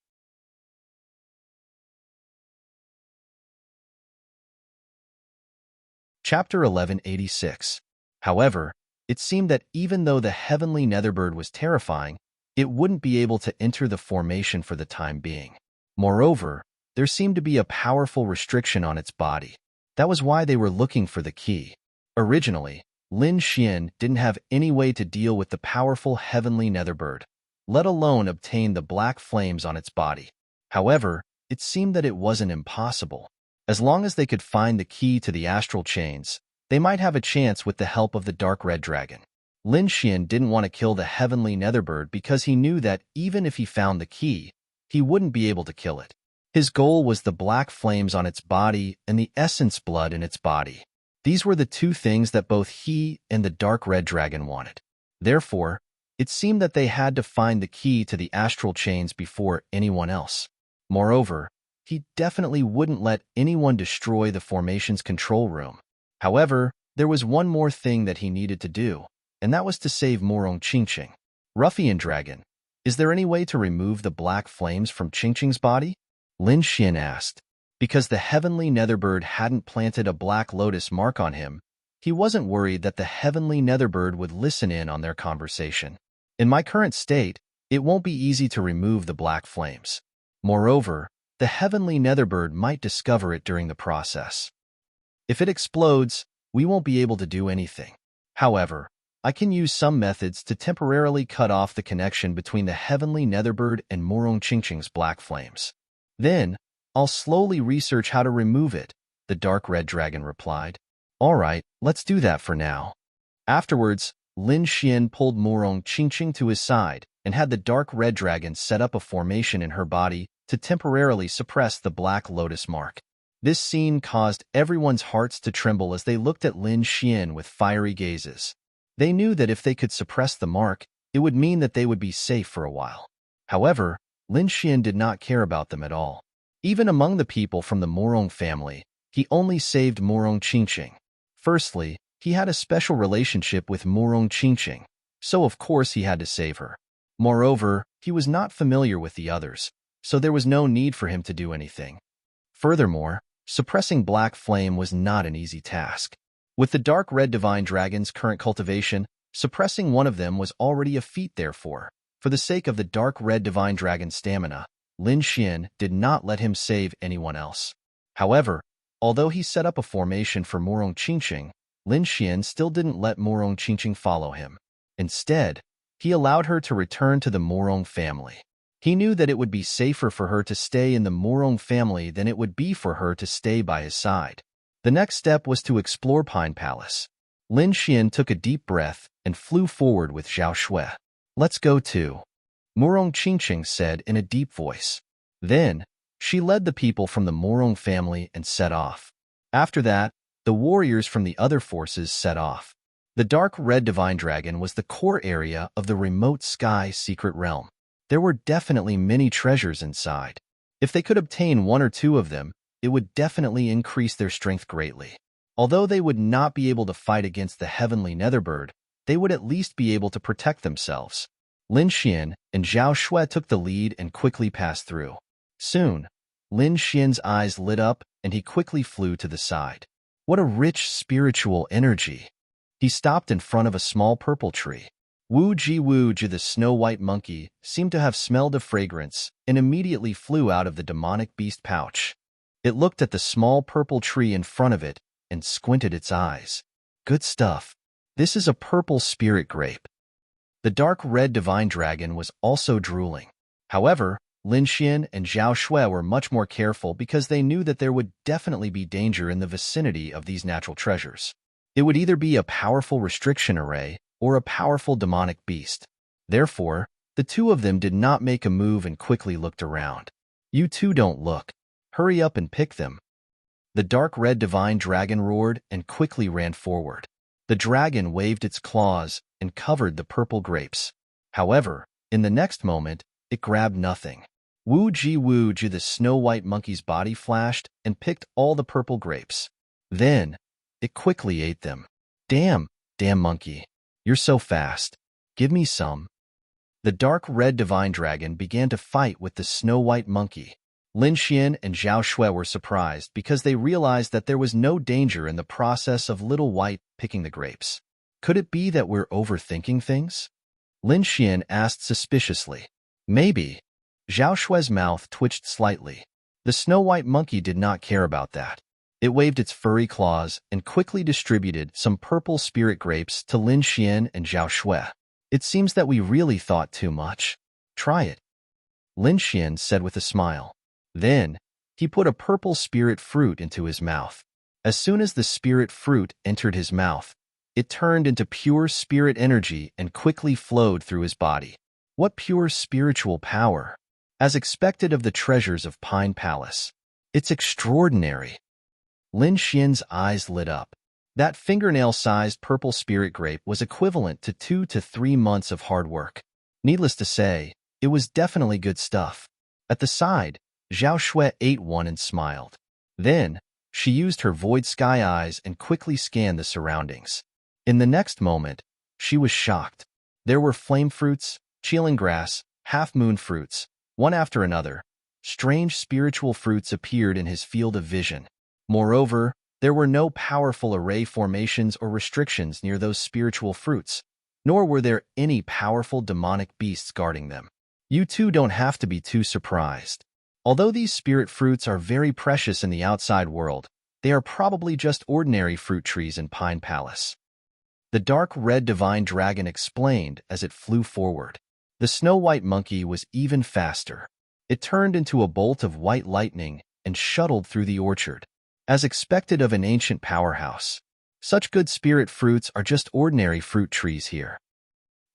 Chapter 1186. However, it seemed that even though the heavenly Netherbird was terrifying, it wouldn't be able to enter the formation for the time being. Moreover, there seemed to be a powerful restriction on its body. That was why they were looking for the key. Originally, Lin Xian didn't have any way to deal with the powerful heavenly netherbird, let alone obtain the black flames on its body. However, it seemed that it wasn't impossible. As long as they could find the key to the astral chains, they might have a chance with the help of the dark red dragon. Lin Xian didn't want to kill the heavenly netherbird because he knew that even if he found the key, he wouldn't be able to kill it. His goal was the black flames on its body and the essence blood in its body. These were the two things that both he and the dark red dragon wanted. Therefore, it seemed that they had to find the key to the astral chains before anyone else. Moreover, he definitely wouldn't let anyone destroy the formation's control room. However, there was one more thing that he needed to do, and that was to save Morong Qingqing. Ruffian Dragon, is there any way to remove the black flames from Qingqing's body? Lin Xian asked. Because the heavenly netherbird hadn't planted a black lotus mark on him, he wasn't worried that the heavenly netherbird would listen in on their conversation. In my current state, it won't be easy to remove the black flames. Moreover, the heavenly netherbird might discover it during the process. If it explodes, we won't be able to do anything. However, I can use some methods to temporarily cut off the connection between the heavenly netherbird and Morong Qingqing's black flames. Then, I'll slowly research how to remove it, the dark red dragon replied. All right, let's do that for now. Afterwards, Lin Xian pulled Morong Qingqing to his side and had the dark red dragon set up a formation in her body to temporarily suppress the black lotus mark. This scene caused everyone's hearts to tremble as they looked at Lin Xian with fiery gazes. They knew that if they could suppress the mark, it would mean that they would be safe for a while. However, Lin Xian did not care about them at all. Even among the people from the Morong family, he only saved Morong Qingqing. Firstly, he had a special relationship with Morong Qingqing, so of course he had to save her. Moreover, he was not familiar with the others, so there was no need for him to do anything. Furthermore, suppressing Black Flame was not an easy task. With the dark red divine dragon's current cultivation, suppressing one of them was already a feat. Therefore, for the sake of the dark red divine dragon's stamina, Lin Xian did not let him save anyone else. However, although he set up a formation for Morong Qingqing, Lin Xian still didn't let Morong Qingqing follow him. Instead, he allowed her to return to the Morong family. He knew that it would be safer for her to stay in the Morong family than it would be for her to stay by his side. The next step was to explore Pine Palace. Lin Xian took a deep breath and flew forward with Zhao Shui. Let's go too, Morong Qingqing said in a deep voice. Then, she led the people from the Morong family and set off. After that, the warriors from the other forces set off. The dark red divine dragon was the core area of the remote sky secret realm. There were definitely many treasures inside. If they could obtain one or two of them, it would definitely increase their strength greatly. Although they would not be able to fight against the heavenly netherbird, they would at least be able to protect themselves. Lin Xian and Zhao Shui took the lead and quickly passed through. Soon, Lin Xian's eyes lit up and he quickly flew to the side. What a rich spiritual energy! He stopped in front of a small purple tree. Wu Ji the snow-white monkey seemed to have smelled a fragrance and immediately flew out of the demonic beast pouch. It looked at the small purple tree in front of it and squinted its eyes. Good stuff. This is a purple spirit grape. The dark red divine dragon was also drooling. However, Lin Xian and Zhao Shui were much more careful because they knew that there would definitely be danger in the vicinity of these natural treasures. It would either be a powerful restriction array or a powerful demonic beast. Therefore, the two of them did not make a move and quickly looked around. You two don't look. Hurry up and pick them. The dark red divine dragon roared and quickly ran forward. The dragon waved its claws and covered the purple grapes. However, in the next moment, it grabbed nothing. Wu Ji the snow-white monkey's body flashed and picked all the purple grapes. Then, it quickly ate them. Damn monkey. You're so fast. Give me some. The dark red divine dragon began to fight with the snow-white monkey. Lin Xian and Zhao Shui were surprised because they realized that there was no danger in the process of Little White picking the grapes. Could it be that we're overthinking things? Lin Xian asked suspiciously. Maybe. Zhao Shui's mouth twitched slightly. The snow-white monkey did not care about that. It waved its furry claws and quickly distributed some purple spirit grapes to Lin Xian and Zhao Shui. It seems that we really thought too much. Try it, Lin Xian said with a smile. Then, he put a purple spirit fruit into his mouth. As soon as the spirit fruit entered his mouth, it turned into pure spirit energy and quickly flowed through his body. What pure spiritual power! As expected of the treasures of Pine Palace. It's extraordinary. Lin Xian's eyes lit up. That fingernail-sized purple spirit grape was equivalent to 2 to 3 months of hard work. Needless to say, it was definitely good stuff. At the side, Zhao Shui ate one and smiled. Then, she used her void sky eyes and quickly scanned the surroundings. In the next moment, she was shocked. There were flame fruits, Qilin grass, half-moon fruits, one after another. Strange spiritual fruits appeared in his field of vision. Moreover, there were no powerful array formations or restrictions near those spiritual fruits, nor were there any powerful demonic beasts guarding them. You too don't have to be too surprised. Although these spirit fruits are very precious in the outside world, they are probably just ordinary fruit trees in Pine Palace. The dark red divine dragon explained as it flew forward. The snow-white monkey was even faster. It turned into a bolt of white lightning and shuttled through the orchard. As expected of an ancient powerhouse, such good spirit fruits are just ordinary fruit trees here.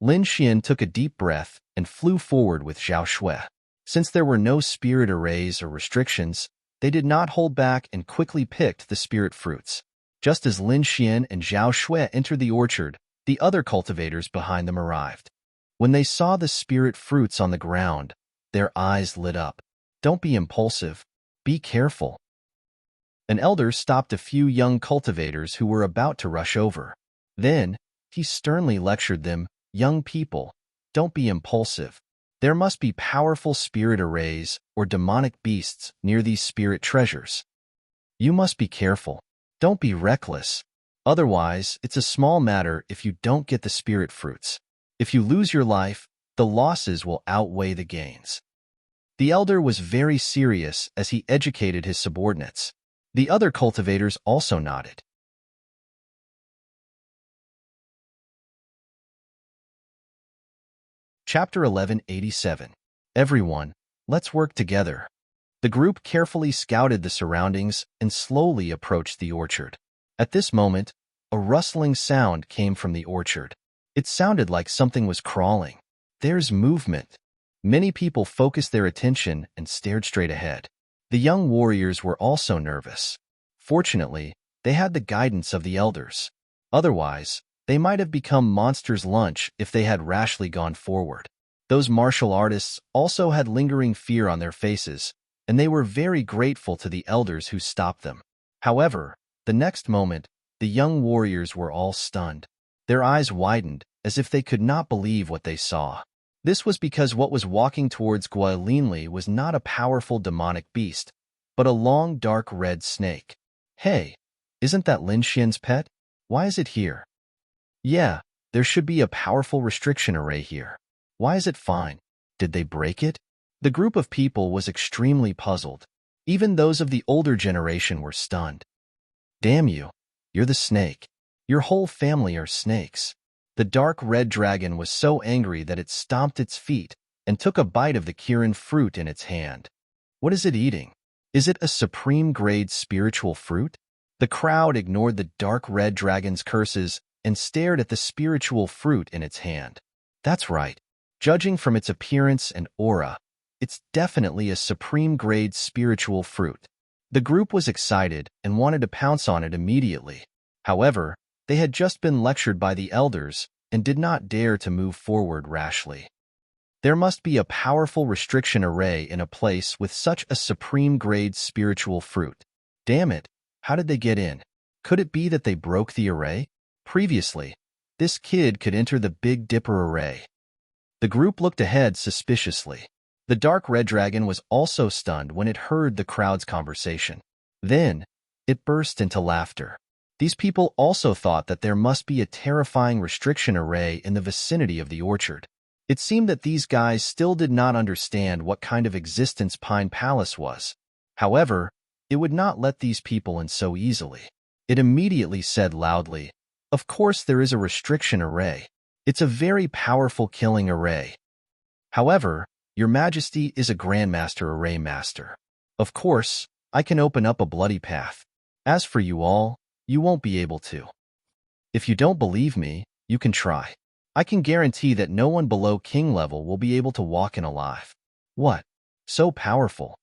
Lin Xian took a deep breath and flew forward with Zhao Shui. Since there were no spirit arrays or restrictions, they did not hold back and quickly picked the spirit fruits. Just as Lin Xian and Zhao Shui entered the orchard, the other cultivators behind them arrived. When they saw the spirit fruits on the ground, their eyes lit up. Don't be impulsive. Be careful. An elder stopped a few young cultivators who were about to rush over. Then, he sternly lectured them, "Young people, don't be impulsive. There must be powerful spirit arrays or demonic beasts near these spirit treasures. You must be careful. Don't be reckless. Otherwise, it's a small matter if you don't get the spirit fruits. If you lose your life, the losses will outweigh the gains." The elder was very serious as he educated his subordinates. The other cultivators also nodded. Chapter 1187. Everyone, let's work together. The group carefully scouted the surroundings and slowly approached the orchard. At this moment, a rustling sound came from the orchard. It sounded like something was crawling. There's movement. Many people focused their attention and stared straight ahead. The young warriors were also nervous. Fortunately, they had the guidance of the elders. Otherwise, they might have become monsters' lunch if they had rashly gone forward. Those martial artists also had lingering fear on their faces, and they were very grateful to the elders who stopped them. However, the next moment, the young warriors were all stunned. Their eyes widened as if they could not believe what they saw. This was because what was walking towards Gualinli was not a powerful demonic beast, but a long dark red snake. Hey, isn't that Lin Xian's pet? Why is it here? Yeah, there should be a powerful restriction array here. Why is it fine? Did they break it? The group of people was extremely puzzled. Even those of the older generation were stunned. Damn you, you're the snake. Your whole family are snakes. The dark red dragon was so angry that it stomped its feet and took a bite of the Kirin fruit in its hand. What is it eating? Is it a supreme-grade spiritual fruit? The crowd ignored the dark red dragon's curses and stared at the spiritual fruit in its hand. That's right. Judging from its appearance and aura, it's definitely a supreme-grade spiritual fruit. The group was excited and wanted to pounce on it immediately. However, they had just been lectured by the elders and did not dare to move forward rashly. There must be a powerful restriction array in a place with such a supreme-grade spiritual fruit. Damn it, how did they get in? Could it be that they broke the array? Previously, this kid could enter the Big Dipper array. The group looked ahead suspiciously. The dark red dragon was also stunned when it heard the crowd's conversation. Then, it burst into laughter. These people also thought that there must be a terrifying restriction array in the vicinity of the orchard. It seemed that these guys still did not understand what kind of existence Pine Palace was. However, it would not let these people in so easily. It immediately said loudly, "Of course there is a restriction array. It's a very powerful killing array. However, your Majesty is a Grandmaster Array Master. Of course, I can open up a bloody path. As for you all, you won't be able to. If you don't believe me, you can try. I can guarantee that no one below king level will be able to walk in alive." What? So powerful?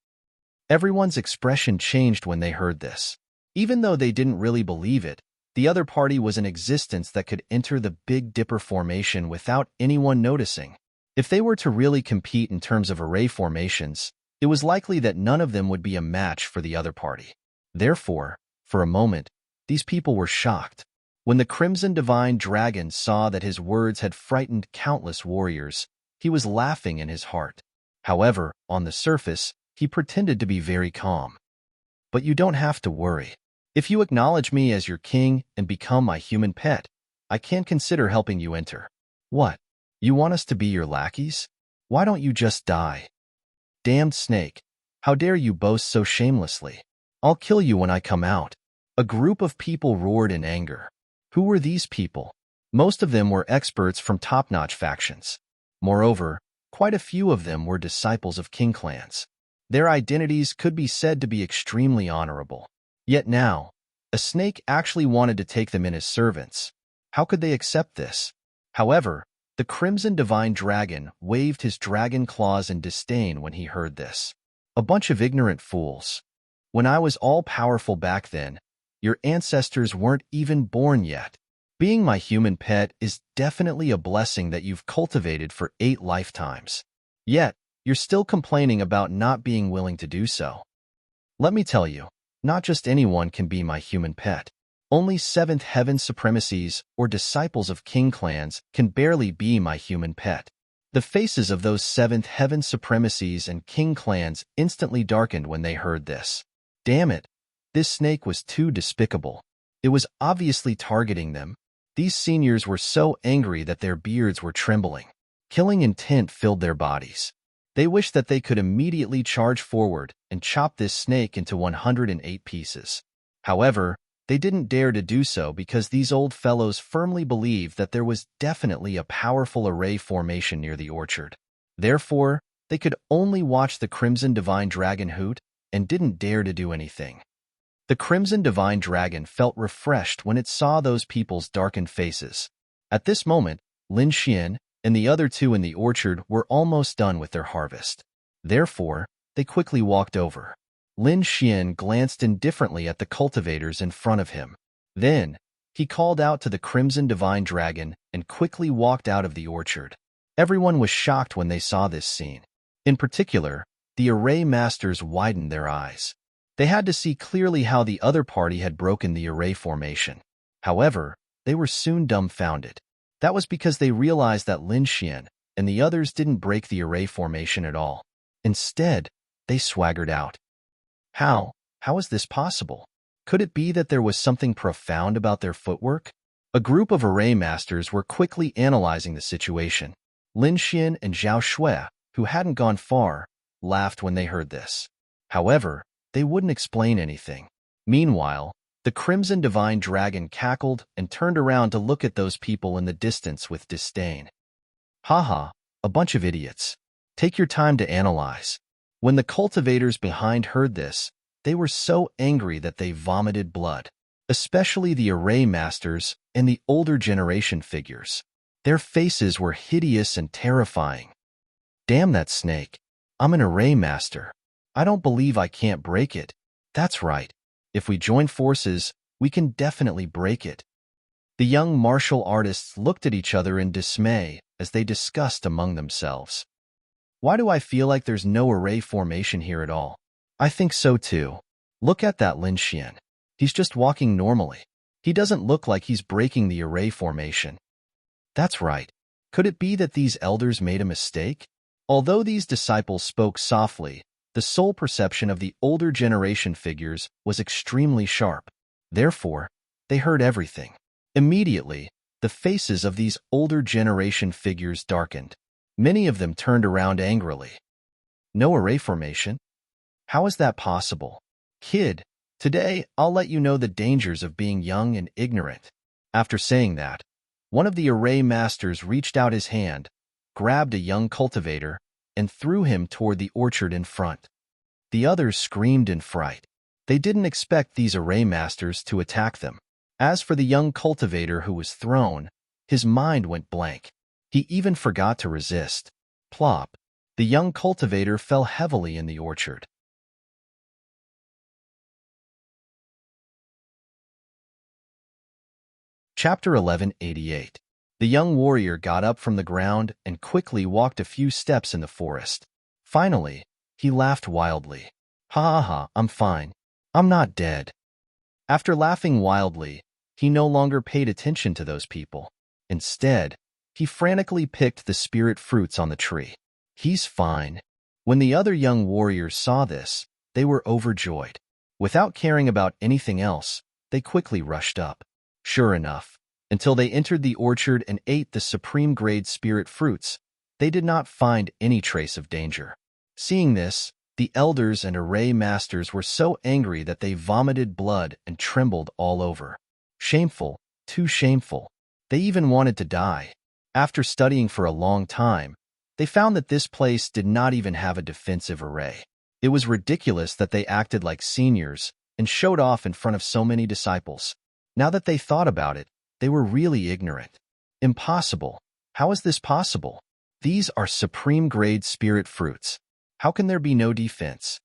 Everyone's expression changed when they heard this. Even though they didn't really believe it, the other party was an existence that could enter the Big Dipper formation without anyone noticing. If they were to really compete in terms of array formations, it was likely that none of them would be a match for the other party. Therefore, for a moment, these people were shocked. When the Crimson Divine Dragon saw that his words had frightened countless warriors, he was laughing in his heart. However, on the surface, he pretended to be very calm. "But you don't have to worry. If you acknowledge me as your king and become my human pet, I can consider helping you enter." "What? You want us to be your lackeys? Why don't you just die?" "Damned snake! How dare you boast so shamelessly? I'll kill you when I come out." A group of people roared in anger. Who were these people? Most of them were experts from top-notch factions. Moreover, quite a few of them were disciples of king clans. Their identities could be said to be extremely honorable. Yet now, a snake actually wanted to take them in as servants. How could they accept this? However, the Crimson Divine Dragon waved his dragon claws in disdain when he heard this. "A bunch of ignorant fools. When I was all-powerful back then, your ancestors weren't even born yet. Being my human pet is definitely a blessing that you've cultivated for 8 lifetimes. Yet, you're still complaining about not being willing to do so. Let me tell you, not just anyone can be my human pet. Only 7th Heaven Supremacies or disciples of king clans can barely be my human pet." The faces of those 7th Heaven Supremacies and king clans instantly darkened when they heard this. Damn it! This snake was too despicable. It was obviously targeting them. These seniors were so angry that their beards were trembling. Killing intent filled their bodies. They wished that they could immediately charge forward and chop this snake into 108 pieces. However, they didn't dare to do so because these old fellows firmly believed that there was definitely a powerful array formation near the orchard. Therefore, they could only watch the Crimson Divine Dragon hoot and didn't dare to do anything. The Crimson Divine Dragon felt refreshed when it saw those people's darkened faces. At this moment, Lin Xian and the other 2 in the orchard were almost done with their harvest. Therefore, they quickly walked over. Lin Xian glanced indifferently at the cultivators in front of him. Then, he called out to the Crimson Divine Dragon and quickly walked out of the orchard. Everyone was shocked when they saw this scene. In particular, the array masters widened their eyes. They had to see clearly how the other party had broken the array formation. However, they were soon dumbfounded. That was because they realized that Lin Xian and the others didn't break the array formation at all. Instead, they swaggered out. How? How is this possible? Could it be that there was something profound about their footwork? A group of array masters were quickly analyzing the situation. Lin Xian and Zhao Shui, who hadn't gone far, laughed when they heard this. However, they wouldn't explain anything. Meanwhile, the Crimson Divine Dragon cackled and turned around to look at those people in the distance with disdain. Haha, a bunch of idiots. Take your time to analyze. When the cultivators behind heard this, they were so angry that they vomited blood, especially the array masters and the older generation figures. Their faces were hideous and terrifying. Damn that snake. I'm an array master. I don't believe I can't break it. That's right. If we join forces, we can definitely break it. The young martial artists looked at each other in dismay as they discussed among themselves. Why do I feel like there's no array formation here at all? I think so too. Look at that Lin Xian. He's just walking normally. He doesn't look like he's breaking the array formation. That's right. Could it be that these elders made a mistake? Although these disciples spoke softly, the soul perception of the older generation figures was extremely sharp. Therefore, they heard everything. Immediately, the faces of these older generation figures darkened. Many of them turned around angrily. No array formation? How is that possible? Kid, today I'll let you know the dangers of being young and ignorant." After saying that, one of the array masters reached out his hand, grabbed a young cultivator, and threw him toward the orchard in front. The others screamed in fright. They didn't expect these array masters to attack them. As for the young cultivator who was thrown, his mind went blank. He even forgot to resist. Plop! The young cultivator fell heavily in the orchard. Chapter 1188. The young warrior got up from the ground and quickly walked a few steps in the forest. Finally, he laughed wildly. "Ha ha ha, I'm fine. I'm not dead." After laughing wildly, he no longer paid attention to those people. Instead, he frantically picked the spirit fruits on the tree. "He's fine." When the other young warriors saw this, they were overjoyed. Without caring about anything else, they quickly rushed up. Sure enough, until they entered the orchard and ate the supreme-grade spirit fruits, they did not find any trace of danger. Seeing this, the elders and array masters were so angry that they vomited blood and trembled all over. Shameful, too shameful. They even wanted to die. After studying for a long time, they found that this place did not even have a defensive array. It was ridiculous that they acted like seniors and showed off in front of so many disciples. Now that they thought about it, they were really ignorant. Impossible. How is this possible? These are supreme-grade spirit fruits. How can there be no defense?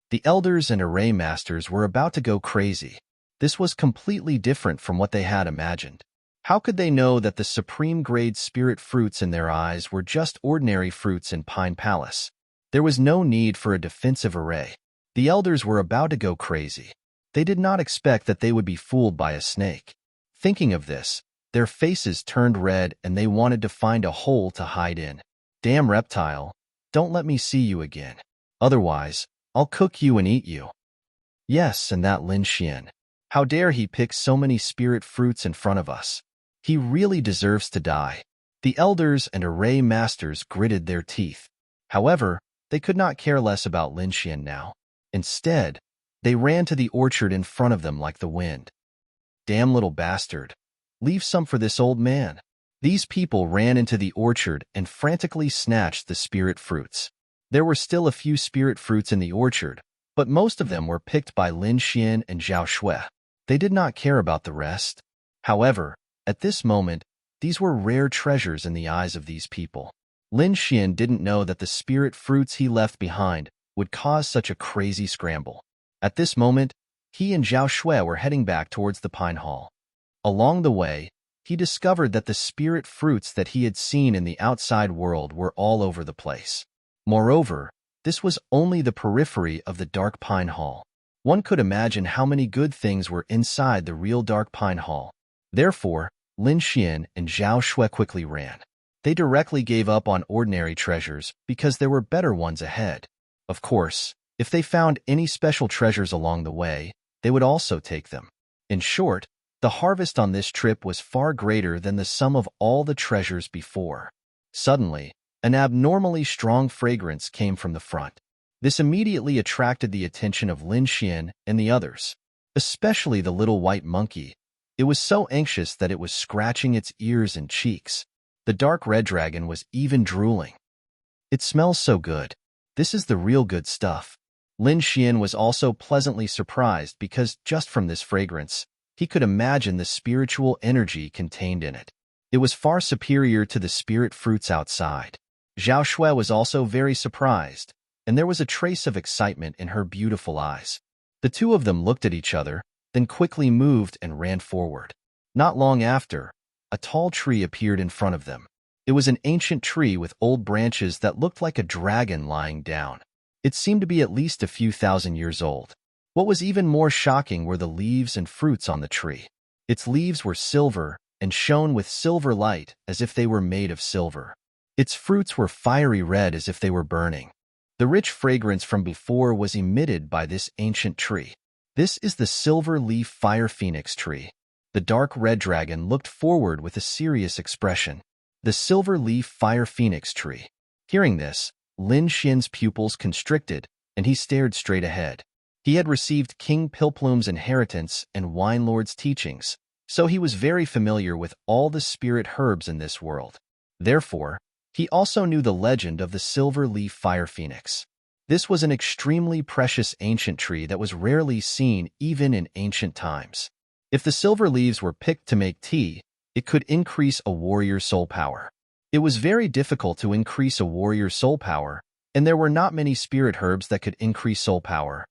The elders and array masters were about to go crazy. This was completely different from what they had imagined. How could they know that the supreme-grade spirit fruits in their eyes were just ordinary fruits in Pine Palace? There was no need for a defensive array. The elders were about to go crazy. They did not expect that they would be fooled by a snake. Thinking of this, their faces turned red and they wanted to find a hole to hide in. "Damn reptile, don't let me see you again. Otherwise, I'll cook you and eat you." Yes, and that Lin Xian. How dare he pick so many spirit fruits in front of us? He really deserves to die. The elders and array masters gritted their teeth. However, they could not care less about Lin Xian now. Instead, they ran to the orchard in front of them like the wind. "Damn little bastard. Leave some for this old man." These people ran into the orchard and frantically snatched the spirit fruits. There were still a few spirit fruits in the orchard, but most of them were picked by Lin Xian and Zhao Shui. They did not care about the rest. However, at this moment, these were rare treasures in the eyes of these people. Lin Xian didn't know that the spirit fruits he left behind would cause such a crazy scramble. At this moment, he and Zhao Shui were heading back towards the Pine Hall. Along the way, he discovered that the spirit fruits that he had seen in the outside world were all over the place. Moreover, this was only the periphery of the Dark Pine Hall. One could imagine how many good things were inside the real Dark Pine Hall. Therefore, Lin Xian and Zhao Shui quickly ran. They directly gave up on ordinary treasures because there were better ones ahead. Of course, if they found any special treasures along the way, they would also take them. In short, the harvest on this trip was far greater than the sum of all the treasures before. Suddenly, an abnormally strong fragrance came from the front. This immediately attracted the attention of Lin Xian and the others, especially the little white monkey. It was so anxious that it was scratching its ears and cheeks. The dark red dragon was even drooling. "It smells so good. This is the real good stuff." Lin Xian was also pleasantly surprised because just from this fragrance, he could imagine the spiritual energy contained in it. It was far superior to the spirit fruits outside. Zhao Shui was also very surprised, and there was a trace of excitement in her beautiful eyes. The two of them looked at each other, then quickly moved and ran forward. Not long after, a tall tree appeared in front of them. It was an ancient tree with old branches that looked like a dragon lying down. It seemed to be at least a few thousand years old. What was even more shocking were the leaves and fruits on the tree. Its leaves were silver and shone with silver light as if they were made of silver. Its fruits were fiery red as if they were burning. The rich fragrance from before was emitted by this ancient tree. This is the silver leaf fire phoenix tree. The dark red dragon looked forward with a serious expression. The silver leaf fire phoenix tree. Hearing this, Lin Xian's pupils constricted, and he stared straight ahead. He had received King Pilplum's inheritance and Wine Lord's teachings, so he was very familiar with all the spirit herbs in this world. Therefore, he also knew the legend of the silver leaf fire phoenix. This was an extremely precious ancient tree that was rarely seen even in ancient times. If the silver leaves were picked to make tea, it could increase a warrior's soul power. It was very difficult to increase a warrior's soul power, and there were not many spirit herbs that could increase soul power.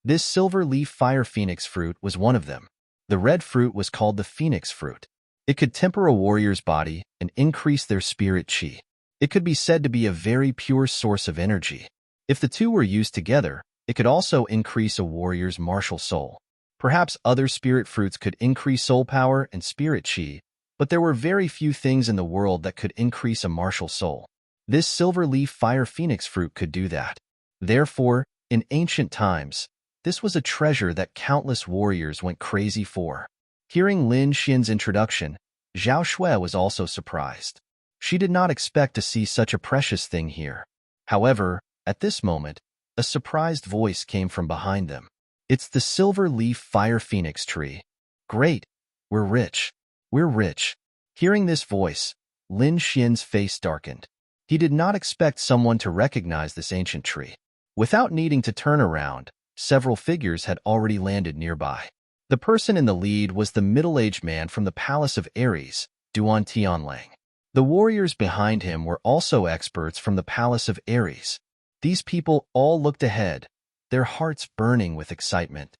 This silver leaf fire phoenix fruit was one of them. The red fruit was called the phoenix fruit. It could temper a warrior's body and increase their spirit chi. It could be said to be a very pure source of energy. If the two were used together, it could also increase a warrior's martial soul. Perhaps other spirit fruits could increase soul power and spirit chi, but there were very few things in the world that could increase a martial soul. This silver leaf fire phoenix fruit could do that. Therefore, in ancient times, this was a treasure that countless warriors went crazy for. Hearing Lin Xian's introduction, Zhao Shui was also surprised. She did not expect to see such a precious thing here. However, at this moment, a surprised voice came from behind them. It's the silver leaf fire phoenix tree. Great! We're rich. We're rich. Hearing this voice, Lin Xian's face darkened. He did not expect someone to recognize this ancient tree. Without needing to turn around, several figures had already landed nearby. The person in the lead was the middle-aged man from the palace of Ares, Duan Tianlang. The warriors behind him were also experts from the palace of Ares. These people all looked ahead, their hearts burning with excitement.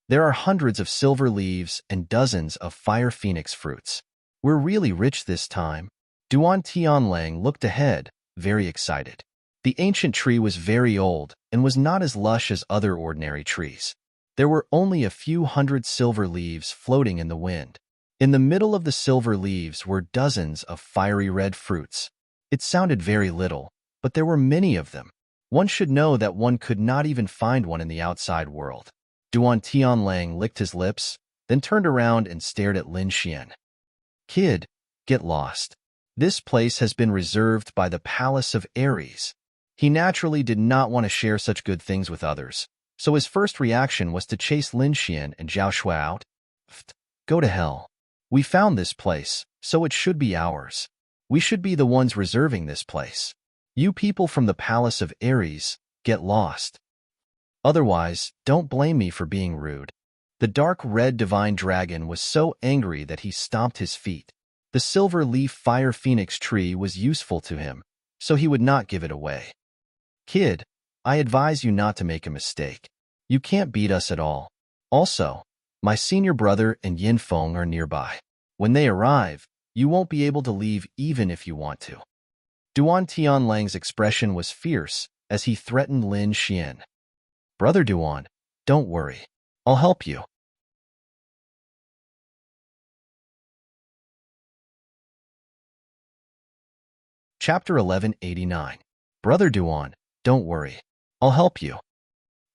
There are hundreds of silver leaves and dozens of fire phoenix fruits. We're really rich this time. Duan Tianlang looked ahead, very excited. The ancient tree was very old and was not as lush as other ordinary trees. There were only a few hundred silver leaves floating in the wind. In the middle of the silver leaves were dozens of fiery red fruits. It sounded very little, but there were many of them. One should know that one could not even find one in the outside world. Duan Tianlang licked his lips, then turned around and stared at Lin Xian. Kid, get lost. This place has been reserved by the palace of Ares. He naturally did not want to share such good things with others, so his first reaction was to chase Lin Xian and Zhao Shui out. Pfft, go to hell. We found this place, so it should be ours. We should be the ones reserving this place. You people from the palace of Ares, get lost. Otherwise, don't blame me for being rude. The dark red divine dragon was so angry that he stomped his feet. The silver leaf fire phoenix tree was useful to him, so he would not give it away. Kid, I advise you not to make a mistake. You can't beat us at all. Also, my senior brother and Yin Feng are nearby. When they arrive, you won't be able to leave even if you want to. Duan Tianlang's expression was fierce as he threatened Lin Xian. Brother Duan, don't worry. I'll help you. Chapter 1189. Brother Duan, don't worry. I'll help you.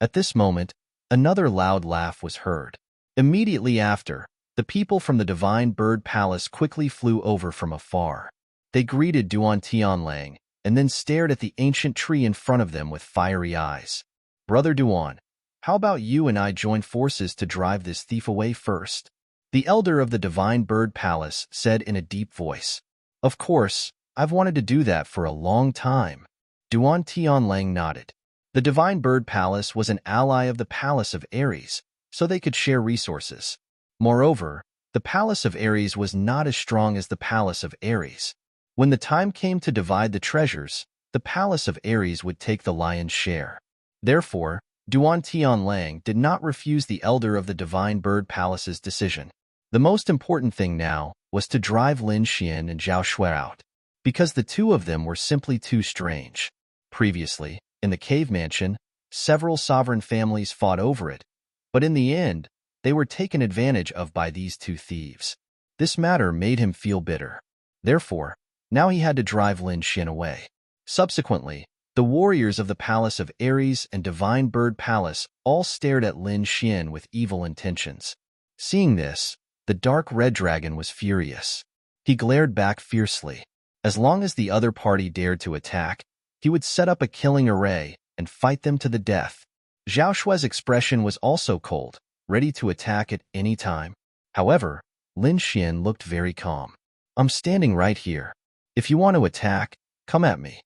At this moment, another loud laugh was heard. Immediately after, the people from the Divine Bird Palace quickly flew over from afar. They greeted Duan Tianlang and then stared at the ancient tree in front of them with fiery eyes. Brother Duan, how about you and I join forces to drive this thief away first? The elder of the Divine Bird Palace said in a deep voice. Of course, I've wanted to do that for a long time. Duan Tianlang nodded. The Divine Bird Palace was an ally of the Palace of Ares, so they could share resources. Moreover, the Palace of Ares was not as strong as the Palace of Ares. When the time came to divide the treasures, the Palace of Ares would take the lion's share. Therefore, Duan Tianlang did not refuse the elder of the Divine Bird Palace's decision. The most important thing now was to drive Lin Xian and Zhao Shui out, because the two of them were simply too strange. Previously, in the cave mansion, several sovereign families fought over it, but in the end, they were taken advantage of by these two thieves. This matter made him feel bitter. Therefore, now he had to drive Lin Xian away. Subsequently, the warriors of the Palace of Ares and Divine Bird Palace all stared at Lin Xian with evil intentions. Seeing this, the dark red dragon was furious. He glared back fiercely. As long as the other party dared to attack, he would set up a killing array and fight them to the death. Zhao Shui's expression was also cold, ready to attack at any time. However, Lin Xian looked very calm. I'm standing right here. If you want to attack, come at me.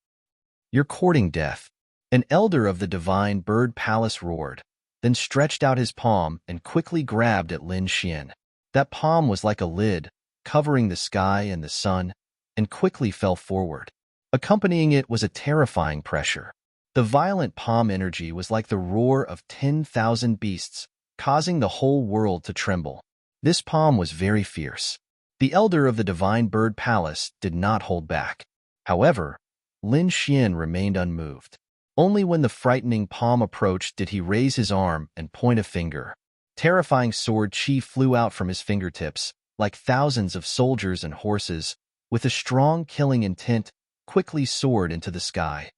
You're courting death. An elder of the divine bird palace roared, then stretched out his palm and quickly grabbed at Lin Xian. That palm was like a lid, covering the sky and the sun, and quickly fell forward. Accompanying it was a terrifying pressure. The violent palm energy was like the roar of 10,000 beasts, causing the whole world to tremble. This palm was very fierce. The elder of the divine bird palace did not hold back. However, Lin Xian remained unmoved. Only when the frightening palm approached did he raise his arm and point a finger. Terrifying sword chi flew out from his fingertips, like thousands of soldiers and horses, with a strong killing intent, quickly soared into the sky.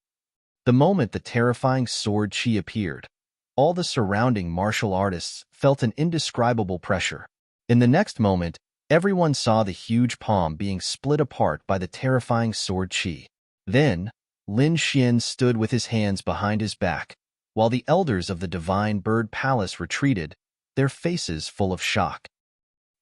The moment the terrifying sword chi appeared, all the surrounding martial artists felt an indescribable pressure. In the next moment, everyone saw the huge palm being split apart by the terrifying sword chi. Then, Lin Xian stood with his hands behind his back, while the elders of the divine bird palace retreated, their faces full of shock.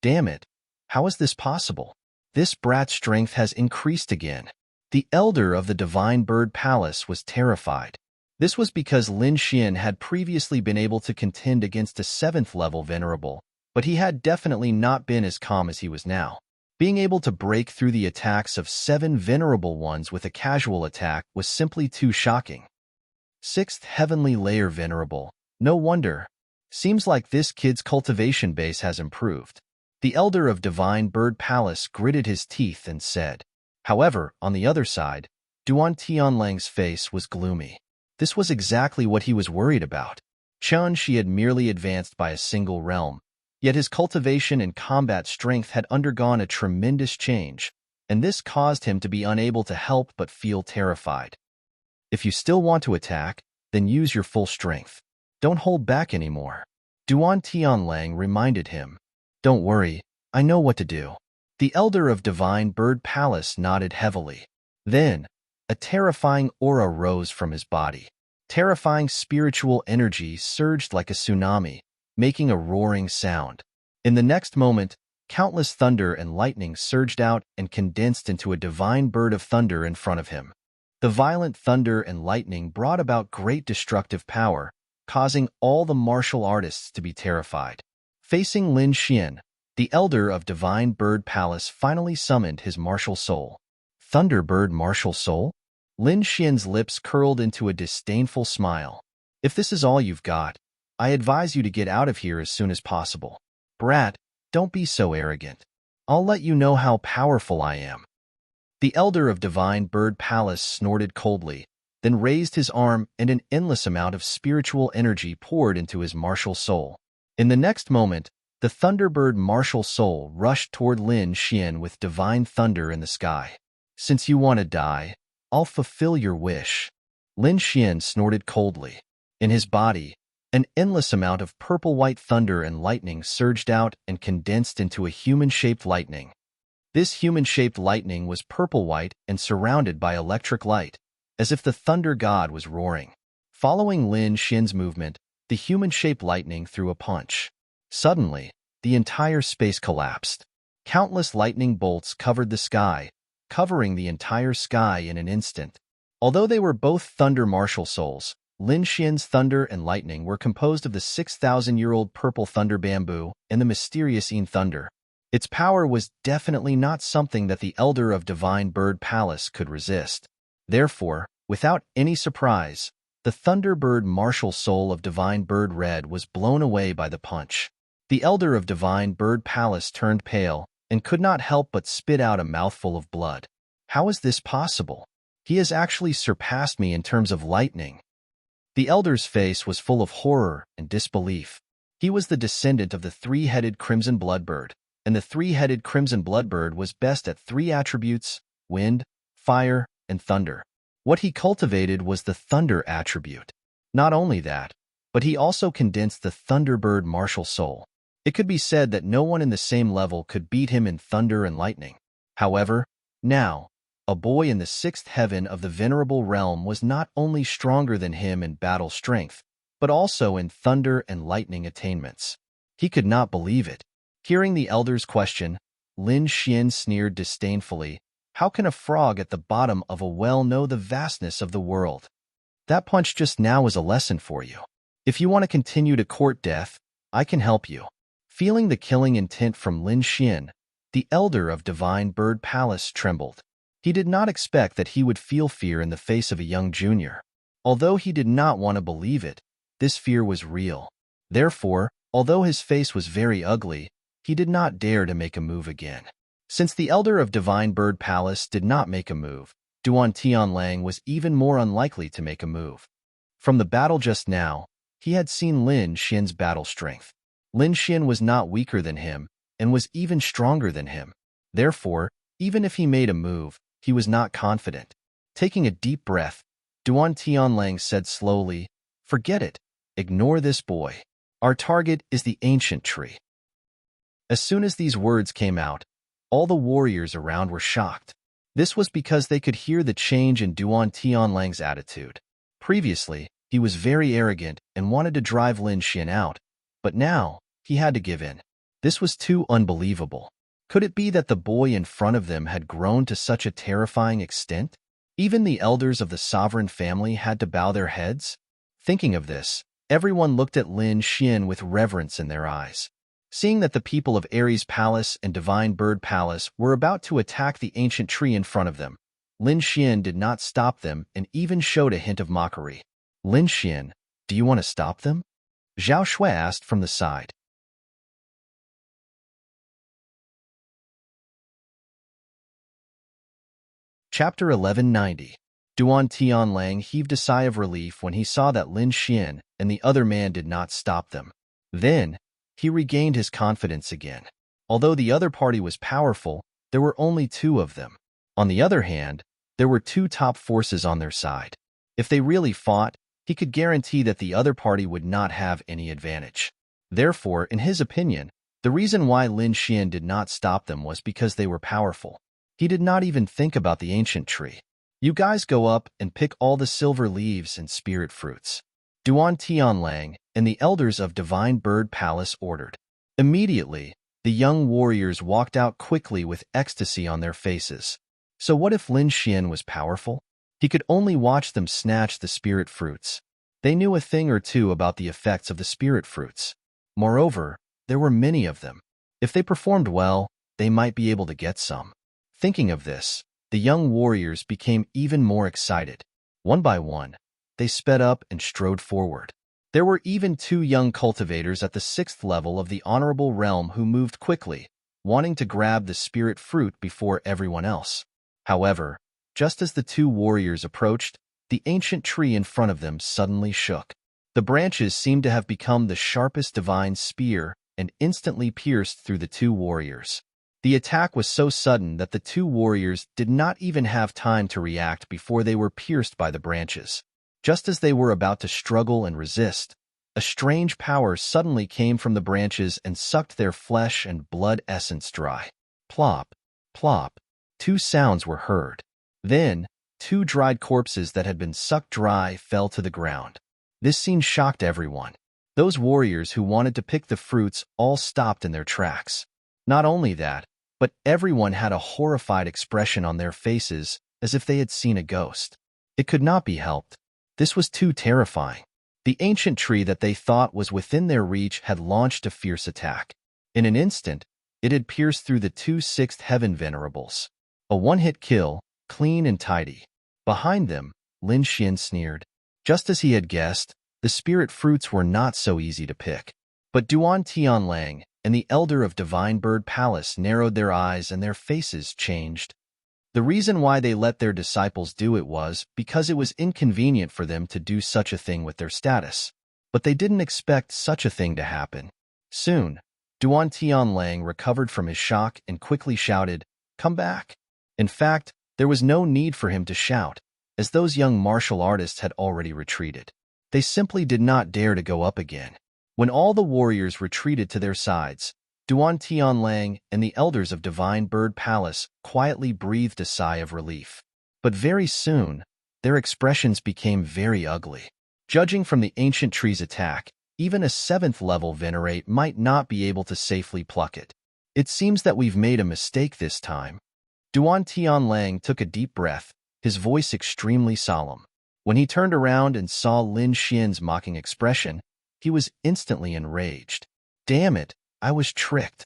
Damn it! How is this possible? This brat's strength has increased again. The elder of the divine bird palace was terrified. This was because Lin Xian had previously been able to contend against a 7th-level venerable, but he had definitely not been as calm as he was now. Being able to break through the attacks of 7 venerable ones with a casual attack was simply too shocking. 6th heavenly layer venerable. No wonder. Seems like this kid's cultivation base has improved. The elder of divine bird palace gritted his teeth and said. However, on the other side, Duan Tianlang's face was gloomy. This was exactly what he was worried about. Chen Shi had merely advanced by a single realm, yet his cultivation and combat strength had undergone a tremendous change, and this caused him to be unable to help but feel terrified. If you still want to attack, then use your full strength. Don't hold back anymore. Duan Tianlang reminded him. Don't worry, I know what to do. The elder of divine bird palace nodded heavily. Then, a terrifying aura rose from his body. Terrifying spiritual energy surged like a tsunami, making a roaring sound. In the next moment, countless thunder and lightning surged out and condensed into a divine bird of thunder in front of him. The violent thunder and lightning brought about great destructive power, causing all the martial artists to be terrified. Facing Lin Xian, the elder of divine bird palace finally summoned his martial soul. Thunderbird martial soul? Lin Xian's lips curled into a disdainful smile. If this is all you've got, I advise you to get out of here as soon as possible. Brat, don't be so arrogant. I'll let you know how powerful I am. The elder of divine bird palace snorted coldly, then raised his arm and an endless amount of spiritual energy poured into his martial soul. In the next moment, the Thunderbird martial soul rushed toward Lin Xian with divine thunder in the sky. Since you want to die, I'll fulfill your wish. Lin Xian snorted coldly. In his body, an endless amount of purple-white thunder and lightning surged out and condensed into a human-shaped lightning. This human-shaped lightning was purple-white and surrounded by electric light, as if the thunder god was roaring. Following Lin Xian's movement, the human-shaped lightning threw a punch. Suddenly, the entire space collapsed. Countless lightning bolts covered the sky, covering the entire sky in an instant. Although they were both thunder martial souls, Lin Xian's thunder and lightning were composed of the 6,000-year-old purple thunder bamboo and the mysterious Yin thunder. Its power was definitely not something that the elder of divine bird palace could resist. Therefore, without any surprise, the Thunderbird martial soul of divine bird red was blown away by the punch. The elder of divine bird palace turned pale and could not help but spit out a mouthful of blood. How is this possible? He has actually surpassed me in terms of lightning. The elder's face was full of horror and disbelief. He was the descendant of the 3-headed crimson bloodbird, and the 3-headed crimson bloodbird was best at 3 attributes: wind, fire, and thunder. What he cultivated was the thunder attribute. Not only that, but he also condensed the Thunderbird martial soul. It could be said that no one in the same level could beat him in thunder and lightning. However, now, a boy in the 6th heaven of the venerable realm was not only stronger than him in battle strength, but also in thunder and lightning attainments. He could not believe it. Hearing the elder's question, Lin Xian sneered disdainfully. How can a frog at the bottom of a well know the vastness of the world? That punch just now was a lesson for you. If you want to continue to court death, I can help you. Feeling the killing intent from Lin Xian, the elder of Divine Bird Palace trembled. He did not expect that he would feel fear in the face of a young junior. Although he did not want to believe it, this fear was real. Therefore, although his face was very ugly, he did not dare to make a move again. Since the elder of Divine Bird Palace did not make a move, Duan Tianlang was even more unlikely to make a move. From the battle just now, he had seen Lin Xian's battle strength. Lin Xian was not weaker than him and was even stronger than him. Therefore, even if he made a move, he was not confident. Taking a deep breath, Duan Tianlang said slowly, "Forget it. Ignore this boy. Our target is the ancient tree." As soon as these words came out, all the warriors around were shocked. This was because they could hear the change in Duan Tianlang's attitude. Previously, he was very arrogant and wanted to drive Lin Xian out, but now he had to give in. This was too unbelievable. Could it be that the boy in front of them had grown to such a terrifying extent? Even the elders of the sovereign family had to bow their heads? Thinking of this, everyone looked at Lin Xian with reverence in their eyes. Seeing that the people of Aries Palace and Divine Bird Palace were about to attack the ancient tree in front of them, Lin Xian did not stop them and even showed a hint of mockery. "Lin Xian, do you want to stop them?" Zhao Shui asked from the side. Chapter 1190. Duan Tianlang heaved a sigh of relief when he saw that Lin Xian and the other man did not stop them. Then, he regained his confidence again. Although the other party was powerful, there were only two of them. On the other hand, there were two top forces on their side. If they really fought, he could guarantee that the other party would not have any advantage. Therefore, in his opinion, the reason why Lin Xian did not stop them was because they were powerful. He did not even think about the ancient tree. "You guys go up and pick all the silver leaves and spirit fruits," Duan Tianlang and the elders of Divine Bird Palace ordered. Immediately, the young warriors walked out quickly with ecstasy on their faces. So what if Lin Xian was powerful? He could only watch them snatch the spirit fruits. They knew a thing or two about the effects of the spirit fruits. Moreover, there were many of them. If they performed well, they might be able to get some. Thinking of this, the young warriors became even more excited. One by one, they sped up and strode forward. There were even two young cultivators at the 6th level of the honorable realm who moved quickly, wanting to grab the spirit fruit before everyone else. However, just as the two warriors approached, the ancient tree in front of them suddenly shook. The branches seemed to have become the sharpest divine spear and instantly pierced through the two warriors. The attack was so sudden that the two warriors did not even have time to react before they were pierced by the branches. Just as they were about to struggle and resist, a strange power suddenly came from the branches and sucked their flesh and blood essence dry. Plop, plop. Two sounds were heard. Then, two dried corpses that had been sucked dry fell to the ground. This scene shocked everyone. Those warriors who wanted to pick the fruits all stopped in their tracks. Not only that, but everyone had a horrified expression on their faces as if they had seen a ghost. It could not be helped. This was too terrifying. The ancient tree that they thought was within their reach had launched a fierce attack. In an instant, it had pierced through the two 6th heaven venerables. A one-hit kill, clean and tidy. Behind them, Lin Xian sneered. Just as he had guessed, the spirit fruits were not so easy to pick. But Duan Tianlang and the elder of Divine Bird Palace narrowed their eyes and their faces changed. The reason why they let their disciples do it was because it was inconvenient for them to do such a thing with their status. But they didn't expect such a thing to happen. Soon, Duan Tianlang recovered from his shock and quickly shouted, "Come back." In fact, there was no need for him to shout, as those young martial artists had already retreated. They simply did not dare to go up again. When all the warriors retreated to their sides, Duan Tianlang and the elders of Divine Bird Palace quietly breathed a sigh of relief. But very soon, their expressions became very ugly. Judging from the ancient tree's attack, even a 7th-level venerate might not be able to safely pluck it. It seems that we've made a mistake this time. Duan Tianlang took a deep breath, his voice extremely solemn. When he turned around and saw Lin Xian's mocking expression, he was instantly enraged. Damn it, I was tricked.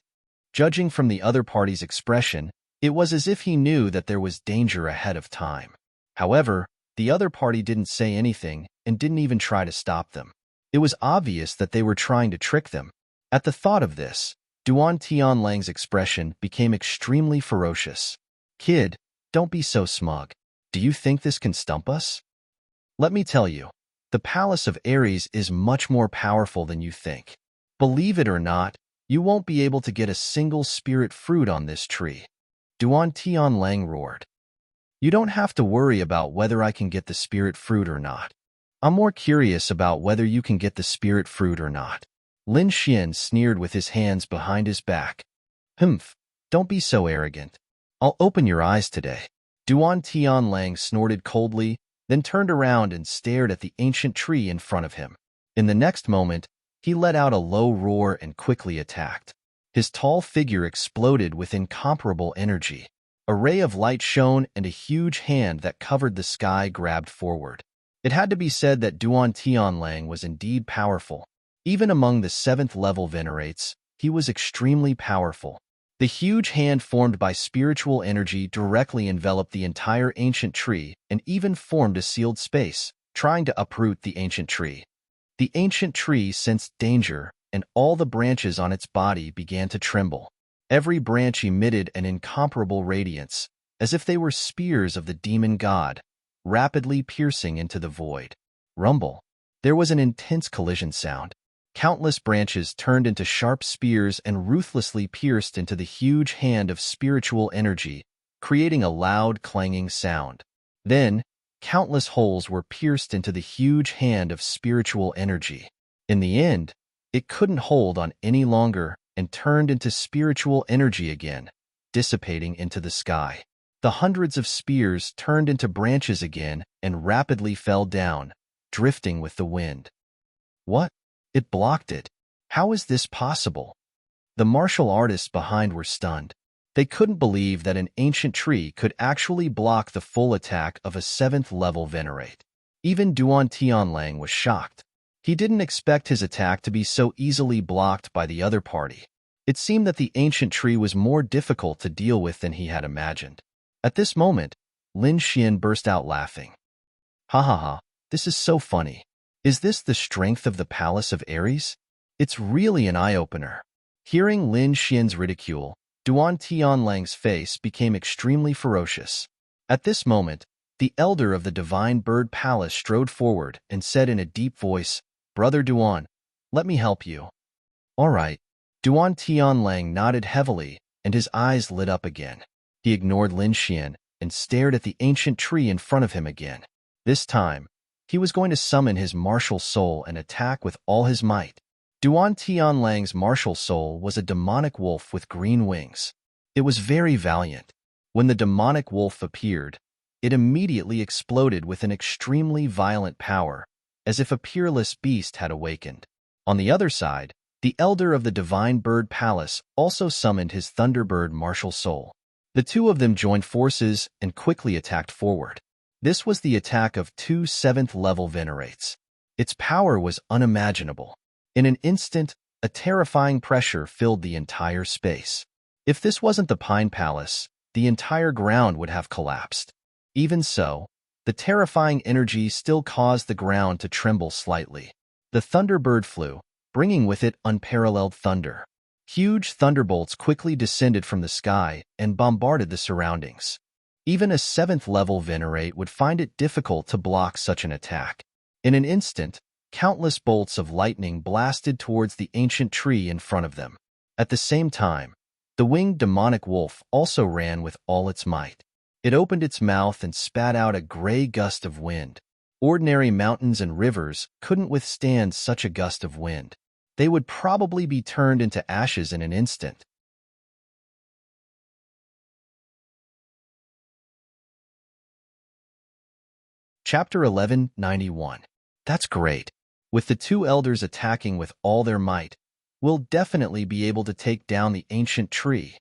Judging from the other party's expression, it was as if he knew that there was danger ahead of time. However, the other party didn't say anything and didn't even try to stop them. It was obvious that they were trying to trick them. At the thought of this, Duan Tianlang's expression became extremely ferocious. Kid, don't be so smug. Do you think this can stump us? Let me tell you, the Palace of Ares is much more powerful than you think. Believe it or not, you won't be able to get a single spirit fruit on this tree. Duan Tianlang roared. You don't have to worry about whether I can get the spirit fruit or not. I'm more curious about whether you can get the spirit fruit or not. Lin Xian sneered with his hands behind his back. Humph, don't be so arrogant. I'll open your eyes today. Duan Tianlang snorted coldly, then turned around and stared at the ancient tree in front of him. In the next moment, he let out a low roar and quickly attacked. His tall figure exploded with incomparable energy. A ray of light shone and a huge hand that covered the sky grabbed forward. It had to be said that Duan Tianlang was indeed powerful. Even among the 7th-level venerates, he was extremely powerful. The huge hand formed by spiritual energy directly enveloped the entire ancient tree and even formed a sealed space, trying to uproot the ancient tree. The ancient tree sensed danger, and all the branches on its body began to tremble. Every branch emitted an incomparable radiance, as if they were spears of the demon god, rapidly piercing into the void. Rumble. There was an intense collision sound. Countless branches turned into sharp spears and ruthlessly pierced into the huge hand of spiritual energy, creating a loud, clanging sound. Then, countless holes were pierced into the huge hand of spiritual energy. In the end, it couldn't hold on any longer and turned into spiritual energy again, dissipating into the sky. The hundreds of spears turned into branches again and rapidly fell down, drifting with the wind. What? It blocked it. How is this possible? The martial artists behind were stunned. They couldn't believe that an ancient tree could actually block the full attack of a 7th-level venerate. Even Duan Tianlang was shocked. He didn't expect his attack to be so easily blocked by the other party. It seemed that the ancient tree was more difficult to deal with than he had imagined. At this moment, Lin Xian burst out laughing. Ha ha ha, this is so funny. Is this the strength of the Palace of Ares? It's really an eye-opener. Hearing Lin Xian's ridicule, Duan Tianlang's face became extremely ferocious. At this moment, the elder of the Divine Bird Palace strode forward and said in a deep voice, Brother Duan, let me help you. All right. Duan Tianlang nodded heavily, and his eyes lit up again. He ignored Lin Xian and stared at the ancient tree in front of him again. This time, he was going to summon his martial soul and attack with all his might. Duan Tianlang's martial soul was a demonic wolf with green wings. It was very valiant. When the demonic wolf appeared, it immediately exploded with an extremely violent power, as if a peerless beast had awakened. On the other side, the elder of the Divine Bird Palace also summoned his Thunderbird martial soul. The two of them joined forces and quickly attacked forward. This was the attack of two 7th-level venerates. Its power was unimaginable. In an instant, a terrifying pressure filled the entire space. If this wasn't the Pine Palace, the entire ground would have collapsed. Even so, the terrifying energy still caused the ground to tremble slightly. The Thunderbird flew, bringing with it unparalleled thunder. Huge thunderbolts quickly descended from the sky and bombarded the surroundings. Even a 7th-level venerate would find it difficult to block such an attack. In an instant, countless bolts of lightning blasted towards the ancient tree in front of them. At the same time, the winged demonic wolf also ran with all its might. It opened its mouth and spat out a gray gust of wind. Ordinary mountains and rivers couldn't withstand such a gust of wind. They would probably be turned into ashes in an instant. Chapter 1191. That's great. With the two elders attacking with all their might, we'll definitely be able to take down the ancient tree.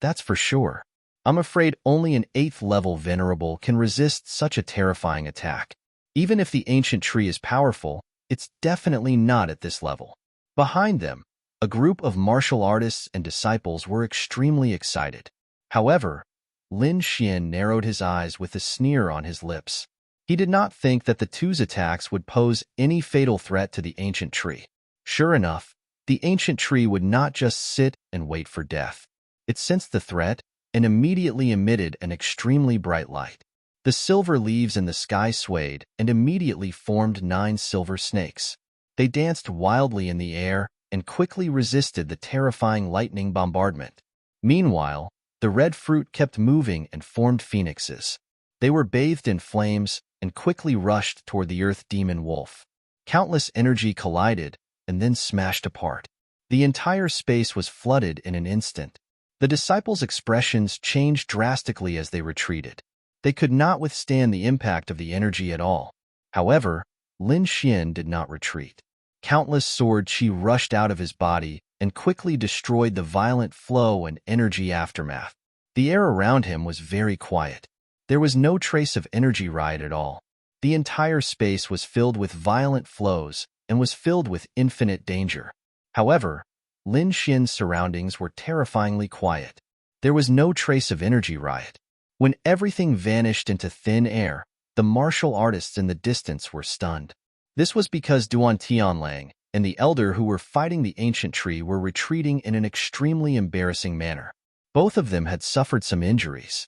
That's for sure. I'm afraid only an 8th level venerable can resist such a terrifying attack. Even if the ancient tree is powerful, it's definitely not at this level. Behind them, a group of martial artists and disciples were extremely excited. However, Lin Xian narrowed his eyes with a sneer on his lips. He did not think that the two's attacks would pose any fatal threat to the ancient tree. Sure enough, the ancient tree would not just sit and wait for death. It sensed the threat and immediately emitted an extremely bright light. The silver leaves in the sky swayed and immediately formed 9 silver snakes. They danced wildly in the air and quickly resisted the terrifying lightning bombardment. Meanwhile, the red fruit kept moving and formed phoenixes. They were bathed in flames and quickly rushed toward the earth demon wolf. Countless energy collided and then smashed apart. The entire space was flooded in an instant. The disciples' expressions changed drastically as they retreated. They could not withstand the impact of the energy at all. However, Lin Xian did not retreat. Countless sword chi rushed out of his body and quickly destroyed the violent flow and energy aftermath. The air around him was very quiet. There was no trace of energy riot at all. The entire space was filled with violent flows and was filled with infinite danger. However, Lin Xian's surroundings were terrifyingly quiet. There was no trace of energy riot. When everything vanished into thin air, the martial artists in the distance were stunned. This was because Duan Tianlang and the elder who were fighting the ancient tree were retreating in an extremely embarrassing manner. Both of them had suffered some injuries.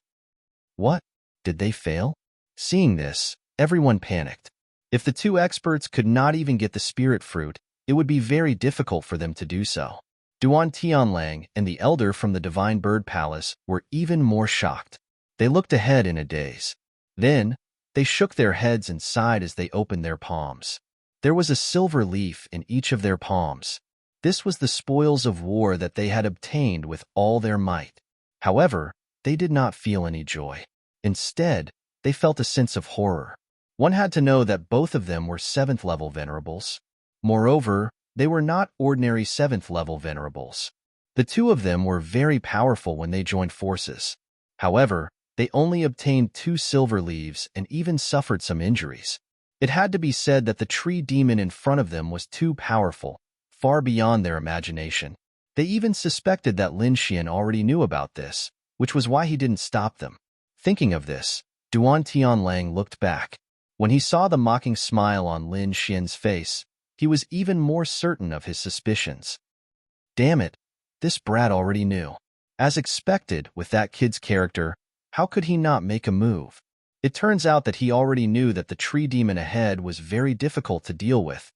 What? Did they fail? Seeing this, everyone panicked. If the two experts could not even get the spirit fruit, it would be very difficult for them to do so. Duan Tianlang and the elder from the Divine Bird Palace were even more shocked. They looked ahead in a daze. Then, they shook their heads and sighed as they opened their palms. There was a silver leaf in each of their palms. This was the spoils of war that they had obtained with all their might. However, they did not feel any joy. Instead, they felt a sense of horror. One had to know that both of them were 7th level venerables. Moreover, they were not ordinary 7th level venerables. The two of them were very powerful when they joined forces. However, they only obtained 2 silver leaves and even suffered some injuries. It had to be said that the tree demon in front of them was too powerful, far beyond their imagination. They even suspected that Lin Xian already knew about this, which was why he didn't stop them. Thinking of this, Duan Tianlang looked back. When he saw the mocking smile on Lin Xian's face, he was even more certain of his suspicions. Damn it, this brat already knew. As expected with that kid's character, how could he not make a move? It turns out that he already knew that the tree demon ahead was very difficult to deal with.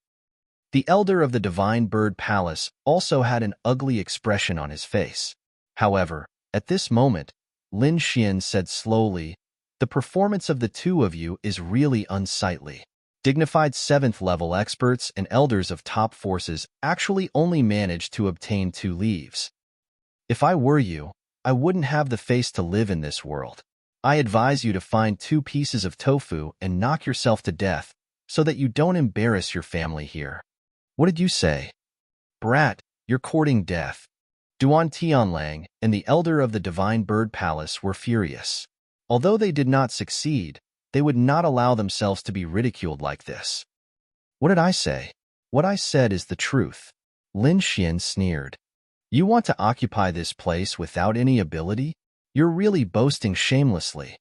The elder of the Divine Bird Palace also had an ugly expression on his face. However, at this moment, Lin Xian said slowly, "The performance of the two of you is really unsightly." Dignified 7th level experts and elders of top forces actually only managed to obtain 2 leaves. If I were you, I wouldn't have the face to live in this world. I advise you to find 2 pieces of tofu and knock yourself to death so that you don't embarrass your family here. What did you say? Brat, you're courting death. Duan Tianlang and the elder of the Divine Bird Palace were furious. Although they did not succeed, they would not allow themselves to be ridiculed like this. What did I say? What I said is the truth. Lin Xian sneered. You want to occupy this place without any ability? You're really boasting shamelessly.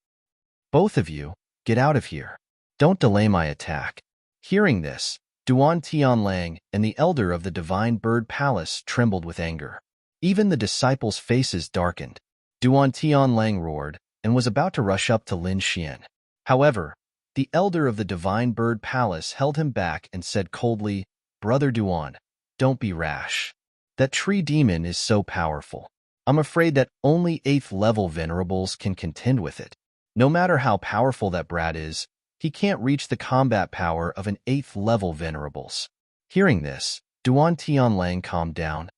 Both of you, get out of here. Don't delay my attack. Hearing this, Duan Tianlang and the elder of the Divine Bird Palace trembled with anger. Even the disciples' faces darkened. Duan Tianlang roared and was about to rush up to Lin Xian. However, the elder of the Divine Bird Palace held him back and said coldly, "Brother Duan, don't be rash. That tree demon is so powerful. I'm afraid that only 8th level venerables can contend with it. No matter how powerful that brat is, he can't reach the combat power of an 8th level venerables." Hearing this, Duan Tianlang calmed down.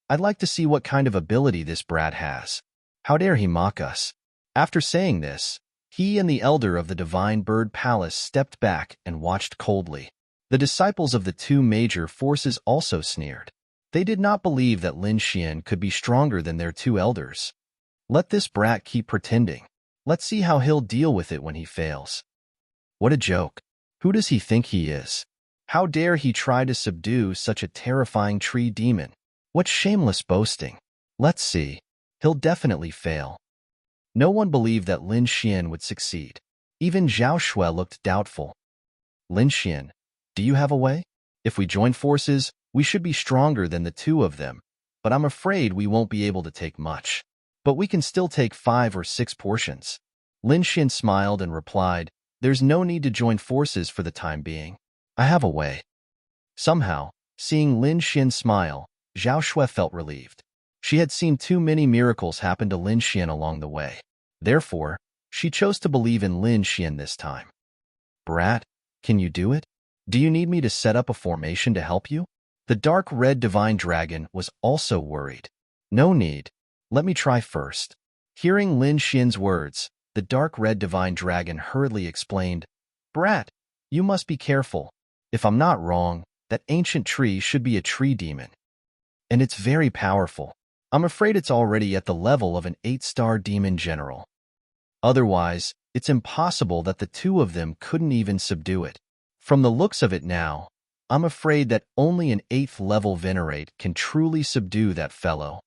I'd like to see what kind of ability this brat has. How dare he mock us? After saying this, He and the elder of the divine bird palace stepped back and watched coldly. The disciples of the two major forces also sneered. They did not believe that Lin Xian could be stronger than their two elders. Let this brat keep pretending. Let's see how he'll deal with it when he fails. What a joke. Who does he think he is? How dare he try to subdue such a terrifying tree demon? What shameless boasting. Let's see. He'll definitely fail. No one believed that Lin Xian would succeed. Even Zhao Shui looked doubtful. Lin Xian, do you have a way? If we join forces, we should be stronger than the two of them, but I'm afraid we won't be able to take much. But we can still take 5 or 6 portions. Lin Xian smiled and replied, there's no need to join forces for the time being. I have a way. Somehow, seeing Lin Xian smile, Zhao Shui felt relieved. She had seen too many miracles happen to Lin Xian along the way. Therefore, she chose to believe in Lin Xian this time. Brat, can you do it? Do you need me to set up a formation to help you? The dark red divine dragon was also worried. No need. Let me try first. Hearing Lin Xian's words, the dark red divine dragon hurriedly explained, Brat, you must be careful. If I'm not wrong, that ancient tree should be a tree demon. And it's very powerful. I'm afraid it's already at the level of an 8-star demon general. Otherwise, it's impossible that the two of them couldn't even subdue it. From the looks of it now, I'm afraid that only an 8th level venerate can truly subdue that fellow.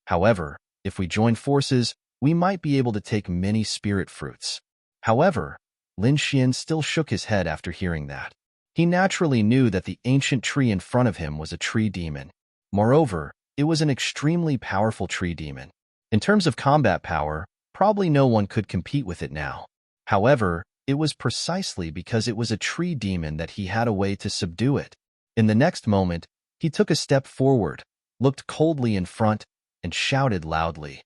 However, if we join forces, we might be able to take many spirit fruits. However, Lin Xian still shook his head after hearing that. He naturally knew that the ancient tree in front of him was a tree demon. Moreover, it was an extremely powerful tree demon. In terms of combat power, probably no one could compete with it now. However, it was precisely because it was a tree demon that he had a way to subdue it. In the next moment, he took a step forward, looked coldly in front, and shouted loudly.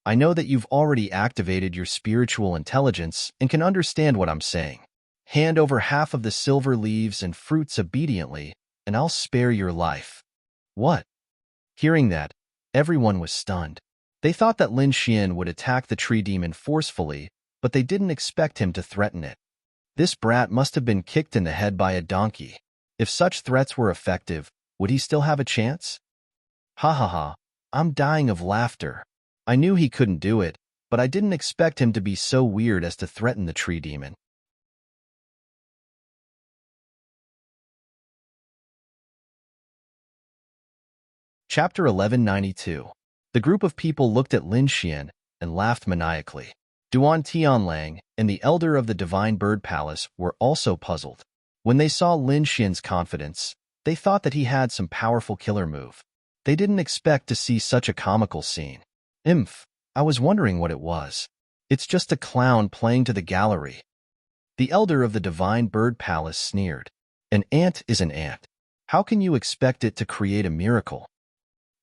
I know that you've already activated your spiritual intelligence and can understand what I'm saying. Hand over half of the silver leaves and fruits obediently, and I'll spare your life. What? Hearing that, everyone was stunned. They thought that Lin Xian would attack the tree demon forcefully, but they didn't expect him to threaten it. This brat must have been kicked in the head by a donkey. If such threats were effective, would he still have a chance? Ha ha ha, I'm dying of laughter. I knew he couldn't do it, but I didn't expect him to be so weird as to threaten the tree demon. Chapter 1192. The group of people looked at Lin Xian and laughed maniacally. Duan Tianlang and the elder of the Divine Bird Palace were also puzzled. When they saw Lin Xian's confidence, they thought that he had some powerful killer move. They didn't expect to see such a comical scene. I was wondering what it was. It's just a clown playing to the gallery. The elder of the Divine Bird Palace sneered. An ant is an ant. How can you expect it to create a miracle?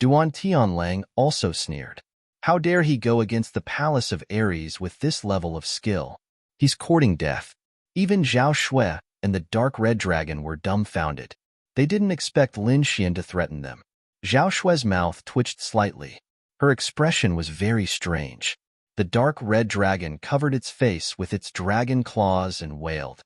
Duan Tianlang also sneered. How dare he go against the palace of Ares with this level of skill? He's courting death. Even Zhao Shui and the dark red dragon were dumbfounded. They didn't expect Lin Xian to threaten them. Zhao Shui's mouth twitched slightly. Her expression was very strange. The dark red dragon covered its face with its dragon claws and wailed.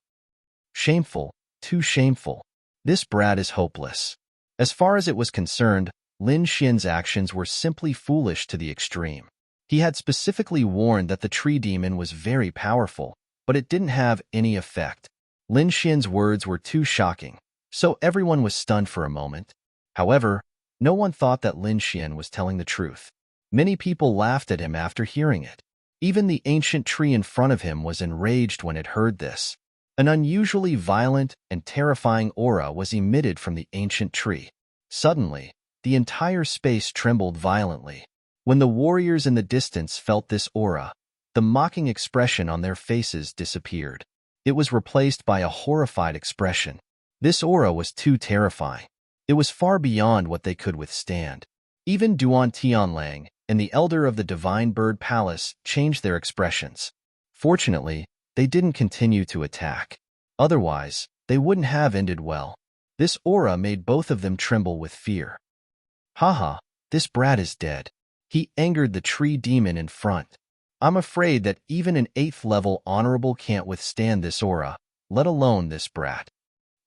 Shameful, too shameful. This brat is hopeless. As far as it was concerned, Lin Xian's actions were simply foolish to the extreme. He had specifically warned that the tree demon was very powerful, but it didn't have any effect. Lin Xian's words were too shocking, so everyone was stunned for a moment. However, no one thought that Lin Xian was telling the truth. Many people laughed at him after hearing it. Even the ancient tree in front of him was enraged when it heard this. An unusually violent and terrifying aura was emitted from the ancient tree. Suddenly, the entire space trembled violently. When the warriors in the distance felt this aura, the mocking expression on their faces disappeared. It was replaced by a horrified expression. This aura was too terrifying. It was far beyond what they could withstand. Even Duan Tianlang and the elder of the Divine Bird Palace changed their expressions. Fortunately, they didn't continue to attack. Otherwise, they wouldn't have ended well. This aura made both of them tremble with fear. Haha, this brat is dead. He angered the tree demon in front. I'm afraid that even an 8th level honorable can't withstand this aura, let alone this brat.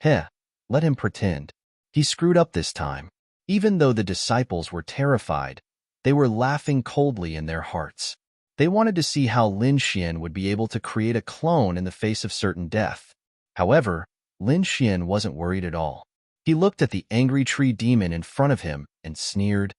Heh, let him pretend. He screwed up this time. Even though the disciples were terrified, they were laughing coldly in their hearts. They wanted to see how Lin Xian would be able to create a clone in the face of certain death. However, Lin Xian wasn't worried at all. He looked at the angry tree demon in front of him and sneered.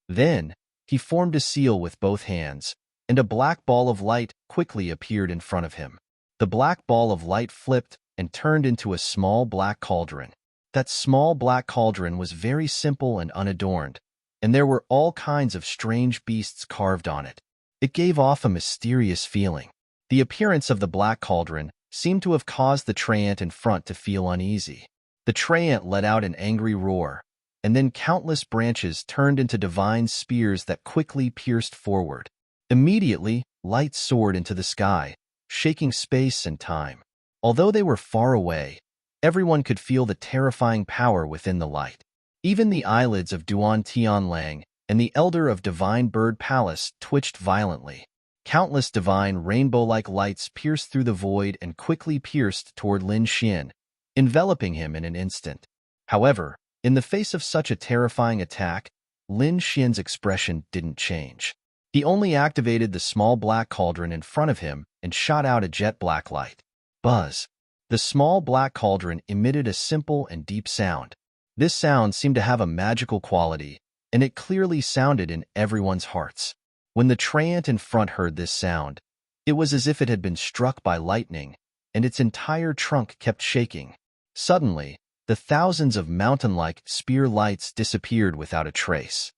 Then, he formed a seal with both hands, and a black ball of light quickly appeared in front of him. The black ball of light flipped and turned into a small black cauldron. That small black cauldron was very simple and unadorned, and there were all kinds of strange beasts carved on it. It gave off a mysterious feeling. The appearance of the black cauldron seemed to have caused the treant in front to feel uneasy. The treant let out an angry roar, and then countless branches turned into divine spears that quickly pierced forward. Immediately, light soared into the sky, shaking space and time. Although they were far away, everyone could feel the terrifying power within the light. Even the eyelids of Duan Tianlang and the Elder of Divine Bird Palace twitched violently. Countless divine rainbow-like lights pierced through the void and quickly pierced toward Lin Xian, enveloping him in an instant. However, in the face of such a terrifying attack, Lin Xian's expression didn't change. He only activated the small black cauldron in front of him and shot out a jet black light. Buzz. The small black cauldron emitted a simple and deep sound. This sound seemed to have a magical quality, and it clearly sounded in everyone's hearts. When the treant in front heard this sound, it was as if it had been struck by lightning, and its entire trunk kept shaking. Suddenly, the thousands of mountain-like spear lights disappeared without a trace.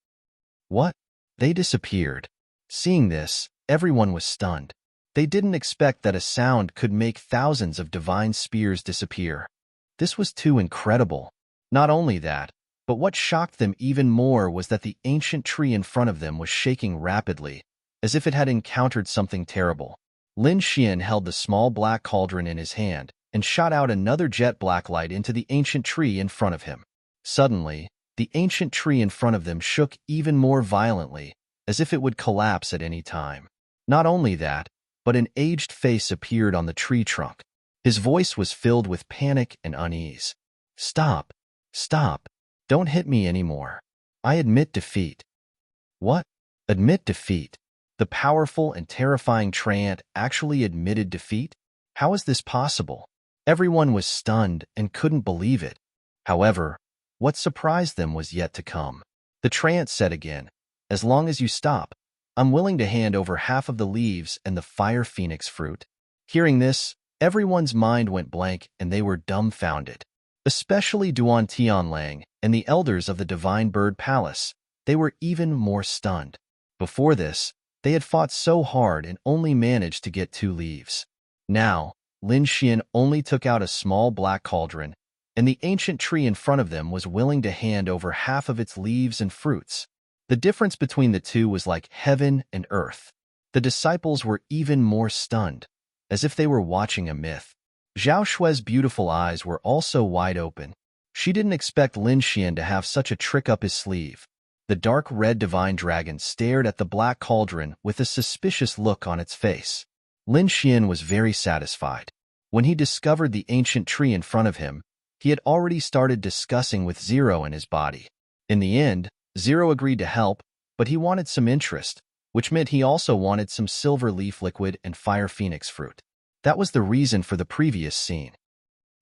What? They disappeared. Seeing this, everyone was stunned. They didn't expect that a sound could make thousands of divine spears disappear. This was too incredible. Not only that, but what shocked them even more was that the ancient tree in front of them was shaking rapidly, as if it had encountered something terrible. Lin Xian held the small black cauldron in his hand and shot out another jet black light into the ancient tree in front of him. Suddenly, the ancient tree in front of them shook even more violently, as if it would collapse at any time. Not only that, but an aged face appeared on the tree trunk. His voice was filled with panic and unease. Stop! Stop! Don't hit me anymore. I admit defeat. What? Admit defeat? The powerful and terrifying treant actually admitted defeat? How is this possible? Everyone was stunned and couldn't believe it. However, what surprised them was yet to come. The treant said again, as long as you stop, I'm willing to hand over half of the leaves and the fire phoenix fruit. Hearing this, everyone's mind went blank and they were dumbfounded. Especially Duan Tianlang and the elders of the Divine Bird Palace. They were even more stunned. Before this, they had fought so hard and only managed to get 2 leaves. Now, Lin Xian only took out a small black cauldron, and the ancient tree in front of them was willing to hand over half of its leaves and fruits. The difference between the two was like heaven and earth. The disciples were even more stunned, as if they were watching a myth. Zhao Shui's beautiful eyes were also wide open. She didn't expect Lin Xian to have such a trick up his sleeve. The dark red divine dragon stared at the black cauldron with a suspicious look on its face. Lin Xian was very satisfied. When he discovered the ancient tree in front of him, he had already started discussing with Zero and his body. In the end, Zero agreed to help, but he wanted some interest, which meant he also wanted some silver leaf liquid and fire phoenix fruit. That was the reason for the previous scene.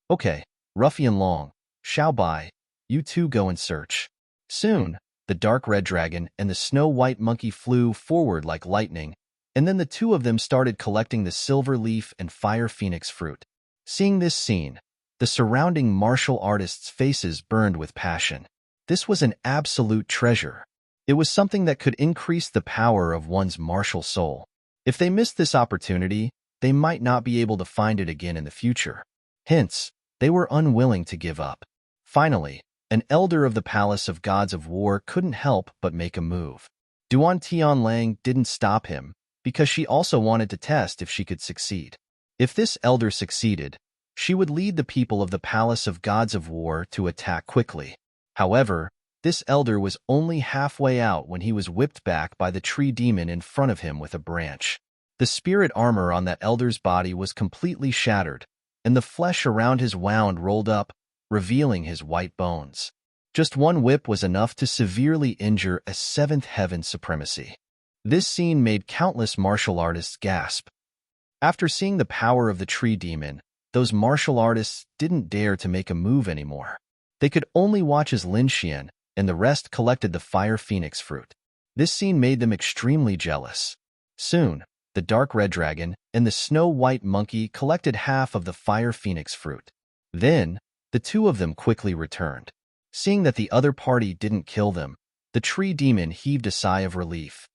Okay, Ruffian Long, Xiao Bai, you two go and search. Soon, the dark red dragon and the snow-white monkey flew forward like lightning, and then the two of them started collecting the silver leaf and fire phoenix fruit. Seeing this scene, the surrounding martial artists' faces burned with passion. This was an absolute treasure. It was something that could increase the power of one's martial soul. If they missed this opportunity, they might not be able to find it again in the future. Hence, they were unwilling to give up. Finally, an elder of the Palace of Gods of War couldn't help but make a move. Duan Tianlang didn't stop him, because she also wanted to test if she could succeed. If this elder succeeded, she would lead the people of the Palace of Gods of War to attack quickly. However, this elder was only halfway out when he was whipped back by the tree demon in front of him with a branch. The spirit armor on that elder's body was completely shattered, and the flesh around his wound rolled up, revealing his white bones. Just one whip was enough to severely injure a seventh heaven supremacy. This scene made countless martial artists gasp. After seeing the power of the tree demon, those martial artists didn't dare to make a move anymore. They could only watch as Lin Xian and the rest collected the fire phoenix fruit. This scene made them extremely jealous. Soon, the dark red dragon and the snow-white monkey collected half of the fire phoenix fruit. Then, the two of them quickly returned. Seeing that the other party didn't kill them, the tree demon heaved a sigh of relief.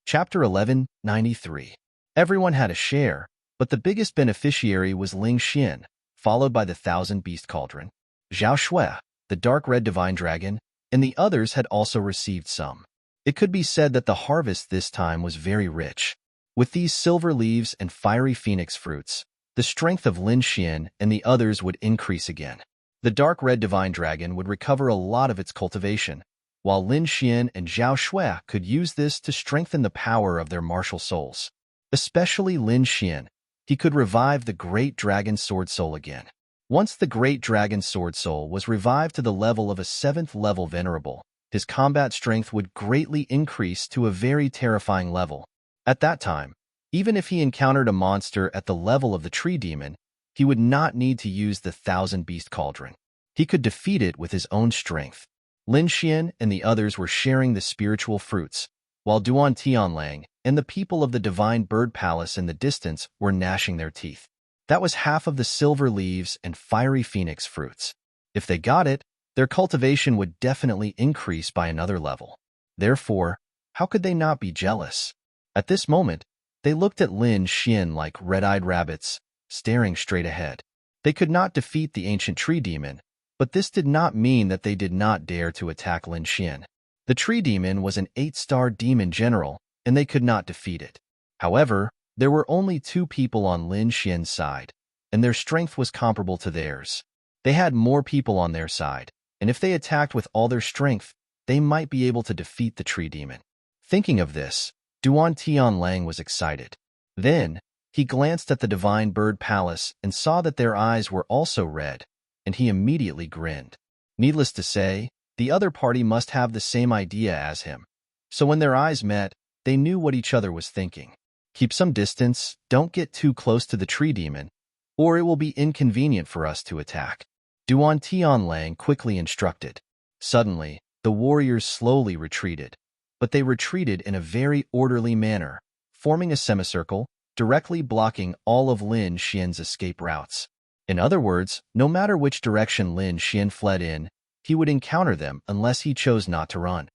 Chapter 1193. Everyone had a share, but the biggest beneficiary was Ling Xian, followed by the Thousand Beast Cauldron. Zhao Shui, the dark red divine dragon, and the others had also received some. It could be said that the harvest this time was very rich. With these silver leaves and fiery phoenix fruits, the strength of Lin Xian and the others would increase again. The dark red divine dragon would recover a lot of its cultivation, while Lin Xian and Zhao Shui could use this to strengthen the power of their martial souls. Especially Lin Xian, he could revive the great dragon sword soul again. Once the great dragon sword soul was revived to the level of a 7th level venerable, his combat strength would greatly increase to a very terrifying level. At that time, even if he encountered a monster at the level of the tree demon, he would not need to use the Thousand Beast Cauldron. He could defeat it with his own strength. Lin Xian and the others were sharing the spiritual fruits, while Duan Tianlang and the people of the Divine Bird Palace in the distance were gnashing their teeth. That was half of the silver leaves and fiery phoenix fruits. If they got it, their cultivation would definitely increase by another level. Therefore, how could they not be jealous? At this moment, they looked at Lin Xian like red-eyed rabbits, staring straight ahead. They could not defeat the ancient tree demon, but this did not mean that they did not dare to attack Lin Xian. The tree demon was an 8-star demon general, and they could not defeat it. However, there were only 2 people on Lin Xian's side, and their strength was comparable to theirs. They had more people on their side, and if they attacked with all their strength, they might be able to defeat the tree demon. Thinking of this, Duan Tianlang was excited. Then, he glanced at the Divine Bird Palace and saw that their eyes were also red, and he immediately grinned. Needless to say, the other party must have the same idea as him. So when their eyes met, they knew what each other was thinking. Keep some distance, don't get too close to the tree demon, or it will be inconvenient for us to attack. Duan Tianlang quickly instructed. Suddenly, the warriors slowly retreated, but they retreated in a very orderly manner, forming a semicircle, directly blocking all of Lin Xian's escape routes. In other words, no matter which direction Lin Xian fled in, he would encounter them unless he chose not to run.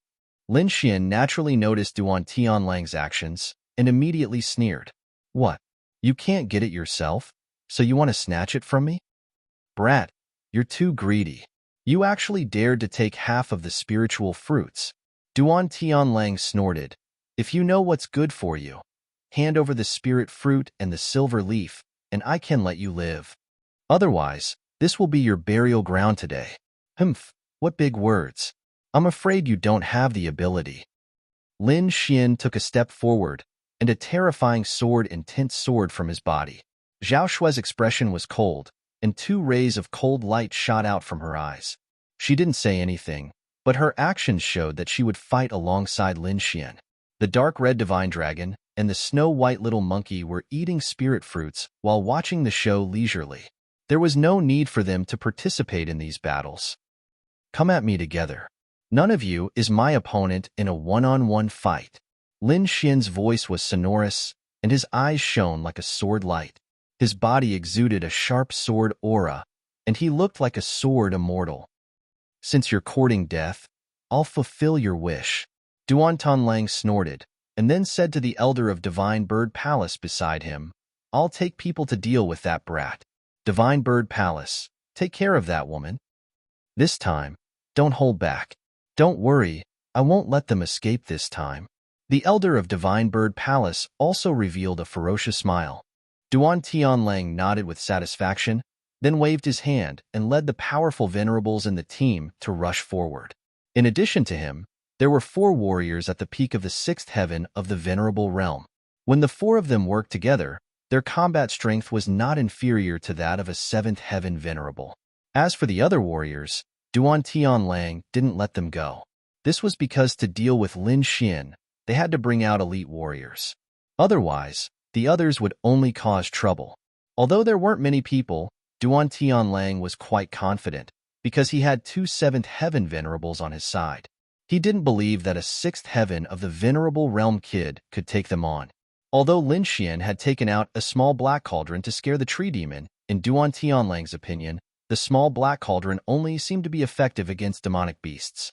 Lin Xian naturally noticed Duan Tianlang's actions and immediately sneered. What? You can't get it yourself? So you want to snatch it from me? Brat, you're too greedy. You actually dared to take half of the spiritual fruits. Duan Tianlang snorted. If you know what's good for you, hand over the spirit fruit and the silver leaf, and I can let you live. Otherwise, this will be your burial ground today. Humph, what big words. I'm afraid you don't have the ability. Lin Xian took a step forward, and a terrifying sword and tint soared from his body. Zhao Shui's expression was cold, and 2 rays of cold light shot out from her eyes. She didn't say anything, but her actions showed that she would fight alongside Lin Xian. The dark red divine dragon and the snow-white little monkey were eating spirit fruits while watching the show leisurely. There was no need for them to participate in these battles. Come at me together. None of you is my opponent in a one-on-one fight. Lin Xian's voice was sonorous, and his eyes shone like a sword light. His body exuded a sharp sword aura, and he looked like a sword immortal. Since you're courting death, I'll fulfill your wish. Duan Tianlang snorted, and then said to the elder of Divine Bird Palace beside him, I'll take people to deal with that brat. Divine Bird Palace, take care of that woman. This time, don't hold back. Don't worry, I won't let them escape this time. The elder of Divine Bird Palace also revealed a ferocious smile. Duan Tianlang nodded with satisfaction, then waved his hand and led the powerful venerables in the team to rush forward. In addition to him, there were 4 warriors at the peak of the 6th heaven of the venerable realm. When the 4 of them worked together, their combat strength was not inferior to that of a 7th heaven venerable. As for the other warriors, Duan Tianlang didn't let them go. This was because to deal with Lin Xian, they had to bring out elite warriors. Otherwise, the others would only cause trouble. Although there weren't many people, Duan Tianlang was quite confident because he had 2 7th heaven venerables on his side. He didn't believe that a 6th heaven of the venerable realm kid could take them on. Although Lin Xian had taken out a small black cauldron to scare the tree demon, in Duan Tianlang's opinion, the small black cauldron only seemed to be effective against demonic beasts.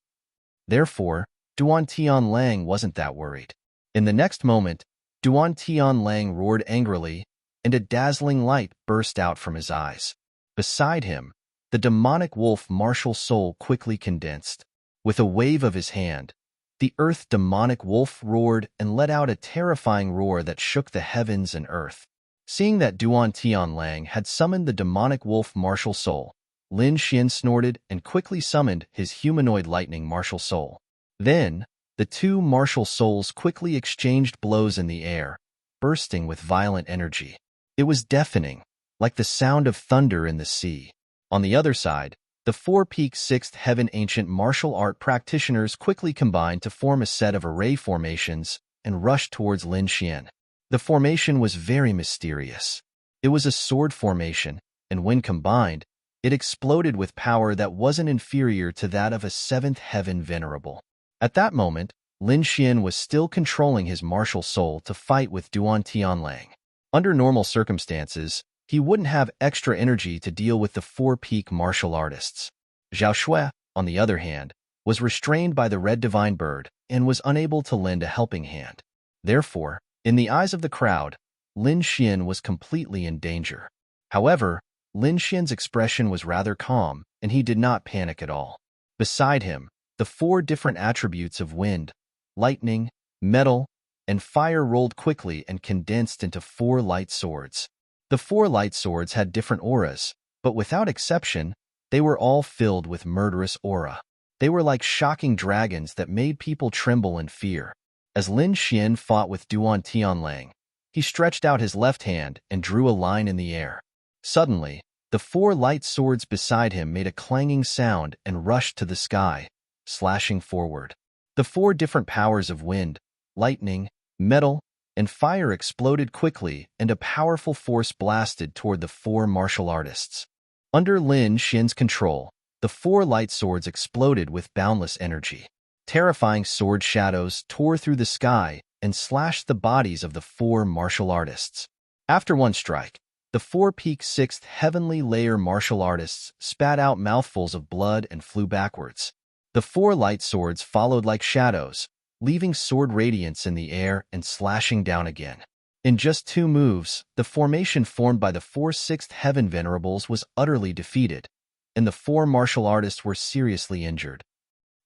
Therefore, Duan Tianlang wasn't that worried. In the next moment, Duan Tianlang roared angrily, and a dazzling light burst out from his eyes. Beside him, the demonic wolf martial soul quickly condensed. With a wave of his hand, the earth demonic wolf roared and let out a terrifying roar that shook the heavens and earth. Seeing that Duan Tianlang had summoned the demonic wolf martial soul, Lin Xian snorted and quickly summoned his humanoid lightning martial soul. Then, the 2 martial souls quickly exchanged blows in the air, bursting with violent energy. It was deafening, like the sound of thunder in the sea. On the other side, the 4-peak 6th heaven ancient martial art practitioners quickly combined to form a set of array formations and rushed towards Lin Xian. The formation was very mysterious. It was a sword formation, and when combined, it exploded with power that wasn't inferior to that of a 7th heaven venerable. At that moment, Lin Xian was still controlling his martial soul to fight with Duan Tianlang. Under normal circumstances, he wouldn't have extra energy to deal with the 4-peak martial artists. Zhao Shui, on the other hand, was restrained by the red divine bird and was unable to lend a helping hand. Therefore, in the eyes of the crowd, Lin Xian was completely in danger. However, Lin Xian's expression was rather calm, and he did not panic at all. Beside him, the 4 different attributes of wind, lightning, metal, and fire rolled quickly and condensed into 4 light swords. The 4 light swords had different auras, but without exception, they were all filled with murderous aura. They were like shocking dragons that made people tremble in fear. As Lin Xian fought with Duan Tianlang, he stretched out his left hand and drew a line in the air. Suddenly, the 4 light swords beside him made a clanging sound and rushed to the sky, slashing forward. The 4 different powers of wind, lightning, metal, and fire exploded quickly, and a powerful force blasted toward the 4 martial artists. Under Lin Xian's control, the 4 light swords exploded with boundless energy. Terrifying sword shadows tore through the sky and slashed the bodies of the 4 martial artists. After one strike, the 4-peak 6th heavenly layer martial artists spat out mouthfuls of blood and flew backwards. The 4 light swords followed like shadows, leaving sword radiance in the air and slashing down again. In just 2 moves, the formation formed by the 4 6th heaven venerables was utterly defeated, and the 4 martial artists were seriously injured.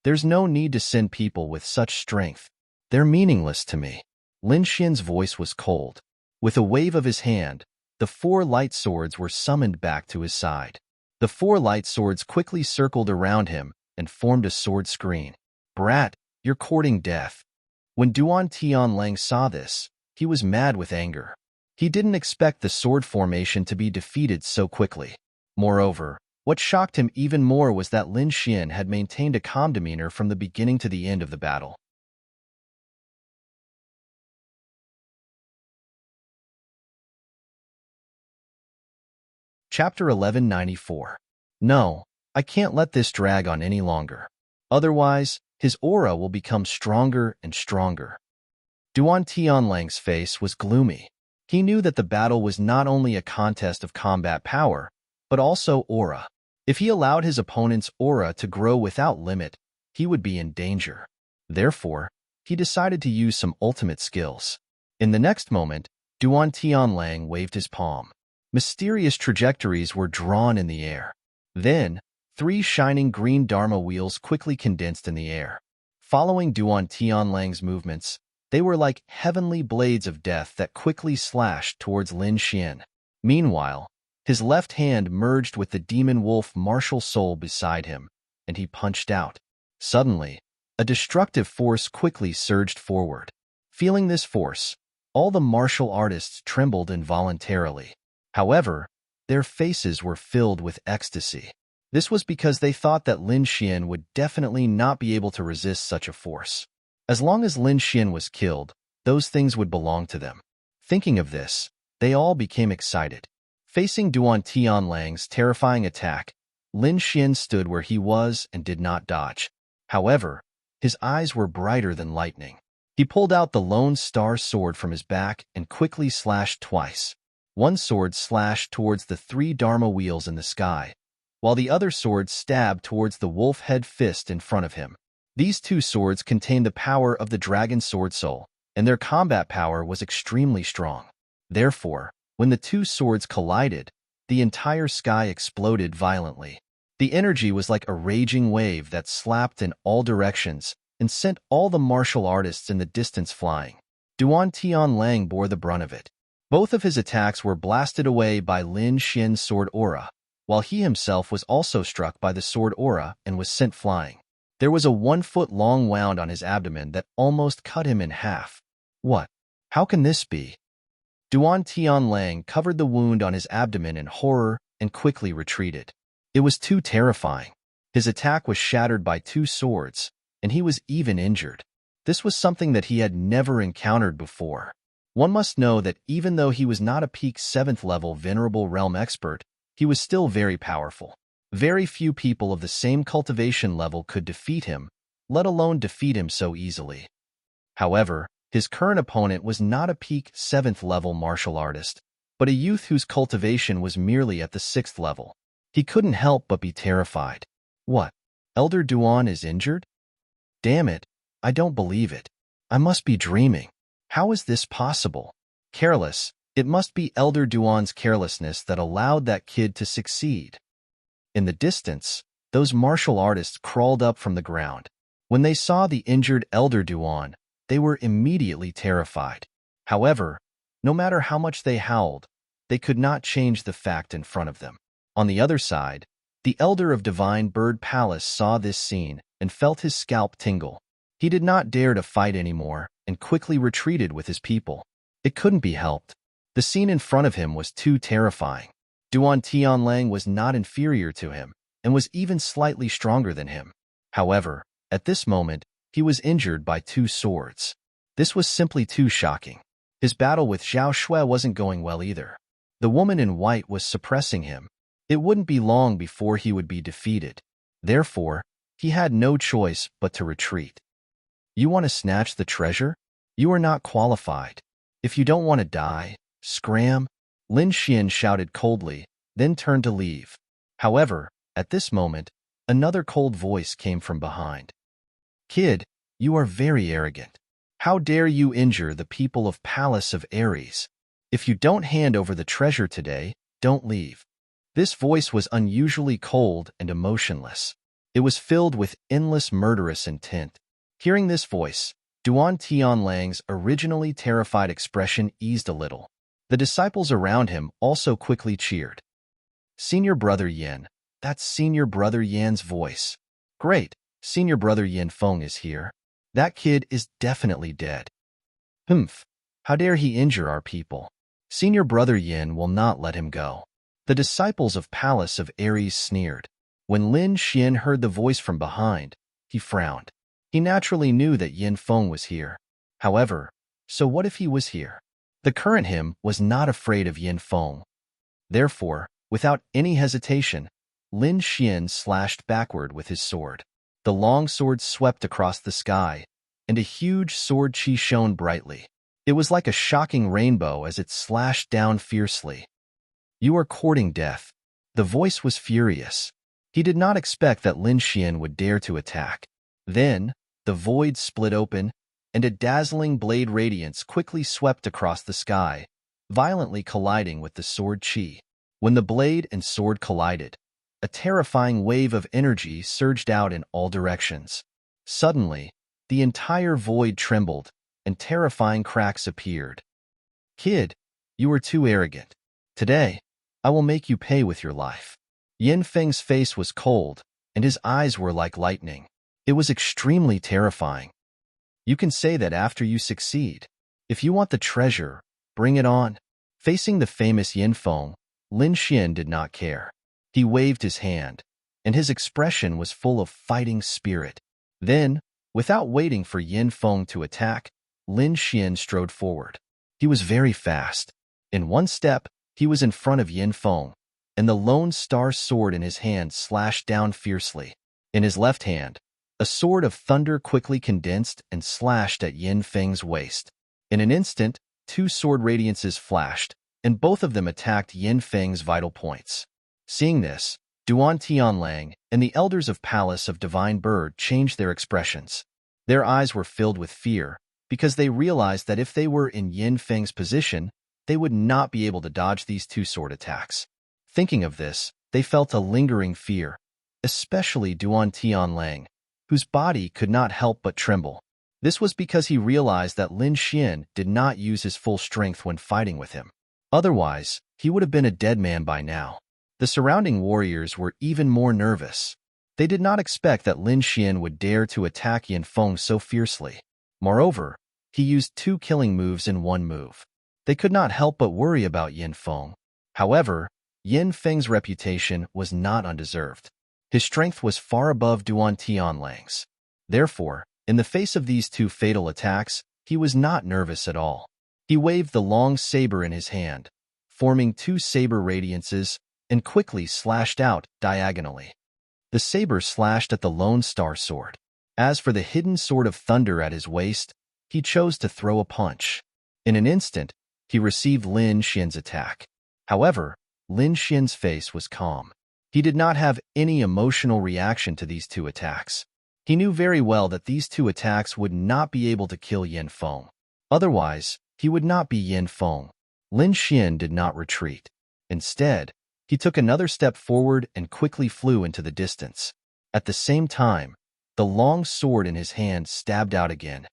There's no need to send people with such strength. They're meaningless to me. Lin Xian's voice was cold. With a wave of his hand, the 4 light swords were summoned back to his side. The 4 light swords quickly circled around him and formed a sword screen. Brat, you're courting death. When Duan Tianlang saw this, he was mad with anger. He didn't expect the sword formation to be defeated so quickly. Moreover, what shocked him even more was that Lin Xian had maintained a calm demeanor from the beginning to the end of the battle. Chapter 1194. No, I can't let this drag on any longer. Otherwise, his aura will become stronger and stronger. Duan Tianlang's face was gloomy. He knew that the battle was not only a contest of combat power, but also aura. If he allowed his opponent's aura to grow without limit, he would be in danger. Therefore, he decided to use some ultimate skills. In the next moment, Duan Tianlang waved his palm. Mysterious trajectories were drawn in the air. Then, 3 shining green Dharma wheels quickly condensed in the air. Following Duan Tianlang's movements, they were like heavenly blades of death that quickly slashed towards Lin Xian. Meanwhile, His left hand merged with the demon wolf martial soul beside him, and he punched out. Suddenly, a destructive force quickly surged forward. Feeling this force, all the martial artists trembled involuntarily. However, their faces were filled with ecstasy. This was because they thought that Lin Xian would definitely not be able to resist such a force. As long as Lin Xian was killed, those things would belong to them. Thinking of this, they all became excited. Facing Duan Tianlang's terrifying attack, Lin Xian stood where he was and did not dodge. However, his eyes were brighter than lightning. He pulled out the Lone Star sword from his back and quickly slashed twice. One sword slashed towards the 3 Dharma wheels in the sky, while the other sword stabbed towards the wolf head fist in front of him. These 2 swords contained the power of the dragon sword soul, and their combat power was extremely strong. Therefore, when the 2 swords collided, the entire sky exploded violently. The energy was like a raging wave that slapped in all directions and sent all the martial artists in the distance flying. Duan Tianlang bore the brunt of it. Both of his attacks were blasted away by Lin Xian's sword aura, while he himself was also struck by the sword aura and was sent flying. There was a 1-foot-long wound on his abdomen that almost cut him in half. What? How can this be? Duan Tianlang covered the wound on his abdomen in horror and quickly retreated. It was too terrifying. His attack was shattered by 2 swords, and he was even injured. This was something that he had never encountered before. One must know that even though he was not a peak 7th level Venerable Realm expert, he was still very powerful. Very few people of the same cultivation level could defeat him, let alone defeat him so easily. However, his current opponent was not a peak 7th level martial artist, but a youth whose cultivation was merely at the 6th level. He couldn't help but be terrified. What? Elder Duan is injured? Damn it, I don't believe it. I must be dreaming. How is this possible? Careless, it must be Elder Duan's carelessness that allowed that kid to succeed. In the distance, those martial artists crawled up from the ground. When they saw the injured Elder Duan, they were immediately terrified. However, no matter how much they howled, they could not change the fact in front of them. On the other side, the Elder of Divine Bird Palace saw this scene and felt his scalp tingle. He did not dare to fight anymore and quickly retreated with his people. It couldn't be helped. The scene in front of him was too terrifying. Duan Tianlang was not inferior to him and was even slightly stronger than him. However, at this moment, he was injured by 2 swords. This was simply too shocking. His battle with Zhao Shui wasn't going well either. The woman in white was suppressing him. It wouldn't be long before he would be defeated. Therefore, he had no choice but to retreat. You want to snatch the treasure? You are not qualified. If you don't want to die, scram. Lin Xian shouted coldly, then turned to leave. However, at this moment, another cold voice came from behind. Kid, you are very arrogant. How dare you injure the people of Palace of Ares? If you don't hand over the treasure today, don't leave. This voice was unusually cold and emotionless. It was filled with endless murderous intent. Hearing this voice, Duan Tianlang's originally terrified expression eased a little. The disciples around him also quickly cheered. Senior Brother Yan, that's Senior Brother Yan's voice. Great, Senior Brother Yan Feng is here. That kid is definitely dead. Humph, how dare he injure our people? Senior Brother Yan will not let him go. The disciples of Palace of Ares sneered. When Lin Xian heard the voice from behind, he frowned. He naturally knew that Yin Feng was here. However, so what if he was here? The current him was not afraid of Yin Feng. Therefore, without any hesitation, Lin Xian slashed backward with his sword. The long sword swept across the sky, and a huge sword chi shone brightly. It was like a shocking rainbow as it slashed down fiercely. You are courting death. The voice was furious. He did not expect that Lin Xian would dare to attack. Then, the void split open, and a dazzling blade radiance quickly swept across the sky, violently colliding with the sword chi. When the blade and sword collided, a terrifying wave of energy surged out in all directions. Suddenly, the entire void trembled, and terrifying cracks appeared. Kid, you are too arrogant. Today, I will make you pay with your life." Yin Feng's face was cold, and his eyes were like lightning. It was extremely terrifying. "You can say that after you succeed. If you want the treasure, bring it on." Facing the famous Yin Feng, Lin Xian did not care. He waved his hand, and his expression was full of fighting spirit. Then, without waiting for Yin Feng to attack, Lin Xian strode forward. He was very fast. In one step, he was in front of Yin Feng, and the Lone Star sword in his hand slashed down fiercely. In his left hand, a sword of thunder quickly condensed and slashed at Yin Feng's waist. In an instant, two sword radiances flashed, and both of them attacked Yin Feng's vital points. Seeing this, Duan Tianlang and the elders of Palace of Divine Bird changed their expressions. Their eyes were filled with fear, because they realized that if they were in Yin Feng's position, they would not be able to dodge these two sword attacks. Thinking of this, they felt a lingering fear, especially Duan Tianlang, whose body could not help but tremble. This was because he realized that Lin Xian did not use his full strength when fighting with him. Otherwise, he would have been a dead man by now. The surrounding warriors were even more nervous. They did not expect that Lin Xian would dare to attack Yin Feng so fiercely. Moreover, he used two killing moves in one move. They could not help but worry about Yin Feng. However, Yin Feng's reputation was not undeserved. His strength was far above Duan Tianlang's. Therefore, in the face of these two fatal attacks, he was not nervous at all. He waved the long saber in his hand, forming two saber radiances, and quickly slashed out diagonally. The saber slashed at the Lone Star sword. As for the hidden sword of thunder at his waist, he chose to throw a punch. In an instant, he received Lin Xian's attack. However, Lin Xian's face was calm. He did not have any emotional reaction to these two attacks. He knew very well that these two attacks would not be able to kill Yin Feng. Otherwise, he would not be Yin Feng. Lin Xian did not retreat. Instead, he took another step forward and quickly flew into the distance. At the same time, the long sword in his hand stabbed out again.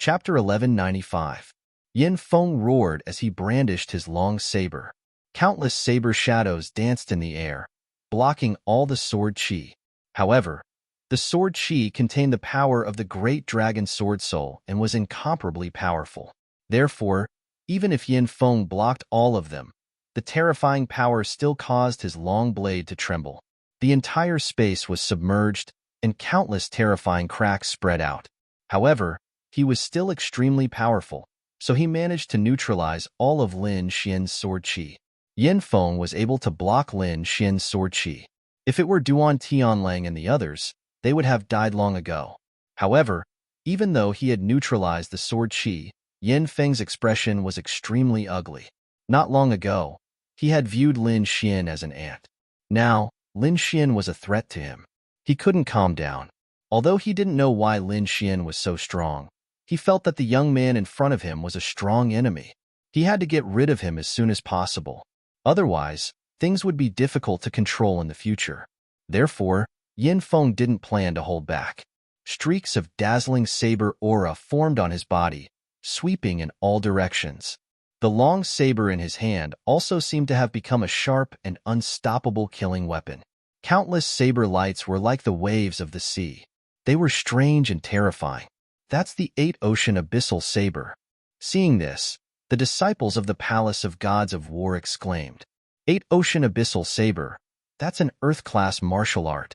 Chapter 1195. Yin Feng roared as he brandished his long saber. Countless saber shadows danced in the air, blocking all the sword chi. However, the sword chi contained the power of the great dragon sword soul and was incomparably powerful. Therefore, even if Yin Feng blocked all of them, the terrifying power still caused his long blade to tremble. The entire space was submerged, and countless terrifying cracks spread out. However, he was still extremely powerful, so he managed to neutralize all of Lin Xian's sword chi. Yin Feng was able to block Lin Xian's sword chi. If it were Duan Tianlang and the others, they would have died long ago. However, even though he had neutralized the sword chi, Yin Feng's expression was extremely ugly. Not long ago, he had viewed Lin Xian as an ant. Now, Lin Xian was a threat to him. He couldn't calm down. Although he didn't know why Lin Xian was so strong, he felt that the young man in front of him was a strong enemy. He had to get rid of him as soon as possible. Otherwise, things would be difficult to control in the future. Therefore, Yin Feng didn't plan to hold back. Streaks of dazzling saber aura formed on his body, sweeping in all directions. The long saber in his hand also seemed to have become a sharp and unstoppable killing weapon. Countless saber lights were like the waves of the sea. They were strange and terrifying. That's the eight-ocean abyssal saber. Seeing this, the disciples of the Palace of Gods of War exclaimed, "Eight-ocean abyssal saber, that's an Earth-class martial art."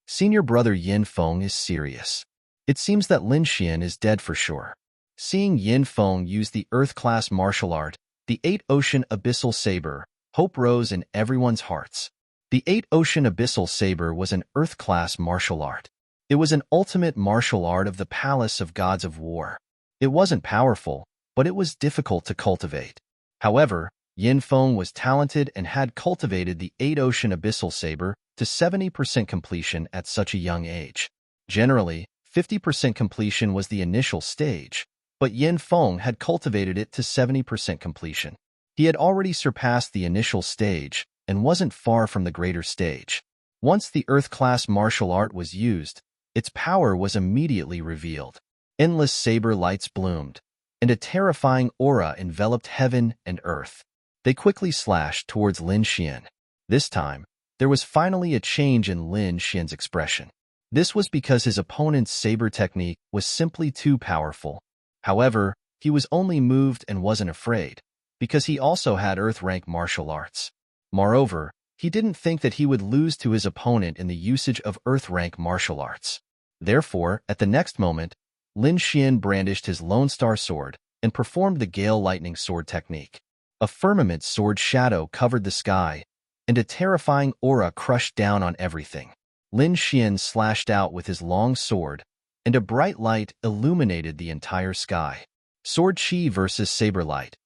Senior brother Yin Feng is serious. It seems that Lin Xian is dead for sure. Seeing Yin Feng use the Earth-class martial art, the eight-ocean abyssal saber, hope rose in everyone's hearts. The eight-ocean abyssal saber was an Earth-class martial art. It was an ultimate martial art of the Palace of Gods of War. It wasn't powerful, but it was difficult to cultivate. However, Yin Feng was talented and had cultivated the eight-ocean abyssal saber to 70% completion at such a young age. Generally, 50% completion was the initial stage, but Yin Feng had cultivated it to 70% completion. He had already surpassed the initial stage and wasn't far from the greater stage. Once the Earth-class martial art was used, its power was immediately revealed. Endless saber lights bloomed, and a terrifying aura enveloped heaven and earth. They quickly slashed towards Lin Xian. This time, there was finally a change in Lin Xian's expression. This was because his opponent's saber technique was simply too powerful. However, he was only moved and wasn't afraid, because he also had Earth-rank martial arts. Moreover, he didn't think that he would lose to his opponent in the usage of Earth-rank martial arts. Therefore, at the next moment, Lin Xian brandished his Lone Star Sword and performed the Gale Lightning Sword technique. A firmament sword shadow covered the sky, and a terrifying aura crushed down on everything. Lin Xian slashed out with his long sword, and a bright light illuminated the entire sky. Sword Chi versus Saber Light.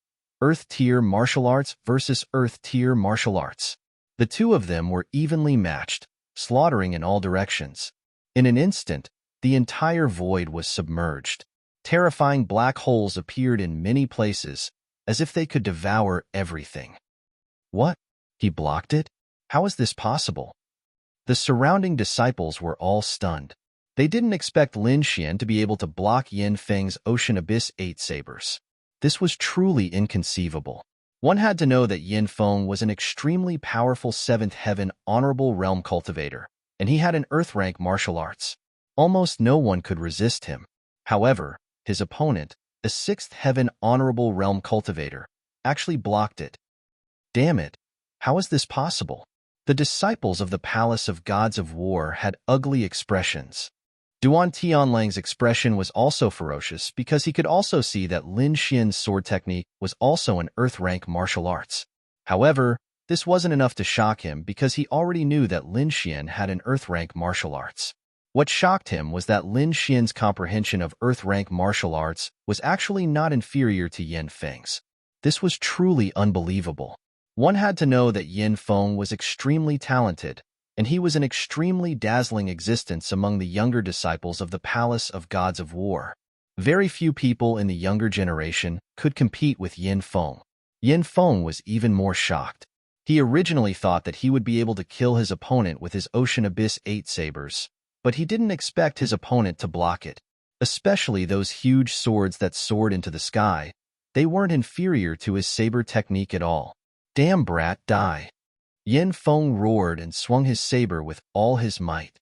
Earth Tier Martial Arts versus Earth Tier Martial Arts. The two of them were evenly matched, slaughtering in all directions. In an instant, the entire void was submerged. Terrifying black holes appeared in many places, as if they could devour everything. What? He blocked it? How is this possible? The surrounding disciples were all stunned. They didn't expect Lin Xian to be able to block Yin Feng's Ocean Abyss 8 sabers. This was truly inconceivable. One had to know that Yin Feng was an extremely powerful 7th Heaven Honorable Realm cultivator, and he had an Earth-rank martial arts. Almost no one could resist him. However, his opponent, a 6th Heaven Honorable Realm cultivator, actually blocked it. Damn it! How is this possible? The disciples of the Palace of Gods of War had ugly expressions. Duan Tianlang's expression was also ferocious because he could also see that Lin Xian's sword technique was also an Earth-rank martial arts. However, this wasn't enough to shock him because he already knew that Lin Xian had an Earth-rank martial arts. What shocked him was that Lin Xian's comprehension of Earth-rank martial arts was actually not inferior to Yin Feng's. This was truly unbelievable. One had to know that Yin Feng was extremely talented, and he was an extremely dazzling existence among the younger disciples of the Palace of Gods of War. Very few people in the younger generation could compete with Yin Feng. Yin Feng was even more shocked. He originally thought that he would be able to kill his opponent with his Ocean Abyss 8 sabers, but he didn't expect his opponent to block it, especially those huge swords that soared into the sky. They weren't inferior to his saber technique at all. Damn brat, die! Yin Feng roared and swung his saber with all his might.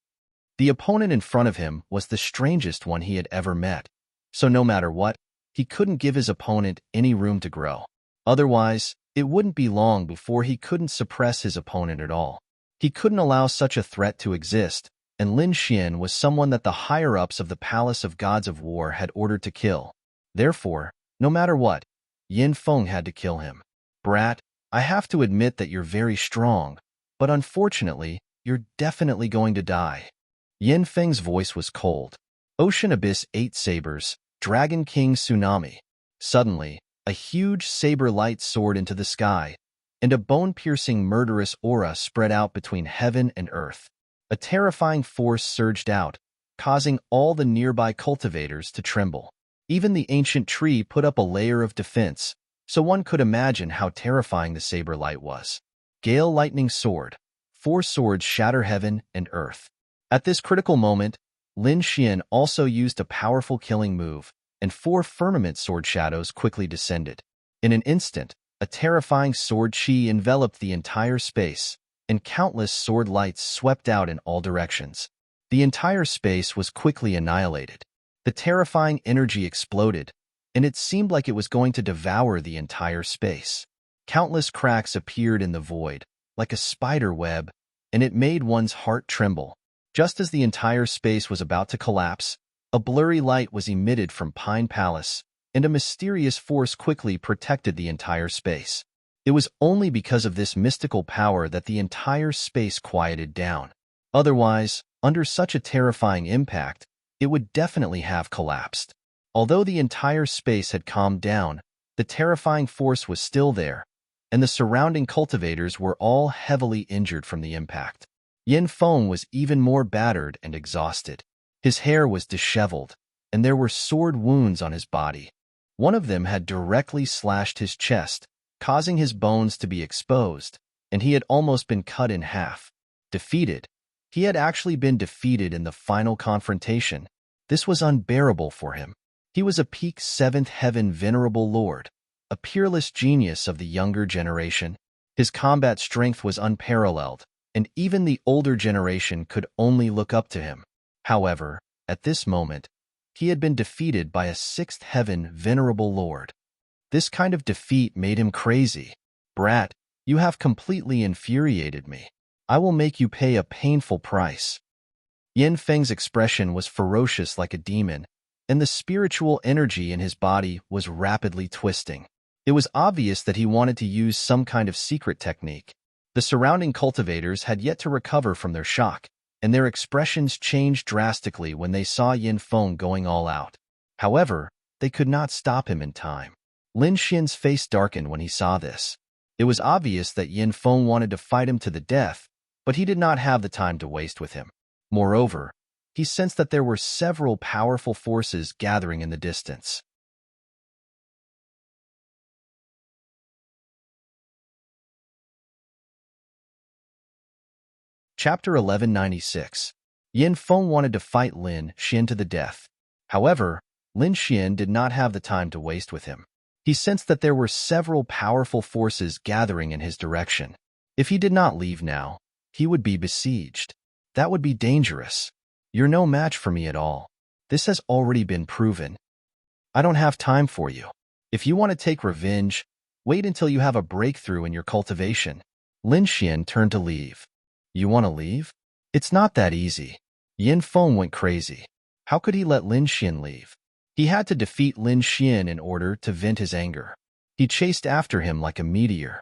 The opponent in front of him was the strangest one he had ever met, so no matter what, he couldn't give his opponent any room to grow. Otherwise, it wouldn't be long before he couldn't suppress his opponent at all. He couldn't allow such a threat to exist, and Lin Xian was someone that the higher-ups of the Palace of Gods of War had ordered to kill. Therefore, no matter what, Yin Feng had to kill him. Brat, I have to admit that you're very strong, but unfortunately, you're definitely going to die. Yin Feng's voice was cold. Ocean Abyss 8 sabers, Dragon King Tsunami. Suddenly, a huge saber light soared into the sky, and a bone-piercing murderous aura spread out between heaven and earth. A terrifying force surged out, causing all the nearby cultivators to tremble. Even the ancient tree put up a layer of defense, so one could imagine how terrifying the saber light was. Gale Lightning Sword. 4 swords shatter heaven and earth. At this critical moment, Lin Xian also used a powerful killing move, and 4 firmament sword shadows quickly descended. In an instant, a terrifying sword chi enveloped the entire space, and countless sword lights swept out in all directions. The entire space was quickly annihilated. The terrifying energy exploded, and it seemed like it was going to devour the entire space. Countless cracks appeared in the void, like a spider web, and it made one's heart tremble. Just as the entire space was about to collapse, a blurry light was emitted from Pine Palace, and a mysterious force quickly protected the entire space. It was only because of this mystical power that the entire space quieted down. Otherwise, under such a terrifying impact, it would definitely have collapsed. Although the entire space had calmed down, the terrifying force was still there, and the surrounding cultivators were all heavily injured from the impact. Yin Feng was even more battered and exhausted. His hair was disheveled, and there were sword wounds on his body. One of them had directly slashed his chest, causing his bones to be exposed, and he had almost been cut in half. Defeated. He had actually been defeated in the final confrontation. This was unbearable for him. He was a peak seventh heaven venerable lord, a peerless genius of the younger generation. His combat strength was unparalleled, and even the older generation could only look up to him. However, at this moment, he had been defeated by a sixth heaven venerable lord. This kind of defeat made him crazy. "Brat, you have completely infuriated me. I will make you pay a painful price." Yin Feng's expression was ferocious like a demon, and the spiritual energy in his body was rapidly twisting. It was obvious that he wanted to use some kind of secret technique. The surrounding cultivators had yet to recover from their shock, and their expressions changed drastically when they saw Yin Feng going all out. However, they could not stop him in time. Lin Xian's face darkened when he saw this. It was obvious that Yin Feng wanted to fight him to the death, but he did not have the time to waste with him. Moreover, he sensed that there were several powerful forces gathering in the distance. Chapter 1196. Yin Feng wanted to fight Lin Xian to the death. However, Lin Xian did not have the time to waste with him. He sensed that there were several powerful forces gathering in his direction. If he did not leave now, he would be besieged. That would be dangerous. "You're no match for me at all. This has already been proven. I don't have time for you. If you want to take revenge, wait until you have a breakthrough in your cultivation." Lin Xian turned to leave. "You want to leave? It's not that easy." Yin Feng went crazy. How could he let Lin Xian leave? He had to defeat Lin Xian in order to vent his anger. He chased after him like a meteor.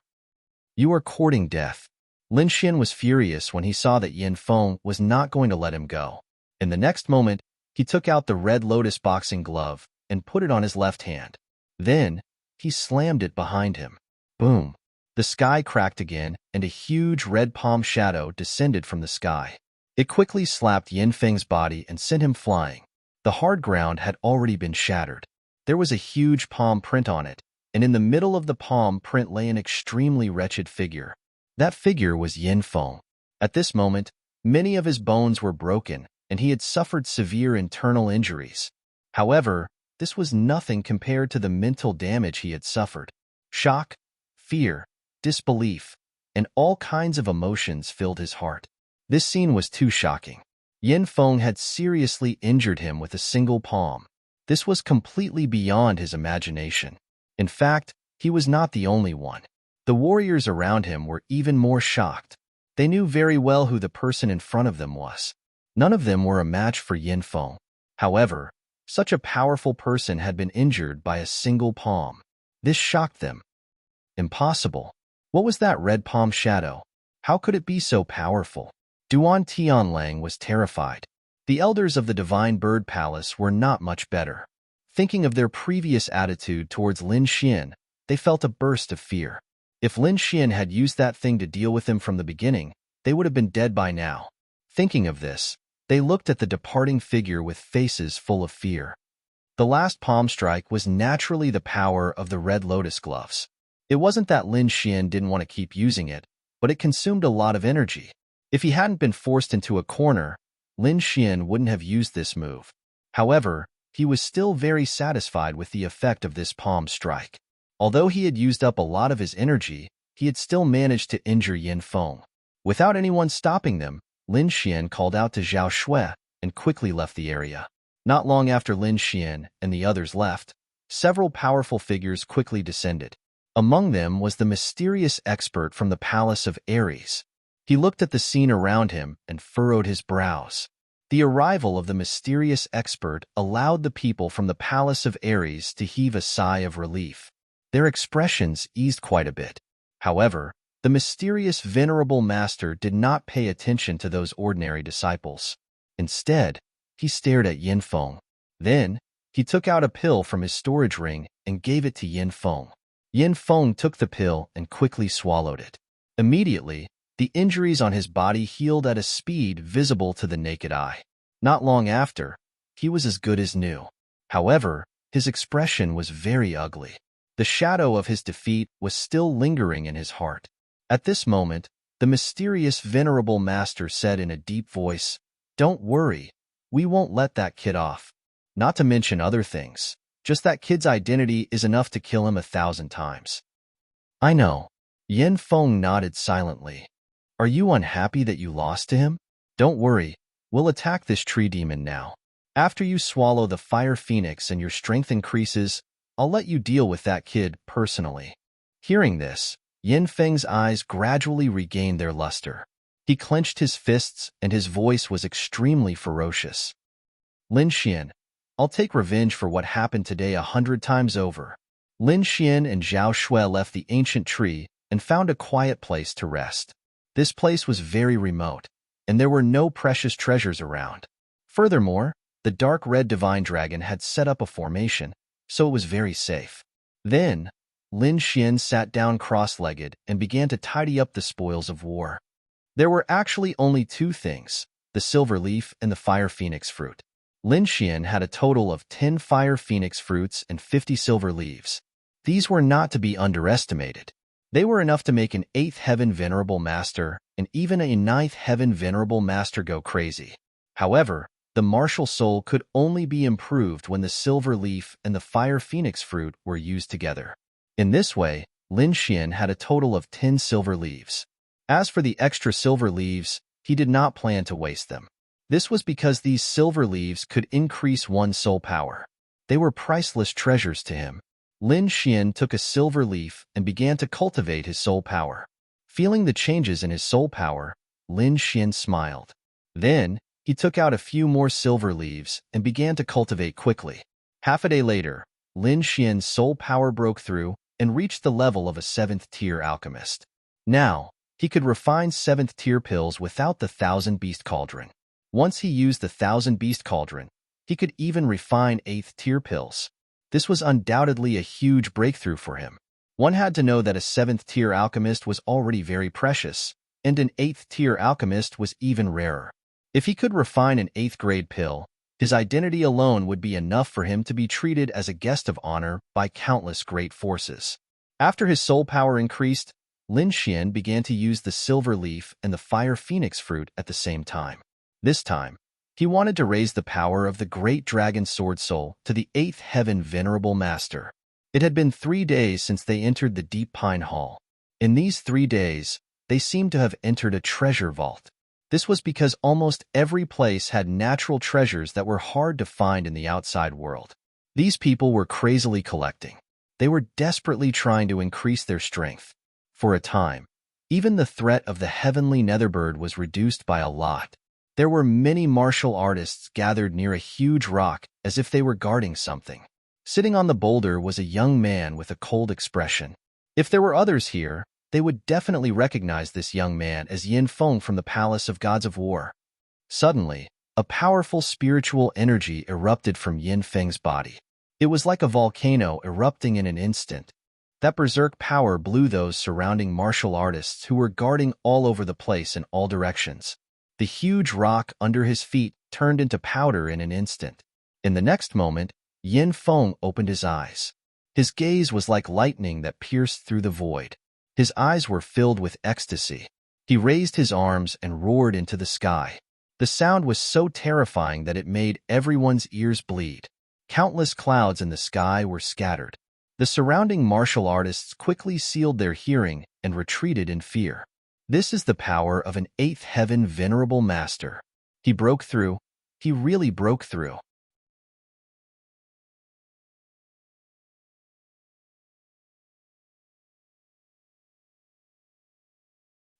"You are courting death." Lin Xian was furious when he saw that Yin Feng was not going to let him go. In the next moment, he took out the red lotus boxing glove and put it on his left hand. Then, he slammed it behind him. Boom! The sky cracked again, and a huge red palm shadow descended from the sky. It quickly slapped Yin Feng's body and sent him flying. The hard ground had already been shattered. There was a huge palm print on it, and in the middle of the palm print lay an extremely wretched figure. That figure was Yin Feng. At this moment, many of his bones were broken, and he had suffered severe internal injuries. However, this was nothing compared to the mental damage he had suffered. Shock, fear, disbelief, and all kinds of emotions filled his heart. This scene was too shocking. Yin Feng had seriously injured him with a single palm. This was completely beyond his imagination. In fact, he was not the only one. The warriors around him were even more shocked. They knew very well who the person in front of them was. None of them were a match for Yin Feng. However, such a powerful person had been injured by a single palm. This shocked them. Impossible. What was that red palm shadow? How could it be so powerful? Duan Tianlang was terrified. The elders of the Divine Bird Palace were not much better. Thinking of their previous attitude towards Lin Xian, they felt a burst of fear. If Lin Xian had used that thing to deal with him from the beginning, they would have been dead by now. Thinking of this, they looked at the departing figure with faces full of fear. The last palm strike was naturally the power of the red lotus gloves. It wasn't that Lin Xian didn't want to keep using it, but it consumed a lot of energy. If he hadn't been forced into a corner, Lin Xian wouldn't have used this move. However, he was still very satisfied with the effect of this palm strike. Although he had used up a lot of his energy, he had still managed to injure Yin Feng. Without anyone stopping them, Lin Xian called out to Zhao Shui and quickly left the area. Not long after Lin Xian and the others left, several powerful figures quickly descended. Among them was the mysterious expert from the Palace of Ares. He looked at the scene around him and furrowed his brows. The arrival of the mysterious expert allowed the people from the Palace of Ares to heave a sigh of relief. Their expressions eased quite a bit. However, the mysterious venerable master did not pay attention to those ordinary disciples. Instead, he stared at Yin Feng. Then, he took out a pill from his storage ring and gave it to Yin Feng. Yin Feng took the pill and quickly swallowed it. Immediately, the injuries on his body healed at a speed visible to the naked eye. Not long after, he was as good as new. However, his expression was very ugly. The shadow of his defeat was still lingering in his heart. At this moment, the mysterious venerable master said in a deep voice, "Don't worry, we won't let that kid off." Not to mention other things. Just that kid's identity is enough to kill him 1,000 times. I know. Yin Feng nodded silently. Are you unhappy that you lost to him? Don't worry, we'll attack this tree demon now. After you swallow the fire phoenix and your strength increases, I'll let you deal with that kid personally. Hearing this, Yin Feng's eyes gradually regained their luster. He clenched his fists and his voice was extremely ferocious. Lin Xian, I'll take revenge for what happened today 100 times over. Lin Xian and Zhao Shui left the ancient tree and found a quiet place to rest. This place was very remote, and there were no precious treasures around. Furthermore, the dark red divine dragon had set up a formation, so it was very safe. Then, Lin Xian sat down cross-legged and began to tidy up the spoils of war. There were actually only two things, the silver leaf and the fire phoenix fruit. Lin Xian had a total of 10 fire phoenix fruits and 50 silver leaves. These were not to be underestimated. They were enough to make an 8th heaven venerable master and even a 9th heaven venerable master go crazy. However, the martial soul could only be improved when the silver leaf and the fire phoenix fruit were used together. In this way, Lin Xian had a total of 10 silver leaves. As for the extra silver leaves, he did not plan to waste them. This was because these silver leaves could increase one's soul power. They were priceless treasures to him. Lin Xian took a silver leaf and began to cultivate his soul power. Feeling the changes in his soul power, Lin Xian smiled. Then, he took out a few more silver leaves and began to cultivate quickly. Half a day later, Lin Xian's soul power broke through and reached the level of a 7th-tier alchemist. Now, he could refine 7th-tier pills without the 1,000 Beast Cauldron. Once he used the 1,000 Beast Cauldron, he could even refine 8th-tier pills. This was undoubtedly a huge breakthrough for him. One had to know that a 7th-tier alchemist was already very precious, and an 8th-tier alchemist was even rarer. If he could refine an 8th-grade pill, his identity alone would be enough for him to be treated as a guest of honor by countless great forces. After his soul power increased, Lin Xian began to use the silver leaf and the fire phoenix fruit at the same time. This time, he wanted to raise the power of the great dragon sword soul to the 8th heaven venerable master. It had been 3 days since they entered the deep pine hall. In these 3 days, they seemed to have entered a treasure vault. This was because almost every place had natural treasures that were hard to find in the outside world. These people were crazily collecting. They were desperately trying to increase their strength. For a time, even the threat of the heavenly netherbird was reduced by a lot. There were many martial artists gathered near a huge rock as if they were guarding something. Sitting on the boulder was a young man with a cold expression. If there were others here, they would definitely recognize this young man as Yin Feng from the Palace of Gods of War. Suddenly, a powerful spiritual energy erupted from Yin Feng's body. It was like a volcano erupting in an instant. That berserk power blew those surrounding martial artists who were guarding all over the place in all directions. The huge rock under his feet turned into powder in an instant. In the next moment, Yin Feng opened his eyes. His gaze was like lightning that pierced through the void. His eyes were filled with ecstasy. He raised his arms and roared into the sky. The sound was so terrifying that it made everyone's ears bleed. Countless clouds in the sky were scattered. The surrounding martial artists quickly sealed their hearing and retreated in fear. This is the power of an 8th heaven venerable master. He broke through. He really broke through.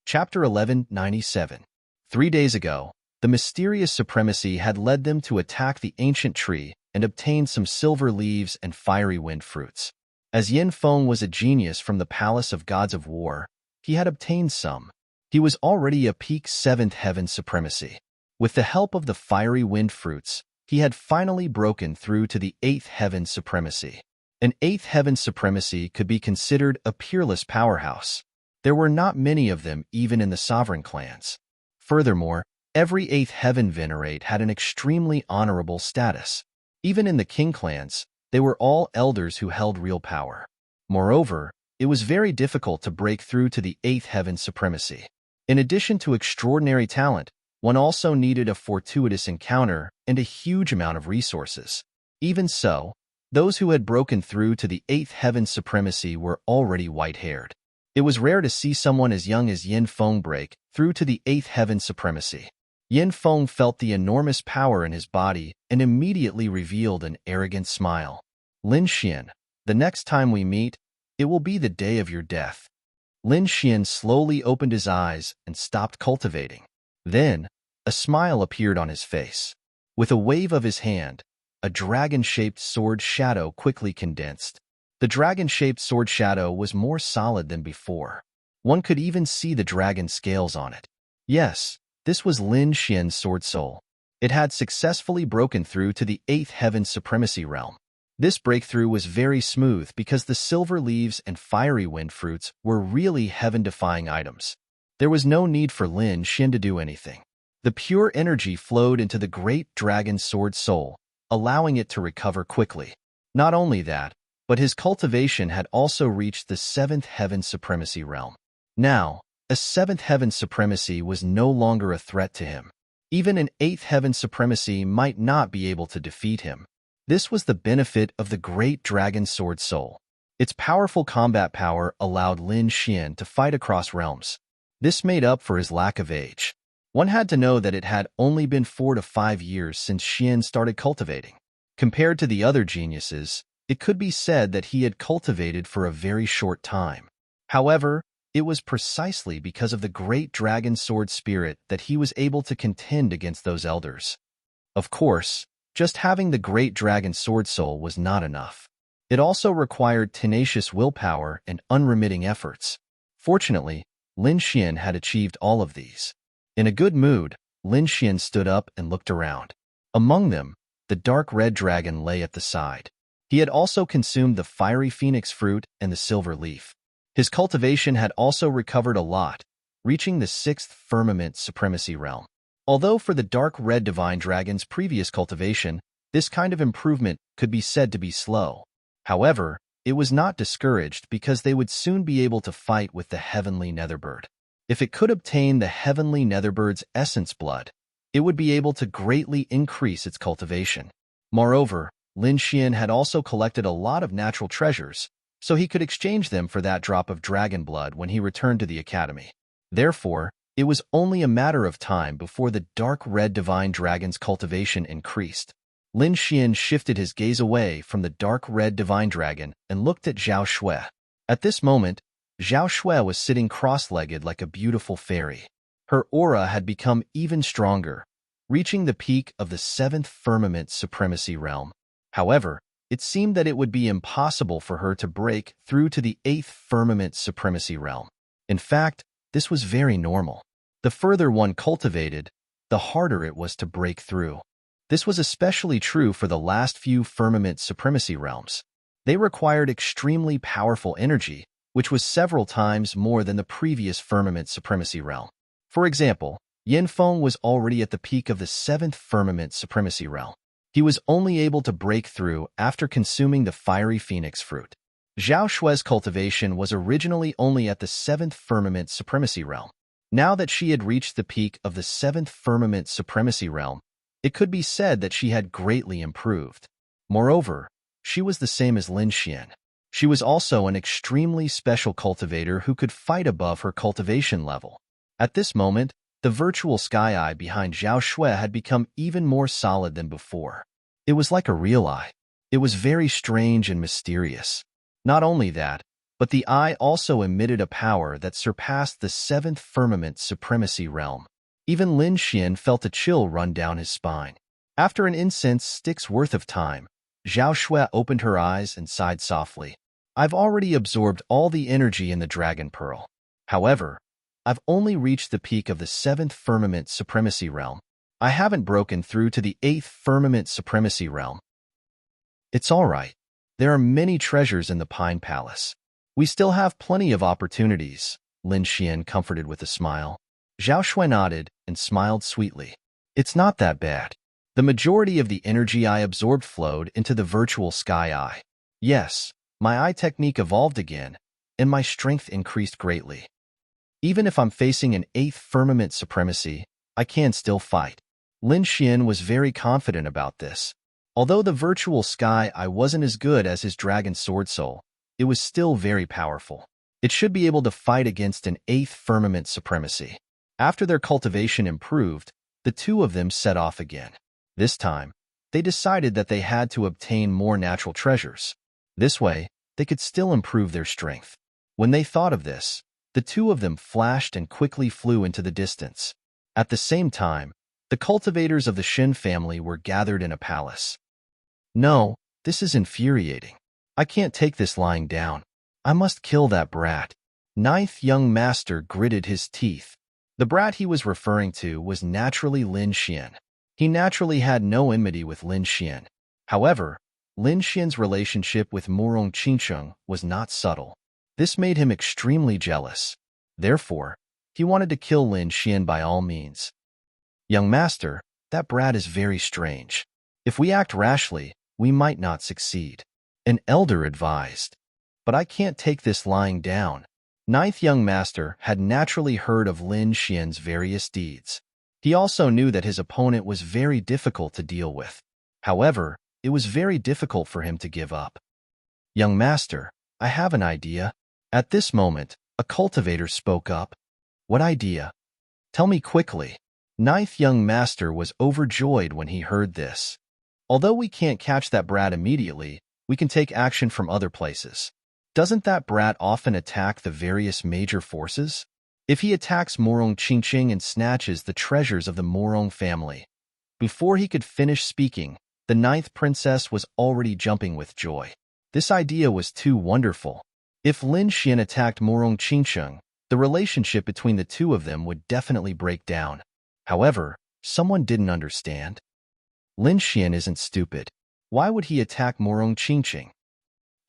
Chapter 1197. 3 days ago, the mysterious supremacy had led them to attack the ancient tree and obtain some silver leaves and fiery wind fruits. As Yin Feng was a genius from the Palace of Gods of War, he had obtained some. He was already a peak 7th heaven supremacy. With the help of the fiery wind fruits, he had finally broken through to the 8th heaven supremacy. An 8th heaven supremacy could be considered a peerless powerhouse. There were not many of them even in the sovereign clans. Furthermore, every 8th heaven venerate had an extremely honorable status. Even in the king clans, they were all elders who held real power. Moreover, it was very difficult to break through to the 8th heaven supremacy. In addition to extraordinary talent, one also needed a fortuitous encounter and a huge amount of resources. Even so, those who had broken through to the 8th heaven supremacy were already white-haired. It was rare to see someone as young as Yin Feng break through to the 8th heaven supremacy. Yin Feng felt the enormous power in his body and immediately revealed an arrogant smile. Lin Xian, the next time we meet, it will be the day of your death. Lin Xian slowly opened his eyes and stopped cultivating. Then, a smile appeared on his face. With a wave of his hand, a dragon-shaped sword shadow quickly condensed. The dragon-shaped sword shadow was more solid than before. One could even see the dragon scales on it. Yes, this was Lin Xian's sword soul. It had successfully broken through to the 8th heaven supremacy realm. This breakthrough was very smooth because the silver leaves and fiery wind fruits were really heaven-defying items. There was no need for Lin Xian to do anything. The pure energy flowed into the great dragon sword soul, allowing it to recover quickly. Not only that, but his cultivation had also reached the 7th heaven supremacy realm. Now, a 7th heaven supremacy was no longer a threat to him. Even an 8th heaven supremacy might not be able to defeat him. This was the benefit of the great dragon sword soul. Its powerful combat power allowed Lin Xian to fight across realms. This made up for his lack of age. One had to know that it had only been 4 to 5 years since Xian started cultivating. Compared to the other geniuses, it could be said that he had cultivated for a very short time. However, it was precisely because of the great dragon sword spirit that he was able to contend against those elders. Of course, just having the great dragon sword soul was not enough. It also required tenacious willpower and unremitting efforts. Fortunately, Lin Xian had achieved all of these. In a good mood, Lin Xian stood up and looked around. Among them, the dark red dragon lay at the side. He had also consumed the fiery phoenix fruit and the silver leaf. His cultivation had also recovered a lot, reaching the 6th firmament supremacy realm. Although for the dark red divine dragon's previous cultivation, this kind of improvement could be said to be slow. However, it was not discouraged because they would soon be able to fight with the heavenly netherbird. If it could obtain the heavenly netherbird's essence blood, it would be able to greatly increase its cultivation. Moreover, Lin Xian had also collected a lot of natural treasures, so he could exchange them for that drop of dragon blood when he returned to the academy. Therefore, it was only a matter of time before the dark red divine dragon's cultivation increased. Lin Xian shifted his gaze away from the dark red divine dragon and looked at Zhao Shui. At this moment, Zhao Shui was sitting cross-legged like a beautiful fairy. Her aura had become even stronger, reaching the peak of the 7th firmament supremacy realm. However, it seemed that it would be impossible for her to break through to the 8th firmament supremacy realm. In fact, this was very normal. The further one cultivated, the harder it was to break through. This was especially true for the last few firmament supremacy realms. They required extremely powerful energy, which was several times more than the previous firmament supremacy realm. For example, Yin Feng was already at the peak of the 7th firmament supremacy realm. He was only able to break through after consuming the fiery phoenix fruit. Zhao Shui's cultivation was originally only at the 7th firmament supremacy realm. Now that she had reached the peak of the 7th firmament supremacy realm, it could be said that she had greatly improved. Moreover, she was the same as Lin Xian. She was also an extremely special cultivator who could fight above her cultivation level. At this moment, the virtual sky eye behind Zhao Shui had become even more solid than before. It was like a real eye. It was very strange and mysterious. Not only that, but the eye also emitted a power that surpassed the 7th firmament supremacy realm. Even Lin Xian felt a chill run down his spine. After an incense stick's worth of time, Zhao Shui opened her eyes and sighed softly. I've already absorbed all the energy in the dragon pearl. However, I've only reached the peak of the 7th firmament supremacy realm. I haven't broken through to the 8th firmament supremacy realm. It's all right. There are many treasures in the Pine Palace. We still have plenty of opportunities, Lin Xian comforted with a smile. Zhao Shui nodded and smiled sweetly. It's not that bad. The majority of the energy I absorbed flowed into the virtual sky eye. Yes, my eye technique evolved again, and my strength increased greatly. Even if I'm facing an 8th firmament supremacy, I can still fight. Lin Xian was very confident about this. Although the virtual sky eye wasn't as good as his dragon sword soul, it was still very powerful. It should be able to fight against an 8th firmament supremacy. After their cultivation improved, the two of them set off again. This time, they decided that they had to obtain more natural treasures. This way, they could still improve their strength. When they thought of this, the two of them flashed and quickly flew into the distance. At the same time, the cultivators of the Shin family were gathered in a palace. No, this is infuriating. I can't take this lying down. I must kill that brat. Ninth young master gritted his teeth. The brat he was referring to was naturally Lin Xian. He naturally had no enmity with Lin Xian. However, Lin Xian's relationship with Murong Qingsheng was not subtle. This made him extremely jealous. Therefore, he wanted to kill Lin Xian by all means. Young master, that brat is very strange. If we act rashly, we might not succeed. An elder advised. But I can't take this lying down. Ninth young master had naturally heard of Lin Xian's various deeds. He also knew that his opponent was very difficult to deal with. However, it was very difficult for him to give up. Young master, I have an idea. At this moment, a cultivator spoke up. What idea? Tell me quickly. Ninth young master was overjoyed when he heard this. Although we can't catch that brat immediately, we can take action from other places. Doesn't that brat often attack the various major forces? If he attacks Murong Qingsheng and snatches the treasures of the Murong family. Before he could finish speaking, the 9th princess was already jumping with joy. This idea was too wonderful. If Lin Xian attacked Murong Qingsheng, the relationship between the two of them would definitely break down. However, someone didn't understand. Lin Xian isn't stupid. Why would he attack Murong Qingsheng?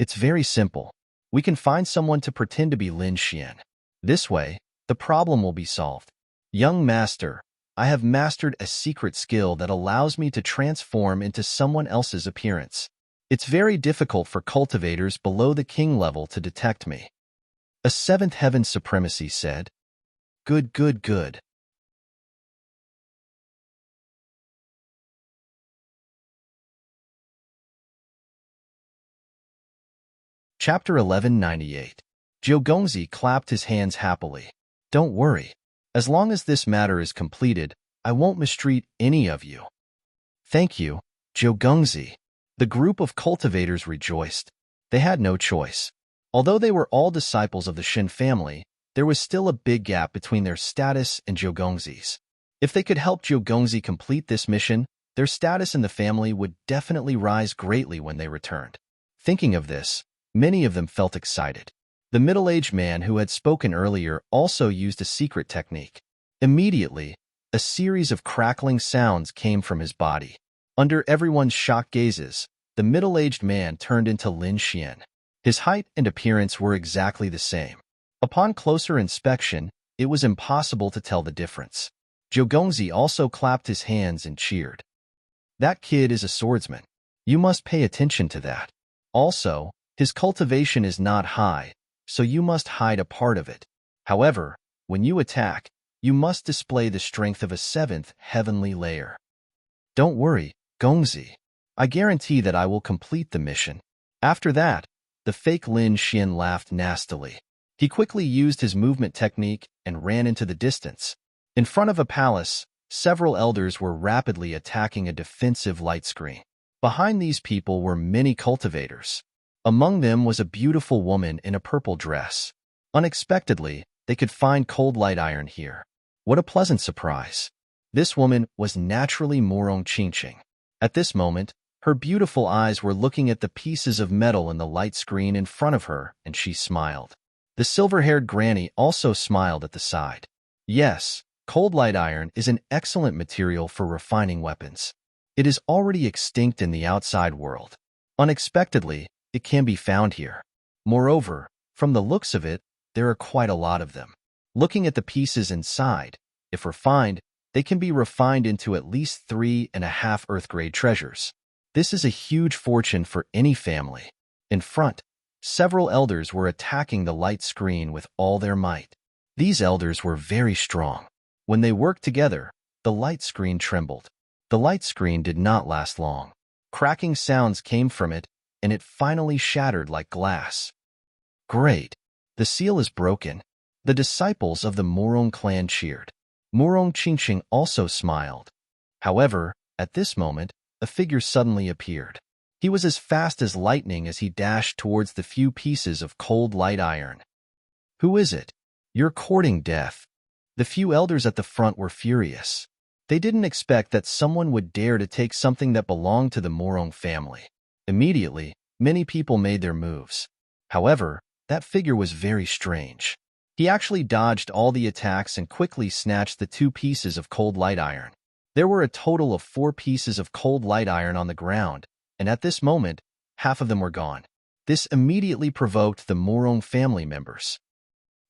It's very simple. We can find someone to pretend to be Lin Xian. This way, the problem will be solved. Young master, I have mastered a secret skill that allows me to transform into someone else's appearance. It's very difficult for cultivators below the king level to detect me. A 7th heaven supremacy said. Good, good, good. Chapter 1198. Zhou Gongzi clapped his hands happily. Don't worry. As long as this matter is completed, I won't mistreat any of you. Thank you, Zhou Gongzi. The group of cultivators rejoiced. They had no choice. Although they were all disciples of the Shin family, there was still a big gap between their status and Zhou Gongzi's. If they could help Zhou Gongzi complete this mission, their status in the family would definitely rise greatly when they returned. Thinking of this, many of them felt excited. The middle-aged man who had spoken earlier also used a secret technique. Immediately, a series of crackling sounds came from his body. Under everyone's shocked gazes, the middle-aged man turned into Lin Xian. His height and appearance were exactly the same. Upon closer inspection, it was impossible to tell the difference. Zhou Gongzi also clapped his hands and cheered. That kid is a swordsman. You must pay attention to that. Also, his cultivation is not high, so you must hide a part of it. However, when you attack, you must display the strength of a 7th heavenly layer. Don't worry, Gongzi. I guarantee that I will complete the mission. After that, the fake Lin Xian laughed nastily. He quickly used his movement technique and ran into the distance. In front of a palace, several elders were rapidly attacking a defensive light screen. Behind these people were many cultivators. Among them was a beautiful woman in a purple dress. Unexpectedly, they could find cold light iron here. What a pleasant surprise. This woman was naturally Murong Qingsheng. At this moment, her beautiful eyes were looking at the pieces of metal in the light screen in front of her, and she smiled. The silver-haired granny also smiled at the side. Yes, cold light iron is an excellent material for refining weapons. It is already extinct in the outside world. Unexpectedly, it can be found here. Moreover, from the looks of it, there are quite a lot of them. Looking at the pieces inside, if refined, they can be refined into at least 3.5 Earth-grade treasures. This is a huge fortune for any family. In front, several elders were attacking the light screen with all their might. These elders were very strong. When they worked together, the light screen trembled. The light screen did not last long. Cracking sounds came from it, and it finally shattered like glass. Great! The seal is broken. The disciples of the Morong clan cheered. Morong Qingqing also smiled. However, at this moment, a figure suddenly appeared. He was as fast as lightning as he dashed towards the few pieces of cold light iron. Who is it? You're courting death. The few elders at the front were furious. They didn't expect that someone would dare to take something that belonged to the Morong family. Immediately, many people made their moves. However, that figure was very strange. He actually dodged all the attacks and quickly snatched the 2 pieces of cold light iron. There were a total of 4 pieces of cold light iron on the ground, and at this moment, half of them were gone. This immediately provoked the Morong family members.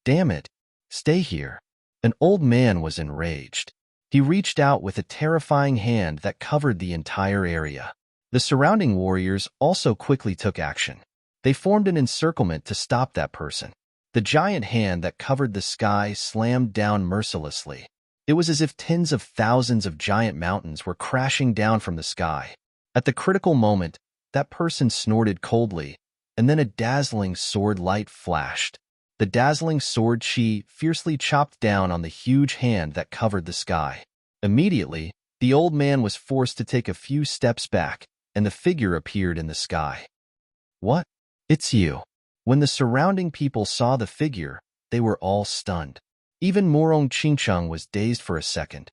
Damn it! Stay here. An old man was enraged. He reached out with a terrifying hand that covered the entire area. The surrounding warriors also quickly took action. They formed an encirclement to stop that person. The giant hand that covered the sky slammed down mercilessly. It was as if tens of thousands of giant mountains were crashing down from the sky. At the critical moment, that person snorted coldly, and then a dazzling sword light flashed. The dazzling sword chi fiercely chopped down on the huge hand that covered the sky. Immediately, the old man was forced to take a few steps back, and the figure appeared in the sky. What? It's you. When the surrounding people saw the figure, they were all stunned. Even Morong Qingcheng was dazed for a second.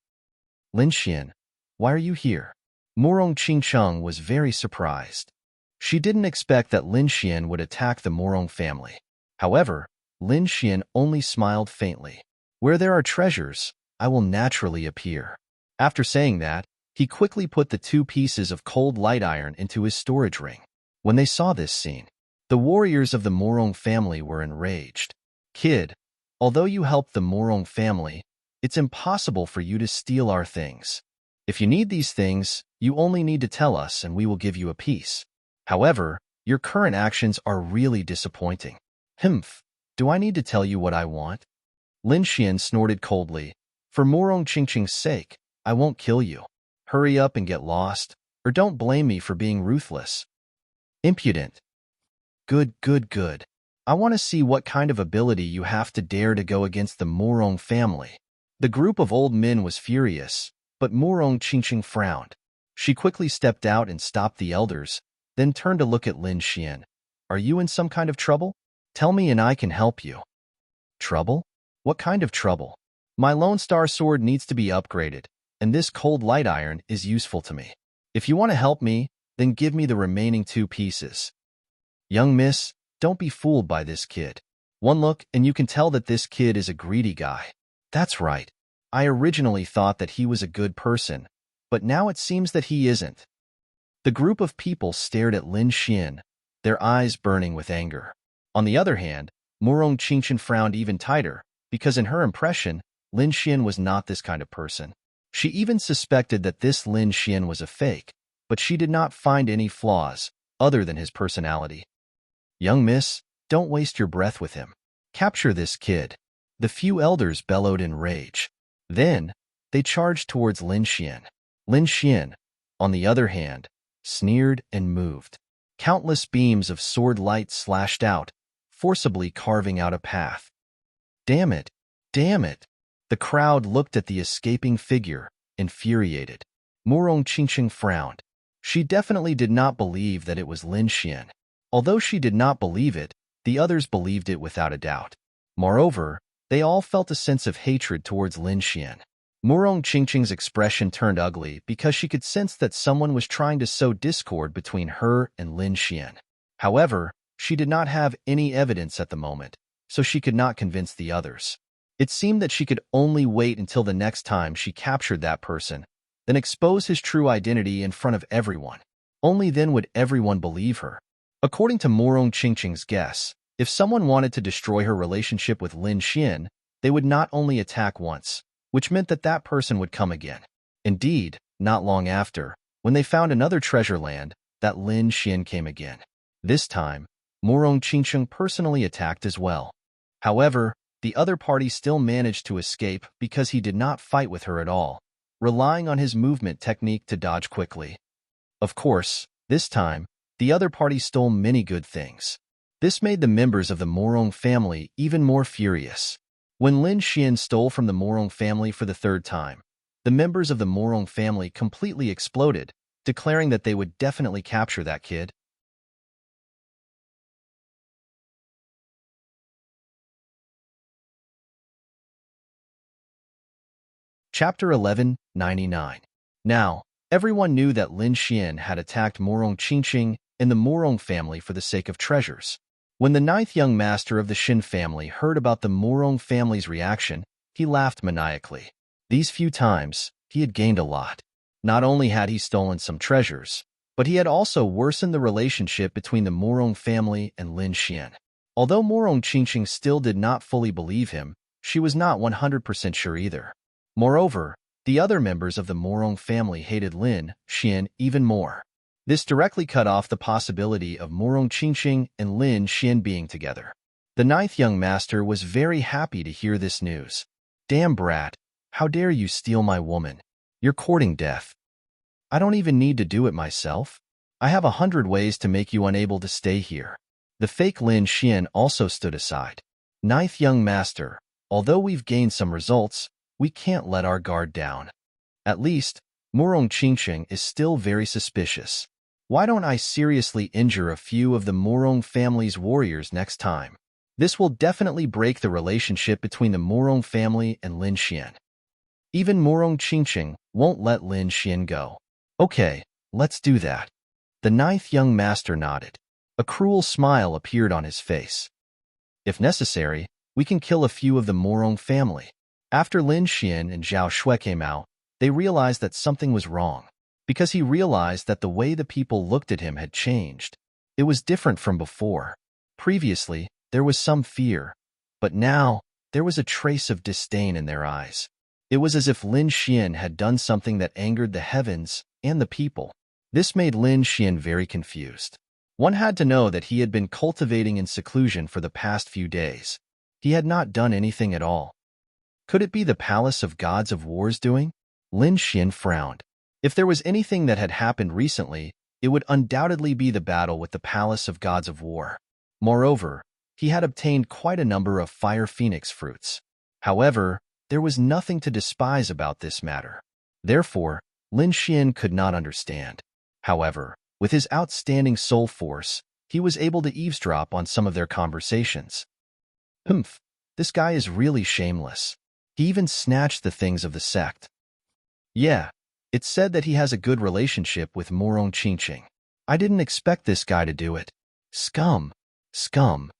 Lin Xian, why are you here? Morong Qingcheng was very surprised. She didn't expect that Lin Xian would attack the Morong family. However, Lin Xian only smiled faintly. Where there are treasures, I will naturally appear. After saying that, he quickly put the 2 pieces of cold light iron into his storage ring. When they saw this scene, the warriors of the Morong family were enraged. Kid, although you helped the Morong family, it's impossible for you to steal our things. If you need these things, you only need to tell us and we will give you a piece. However, your current actions are really disappointing. Humph, do I need to tell you what I want? Lin Xian snorted coldly. For Morong Qingqing's sake, I won't kill you. Hurry up and get lost, or don't blame me for being ruthless. Impudent. Good. I want to see what kind of ability you have to dare to go against the Morong family. The group of old men was furious, but Morong Qingqing frowned. She quickly stepped out and stopped the elders, then turned to look at Lin Xian. Are you in some kind of trouble? Tell me and I can help you. Trouble? What kind of trouble? My Lone Star sword needs to be upgraded, and this cold light iron is useful to me. If you want to help me, then give me the remaining 2 pieces. Young miss, don't be fooled by this kid. One look and you can tell that this kid is a greedy guy. That's right. I originally thought that he was a good person, but now it seems that he isn't. The group of people stared at Lin Xian, their eyes burning with anger. On the other hand, Morong Qingqing frowned even tighter, because in her impression, Lin Xian was not this kind of person. She even suspected that this Lin Xian was a fake, but she did not find any flaws, other than his personality. Young miss, don't waste your breath with him. Capture this kid. The few elders bellowed in rage. Then, they charged towards Lin Xian. Lin Xian, on the other hand, sneered and moved. Countless beams of sword light slashed out, forcibly carving out a path. Damn it! Damn it! The crowd looked at the escaping figure, infuriated. Morong Qingqing frowned. She definitely did not believe that it was Lin Xian. Although she did not believe it, the others believed it without a doubt. Moreover, they all felt a sense of hatred towards Lin Xian. Morong Qingqing's expression turned ugly because she could sense that someone was trying to sow discord between her and Lin Xian. However, she did not have any evidence at the moment, so she could not convince the others. It seemed that she could only wait until the next time she captured that person, then expose his true identity in front of everyone. Only then would everyone believe her. According to Morong Qingqing's guess, if someone wanted to destroy her relationship with Lin Xian, they would not only attack once, which meant that that person would come again. Indeed, not long after, when they found another treasure land, that Lin Xian came again. This time, Morong Qingqing personally attacked as well. However, the other party still managed to escape because he did not fight with her at all, relying on his movement technique to dodge quickly. Of course, This time, the other party stole many good things. This made the members of the Morong family even more furious. When Lin Xian stole from the Morong family for the third time, the members of the Morong family completely exploded, declaring that they would definitely capture that kid. Chapter 1199. Now, everyone knew that Lin Xian had attacked Morong Qingqing and the Morong family for the sake of treasures. When the ninth young master of the Xin family heard about the Morong family's reaction, he laughed maniacally. These few times, he had gained a lot. Not only had he stolen some treasures, but he had also worsened the relationship between the Morong family and Lin Xian. Although Morong Qingqing still did not fully believe him, she was not 100% sure either. Moreover, the other members of the Morong family hated Lin Xian even more. This directly cut off the possibility of Morong Qingqing and Lin Xian being together. The ninth young master was very happy to hear this news. Damn brat, how dare you steal my woman? You're courting death. I don't even need to do it myself. I have 100 ways to make you unable to stay here. The fake Lin Xian also stood aside. Ninth young master, although we've gained some results, we can't let our guard down. At least, Morong Qingqing is still very suspicious. Why don't I seriously injure a few of the Morong family's warriors next time? This will definitely break the relationship between the Morong family and Lin Xian. Even Morong Qingqing won't let Lin Xian go. Okay, let's do that. The ninth young master nodded. A cruel smile appeared on his face. If necessary, we can kill a few of the Morong family. After Lin Xian and Zhao Shui came out, they realized that something was wrong, because he realized that the way the people looked at him had changed. It was different from before. Previously, there was some fear, but now there was a trace of disdain in their eyes. It was as if Lin Xian had done something that angered the heavens and the people. This made Lin Xian very confused. One had to know that he had been cultivating in seclusion for the past few days. He had not done anything at all. Could it be the Palace of Gods of War's doing? Lin Xian frowned. If there was anything that had happened recently, it would undoubtedly be the battle with the Palace of Gods of War. Moreover, he had obtained quite a number of Fire Phoenix fruits. However, there was nothing to despise about this matter. Therefore, Lin Xian could not understand. However, with his outstanding soul force, he was able to eavesdrop on some of their conversations. Humph, this guy is really shameless. He even snatched the things of the sect. Yeah, it's said that he has a good relationship with Morong Qingqing. I didn't expect this guy to do it. Scum. Scum.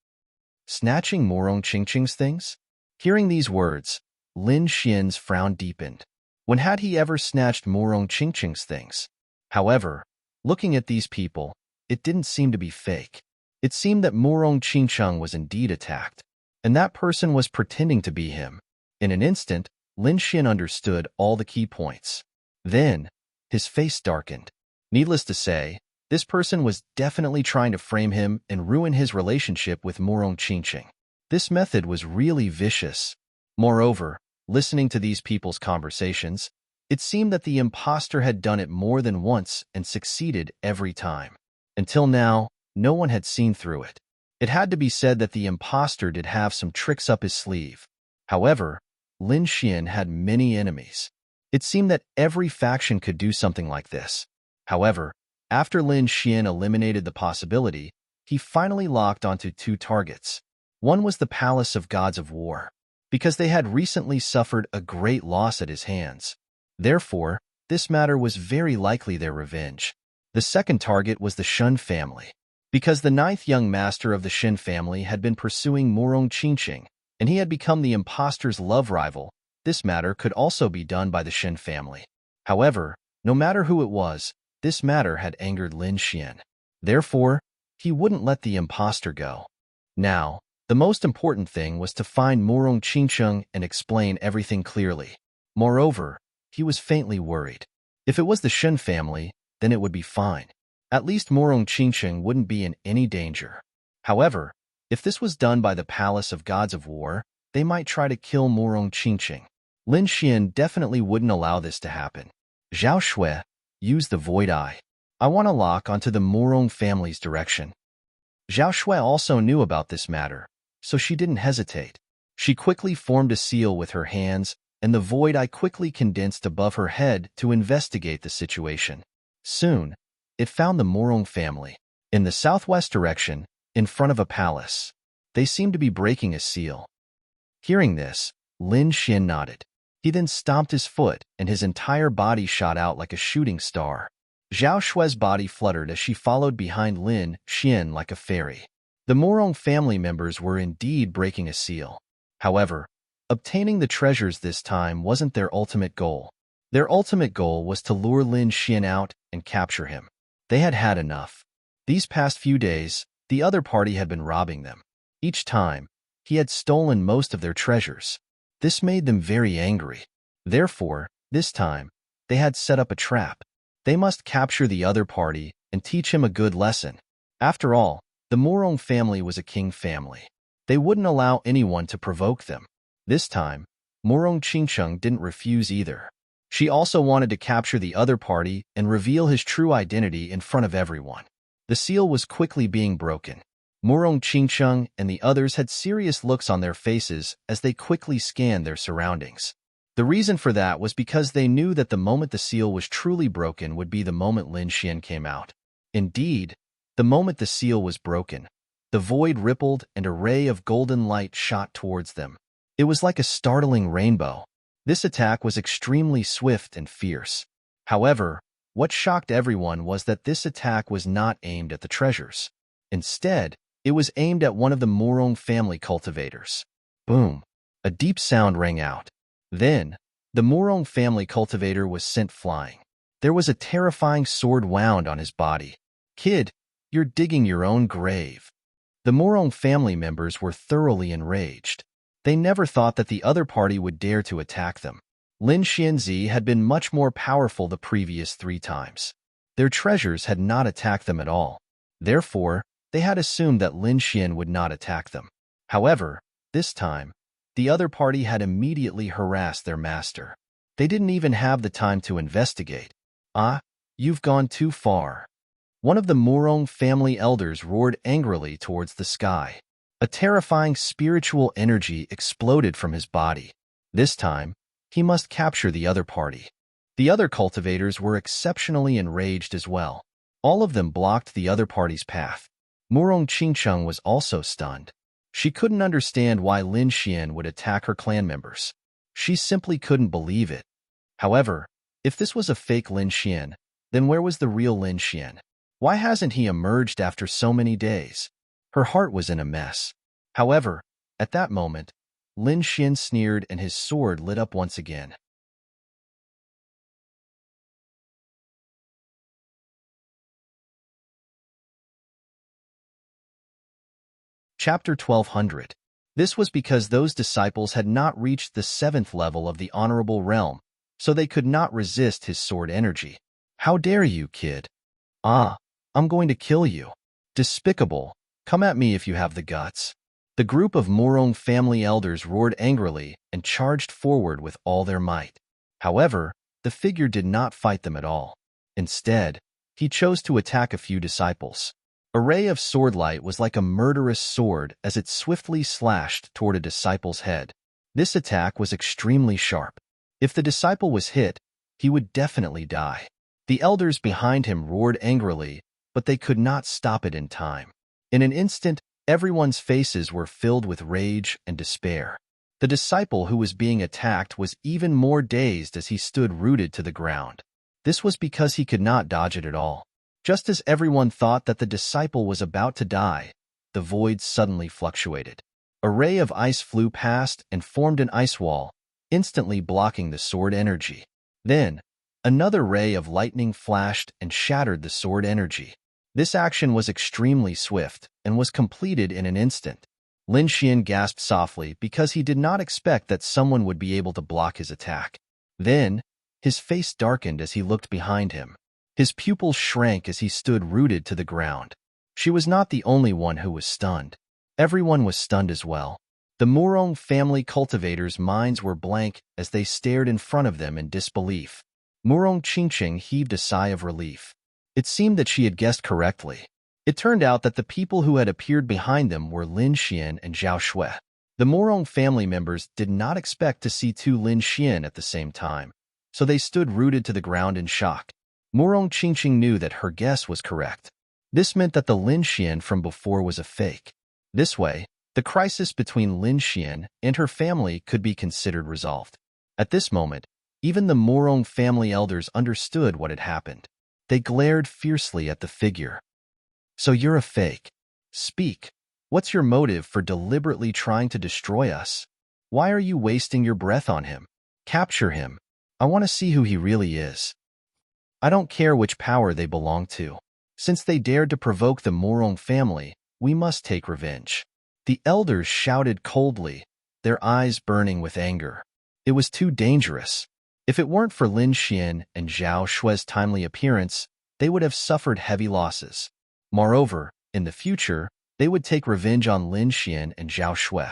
Snatching Morong Qingqing's things? Hearing these words, Lin Xian's frown deepened. When had he ever snatched Morong Qingqing's things? However, looking at these people, it didn't seem to be fake. It seemed that Morong Qingqing was indeed attacked, and that person was pretending to be him. In an instant, Lin Xian understood all the key points. Then, his face darkened. Needless to say, this person was definitely trying to frame him and ruin his relationship with Morong Qingqing. This method was really vicious. Moreover, listening to these people's conversations, it seemed that the imposter had done it more than once and succeeded every time. Until now, no one had seen through it. It had to be said that the imposter did have some tricks up his sleeve. However, Lin Xian had many enemies. It seemed that every faction could do something like this. However, after Lin Xian eliminated the possibility, he finally locked onto two targets. One was the Palace of Gods of War, because they had recently suffered a great loss at his hands. Therefore, this matter was very likely their revenge. The second target was the Shun family, because the ninth young master of the Shin family had been pursuing Morong Qingqing, and he had become the impostor's love rival. This matter could also be done by the Shin family. However, no matter who it was, this matter had angered Lin Xian. Therefore, he wouldn't let the impostor go. Now, the most important thing was to find Morong Qingqing and explain everything clearly. Moreover, he was faintly worried. If it was the Shin family, then it would be fine. At least Morong Qingqing wouldn't be in any danger. However, if this was done by the Palace of Gods of War, they might try to kill Morong Qingqing. Lin Xian definitely wouldn't allow this to happen. Zhao Shui used the Void Eye. I want to lock onto the Murong family's direction. Zhao Shui also knew about this matter, so she didn't hesitate. She quickly formed a seal with her hands, and the void eye quickly condensed above her head to investigate the situation. Soon, it found the Murong family. In the southwest direction, in front of a palace. They seemed to be breaking a seal. Hearing this, Lin Xian nodded. He then stomped his foot, and his entire body shot out like a shooting star. Zhao Shui's body fluttered as she followed behind Lin Xian like a fairy. The Murong family members were indeed breaking a seal. However, obtaining the treasures this time wasn't their ultimate goal. Their ultimate goal was to lure Lin Xian out and capture him. They had had enough. These past few days, the other party had been robbing them. Each time, he had stolen most of their treasures. This made them very angry. Therefore, this time, they had set up a trap. They must capture the other party and teach him a good lesson. After all, the Murong family was a king family. They wouldn't allow anyone to provoke them. This time, Murong Qingcheng didn't refuse either. She also wanted to capture the other party and reveal his true identity in front of everyone. The seal was quickly being broken. Murong Qingcheng and the others had serious looks on their faces as they quickly scanned their surroundings. The reason for that was because they knew that the moment the seal was truly broken would be the moment Lin Xian came out. Indeed, the moment the seal was broken, the void rippled and a ray of golden light shot towards them. It was like a startling rainbow. This attack was extremely swift and fierce. However, what shocked everyone was that this attack was not aimed at the treasures. Instead, it was aimed at one of the Murong family cultivators. Boom! A deep sound rang out. Then, the Murong family cultivator was sent flying. There was a terrifying sword wound on his body. Kid, you're digging your own grave. The Murong family members were thoroughly enraged. They never thought that the other party would dare to attack them. Lin Xianzi had been much more powerful the previous 3 times. Their treasures had not attacked them at all. Therefore, they had assumed that Lin Xian would not attack them. However, this time, the other party had immediately harassed their master. They didn't even have the time to investigate. Ah, you've gone too far. One of the Murong family elders roared angrily towards the sky. A terrifying spiritual energy exploded from his body. This time, he must capture the other party. The other cultivators were exceptionally enraged as well. All of them blocked the other party's path. Murong Qingcheng was also stunned. She couldn't understand why Lin Xian would attack her clan members. She simply couldn't believe it. However, if this was a fake Lin Xian, then where was the real Lin Xian? Why hasn't he emerged after so many days? Her heart was in a mess. However, at that moment, Lin Xian sneered and his sword lit up once again. Chapter 1200. This was because those disciples had not reached the 7th level of the honorable realm, so they could not resist his sword energy. How dare you, kid? Ah, I'm going to kill you. Despicable. Come at me if you have the guts. The group of Murong family elders roared angrily and charged forward with all their might. However, the figure did not fight them at all. Instead, he chose to attack a few disciples. A ray of sword light was like a murderous sword as it swiftly slashed toward a disciple's head. This attack was extremely sharp. If the disciple was hit, he would definitely die. The elders behind him roared angrily, but they could not stop it in time. In an instant, everyone's faces were filled with rage and despair. The disciple who was being attacked was even more dazed as he stood rooted to the ground. This was because he could not dodge it at all. Just as everyone thought that the disciple was about to die, the void suddenly fluctuated. A ray of ice flew past and formed an ice wall, instantly blocking the sword energy. Then, another ray of lightning flashed and shattered the sword energy. This action was extremely swift and was completed in an instant. Lin Xian gasped softly because he did not expect that someone would be able to block his attack. Then, his face darkened as he looked behind him. His pupils shrank as he stood rooted to the ground. She was not the only one who was stunned. Everyone was stunned as well. The Murong family cultivators' minds were blank as they stared in front of them in disbelief. Murong Qingcheng heaved a sigh of relief. It seemed that she had guessed correctly. It turned out that the people who had appeared behind them were Lin Xian and Zhao Shui. The Morong family members did not expect to see two Lin Xian at the same time, so they stood rooted to the ground in shock. Morong Qingqing knew that her guess was correct. This meant that the Lin Xian from before was a fake. This way, the crisis between Lin Xian and her family could be considered resolved. At this moment, even the Morong family elders understood what had happened. They glared fiercely at the figure. So you're a fake. Speak. What's your motive for deliberately trying to destroy us? Why are you wasting your breath on him? Capture him. I want to see who he really is. I don't care which power they belong to. Since they dared to provoke the Morong family, we must take revenge. The elders shouted coldly, their eyes burning with anger. It was too dangerous. If it weren't for Lin Xian and Zhao Shui's timely appearance, they would have suffered heavy losses. Moreover, in the future, they would take revenge on Lin Xian and Zhao Shui.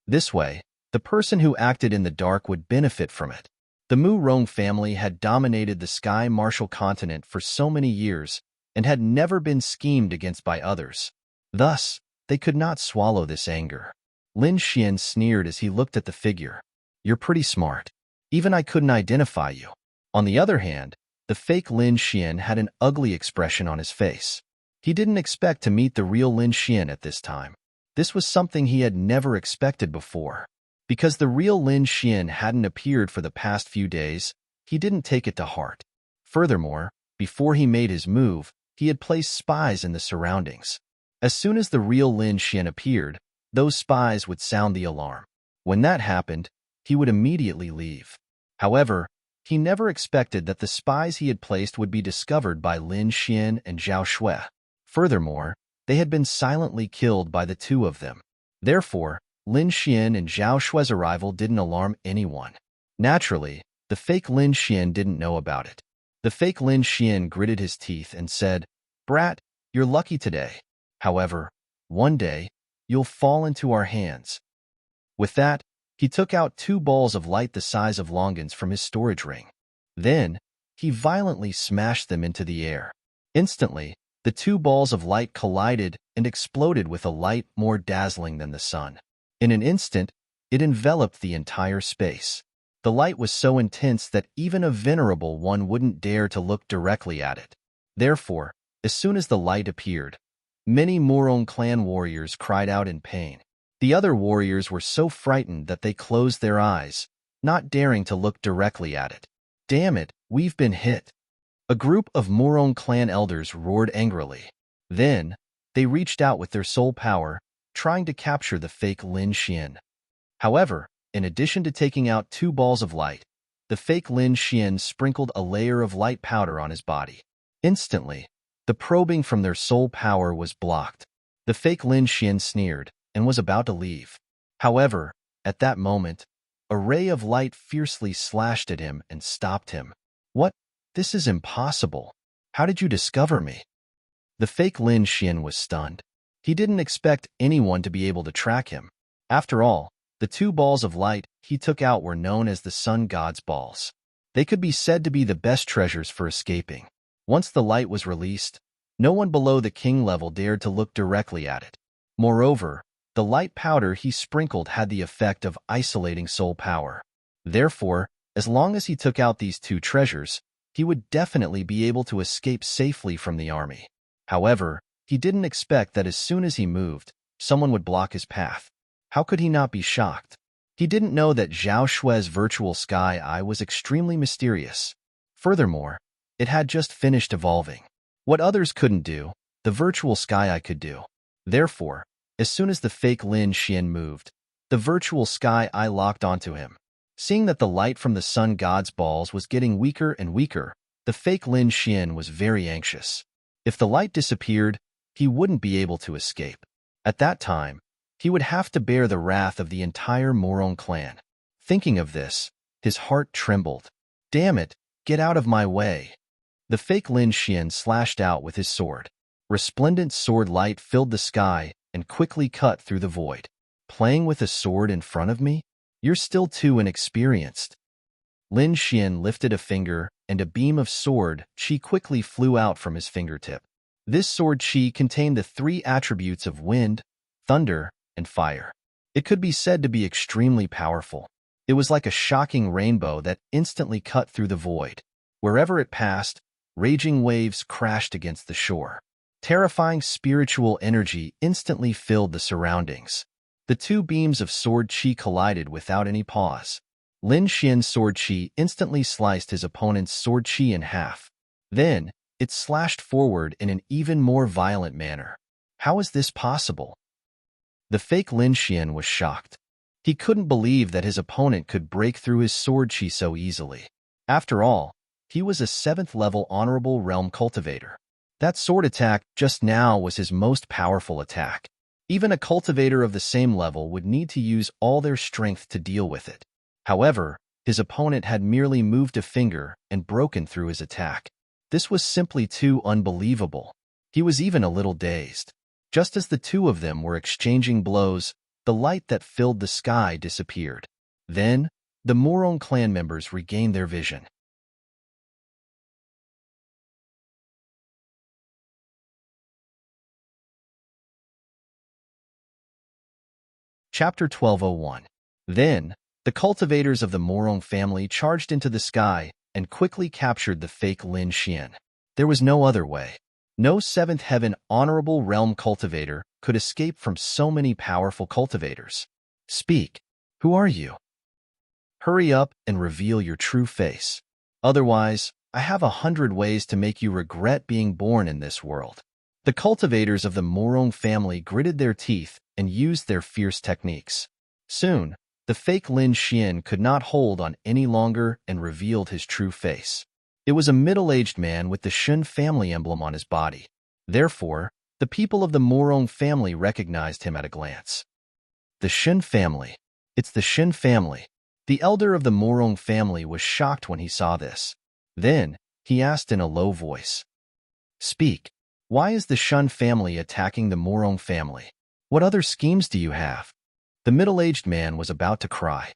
This way, the person who acted in the dark would benefit from it. The Mu Rong family had dominated the Sky Martial continent for so many years and had never been schemed against by others. Thus, they could not swallow this anger. Lin Xian sneered as he looked at the figure. You're pretty smart. Even I couldn't identify you. On the other hand, the fake Lin Xian had an ugly expression on his face. He didn't expect to meet the real Lin Xian at this time. This was something he had never expected before. Because the real Lin Xian hadn't appeared for the past few days, he didn't take it to heart. Furthermore, before he made his move, he had placed spies in the surroundings. As soon as the real Lin Xian appeared, those spies would sound the alarm. When that happened, he would immediately leave. However, he never expected that the spies he had placed would be discovered by Lin Xian and Zhao Shui. Furthermore, they had been silently killed by the two of them. Therefore, Lin Xian and Zhao Shui's arrival didn't alarm anyone. Naturally, the fake Lin Xian didn't know about it. The fake Lin Xian gritted his teeth and said, "Brat, you're lucky today. However, one day, you'll fall into our hands." With that, he took out two balls of light the size of longans from his storage ring. Then, he violently smashed them into the air. Instantly, the two balls of light collided and exploded with a light more dazzling than the sun. In an instant, it enveloped the entire space. The light was so intense that even a venerable one wouldn't dare to look directly at it. Therefore, as soon as the light appeared, many Morong clan warriors cried out in pain. The other warriors were so frightened that they closed their eyes, not daring to look directly at it. "Damn it, we've been hit." A group of Morong clan elders roared angrily. Then, they reached out with their soul power, trying to capture the fake Lin Xian. However, in addition to taking out two balls of light, the fake Lin Xian sprinkled a layer of light powder on his body. Instantly, the probing from their soul power was blocked. The fake Lin Xian sneered and was about to leave. However, at that moment, a ray of light fiercely slashed at him and stopped him. "What? This is impossible. How did you discover me?" The fake Lin Xian was stunned. He didn't expect anyone to be able to track him. After all, the two balls of light he took out were known as the Sun God's balls. They could be said to be the best treasures for escaping. Once the light was released, no one below the king level dared to look directly at it. Moreover, the light powder he sprinkled had the effect of isolating soul power. Therefore, as long as he took out these two treasures, he would definitely be able to escape safely from the army. However, he didn't expect that as soon as he moved, someone would block his path. How could he not be shocked? He didn't know that Zhao Shui's virtual sky eye was extremely mysterious. Furthermore, it had just finished evolving. What others couldn't do, the virtual sky eye could do. Therefore, as soon as the fake Lin Xian moved, the virtual sky eye locked onto him. Seeing that the light from the Sun God's balls was getting weaker and weaker, the fake Lin Xian was very anxious. If the light disappeared, he wouldn't be able to escape. At that time, he would have to bear the wrath of the entire Morong clan. Thinking of this, his heart trembled. "Damn it, get out of my way." The fake Lin Xian slashed out with his sword. Resplendent sword light filled the sky and quickly cut through the void. "Playing with a sword in front of me? You're still too inexperienced." Lin Xian lifted a finger and a beam of sword chi quickly flew out from his fingertip. This sword chi contained the three attributes of wind, thunder, and fire. It could be said to be extremely powerful. It was like a shocking rainbow that instantly cut through the void. Wherever it passed, raging waves crashed against the shore. Terrifying spiritual energy instantly filled the surroundings. The two beams of sword chi collided without any pause. Lin Xian's sword chi instantly sliced his opponent's sword chi in half. Then, it slashed forward in an even more violent manner. How is this possible? The fake Lin Xian was shocked. He couldn't believe that his opponent could break through his sword chi so easily. After all, he was a 7th-level honorable realm cultivator. That sword attack just now was his most powerful attack. Even a cultivator of the same level would need to use all their strength to deal with it. However, his opponent had merely moved a finger and broken through his attack. This was simply too unbelievable. He was even a little dazed. Just as the two of them were exchanging blows, the light that filled the sky disappeared. Then, the Morong clan members regained their vision. Chapter 1201. Then, the cultivators of the Morong family charged into the sky and quickly captured the fake Lin Xian. There was no other way. No 7th heaven honorable realm cultivator could escape from so many powerful cultivators. Speak. Who are you? Hurry up and reveal your true face. Otherwise, I have 100 ways to make you regret being born in this world. The cultivators of the Morong family gritted their teeth and used their fierce techniques. Soon, the fake Lin Xian could not hold on any longer and revealed his true face. It was a middle-aged man with the Shun family emblem on his body. Therefore, the people of the Morong family recognized him at a glance. The Shun family. It's the Shun family. The elder of the Morong family was shocked when he saw this. Then, he asked in a low voice. Speak. Why is the Shun family attacking the Morong family? What other schemes do you have? The middle-aged man was about to cry.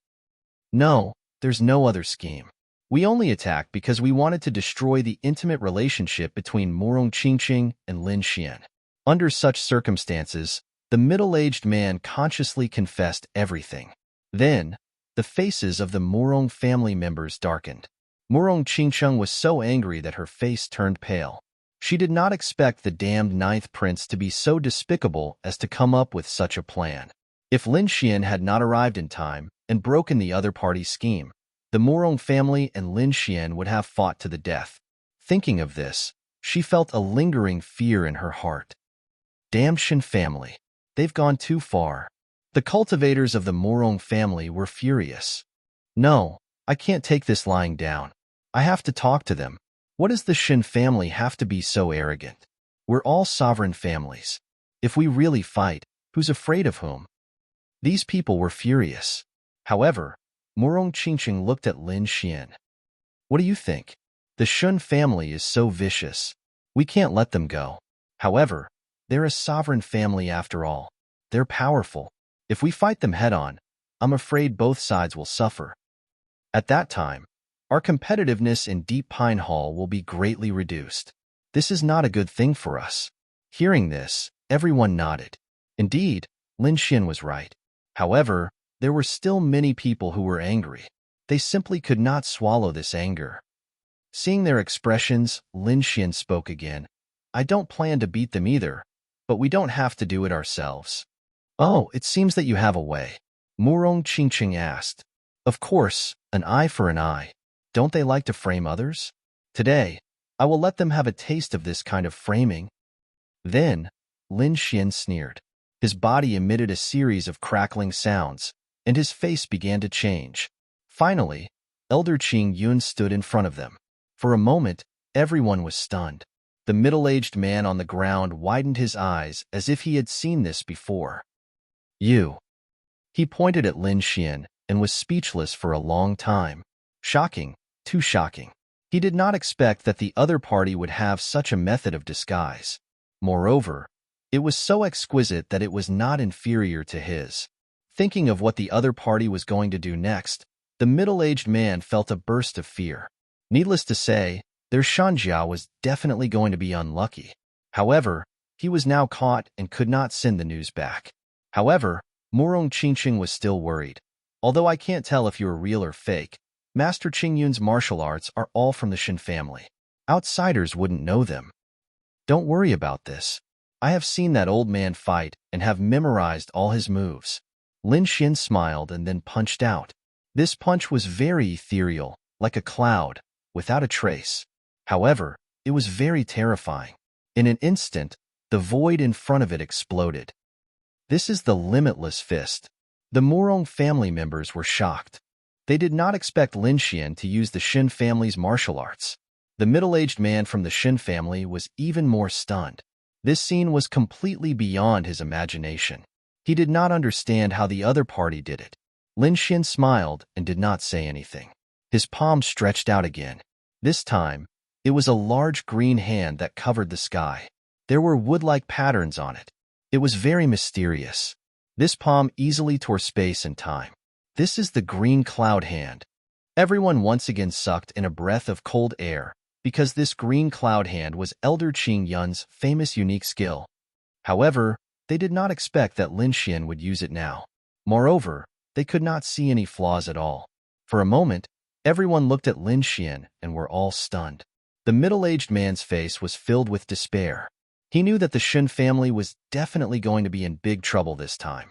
No, there's no other scheme. We only attacked because we wanted to destroy the intimate relationship between Morong Qingqing and Lin Xian. Under such circumstances, the middle-aged man consciously confessed everything. Then, the faces of the Morong family members darkened. Morong Qingqing was so angry that her face turned pale. She did not expect the damned 9th prince to be so despicable as to come up with such a plan. If Lin Xian had not arrived in time and broken the other party's scheme, the Morong family and Lin Xian would have fought to the death. Thinking of this, she felt a lingering fear in her heart. Damn Shin family. They've gone too far. The cultivators of the Morong family were furious. No, I can't take this lying down. I have to talk to them. What does the Shin family have to be so arrogant? We're all sovereign families. If we really fight, who's afraid of whom? These people were furious. However, Morong Qingqing looked at Lin Xian. What do you think? The Shun family is so vicious. We can't let them go. However, they're a sovereign family after all. They're powerful. If we fight them head-on, I'm afraid both sides will suffer. At that time, our competitiveness in Deep Pine Hall will be greatly reduced. This is not a good thing for us. Hearing this, everyone nodded. Indeed, Lin Xian was right. However, there were still many people who were angry. They simply could not swallow this anger. Seeing their expressions, Lin Xian spoke again. I don't plan to beat them either, but we don't have to do it ourselves. Oh, it seems that you have a way. Morong Qingqing asked. Of course, an eye for an eye. Don't they like to frame others? Today, I will let them have a taste of this kind of framing. Then, Lin Xian sneered. His body emitted a series of crackling sounds, and his face began to change. Finally, Elder Qing Yun stood in front of them. For a moment, everyone was stunned. The middle-aged man on the ground widened his eyes as if he had seen this before. You. He pointed at Lin Xian and was speechless for a long time. Shocking, too shocking. He did not expect that the other party would have such a method of disguise. Moreover, it was so exquisite that it was not inferior to his. Thinking of what the other party was going to do next, the middle-aged man felt a burst of fear. Needless to say, their Shanjiao was definitely going to be unlucky. However, he was now caught and could not send the news back. However, Murong Qingqing was still worried. Although I can't tell if you're real or fake, Master Qingyun's martial arts are all from the Shin family. Outsiders wouldn't know them. Don't worry about this. I have seen that old man fight and have memorized all his moves. Lin Xin smiled and then punched out. This punch was very ethereal, like a cloud, without a trace. However, it was very terrifying. In an instant, the void in front of it exploded. This is the limitless fist. The Murong family members were shocked. They did not expect Lin Xian to use the Shin family's martial arts. The middle-aged man from the Shin family was even more stunned. This scene was completely beyond his imagination. He did not understand how the other party did it. Lin Xian smiled and did not say anything. His palm stretched out again. This time, it was a large green hand that covered the sky. There were wood-like patterns on it. It was very mysterious. This palm easily tore space and time. This is the green cloud hand. Everyone once again sucked in a breath of cold air, because this green cloud hand was Elder Qing Yun's famous unique skill. However, they did not expect that Lin Xian would use it now. Moreover, they could not see any flaws at all. For a moment, everyone looked at Lin Xian and were all stunned. The middle-aged man's face was filled with despair. He knew that the Shin family was definitely going to be in big trouble this time.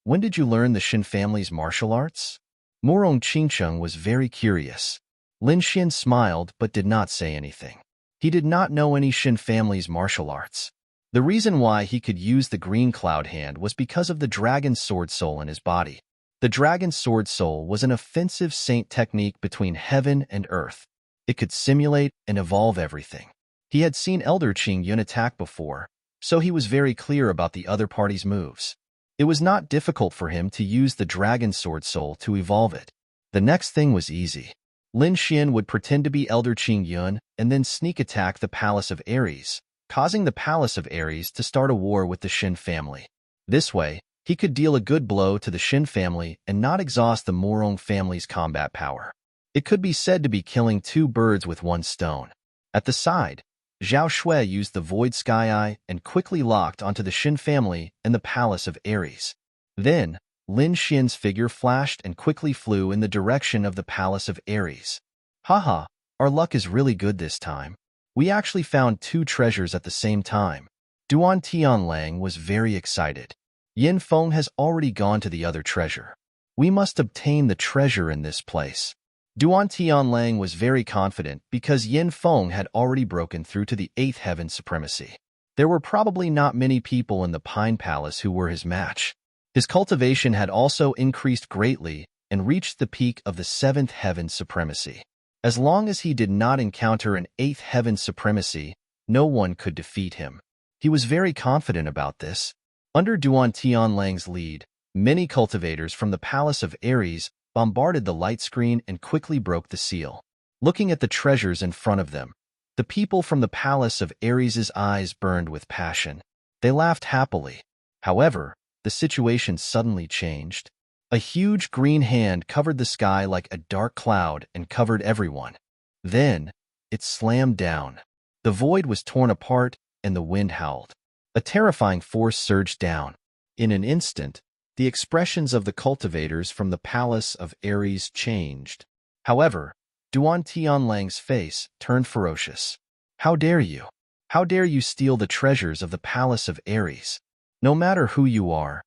When did you learn the Shin family's martial arts? Murong Qingcheng was very curious. Lin Xian smiled but did not say anything. He did not know any Shin family's martial arts. The reason why he could use the green cloud hand was because of the dragon sword soul in his body. The dragon sword soul was an offensive saint technique between heaven and earth. It could simulate and evolve everything. He had seen Elder Qing Yun attack before, so he was very clear about the other party's moves. It was not difficult for him to use the dragon sword soul to evolve it. The next thing was easy. Lin Xian would pretend to be Elder Qing Yun and then sneak attack the Palace of Ares, causing the Palace of Ares to start a war with the Shin family. This way, he could deal a good blow to the Shin family and not exhaust the Murong family's combat power. It could be said to be killing two birds with one stone. At the side, Zhao Shui used the Void Sky Eye and quickly locked onto the Shin family and the Palace of Ares. Then, Lin Xian's figure flashed and quickly flew in the direction of the Palace of Ares. Haha, our luck is really good this time. We actually found two treasures at the same time. Duan Tianlang was very excited. Yin Feng has already gone to the other treasure. We must obtain the treasure in this place. Duan Tianlang was very confident because Yin Feng had already broken through to the 8th heaven supremacy. There were probably not many people in the Pine Palace who were his match. His cultivation had also increased greatly and reached the peak of the 7th heaven supremacy. As long as he did not encounter an 8th heaven supremacy, no one could defeat him. He was very confident about this. Under Duan Tianlang's lead, many cultivators from the Palace of Ares bombarded the light screen and quickly broke the seal. Looking at the treasures in front of them, the people from the Palace of Ares' eyes burned with passion. They laughed happily. However, the situation suddenly changed. A huge green hand covered the sky like a dark cloud and covered everyone. Then, it slammed down. The void was torn apart and the wind howled. A terrifying force surged down. In an instant, the expressions of the cultivators from the Palace of Ares changed. However, Duan Tianlang's face turned ferocious. How dare you? How dare you steal the treasures of the Palace of Ares? No matter who you are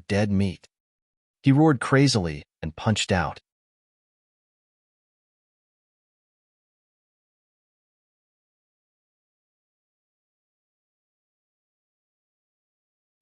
dead meat. He roared crazily and punched out.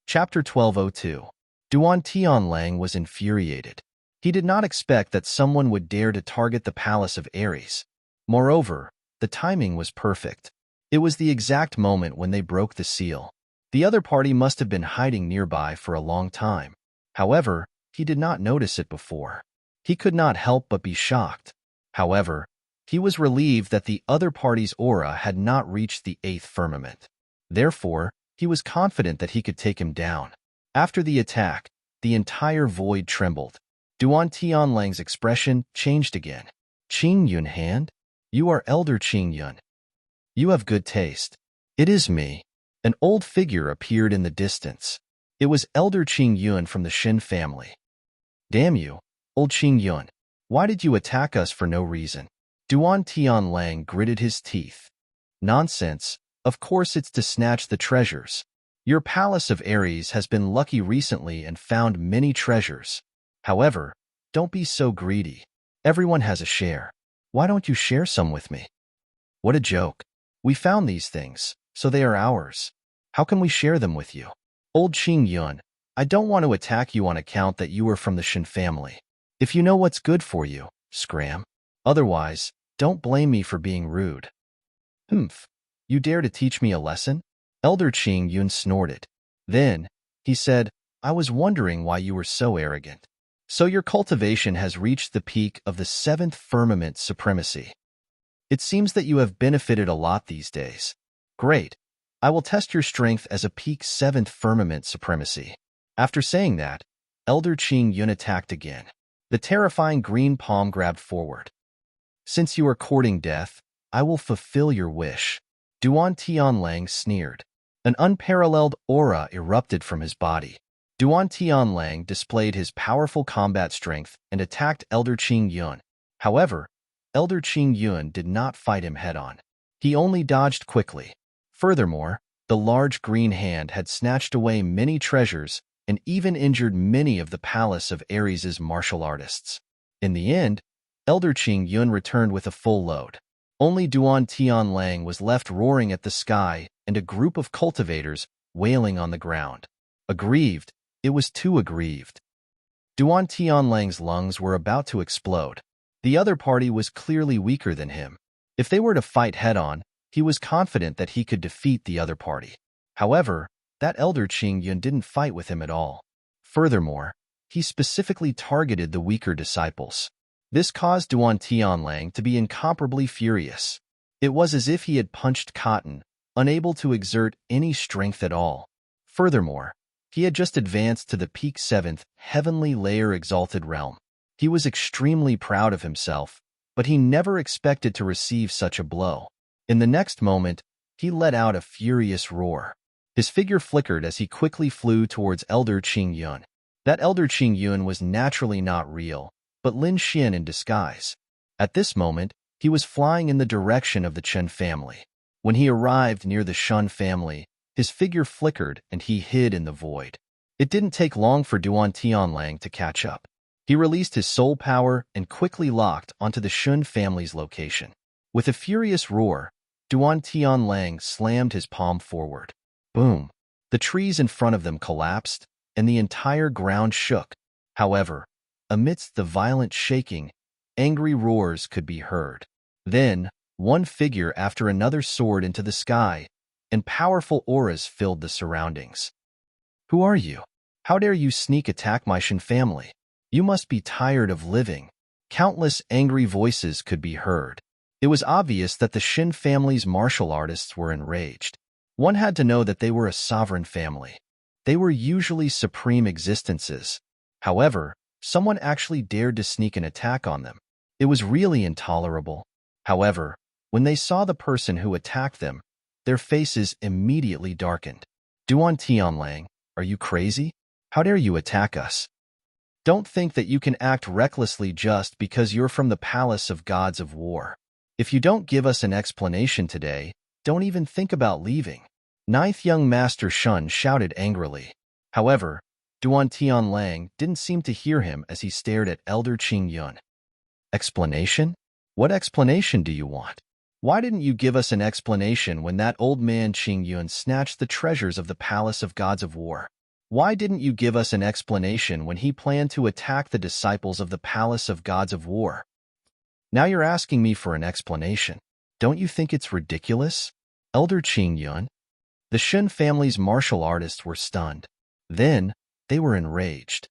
Chapter 1202. Duan Tianlang was infuriated. He did not expect that someone would dare to target the Palace of Ares. Moreover, the timing was perfect. It was the exact moment when they broke the seal. The other party must have been hiding nearby for a long time. However, he did not notice it before. He could not help but be shocked. However, he was relieved that the other party's aura had not reached the 8th firmament. Therefore, he was confident that he could take him down. After the attack, the entire void trembled. Duan Tianlang's expression changed again. Qing Yun hand? You are Elder Qing Yun. You have good taste. It is me. An old figure appeared in the distance. It was Elder Qing Yun from the Shin family. Damn you, old Qing Yun. Why did you attack us for no reason? Duan Tianlang gritted his teeth. Nonsense. Of course it's to snatch the treasures. Your palace of Ares has been lucky recently and found many treasures. However, don't be so greedy. Everyone has a share. Why don't you share some with me? What a joke. We found these things, so they are ours. How can we share them with you? Old Qing Yun, I don't want to attack you on account that you are from the Shin family. If you know what's good for you, scram. Otherwise, don't blame me for being rude. Humph. You dare to teach me a lesson? Elder Qing Yun snorted. Then, he said, I was wondering why you were so arrogant. So your cultivation has reached the peak of the 7th firmament supremacy. It seems that you have benefited a lot these days. Great. I will test your strength as a peak 7th firmament supremacy. After saying that, Elder Qing Yun attacked again. The terrifying green palm grabbed forward. Since you are courting death, I will fulfill your wish. Duan Tianlang sneered. An unparalleled aura erupted from his body. Duan Tianlang displayed his powerful combat strength and attacked Elder Qing Yun. However, Elder Qing Yun did not fight him head-on. He only dodged quickly. Furthermore, the large green hand had snatched away many treasures and even injured many of the palace of Ares' martial artists. In the end, Elder Qing Yun returned with a full load. Only Duan Tianlang was left roaring at the sky and a group of cultivators wailing on the ground. Aggrieved, it was too aggrieved. Duan Tianlang's lungs were about to explode. The other party was clearly weaker than him. If they were to fight head-on, he was confident that he could defeat the other party. However, that Elder Qing Yun didn't fight with him at all. Furthermore, he specifically targeted the weaker disciples. This caused Duan Tianlang to be incomparably furious. It was as if he had punched cotton, unable to exert any strength at all. Furthermore, he had just advanced to the peak 7th heavenly layer exalted realm. He was extremely proud of himself, but he never expected to receive such a blow. In the next moment, he let out a furious roar. His figure flickered as he quickly flew towards Elder Qing Yun. That Elder Qing Yun was naturally not real, but Lin Xian in disguise. At this moment, he was flying in the direction of the Chen family. When he arrived near the Shun family, his figure flickered and he hid in the void. It didn't take long for Duan Tianlang to catch up. He released his soul power and quickly locked onto the Shun family's location. With a furious roar, Duan Tianlang slammed his palm forward. Boom! The trees in front of them collapsed, and the entire ground shook. However, amidst the violent shaking, angry roars could be heard. Then, one figure after another soared into the sky, and powerful auras filled the surroundings. Who are you? How dare you sneak attack my Shin family? You must be tired of living. Countless angry voices could be heard. It was obvious that the Shin family's martial artists were enraged. One had to know that they were a sovereign family. They were usually supreme existences. However, someone actually dared to sneak an attack on them. It was really intolerable. However, when they saw the person who attacked them, their faces immediately darkened. Duan Tianlang, are you crazy? How dare you attack us? Don't think that you can act recklessly just because you're from the palace of gods of war. If you don't give us an explanation today, don't even think about leaving. Ninth young Master Shun shouted angrily. However, Duan Tianlang didn't seem to hear him as he stared at Elder Qing Yun. Explanation? What explanation do you want? Why didn't you give us an explanation when that old man Qing Yun snatched the treasures of the palace of gods of war? Why didn't you give us an explanation when he planned to attack the disciples of the palace of gods of war? Now you're asking me for an explanation. Don't you think it's ridiculous? Elder Qing Yun? The Shin family's martial artists were stunned. Then, they were enraged.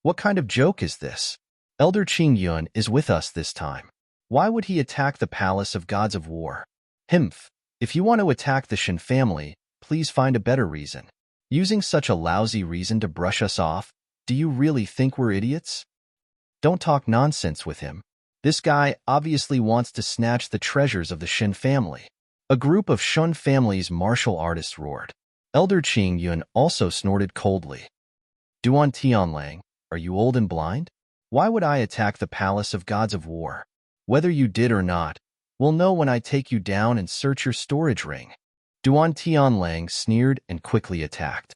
What kind of joke is this? Elder Qing Yun is with us this time. Why would he attack the palace of gods of war? Himph, if you want to attack the Shin family, please find a better reason. Using such a lousy reason to brush us off, do you really think we're idiots? Don't talk nonsense with him. This guy obviously wants to snatch the treasures of the Shin family. A group of Shun family's martial artists roared. Elder Qing Yun also snorted coldly. Duan Tianlang, are you old and blind? Why would I attack the palace of gods of war? Whether you did or not, we'll know when I take you down and search your storage ring. Duan Tianlang sneered and quickly attacked.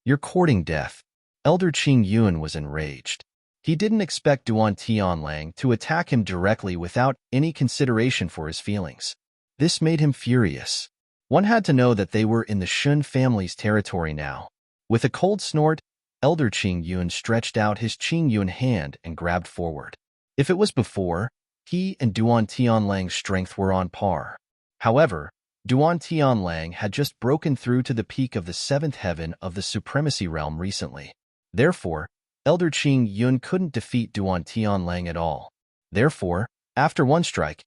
You're courting death. Elder Qing Yun was enraged. He didn't expect Duan Tianlang to attack him directly without any consideration for his feelings. This made him furious. One had to know that they were in the Shun family's territory now. With a cold snort, Elder Qing Yun stretched out his Qing Yun hand and grabbed forward. If it was before, he and Duan Tianlang's strength were on par. However, Duan Tianlang had just broken through to the peak of the seventh heaven of the supremacy realm recently. Therefore, Elder Qing Yun couldn't defeat Duan Tianlang at all. Therefore, after one strike,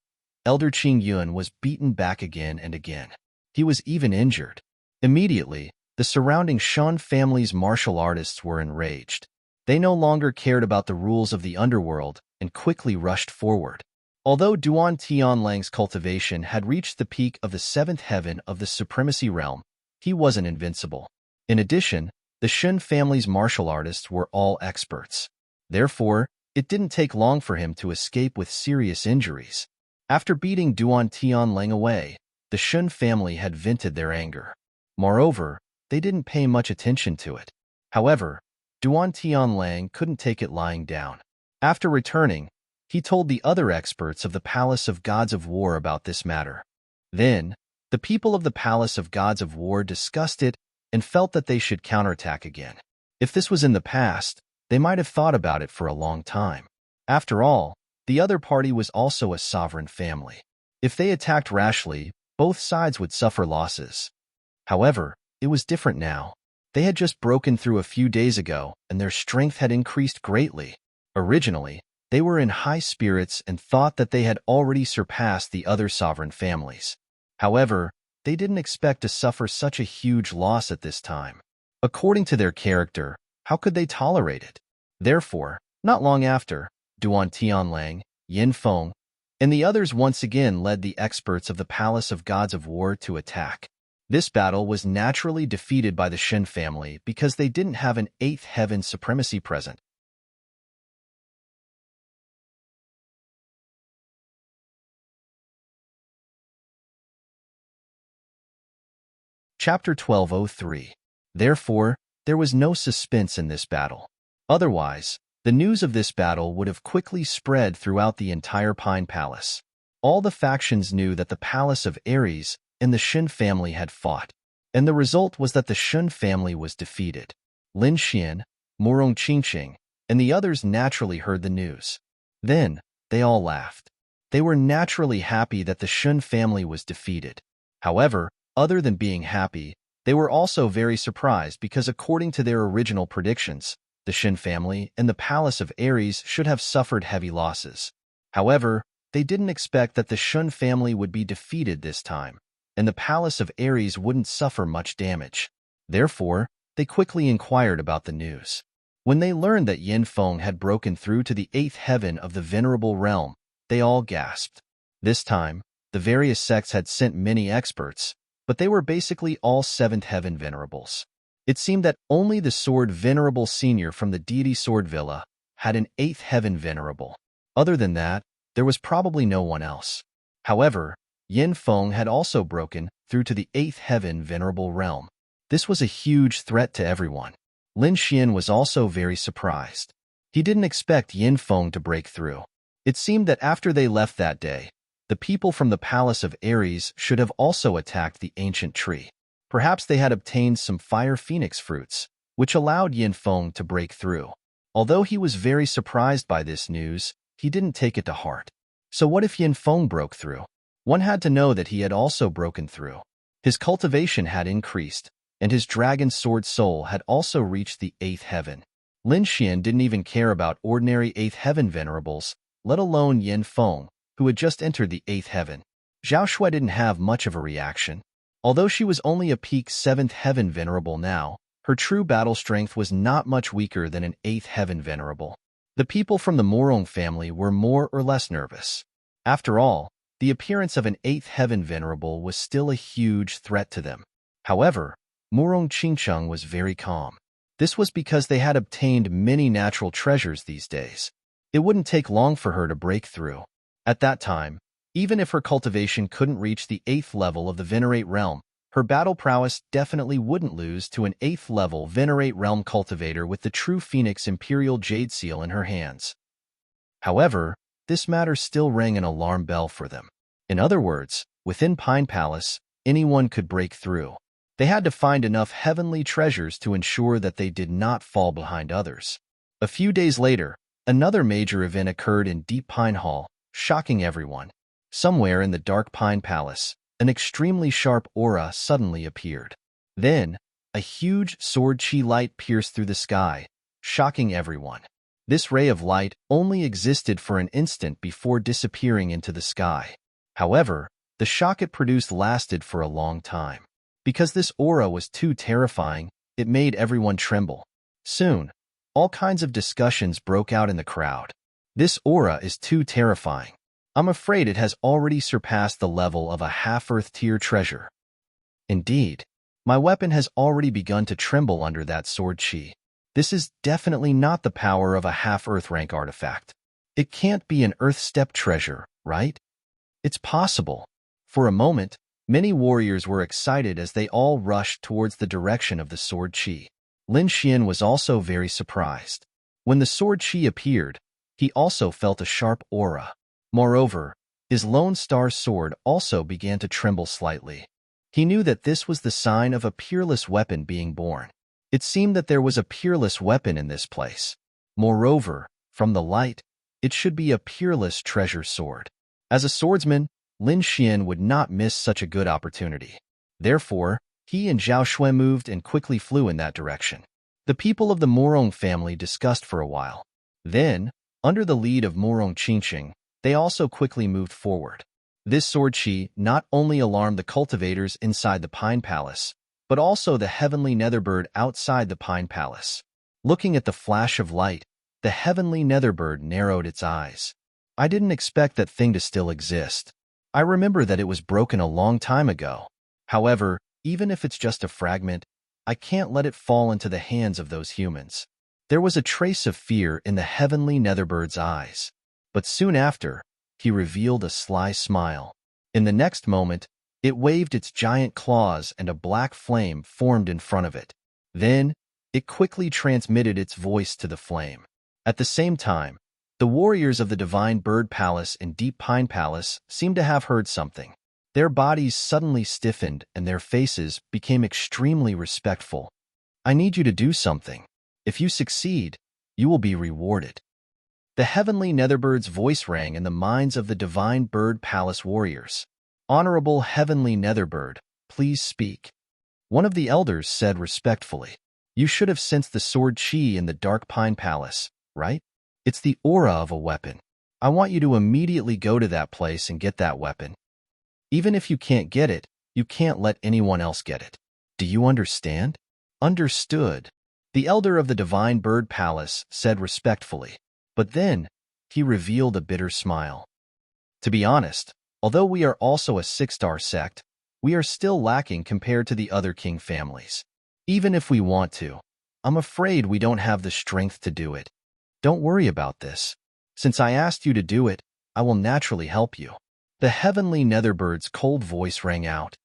Elder Qing Yun was beaten back again and again. He was even injured. Immediately, the surrounding Shun family's martial artists were enraged. They no longer cared about the rules of the underworld and quickly rushed forward. Although Duan Tianlang's cultivation had reached the peak of the seventh heaven of the supremacy realm, he wasn't invincible. In addition, the Shun family's martial artists were all experts. Therefore, it didn't take long for him to escape with serious injuries. After beating Duan Tianlang away, the Shun family had vented their anger. Moreover, they didn't pay much attention to it. However, Duan Tianlang couldn't take it lying down. After returning, he told the other experts of the Palace of Gods of War about this matter. Then, the people of the Palace of Gods of War discussed it and felt that they should counterattack again. If this was in the past, they might have thought about it for a long time. After all, the other party was also a sovereign family. If they attacked rashly, both sides would suffer losses. However, it was different now. They had just broken through a few days ago, and their strength had increased greatly. Originally, they were in high spirits and thought that they had already surpassed the other sovereign families. However, they didn't expect to suffer such a huge loss at this time. According to their character, how could they tolerate it? Therefore, not long after, Duan Tianlang, Yin Feng, and the others once again led the experts of the Palace of Gods of War to attack. This battle was naturally defeated by the Shin family because they didn't have an eighth heaven supremacy present. Chapter 1203. Therefore, there was no suspense in this battle. Otherwise, the news of this battle would have quickly spread throughout the entire Pine Palace. All the factions knew that the Palace of Ares and the Shin family had fought, and the result was that the Shun family was defeated. Lin Xian, Murong Qingqing, and the others naturally heard the news. Then, they all laughed. They were naturally happy that the Shun family was defeated. However, other than being happy, they were also very surprised because according to their original predictions, the Shin family and the Palace of Ares should have suffered heavy losses. However, they didn't expect that the Shun family would be defeated this time, and the Palace of Ares wouldn't suffer much damage. Therefore, they quickly inquired about the news. When they learned that Yin Feng had broken through to the eighth heaven of the venerable realm, they all gasped. This time, the various sects had sent many experts, but they were basically all seventh heaven venerables. It seemed that only the Sword Venerable Senior from the deity Sword Villa had an eighth heaven venerable. Other than that, there was probably no one else. However, Yin Feng had also broken through to the eighth heaven venerable realm. This was a huge threat to everyone. Lin Xian was also very surprised. He didn't expect Yin Feng to break through. It seemed that after they left that day, the people from the Palace of Ares should have also attacked the ancient tree. Perhaps they had obtained some fire phoenix fruits, which allowed Yin Feng to break through. Although he was very surprised by this news, he didn't take it to heart. So what if Yin Feng broke through? One had to know that he had also broken through. His cultivation had increased, and his dragon sword soul had also reached the eighth heaven. Lin Xian didn't even care about ordinary eighth heaven venerables, let alone Yin Feng, who had just entered the eighth heaven. Zhao Shui didn't have much of a reaction. Although she was only a peak seventh heaven venerable now, her true battle strength was not much weaker than an eighth heaven venerable. The people from the Morong family were more or less nervous. After all, the appearance of an eighth heaven venerable was still a huge threat to them. However, Morong Chingcheng was very calm. This was because they had obtained many natural treasures these days. It wouldn't take long for her to break through. At that time, even if her cultivation couldn't reach the 8th level of the Venerate realm, her battle prowess definitely wouldn't lose to an 8th level Venerate realm cultivator with the true Phoenix Imperial Jade Seal in her hands. However, this matter still rang an alarm bell for them. In other words, within Pine Palace, anyone could break through. They had to find enough heavenly treasures to ensure that they did not fall behind others. A few days later, another major event occurred in Deep Pine Hall, shocking everyone. Somewhere in the Dark Pine Palace, an extremely sharp aura suddenly appeared. Then, a huge sword chi light pierced through the sky, shocking everyone. This ray of light only existed for an instant before disappearing into the sky. However, the shock it produced lasted for a long time. Because this aura was too terrifying, it made everyone tremble. Soon, all kinds of discussions broke out in the crowd. This aura is too terrifying. I'm afraid it has already surpassed the level of a half-Earth tier treasure. Indeed, my weapon has already begun to tremble under that sword chi. This is definitely not the power of a half-Earth rank artifact. It can't be an Earth step treasure, right? It's possible. For a moment, many warriors were excited as they all rushed towards the direction of the sword chi. Lin Xian was also very surprised. When the sword chi appeared, he also felt a sharp aura. Moreover, his Lone Star sword also began to tremble slightly. He knew that this was the sign of a peerless weapon being born. It seemed that there was a peerless weapon in this place. Moreover, from the light, it should be a peerless treasure sword. As a swordsman, Lin Xian would not miss such a good opportunity. Therefore, he and Zhao Xue moved and quickly flew in that direction. The people of the Morong family discussed for a while. Then, under the lead of Morong Qingqing, they also quickly moved forward. This sword chi not only alarmed the cultivators inside the Pine Palace, but also the heavenly netherbird outside the Pine Palace. Looking at the flash of light, the heavenly netherbird narrowed its eyes. I didn't expect that thing to still exist. I remember that it was broken a long time ago. However, even if it's just a fragment, I can't let it fall into the hands of those humans. There was a trace of fear in the heavenly netherbird's eyes. But soon after, he revealed a sly smile. In the next moment, it waved its giant claws and a black flame formed in front of it. Then, it quickly transmitted its voice to the flame. At the same time, the warriors of the Divine Bird Palace and Deep Pine Palace seemed to have heard something. Their bodies suddenly stiffened and their faces became extremely respectful. I need you to do something. If you succeed, you will be rewarded. The heavenly netherbbird's voice rang in the minds of the Divine Bird Palace warriors. Honorable heavenly netherbird, please speak. One of the elders said respectfully. You should have sensed the sword chi in the Dark Pine Palace, right? It's the aura of a weapon. I want you to immediately go to that place and get that weapon. Even if you can't get it, you can't let anyone else get it. Do you understand? Understood. The elder of the Divine Bird Palace said respectfully. But then, he revealed a bitter smile. To be honest, although we are also a 6-star sect, we are still lacking compared to the other king families. Even if we want to, I'm afraid we don't have the strength to do it. Don't worry about this. Since I asked you to do it, I will naturally help you. The heavenly netherbird's cold voice rang out.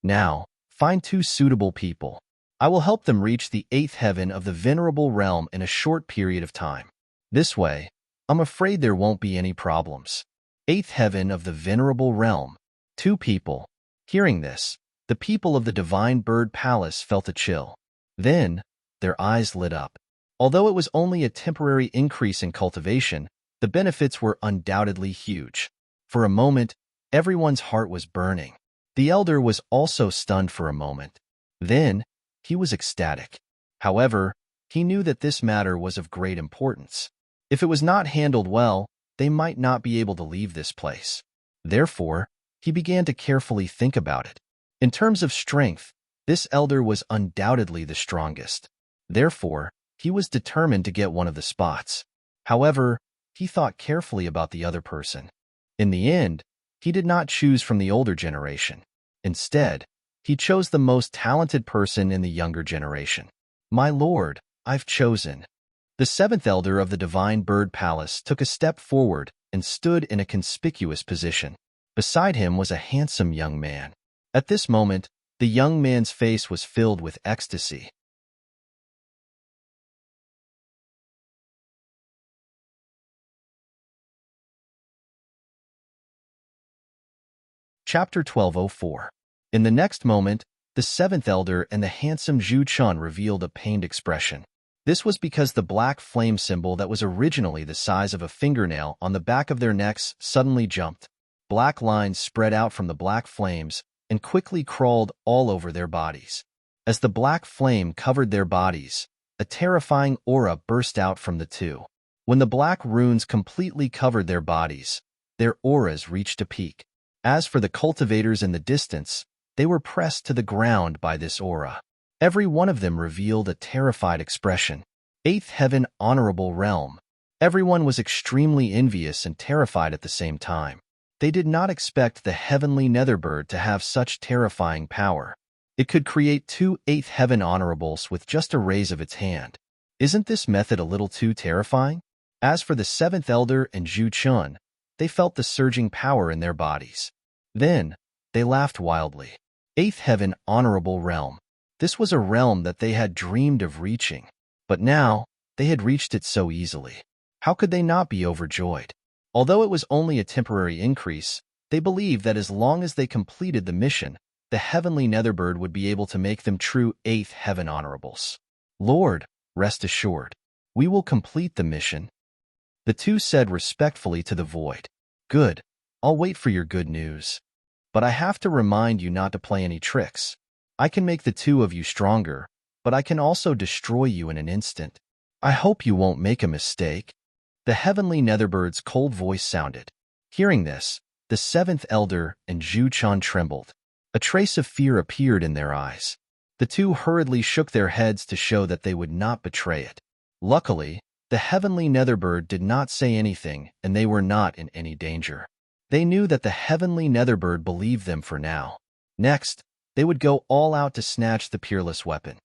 Now, find 2 suitable people. I will help them reach the 8th heaven of the venerable realm in a short period of time. This way, I'm afraid there won't be any problems. 8th heaven of the venerable realm. 2 people. Hearing this, the people of the Divine Bird Palace felt a chill. Then, their eyes lit up. Although it was only a temporary increase in cultivation, the benefits were undoubtedly huge. For a moment, everyone's heart was burning. The elder was also stunned for a moment. Then, he was ecstatic. However, he knew that this matter was of great importance. If it was not handled well, they might not be able to leave this place. Therefore, he began to carefully think about it. In terms of strength, this elder was undoubtedly the strongest. Therefore, he was determined to get one of the spots. However, he thought carefully about the other person. In the end, he did not choose from the older generation. Instead, he chose the most talented person in the younger generation. My lord, I've chosen. The seventh elder of the divine bird palace took a step forward and stood in a conspicuous position. Beside him was a handsome young man. At this moment, the young man's face was filled with ecstasy. Chapter 1204. In the next moment, the seventh elder and the handsome Zhu Chun revealed a pained expression. This was because the black flame symbol that was originally the size of a fingernail on the back of their necks suddenly jumped. Black lines spread out from the black flames and quickly crawled all over their bodies. As the black flame covered their bodies, a terrifying aura burst out from the two. When the black runes completely covered their bodies, their auras reached a peak. As for the cultivators in the distance, they were pressed to the ground by this aura. Every one of them revealed a terrified expression. Eighth heaven, honorable realm. Everyone was extremely envious and terrified at the same time. They did not expect the heavenly netherbird to have such terrifying power. It could create two eighth heaven honorables with just a raise of its hand. Isn't this method a little too terrifying? As for the seventh elder and Zhu Chun, they felt the surging power in their bodies. Then, they laughed wildly. Eighth heaven, honorable realm. This was a realm that they had dreamed of reaching. But now, they had reached it so easily. How could they not be overjoyed? Although it was only a temporary increase, they believed that as long as they completed the mission, the heavenly netherbird would be able to make them true eighth heaven honorables. Lord, rest assured, we will complete the mission. The two said respectfully to the void. Good, I'll wait for your good news. But I have to remind you not to play any tricks. I can make the two of you stronger, but I can also destroy you in an instant. I hope you won't make a mistake. The heavenly netherbird's cold voice sounded. Hearing this, the seventh elder and Zhu Chun trembled. A trace of fear appeared in their eyes. The two hurriedly shook their heads to show that they would not betray it. Luckily, the heavenly netherbird did not say anything, and they were not in any danger. They knew that the heavenly netherbird believed them for now. Next, they would go all out to snatch the peerless weapon.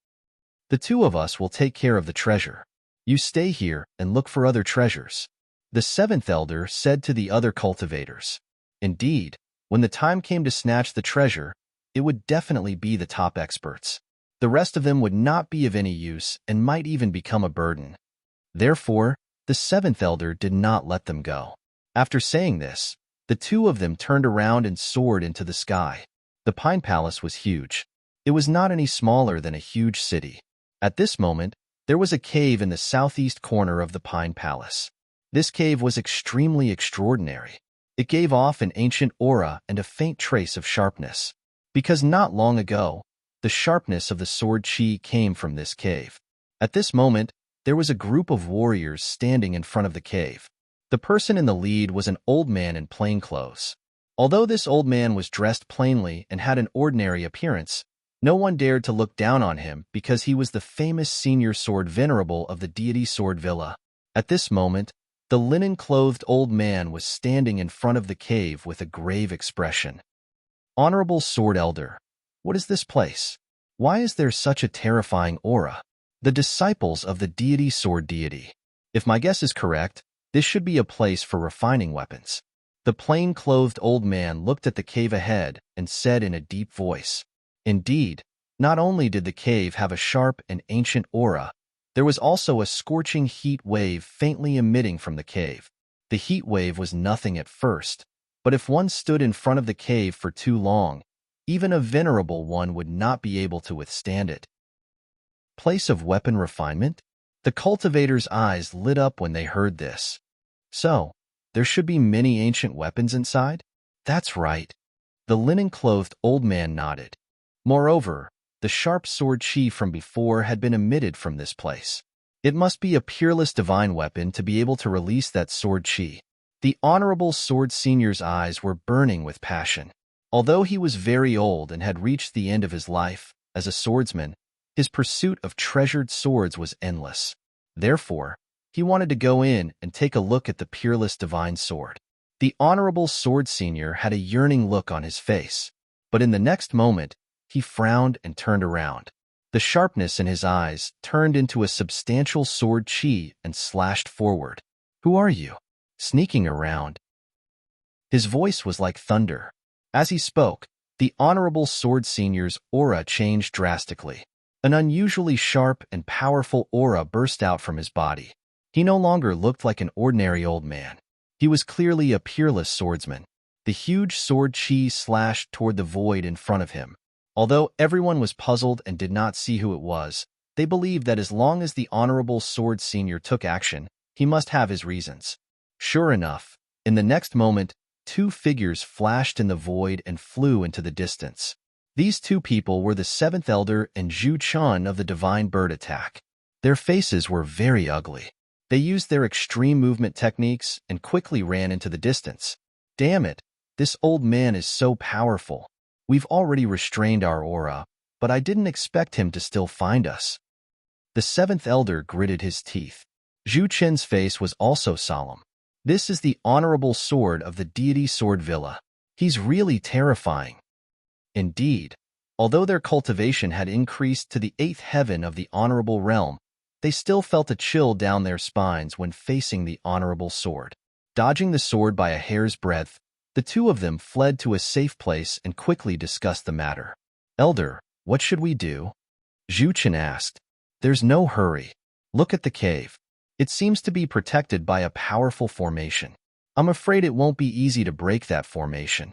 The two of us will take care of the treasure. You stay here and look for other treasures. The seventh elder said to the other cultivators. Indeed, when the time came to snatch the treasure, it would definitely be the top experts. The rest of them would not be of any use and might even become a burden. Therefore, the seventh elder did not let them go. After saying this, the two of them turned around and soared into the sky. The Pine Palace was huge. It was not any smaller than a huge city. At this moment, there was a cave in the southeast corner of the Pine Palace. This cave was extremely extraordinary. It gave off an ancient aura and a faint trace of sharpness. Because not long ago, the sharpness of the sword chi came from this cave. At this moment, there was a group of warriors standing in front of the cave. The person in the lead was an old man in plain clothes. Although this old man was dressed plainly and had an ordinary appearance, no one dared to look down on him because he was the famous senior sword venerable of the deity Sword Villa. At this moment, the linen-clothed old man was standing in front of the cave with a grave expression. Honorable Sword Elder, what is this place? Why is there such a terrifying aura? The disciples of the deity Sword Deity. If my guess is correct, this should be a place for refining weapons. The plain-clothed old man looked at the cave ahead and said in a deep voice. Indeed, not only did the cave have a sharp and ancient aura, there was also a scorching heat wave faintly emitting from the cave. The heat wave was nothing at first, but if one stood in front of the cave for too long, even a venerable one would not be able to withstand it. Place of weapon refinement? The cultivator's eyes lit up when they heard this. So, there should be many ancient weapons inside? That's right. The linen-clothed old man nodded. Moreover, the sharp sword chi from before had been emitted from this place. It must be a peerless divine weapon to be able to release that sword chi. The honorable sword senior's eyes were burning with passion. Although he was very old and had reached the end of his life, as a swordsman, his pursuit of treasured swords was endless. Therefore, He wanted to go in and take a look at the peerless divine sword. The Honorable Sword Senior had a yearning look on his face, but in the next moment, he frowned and turned around. The sharpness in his eyes turned into a substantial sword chi and slashed forward. "Who are you?" "Sneaking around." His voice was like thunder. As he spoke, the Honorable Sword Senior's aura changed drastically. An unusually sharp and powerful aura burst out from his body. He no longer looked like an ordinary old man. He was clearly a peerless swordsman. The huge sword chi slashed toward the void in front of him. Although everyone was puzzled and did not see who it was, they believed that as long as the Honorable Sword Senior took action, he must have his reasons. Sure enough, in the next moment, two figures flashed in the void and flew into the distance. These two people were the Seventh Elder and Zhu Chun of the Divine Bird Attack. Their faces were very ugly. They used their extreme movement techniques and quickly ran into the distance. "Damn it, this old man is so powerful. We've already restrained our aura, but I didn't expect him to still find us." The Seventh Elder gritted his teeth. Zhu Chen's face was also solemn. "This is the Honorable Sword of the Deity Sword Villa. He's really terrifying." Indeed, although their cultivation had increased to the 8th heaven of the Honorable Realm, they still felt a chill down their spines when facing the Honorable Sword. Dodging the sword by a hair's breadth, the two of them fled to a safe place and quickly discussed the matter. "Elder, what should we do?" Zhu Chen asked. "There's no hurry. Look at the cave. It seems to be protected by a powerful formation. I'm afraid it won't be easy to break that formation.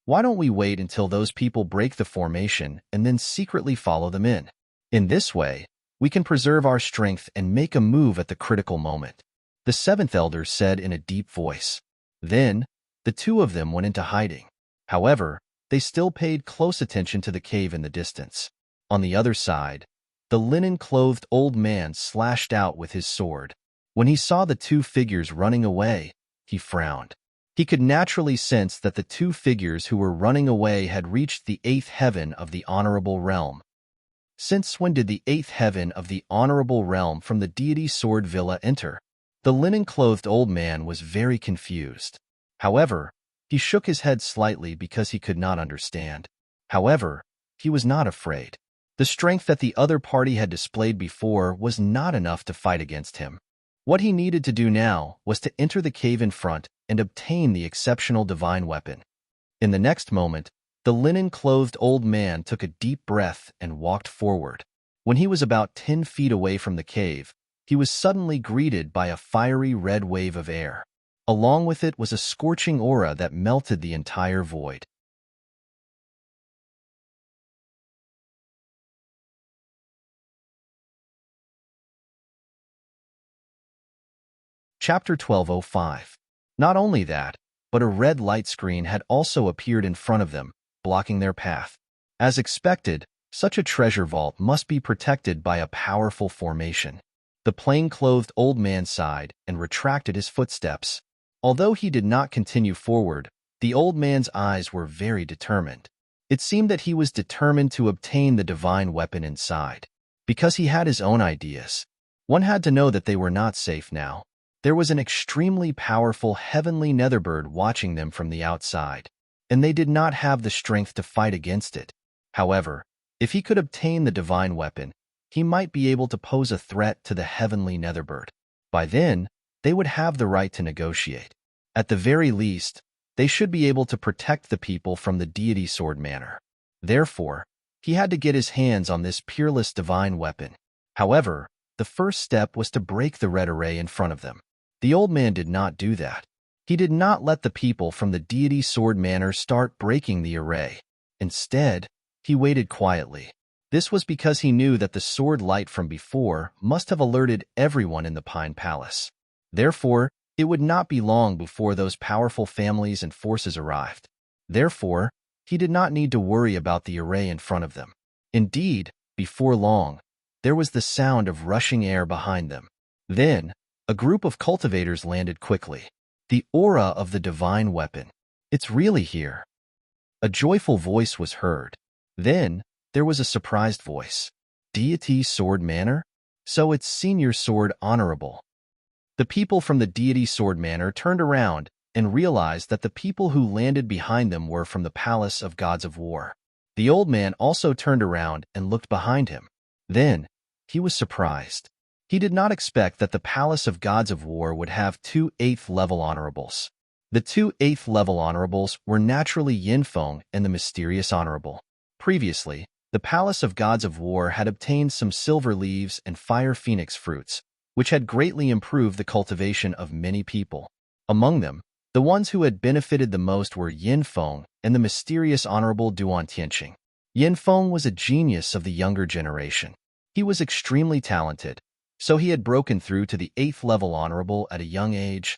Why don't we wait until those people break the formation and then secretly follow them in? In this way, we can preserve our strength and make a move at the critical moment," the Seventh Elder said in a deep voice. Then, the two of them went into hiding. However, they still paid close attention to the cave in the distance. On the other side, the linen-clothed old man slashed out with his sword. When he saw the two figures running away, he frowned. He could naturally sense that the two figures who were running away had reached the 8th heaven of the Honorable Realm. Since when did the 8th heaven of the Honorable Realm from the Deity Sword Villa enter? The linen-clothed old man was very confused. However, he shook his head slightly because he could not understand. However, he was not afraid. The strength that the other party had displayed before was not enough to fight against him. What he needed to do now was to enter the cave in front and obtain the exceptional divine weapon. In the next moment, the linen-clothed old man took a deep breath and walked forward. When he was about 10 feet away from the cave, he was suddenly greeted by a fiery red wave of air. Along with it was a scorching aura that melted the entire void. Chapter 1205. Not only that, but a red light screen had also appeared in front of them, blocking their path. As expected, such a treasure vault must be protected by a powerful formation. The plain-clothed old man sighed and retracted his footsteps. Although he did not continue forward, the old man's eyes were very determined. It seemed that he was determined to obtain the divine weapon inside. Because he had his own ideas. One had to know that they were not safe now. There was an extremely powerful heavenly netherbird watching them from the outside, and they did not have the strength to fight against it. However, if he could obtain the divine weapon, he might be able to pose a threat to the heavenly netherbird. By then, they would have the right to negotiate. At the very least, they should be able to protect the people from the deity sword manor. Therefore, he had to get his hands on this peerless divine weapon. However, the first step was to break the red array in front of them. The old man did not do that. He did not let the people from the deity sword manor start breaking the array. Instead, he waited quietly. This was because he knew that the sword light from before must have alerted everyone in the Pine Palace. Therefore, it would not be long before those powerful families and forces arrived. Therefore, he did not need to worry about the array in front of them. Indeed, before long, there was the sound of rushing air behind them. Then, a group of cultivators landed quickly. The aura of the divine weapon. "It's really here." A joyful voice was heard. Then, there was a surprised voice. "Deity Sword Manor? So it's Senior Sword Honorable." The people from the deity sword manor turned around and realized that the people who landed behind them were from the palace of gods of war. The old man also turned around and looked behind him. Then, he was surprised. He did not expect that the palace of gods of war would have two 8th level honorables. The two 8th level honorables were naturally Yinfeng and the mysterious honorable. Previously, the palace of gods of war had obtained some silver leaves and fire phoenix fruits, which had greatly improved the cultivation of many people. Among them, the ones who had benefited the most were Yinfeng and the mysterious honorable Duan Tianqing. Yinfeng was a genius of the younger generation. He was extremely talented, so he had broken through to the 8th level honorable at a young age.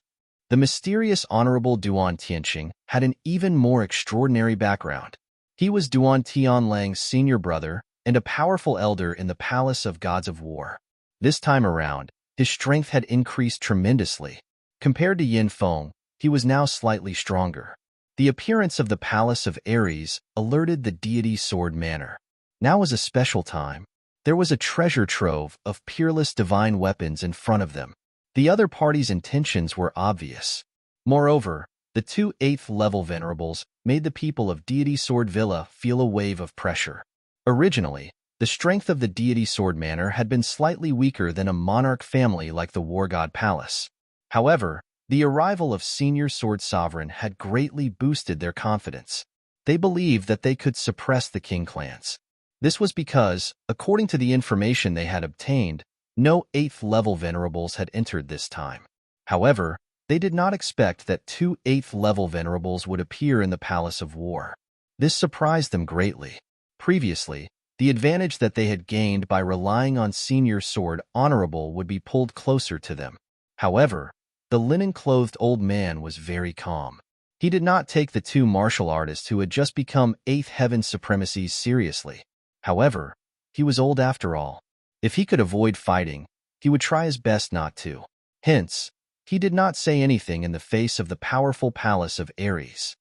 The mysterious honorable Duan Tianqing had an even more extraordinary background. He was Duan Tianlang's senior brother and a powerful elder in the palace of gods of war. This time around, his strength had increased tremendously. Compared to Yinfeng, he was now slightly stronger. The appearance of the palace of Ares alerted the deity sword manor. Now was a special time. There was a treasure trove of peerless divine weapons in front of them. The other party's intentions were obvious. Moreover, the two 8th level venerables made the people of Deity Sword Villa feel a wave of pressure. Originally, the strength of the Deity Sword Manor had been slightly weaker than a monarch family like the War God Palace. However, the arrival of Senior Sword Sovereign had greatly boosted their confidence. They believed that they could suppress the King clans. This was because, according to the information they had obtained, no 8th level venerables had entered this time. However, they did not expect that two 8th level venerables would appear in the Palace of War. This surprised them greatly. Previously, the advantage that they had gained by relying on Senior Sword Honorable would be pulled closer to them. However, the linen-clothed old man was very calm. He did not take the two martial artists who had just become 8th Heaven Supremacies seriously. However, he was old after all. If he could avoid fighting, he would try his best not to. Hence, he did not say anything in the face of the powerful palace of Ares.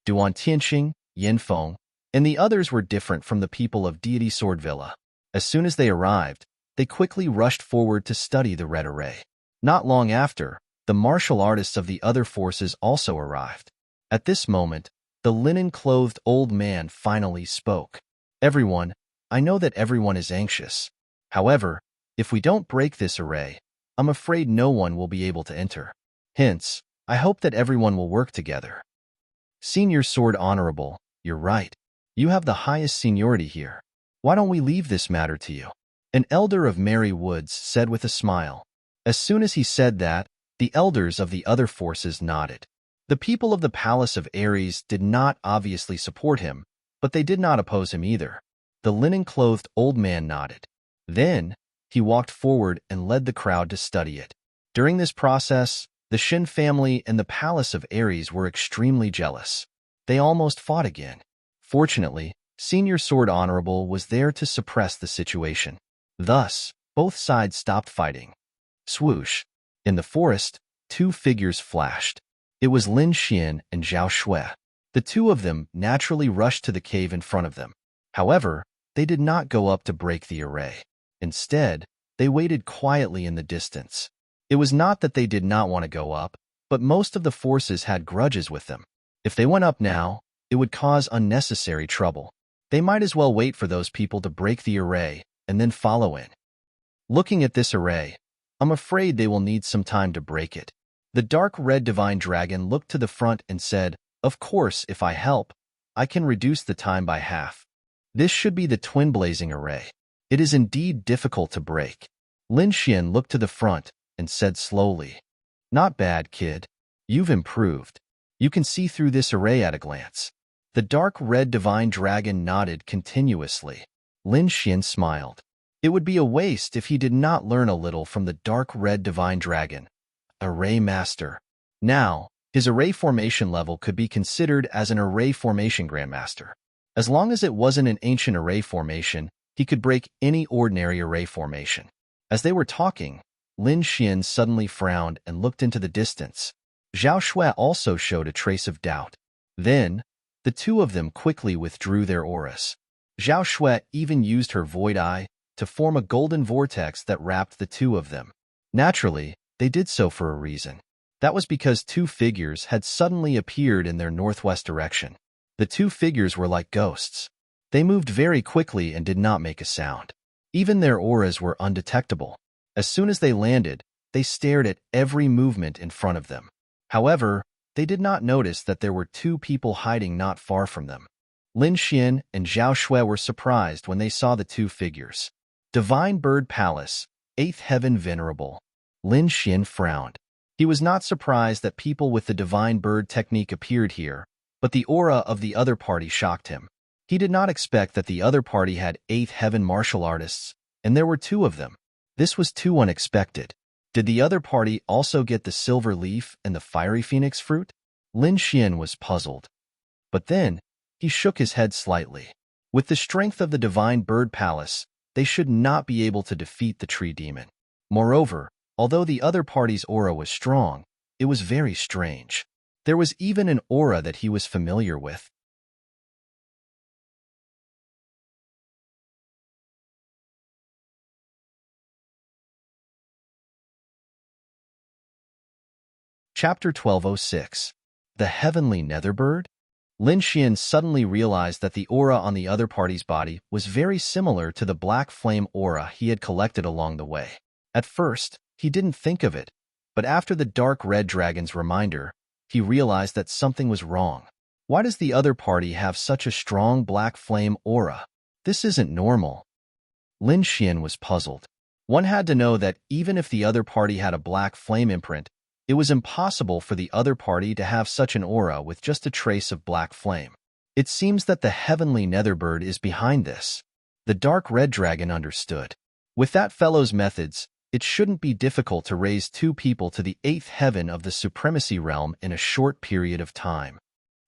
Duan Tianqing, Yinfeng, and the others were different from the people of Deity Sword Villa. As soon as they arrived, they quickly rushed forward to study the red array. Not long after, the martial artists of the other forces also arrived. At this moment, the linen-clothed old man finally spoke. "Everyone, I know that everyone is anxious. However, if we don't break this array, I'm afraid no one will be able to enter. Hence, I hope that everyone will work together." Senior Sword Honorable, you're right. You have the highest seniority here. Why don't we leave this matter to you? An elder of Merry Woods said with a smile. As soon as he said that, the elders of the other forces nodded. The people of the Palace of Ares did not obviously support him, but they did not oppose him either. The linen-clothed old man nodded. Then, he walked forward and led the crowd to study it. During this process, the Shin family and the Palace of Ares were extremely jealous. They almost fought again. Fortunately, Senior Sword Honorable was there to suppress the situation. Thus, both sides stopped fighting. Swoosh! In the forest, two figures flashed. It was Lin Xian and Zhao Shui. The two of them naturally rushed to the cave in front of them. However, they did not go up to break the array. Instead, they waited quietly in the distance. It was not that they did not want to go up, but most of the forces had grudges with them. If they went up now, it would cause unnecessary trouble. They might as well wait for those people to break the array and then follow in. Looking at this array, I'm afraid they will need some time to break it. The dark red divine dragon looked to the front and said, "Of course, if I help, I can reduce the time by half." This should be the twin blazing array. It is indeed difficult to break. Lin Xian looked to the front and said slowly, "Not bad, kid. You've improved. You can see through this array at a glance." The dark red divine dragon nodded continuously. Lin Xian smiled. It would be a waste if he did not learn a little from the dark red divine dragon. Array Master. Now, his array formation level could be considered as an array formation grandmaster. As long as it wasn't an ancient array formation, he could break any ordinary array formation. As they were talking, Lin Xian suddenly frowned and looked into the distance. Zhao Shui also showed a trace of doubt. Then, the two of them quickly withdrew their auras. Zhao Shui even used her void eye to form a golden vortex that wrapped the two of them. Naturally, they did so for a reason. That was because two figures had suddenly appeared in their northwest direction. The two figures were like ghosts. They moved very quickly and did not make a sound. Even their auras were undetectable. As soon as they landed, they stared at every movement in front of them. However, they did not notice that there were two people hiding not far from them. Lin Xian and Zhao Shui were surprised when they saw the two figures. Divine Bird Palace, 8th Heaven Venerable. Lin Xian frowned. He was not surprised that people with the Divine Bird technique appeared here, but the aura of the other party shocked him. He did not expect that the other party had 8th Heaven martial artists, and there were two of them. This was too unexpected. Did the other party also get the silver leaf and the fiery phoenix fruit? Lin Xian was puzzled. But then, he shook his head slightly. With the strength of the Divine Bird Palace, they should not be able to defeat the tree demon. Moreover, although the other party's aura was strong, it was very strange. There was even an aura that he was familiar with. Chapter 1206. The Heavenly Netherbird? Lin Xian suddenly realized that the aura on the other party's body was very similar to the black flame aura he had collected along the way. At first, he didn't think of it, but after the dark red dragon's reminder, he realized that something was wrong. Why does the other party have such a strong black flame aura? This isn't normal. Lin Xian was puzzled. One had to know that even if the other party had a black flame imprint, it was impossible for the other party to have such an aura with just a trace of black flame. It seems that the Heavenly Netherbird is behind this. The dark red dragon understood. With that fellow's methods, it shouldn't be difficult to raise two people to the 8th heaven of the supremacy realm in a short period of time.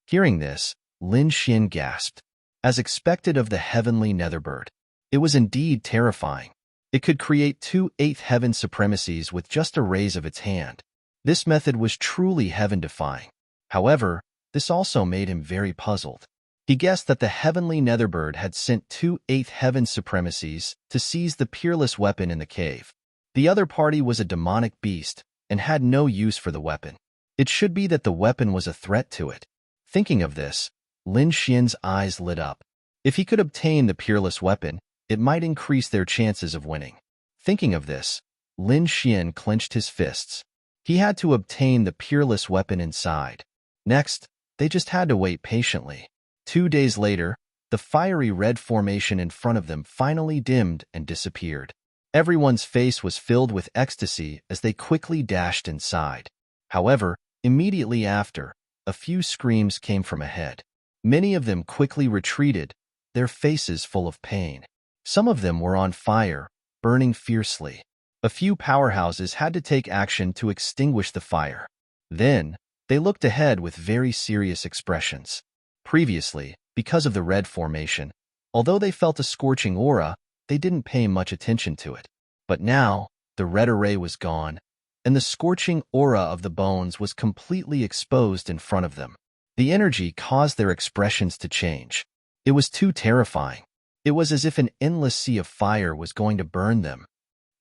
Hearing this, Lin Xian gasped. As expected of the Heavenly Netherbird, it was indeed terrifying. It could create two 8th heaven supremacies with just a raise of its hand. This method was truly heaven-defying. However, this also made him very puzzled. He guessed that the Heavenly Netherbird had sent two 8th heaven supremacies to seize the peerless weapon in the cave. The other party was a demonic beast and had no use for the weapon. It should be that the weapon was a threat to it. Thinking of this, Lin Xian's eyes lit up. If he could obtain the peerless weapon, it might increase their chances of winning. Thinking of this, Lin Xian clenched his fists. He had to obtain the peerless weapon inside. Next, they just had to wait patiently. 2 days later, the fiery red formation in front of them finally dimmed and disappeared. Everyone's face was filled with ecstasy as they quickly dashed inside. However, immediately after, a few screams came from ahead. Many of them quickly retreated, their faces full of pain. Some of them were on fire, burning fiercely. A few powerhouses had to take action to extinguish the fire. Then, they looked ahead with very serious expressions. Previously, because of the red formation, although they felt a scorching aura, they didn't pay much attention to it. But now, the red array was gone, and the scorching aura of the bones was completely exposed in front of them. The energy caused their expressions to change. It was too terrifying. It was as if an endless sea of fire was going to burn them.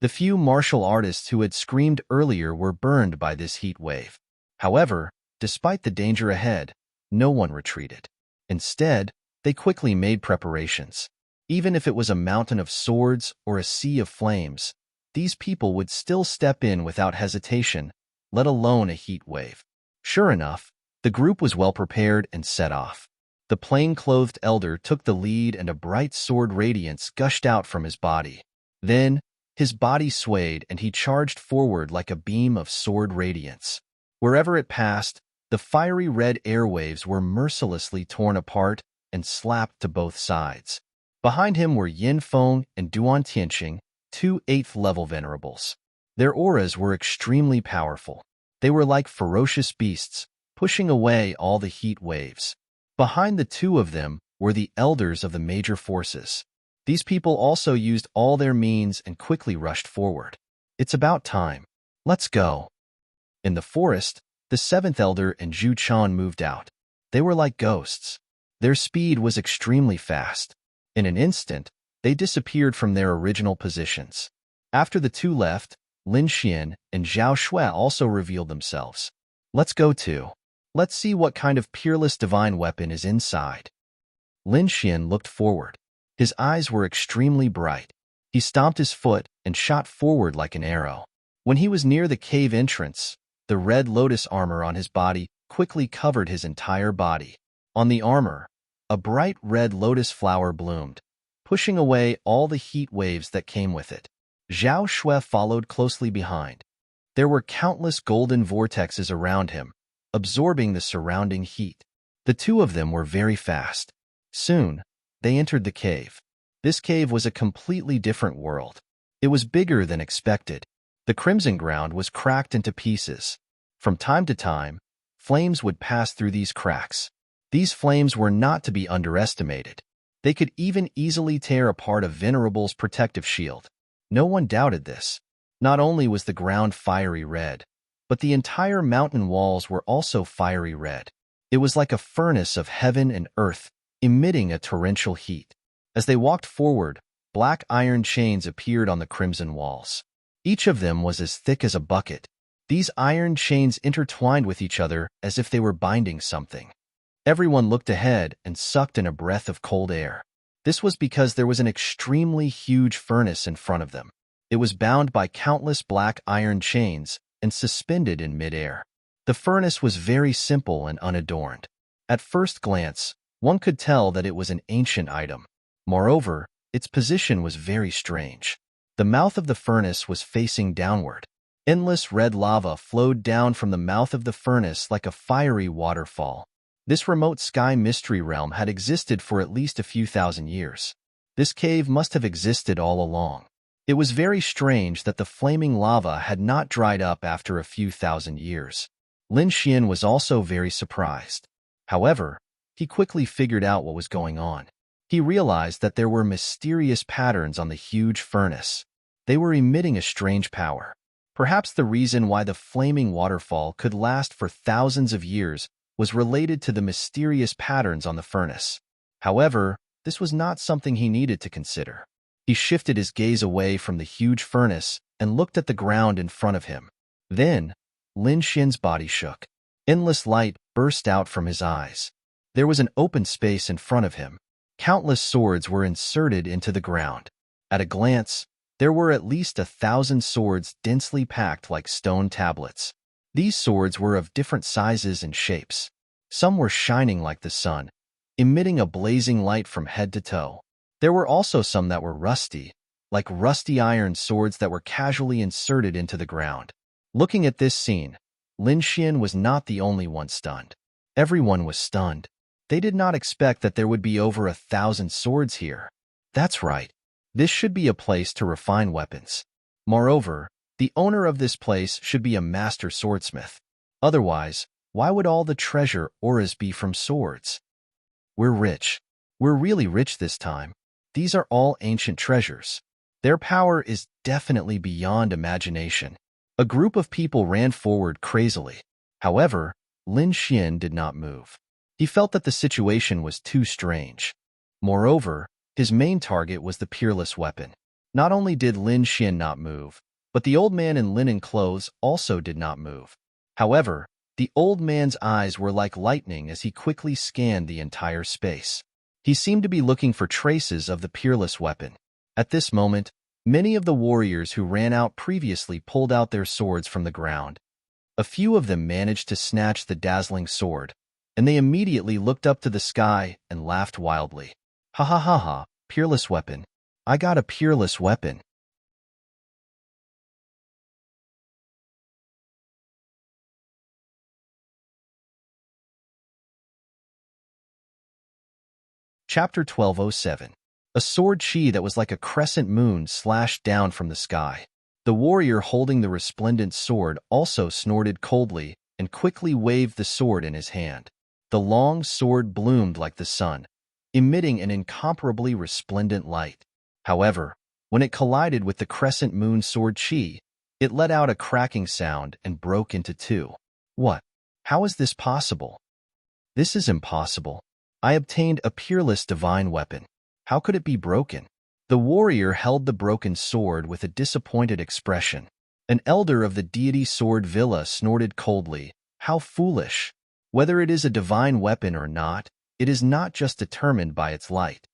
The few martial artists who had screamed earlier were burned by this heat wave. However, despite the danger ahead, no one retreated. Instead, they quickly made preparations. Even if it was a mountain of swords or a sea of flames, these people would still step in without hesitation, let alone a heat wave. Sure enough, the group was well prepared and set off. The plain-clothed elder took the lead and a bright sword radiance gushed out from his body. Then, his body swayed and he charged forward like a beam of sword radiance. Wherever it passed, the fiery red airwaves were mercilessly torn apart and slapped to both sides. Behind him were Yin Feng and Duan Tianqing, two 8th-level venerables. Their auras were extremely powerful. They were like ferocious beasts, pushing away all the heat waves. Behind the two of them were the elders of the major forces. These people also used all their means and quickly rushed forward. It's about time. Let's go. In the forest, the 7th elder and Zhu Chan moved out. They were like ghosts. Their speed was extremely fast. In an instant, they disappeared from their original positions. After the two left, Lin Xian and Zhao Shui also revealed themselves. Let's go too. Let's see what kind of peerless divine weapon is inside. Lin Xian looked forward. His eyes were extremely bright. He stomped his foot and shot forward like an arrow. When he was near the cave entrance, the red lotus armor on his body quickly covered his entire body. On the armor, a bright red lotus flower bloomed, pushing away all the heat waves that came with it. Zhao Shui followed closely behind. There were countless golden vortexes around him, absorbing the surrounding heat. The two of them were very fast. Soon, they entered the cave. This cave was a completely different world. It was bigger than expected. The crimson ground was cracked into pieces. From time to time, flames would pass through these cracks. These flames were not to be underestimated. They could even easily tear apart a venerable's protective shield. No one doubted this. Not only was the ground fiery red, but the entire mountain walls were also fiery red. It was like a furnace of heaven and earth, emitting a torrential heat. As they walked forward, black iron chains appeared on the crimson walls. Each of them was as thick as a bucket. These iron chains intertwined with each other as if they were binding something. Everyone looked ahead and sucked in a breath of cold air. This was because there was an extremely huge furnace in front of them. It was bound by countless black iron chains and suspended in midair. The furnace was very simple and unadorned. At first glance, one could tell that it was an ancient item. Moreover, its position was very strange. The mouth of the furnace was facing downward. Endless red lava flowed down from the mouth of the furnace like a fiery waterfall. This remote sky mystery realm had existed for at least a few thousand years. This cave must have existed all along. It was very strange that the flaming lava had not dried up after a few thousand years. Lin Xian was also very surprised. However, he quickly figured out what was going on. He realized that there were mysterious patterns on the huge furnace. They were emitting a strange power. Perhaps the reason why the flaming waterfall could last for thousands of years was related to the mysterious patterns on the furnace. However, this was not something he needed to consider. He shifted his gaze away from the huge furnace and looked at the ground in front of him. Then, Lin Xian's body shook. Endless light burst out from his eyes. There was an open space in front of him. Countless swords were inserted into the ground. At a glance, there were at least 1,000 swords densely packed like stone tablets. These swords were of different sizes and shapes. Some were shining like the sun, emitting a blazing light from head to toe. There were also some that were rusty, like rusty iron swords that were casually inserted into the ground. Looking at this scene, Lin Xian was not the only one stunned. Everyone was stunned. They did not expect that there would be over 1,000 swords here. That's right. This should be a place to refine weapons. Moreover, the owner of this place should be a master swordsmith. Otherwise, why would all the treasure auras be from swords? We're rich. We're really rich this time. These are all ancient treasures. Their power is definitely beyond imagination. A group of people ran forward crazily. However, Lin Xian did not move. He felt that the situation was too strange. Moreover, his main target was the peerless weapon. Not only did Lin Xian not move, but the old man in linen clothes also did not move. However, the old man's eyes were like lightning as he quickly scanned the entire space. He seemed to be looking for traces of the peerless weapon. At this moment, many of the warriors who ran out previously pulled out their swords from the ground. A few of them managed to snatch the dazzling sword, and they immediately looked up to the sky and laughed wildly. Ha ha ha ha, peerless weapon. I got a peerless weapon. Chapter 1207. A sword chi that was like a crescent moon slashed down from the sky. The warrior holding the resplendent sword also snorted coldly and quickly waved the sword in his hand. The long sword bloomed like the sun, emitting an incomparably resplendent light. However, when it collided with the crescent moon sword chi, it let out a cracking sound and broke into two. What? How is this possible? This is impossible. I obtained a peerless divine weapon. How could it be broken? The warrior held the broken sword with a disappointed expression. An elder of the deity sword villa snorted coldly. How foolish! Whether it is a divine weapon or not, it is not just determined by its light.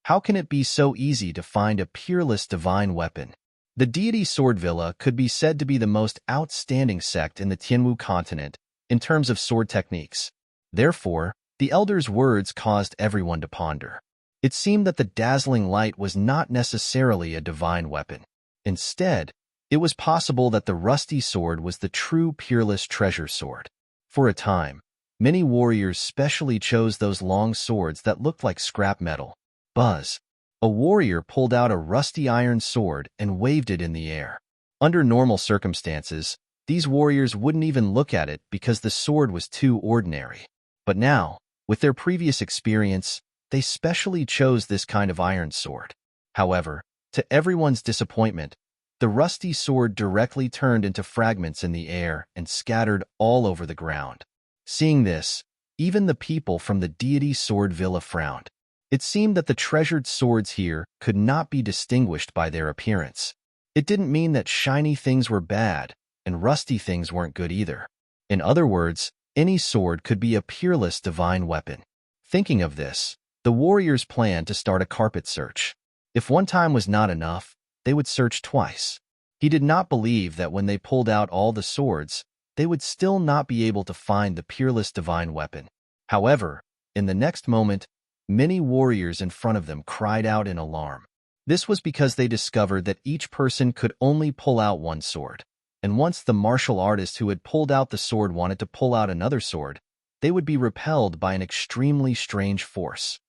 How can it be so easy to find a peerless divine weapon? The deity sword villa could be said to be the most outstanding sect in the Tianwu continent in terms of sword techniques. Therefore, the elder's words caused everyone to ponder. It seemed that the dazzling light was not necessarily a divine weapon. Instead, it was possible that the rusty sword was the true peerless treasure sword. For a time, many warriors specially chose those long swords that looked like scrap metal. Buzz. A warrior pulled out a rusty iron sword and waved it in the air. Under normal circumstances, these warriors wouldn't even look at it because the sword was too ordinary. But now, with their previous experience, they specially chose this kind of iron sword. However, to everyone's disappointment, the rusty sword directly turned into fragments in the air and scattered all over the ground. Seeing this, even the people from the deity sword villa frowned. It seemed that the treasured swords here could not be distinguished by their appearance. It didn't mean that shiny things were bad and rusty things weren't good either. In other words, any sword could be a peerless divine weapon. Thinking of this, the warriors planned to start a carpet search. If one time was not enough, they would search twice. He did not believe that when they pulled out all the swords, they would still not be able to find the peerless divine weapon. However, in the next moment, many warriors in front of them cried out in alarm. This was because they discovered that each person could only pull out one sword, and once the martial artist who had pulled out the sword wanted to pull out another sword, they would be repelled by an extremely strange force.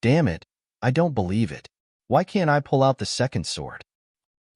Damn it, I don't believe it. Why can't I pull out the second sword?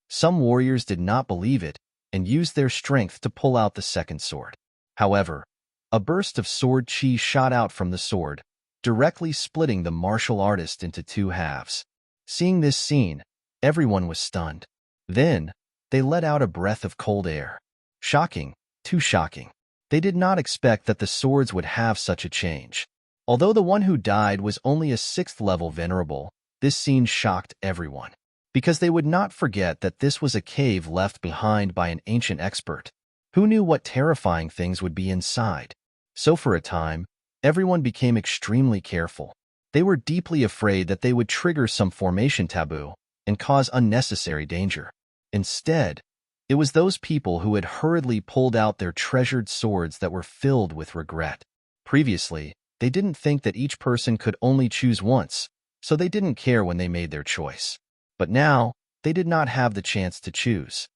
Some warriors did not believe it and used their strength to pull out the second sword. However, a burst of sword chi shot out from the sword, directly splitting the martial artist into two halves. Seeing this scene, everyone was stunned. Then, they let out a breath of cold air. Shocking, too shocking. They did not expect that the swords would have such a change. Although the one who died was only a 6th-level venerable, this scene shocked everyone, because they would not forget that this was a cave left behind by an ancient expert. Who knew what terrifying things would be inside? So for a time, everyone became extremely careful. They were deeply afraid that they would trigger some formation taboo and cause unnecessary danger. Instead, it was those people who had hurriedly pulled out their treasured swords that were filled with regret. Previously, they didn't think that each person could only choose once, so they didn't care when they made their choice. But now, they did not have the chance to choose.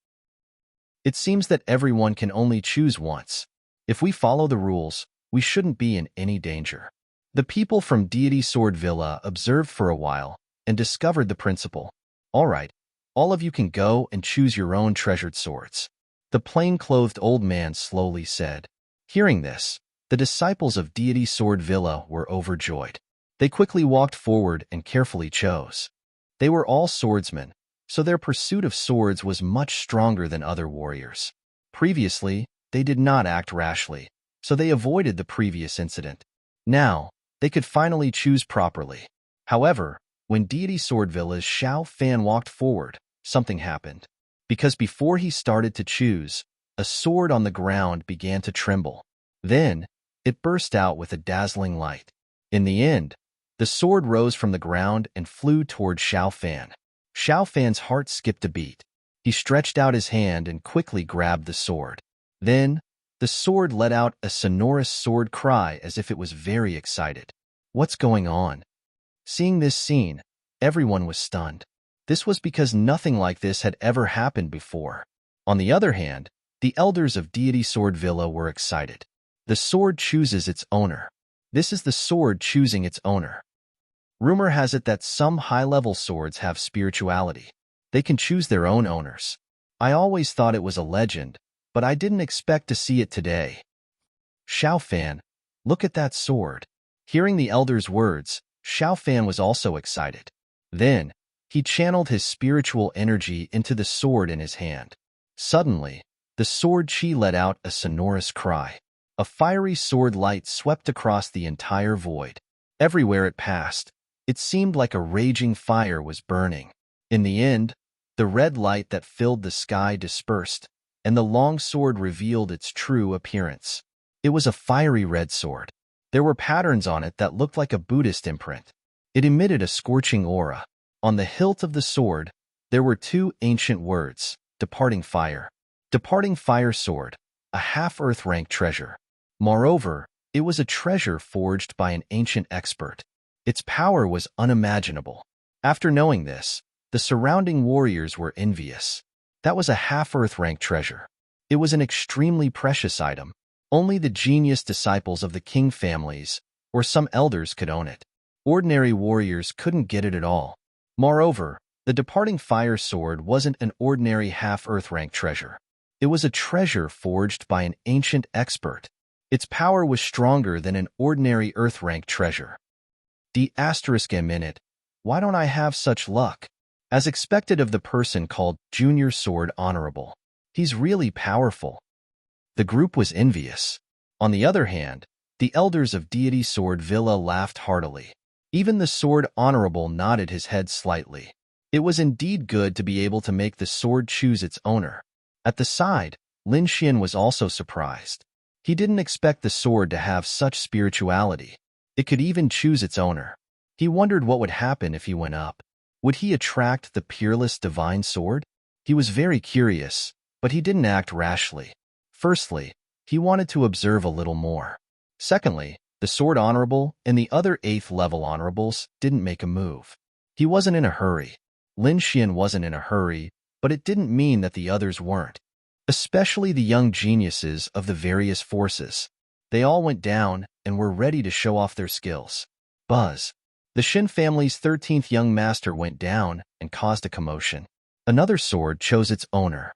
It seems that everyone can only choose once. If we follow the rules, we shouldn't be in any danger. The people from Deity Sword Villa observed for a while and discovered the principle. All right, all of you can go and choose your own treasured swords. The plain-clothed old man slowly said. Hearing this, the disciples of Deity Sword Villa were overjoyed. They quickly walked forward and carefully chose. They were all swordsmen, so their pursuit of swords was much stronger than other warriors. Previously, they did not act rashly, so they avoided the previous incident. Now, they could finally choose properly. However, when Deity Sword Villa's Xiao Fan walked forward, something happened. Because before he started to choose, a sword on the ground began to tremble. Then, it burst out with a dazzling light. In the end, the sword rose from the ground and flew toward Xiao Fan. Xiao Fan's heart skipped a beat. He stretched out his hand and quickly grabbed the sword. Then, the sword let out a sonorous sword cry as if it was very excited. What's going on? Seeing this scene, everyone was stunned. This was because nothing like this had ever happened before. On the other hand, the elders of Deity Sword Villa were excited. The sword chooses its owner. This is the sword choosing its owner. Rumor has it that some high-level swords have spirituality. They can choose their own owners. I always thought it was a legend, but I didn't expect to see it today. Xiao Fan, look at that sword. Hearing the elder's words, Xiao Fan was also excited. Then, he channeled his spiritual energy into the sword in his hand. Suddenly, the sword chi let out a sonorous cry. A fiery sword light swept across the entire void. Everywhere it passed, it seemed like a raging fire was burning. In the end, the red light that filled the sky dispersed, and the long sword revealed its true appearance. It was a fiery red sword. There were patterns on it that looked like a Buddhist imprint. It emitted a scorching aura. On the hilt of the sword, there were two ancient words, departing fire. Departing fire sword, a half-earth rank treasure. Moreover, it was a treasure forged by an ancient expert. Its power was unimaginable. After knowing this, the surrounding warriors were envious. That was a half-earth rank treasure. It was an extremely precious item. Only the genius disciples of the king families or some elders could own it. Ordinary warriors couldn't get it at all. Moreover, the departing fire sword wasn't an ordinary half-earth rank treasure. It was a treasure forged by an ancient expert. Its power was stronger than an ordinary earth rank treasure. Why don't I have such luck? As expected of the person called Junior Sword Honorable. He's really powerful. The group was envious. On the other hand, the elders of Deity Sword Villa laughed heartily. Even the Sword Honorable nodded his head slightly. It was indeed good to be able to make the sword choose its owner. At the side, Lin Xian was also surprised. He didn't expect the sword to have such spirituality. It could even choose its owner. He wondered what would happen if he went up. Would he attract the peerless divine sword? He was very curious, but he didn't act rashly. Firstly, he wanted to observe a little more. Secondly, the Sword Honorable and the other 8th level honorables didn't make a move. He wasn't in a hurry. Lin Xian wasn't in a hurry, but it didn't mean that the others weren't. Especially the young geniuses of the various forces. They all went down and were ready to show off their skills. Buzz. The Shin family's 13th young master went down and caused a commotion. Another sword chose its owner.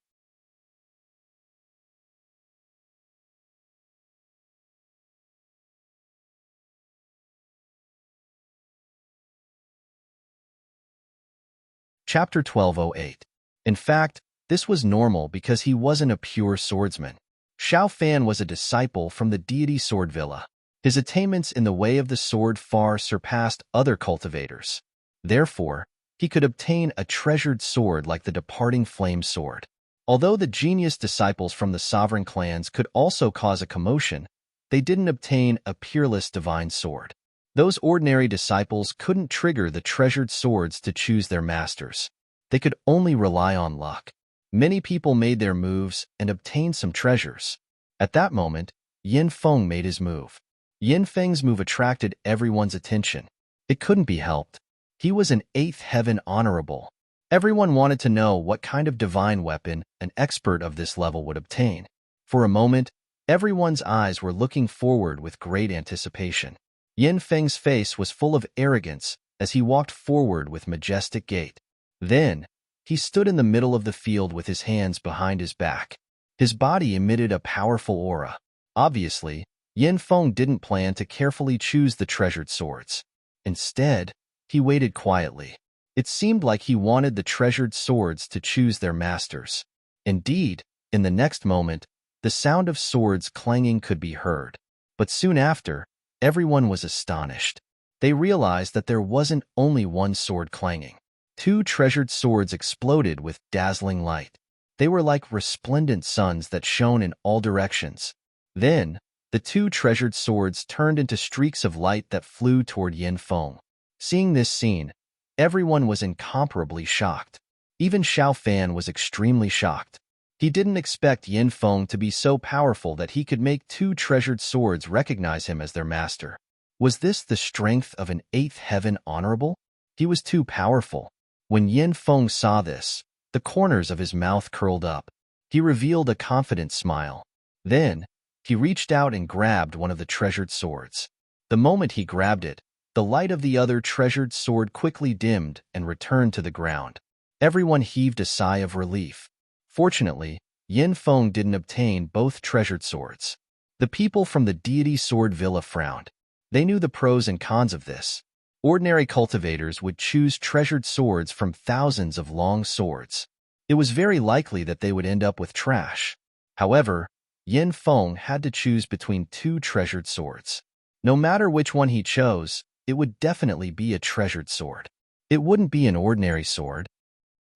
Chapter 1208. In fact, this was normal because he wasn't a pure swordsman. Xiao Fan was a disciple from the Deity Sword Villa. His attainments in the way of the sword far surpassed other cultivators. Therefore, he could obtain a treasured sword like the departing flame sword. Although the genius disciples from the sovereign clans could also cause a commotion, they didn't obtain a peerless divine sword. Those ordinary disciples couldn't trigger the treasured swords to choose their masters. They could only rely on luck. Many people made their moves and obtained some treasures. At that moment, Yin Feng made his move. Yin Feng's move attracted everyone's attention. It couldn't be helped. He was an 8th heaven honorable. Everyone wanted to know what kind of divine weapon an expert of this level would obtain. For a moment, everyone's eyes were looking forward with great anticipation. Yin Feng's face was full of arrogance as he walked forward with majestic gait. Then, he stood in the middle of the field with his hands behind his back. His body emitted a powerful aura. Obviously, Yin Feng didn't plan to carefully choose the treasured swords. Instead, he waited quietly. It seemed like he wanted the treasured swords to choose their masters. Indeed, in the next moment, the sound of swords clanging could be heard. But soon after, everyone was astonished. They realized that there wasn't only one sword clanging. 2 treasured swords exploded with dazzling light. They were like resplendent suns that shone in all directions. Then, the 2 treasured swords turned into streaks of light that flew toward Yin Feng. Seeing this scene, everyone was incomparably shocked. Even Xiao Fan was extremely shocked. He didn't expect Yin Feng to be so powerful that he could make 2 treasured swords recognize him as their master. Was this the strength of an 8th heaven honorable? He was too powerful. When Yin Feng saw this, the corners of his mouth curled up. He revealed a confident smile. Then, he reached out and grabbed one of the treasured swords. The moment he grabbed it, the light of the other treasured sword quickly dimmed and returned to the ground. Everyone heaved a sigh of relief. Fortunately, Yin Feng didn't obtain both treasured swords. The people from the Deity Sword Villa frowned. They knew the pros and cons of this. Ordinary cultivators would choose treasured swords from thousands of long swords. It was very likely that they would end up with trash. However, Yin Feng had to choose between 2 treasured swords. No matter which one he chose, it would definitely be a treasured sword. It wouldn't be an ordinary sword.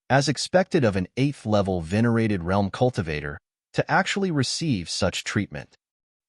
As expected of an 8th level venerated realm cultivator, to actually receive such treatment.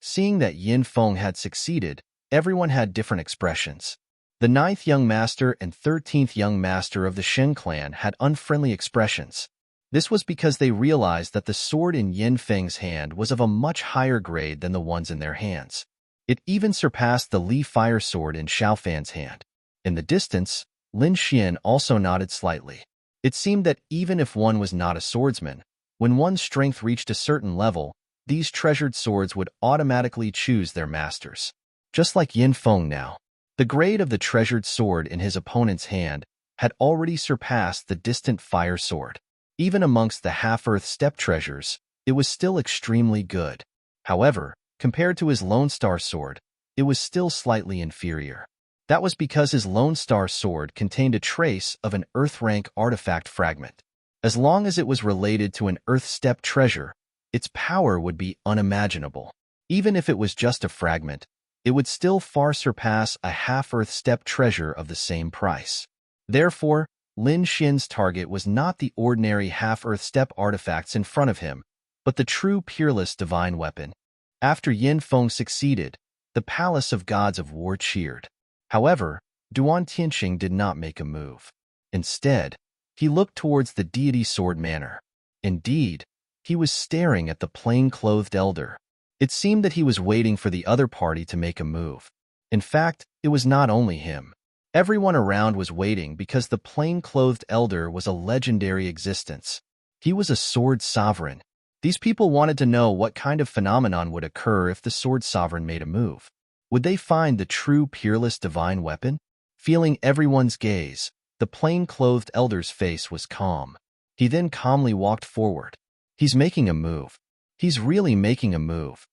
Seeing that Yin Feng had succeeded, everyone had different expressions. The 9th young master and 13th young master of the Shen clan had unfriendly expressions. This was because they realized that the sword in Yin Feng's hand was of a much higher grade than the ones in their hands. It even surpassed the Li fire sword in Xiaofan's hand. In the distance, Lin Xian also nodded slightly. It seemed that even if one was not a swordsman, when one's strength reached a certain level, these treasured swords would automatically choose their masters. Just like Yin Feng now. The grade of the treasured sword in his opponent's hand had already surpassed the distant fire sword. Even amongst the half-earth steppe treasures, it was still extremely good. However, compared to his Lone Star sword, it was still slightly inferior. That was because his Lone Star sword contained a trace of an Earth rank artifact fragment. As long as it was related to an Earth steppe treasure, its power would be unimaginable. Even if it was just a fragment, it would still far surpass a half-Earth steppe treasure of the same price. Therefore, Lin Xian's target was not the ordinary half-Earth steppe artifacts in front of him, but the true peerless divine weapon. After Yin Feng succeeded, the Palace of Gods of War cheered. However, Duan Tianqing did not make a move. Instead, he looked towards the deity sword manor. Indeed, he was staring at the plain-clothed elder. It seemed that he was waiting for the other party to make a move. In fact, it was not only him. Everyone around was waiting because the plain-clothed elder was a legendary existence. He was a sword sovereign. These people wanted to know what kind of phenomenon would occur if the sword sovereign made a move. Would they find the true peerless divine weapon? Feeling everyone's gaze, the plain-clothed elder's face was calm. He then calmly walked forward. He's making a move. He's really making a move.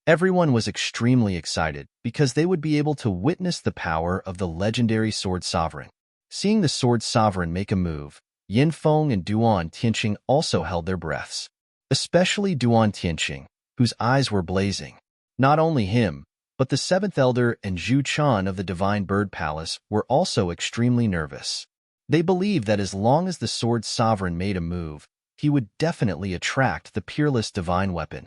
Everyone was extremely excited because they would be able to witness the power of the legendary sword sovereign. Seeing the sword sovereign make a move, Yin Feng and Duan Tianqing also held their breaths. Especially Duan Tianqing, whose eyes were blazing. Not only him, but the 7th elder and Zhu Chan of the Divine Bird Palace were also extremely nervous. They believed that as long as the sword sovereign made a move, he would definitely attract the peerless divine weapon.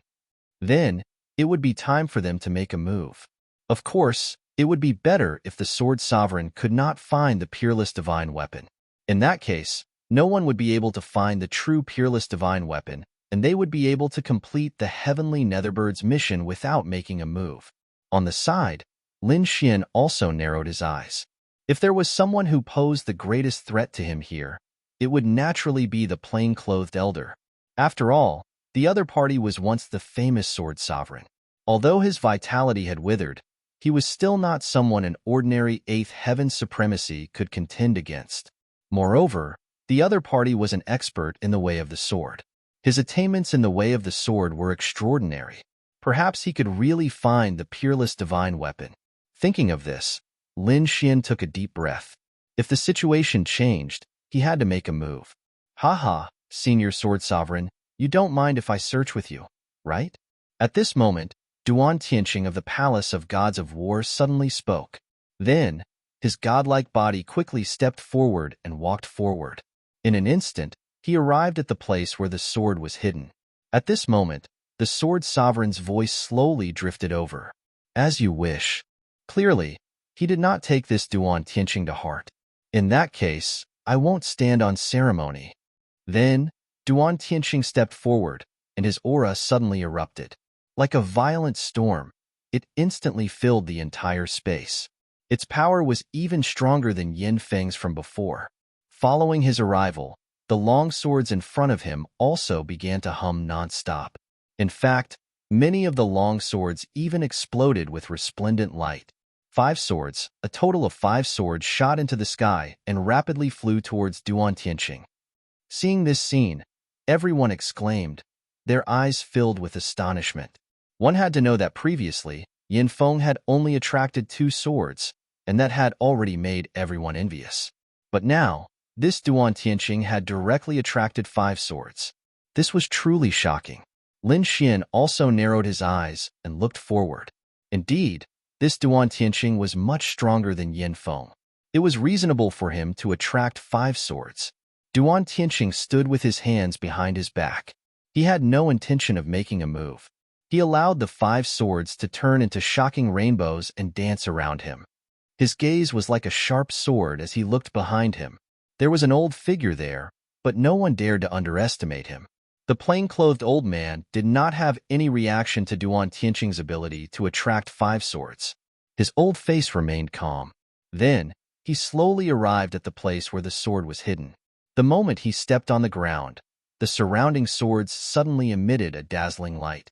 Then, it would be time for them to make a move. Of course, it would be better if the sword sovereign could not find the peerless divine weapon. In that case, no one would be able to find the true peerless divine weapon, and they would be able to complete the Heavenly Netherbird's mission without making a move. On the side, Lin Xian also narrowed his eyes. If there was someone who posed the greatest threat to him here, it would naturally be the plain-clothed elder. After all, the other party was once the famous sword sovereign. Although his vitality had withered, he was still not someone an ordinary 8th heaven supremacy could contend against. Moreover, the other party was an expert in the way of the sword. His attainments in the way of the sword were extraordinary. Perhaps he could really find the peerless divine weapon. Thinking of this, Lin Xian took a deep breath. If the situation changed, he had to make a move. Haha, senior sword sovereign, you don't mind if I search with you, right? At this moment, Duan Tianqing of the Palace of Gods of War suddenly spoke. Then, his godlike body quickly stepped forward and walked forward. In an instant, he arrived at the place where the sword was hidden. At this moment, the sword sovereign's voice slowly drifted over. As you wish. Clearly, he did not take this Duan Tianqing to heart. In that case, I won't stand on ceremony. Then, Duan Tianqing stepped forward, and his aura suddenly erupted. Like a violent storm, it instantly filled the entire space. Its power was even stronger than Yin Feng's from before. Following his arrival, the long swords in front of him also began to hum non-stop. In fact, many of the long swords even exploded with resplendent light. 5 swords, a total of 5 swords, shot into the sky and rapidly flew towards Duan Tianqing. Seeing this scene, everyone exclaimed, their eyes filled with astonishment. One had to know that previously, Yin Feng had only attracted 2 swords, and that had already made everyone envious. But now, this Duan Tianqing had directly attracted 5 swords. This was truly shocking. Lin Xian also narrowed his eyes and looked forward. Indeed, this Duan Tianqing was much stronger than Yin Feng. It was reasonable for him to attract 5 swords. Duan Tianqing stood with his hands behind his back. He had no intention of making a move. He allowed the 5 swords to turn into shocking rainbows and dance around him. His gaze was like a sharp sword as he looked behind him. There was an old figure there, but no one dared to underestimate him. The plain-clothed old man did not have any reaction to Duan Tianqing's ability to attract 5 swords. His old face remained calm. Then, he slowly arrived at the place where the sword was hidden. The moment he stepped on the ground, the surrounding swords suddenly emitted a dazzling light.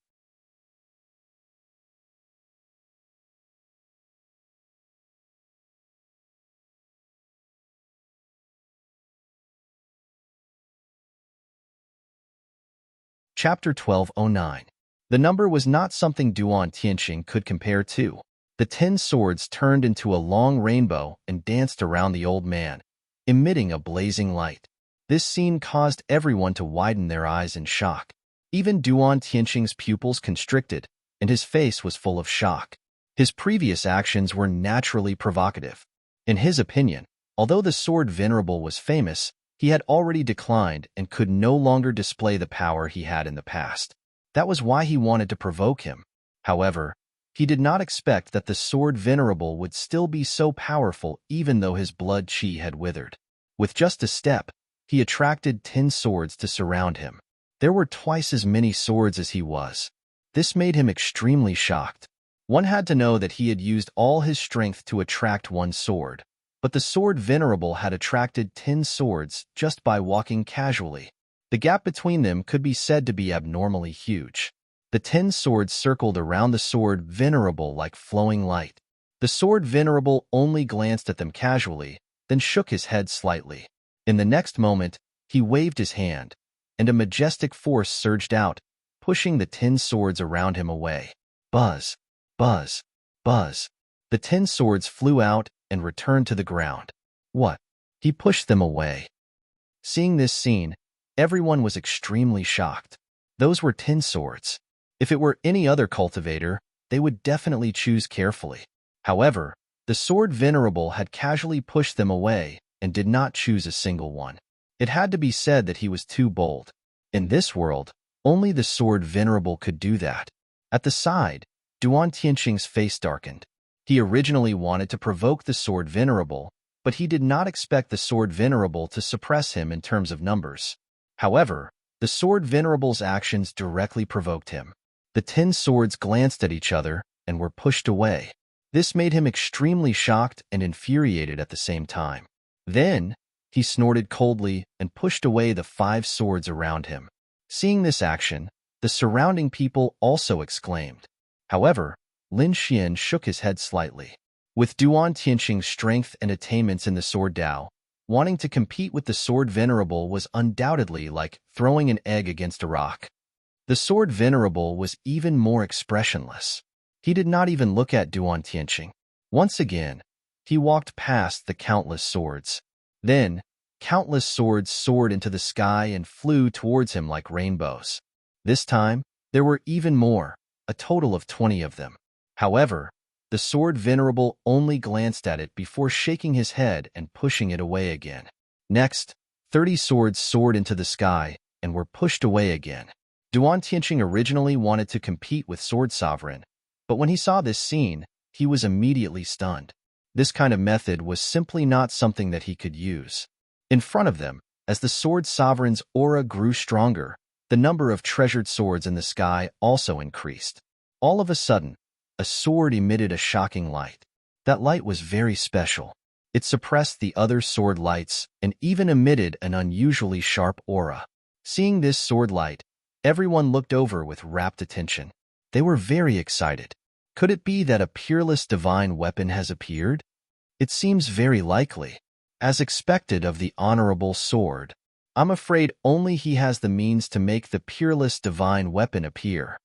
Chapter 1209. The number was not something Duan Tianqing could compare to. The 10 swords turned into a long rainbow and danced around the old man, emitting a blazing light. This scene caused everyone to widen their eyes in shock. Even Duan Tianqing's pupils constricted, and his face was full of shock. His previous actions were naturally provocative. In his opinion, although the sword Venerable was famous, he had already declined and could no longer display the power he had in the past. That was why he wanted to provoke him. However, he did not expect that the sword Venerable would still be so powerful even though his blood chi had withered. With just a step, he attracted 10 swords to surround him. There were twice as many swords as he was. This made him extremely shocked. One had to know that he had used all his strength to attract one sword, but the sword Venerable had attracted 10 swords just by walking casually. The gap between them could be said to be abnormally huge. The 10 swords circled around the sword Venerable like flowing light. The sword Venerable only glanced at them casually, then shook his head slightly. In the next moment, he waved his hand, and a majestic force surged out, pushing the 10 swords around him away. Buzz, buzz, buzz. The 10 swords flew out and returned to the ground. What? He pushed them away. Seeing this scene, everyone was extremely shocked. Those were 10 swords. If it were any other cultivator, they would definitely choose carefully. However, the sword Venerable had casually pushed them away and did not choose a single one. It had to be said that he was too bold. In this world, only the sword Venerable could do that. At the side, Duan Tianqing's face darkened. He originally wanted to provoke the sword Venerable, but he did not expect the sword Venerable to suppress him in terms of numbers. However, the sword Venerable's actions directly provoked him. The 10 swords glanced at each other and were pushed away. This made him extremely shocked and infuriated at the same time. Then, he snorted coldly and pushed away the 5 swords around him. Seeing this action, the surrounding people also exclaimed. However, Lin Xian shook his head slightly. With Duan Tianqing's strength and attainments in the sword Dao, wanting to compete with the sword Venerable was undoubtedly like throwing an egg against a rock. The sword Venerable was even more expressionless. He did not even look at Duan Tianqing. Once again, he walked past the countless swords. Then, countless swords soared into the sky and flew towards him like rainbows. This time, there were even more, a total of 20 of them. However, the sword Venerable only glanced at it before shaking his head and pushing it away again. Next, 30 swords soared into the sky and were pushed away again. Duan Tianqing originally wanted to compete with Sword Sovereign, but when he saw this scene, he was immediately stunned. This kind of method was simply not something that he could use. In front of them, as the Sword Sovereign's aura grew stronger, the number of treasured swords in the sky also increased. All of a sudden, a sword emitted a shocking light. That light was very special. It suppressed the other sword lights and even emitted an unusually sharp aura. Seeing this sword light, everyone looked over with rapt attention. They were very excited. Could it be that a peerless divine weapon has appeared? It seems very likely. As expected of the honorable sword, I'm afraid only he has the means to make the peerless divine weapon appear.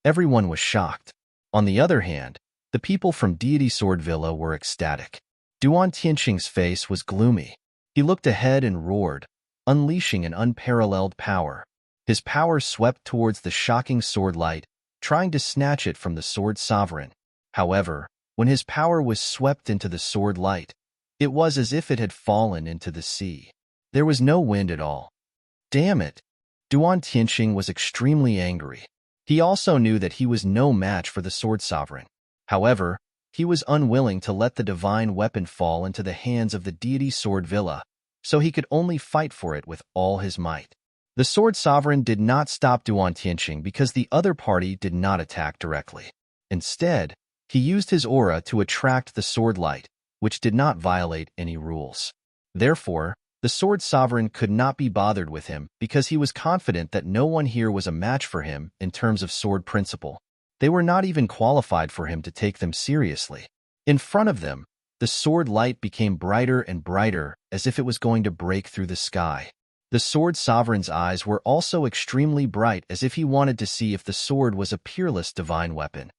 Everyone was shocked. On the other hand, the people from Deity Sword Villa were ecstatic. Duan Tianqing's face was gloomy. He looked ahead and roared, unleashing an unparalleled power. His power swept towards the shocking sword light, trying to snatch it from the Sword Sovereign. However, when his power was swept into the sword light, it was as if it had fallen into the sea. There was no wind at all. Damn it! Duan Tianqing was extremely angry. He also knew that he was no match for the sword sovereign. However, he was unwilling to let the divine weapon fall into the hands of the deity Sword Villa, so he could only fight for it with all his might. The sword sovereign did not stop Duan Tianqing because the other party did not attack directly. Instead, he used his aura to attract the sword light, which did not violate any rules. Therefore, the sword sovereign could not be bothered with him because he was confident that no one here was a match for him in terms of sword principle. They were not even qualified for him to take them seriously. In front of them, the sword light became brighter and brighter as if it was going to break through the sky. The sword sovereign's eyes were also extremely bright as if he wanted to see if the sword was a peerless divine weapon.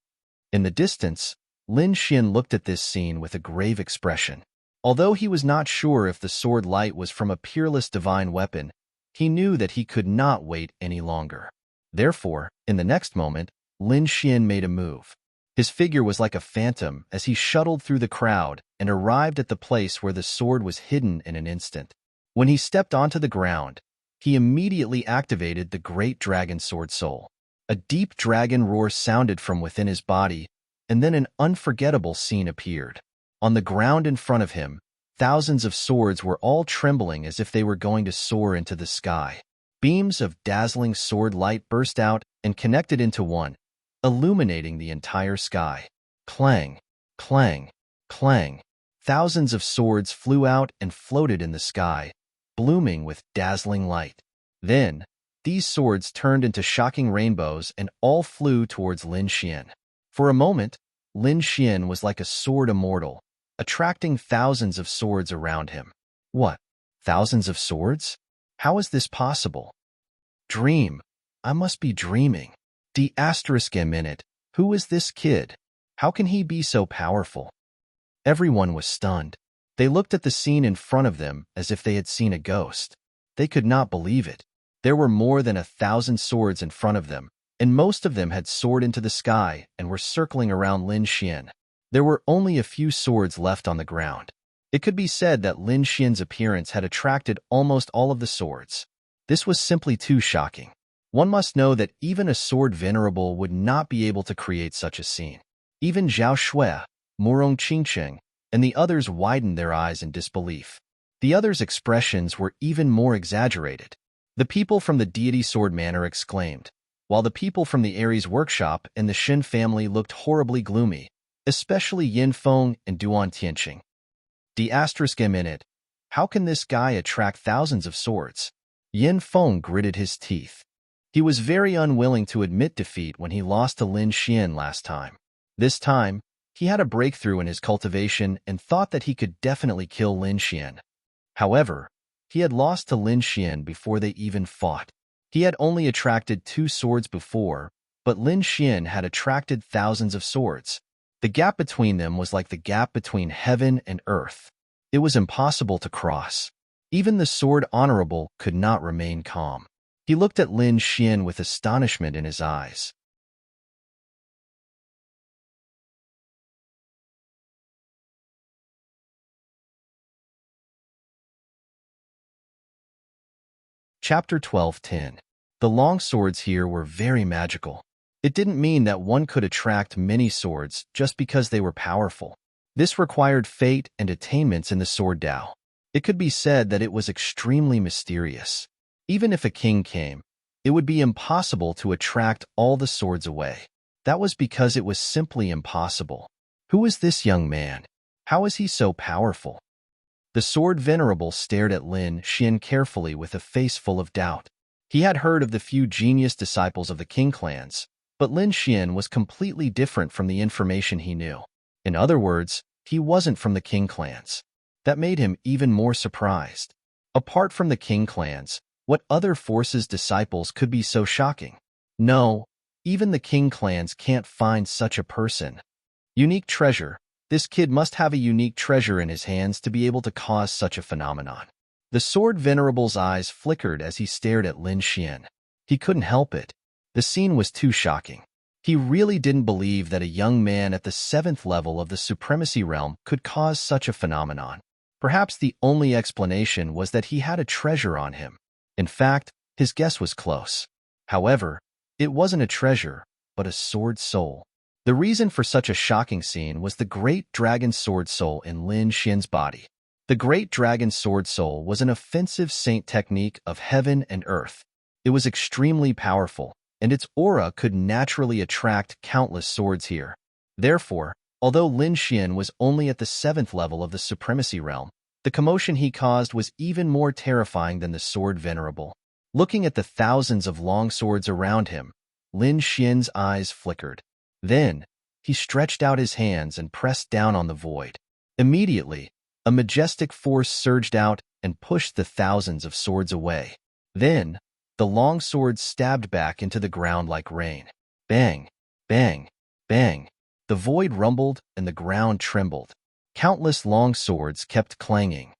In the distance, Lin Xian looked at this scene with a grave expression. Although he was not sure if the sword light was from a peerless divine weapon, he knew that he could not wait any longer. Therefore, in the next moment, Lin Xian made a move. His figure was like a phantom as he shuttled through the crowd and arrived at the place where the sword was hidden in an instant. When he stepped onto the ground, he immediately activated the great dragon sword soul. A deep dragon roar sounded from within his body, and then an unforgettable scene appeared. On the ground in front of him, thousands of swords were all trembling as if they were going to soar into the sky. Beams of dazzling sword light burst out and connected into one, illuminating the entire sky. Clang, clang, clang. Thousands of swords flew out and floated in the sky, blooming with dazzling light. Then, these swords turned into shocking rainbows and all flew towards Lin Xian. For a moment, Lin Xian was like a sword immortal, attracting thousands of swords around him. What? Thousands of swords? How is this possible? Dream. I must be dreaming. D***. Who is this kid? How can he be so powerful? Everyone was stunned. They looked at the scene in front of them as if they had seen a ghost. They could not believe it. There were more than 1,000 swords in front of them, and most of them had soared into the sky and were circling around Lin Xian. There were only a few swords left on the ground. It could be said that Lin Xian's appearance had attracted almost all of the swords. This was simply too shocking. One must know that even a sword venerable would not be able to create such a scene. Even Zhao Shui, Murong Qingcheng, and the others widened their eyes in disbelief. The others' expressions were even more exaggerated. The people from the deity sword manor exclaimed, while the people from the Ares workshop and the Shin family looked horribly gloomy, especially Yin Feng and Duan Tianqing. D***. How can this guy attract thousands of swords? Yin Feng gritted his teeth. He was very unwilling to admit defeat when he lost to Lin Xian last time. This time, he had a breakthrough in his cultivation and thought that he could definitely kill Lin Xian. However, he had lost to Lin Xian before they even fought. He had only attracted 2 swords before, but Lin Xian had attracted thousands of swords. The gap between them was like the gap between heaven and earth. It was impossible to cross. Even the sword honorable could not remain calm. He looked at Lin Xian with astonishment in his eyes. Chapter 12:10. The long swords here were very magical. It didn't mean that one could attract many swords just because they were powerful. This required fate and attainments in the sword Tao. It could be said that it was extremely mysterious. Even if a king came, it would be impossible to attract all the swords away. That was because it was simply impossible. Who is this young man? How is he so powerful? The sword venerable stared at Lin Xian carefully with a face full of doubt. He had heard of the few genius disciples of the king clans, but Lin Xian was completely different from the information he knew. In other words, he wasn't from the king clans. That made him even more surprised. Apart from the king clans, what other forces' disciples could be so shocking? No, even the king clans can't find such a person. Unique treasure. This kid must have a unique treasure in his hands to be able to cause such a phenomenon. The sword venerable's eyes flickered as he stared at Lin Xian. He couldn't help it. The scene was too shocking. He really didn't believe that a young man at the 7th level of the supremacy realm could cause such a phenomenon. Perhaps the only explanation was that he had a treasure on him. In fact, His guess was close. However, it wasn't a treasure, but a sword soul. The reason for such a shocking scene was the great dragon sword soul in Lin Xian's body. The great dragon sword soul was an offensive saint technique of heaven and earth. It was extremely powerful, and its aura could naturally attract countless swords here. Therefore, although Lin Xian was only at the 7th level of the supremacy realm, the commotion he caused was even more terrifying than the sword venerable. Looking at the thousands of long swords around him, Lin Xian's eyes flickered. Then, he stretched out his hands and pressed down on the void. Immediately, a majestic force surged out and pushed the thousands of swords away. Then, the long swords stabbed back into the ground like rain. Bang, bang, bang. The void rumbled and the ground trembled. Countless long swords kept clanging.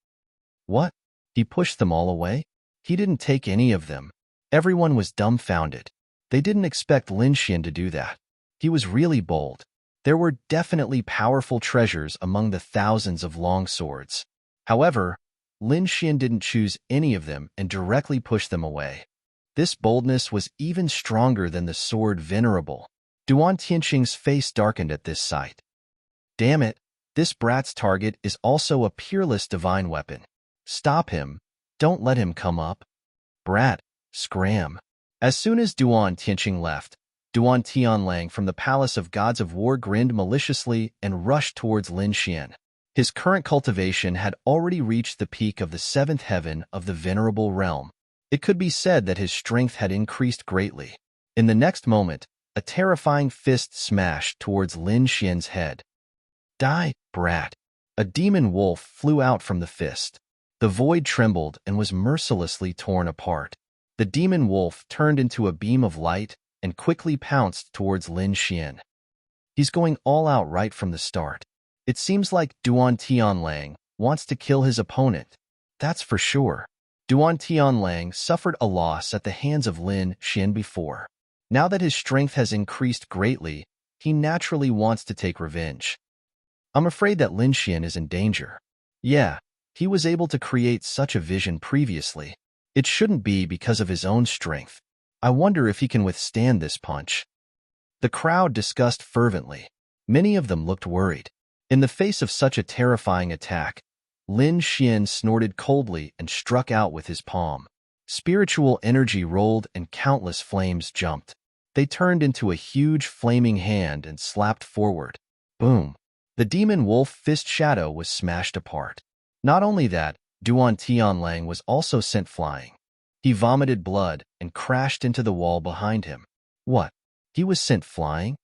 What? He pushed them all away? He didn't take any of them. Everyone was dumbfounded. They didn't expect Lin Xian to do that. He was really bold. There were definitely powerful treasures among the thousands of long swords. However, Lin Xian didn't choose any of them and directly pushed them away. This boldness was even stronger than the sword venerable. Duan Tianqing's face darkened at this sight. Damn it, this brat's target is also a peerless divine weapon. Stop him. Don't let him come up. Brat, scram. As soon as Duan Tianqing left, Duan Tianlang from the Palace of Gods of War grinned maliciously and rushed towards Lin Xian. His current cultivation had already reached the peak of the 7th heaven of the venerable realm. It could be said that his strength had increased greatly. In the next moment, a terrifying fist smashed towards Lin Xian's head. Die, brat. A demon wolf flew out from the fist. The void trembled and was mercilessly torn apart. The demon wolf turned into a beam of light and quickly pounced towards Lin Xian. He's going all out right from the start. It seems like Duan Tianlang wants to kill his opponent. That's for sure. Duan Tianlang suffered a loss at the hands of Lin Xian before. Now that his strength has increased greatly, he naturally wants to take revenge. I'm afraid that Lin Xian is in danger. Yeah, he was able to create such a vision previously. It shouldn't be because of his own strength. I wonder if he can withstand this punch. The crowd discussed fervently. Many of them looked worried. In the face of such a terrifying attack, Lin Xian snorted coldly and struck out with his palm. Spiritual energy rolled and countless flames jumped. They turned into a huge flaming hand and slapped forward. Boom! The demon wolf fist shadow was smashed apart. Not only that, Duan Tianlang was also sent flying. He vomited blood and crashed into the wall behind him. What? He was sent flying?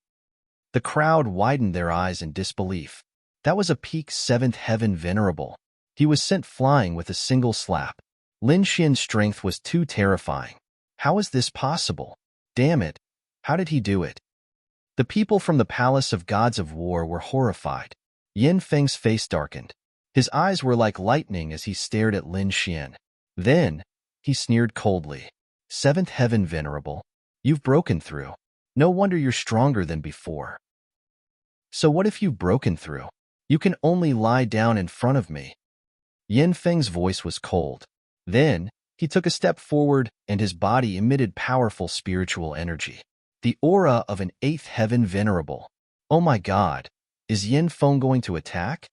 The crowd widened their eyes in disbelief. That was a peak 7th heaven venerable. He was sent flying with a single slap. Lin Xian's strength was too terrifying. How is this possible? Damn it! How did he do it? The people from the Palace of Gods of War were horrified. Yin Feng's face darkened. His eyes were like lightning as he stared at Lin Xian. Then, he sneered coldly. 7th heaven venerable, you've broken through. No wonder you're stronger than before. So what if you've broken through? You can only lie down in front of me. Yin Feng's voice was cold. Then, he took a step forward and his body emitted powerful spiritual energy. The aura of an 8th heaven venerable. Oh my god, is Yin Feng going to attack?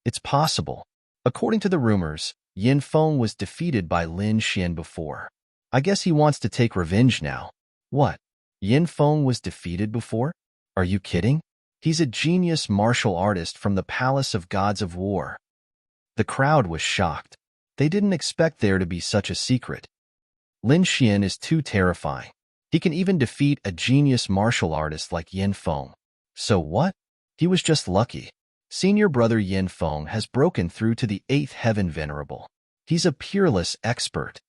It's possible. According to the rumors, Yin Feng was defeated by Lin Xian before. I guess he wants to take revenge now. What? Yin Feng was defeated before? Are you kidding? He's a genius martial artist from the Palace of Gods of War. The crowd was shocked. They didn't expect there to be such a secret. Lin Xian is too terrifying. He can even defeat a genius martial artist like Yin Feng. So what? He was just lucky. Senior brother Yin Feng has broken through to the 8th heaven venerable. He's a peerless expert.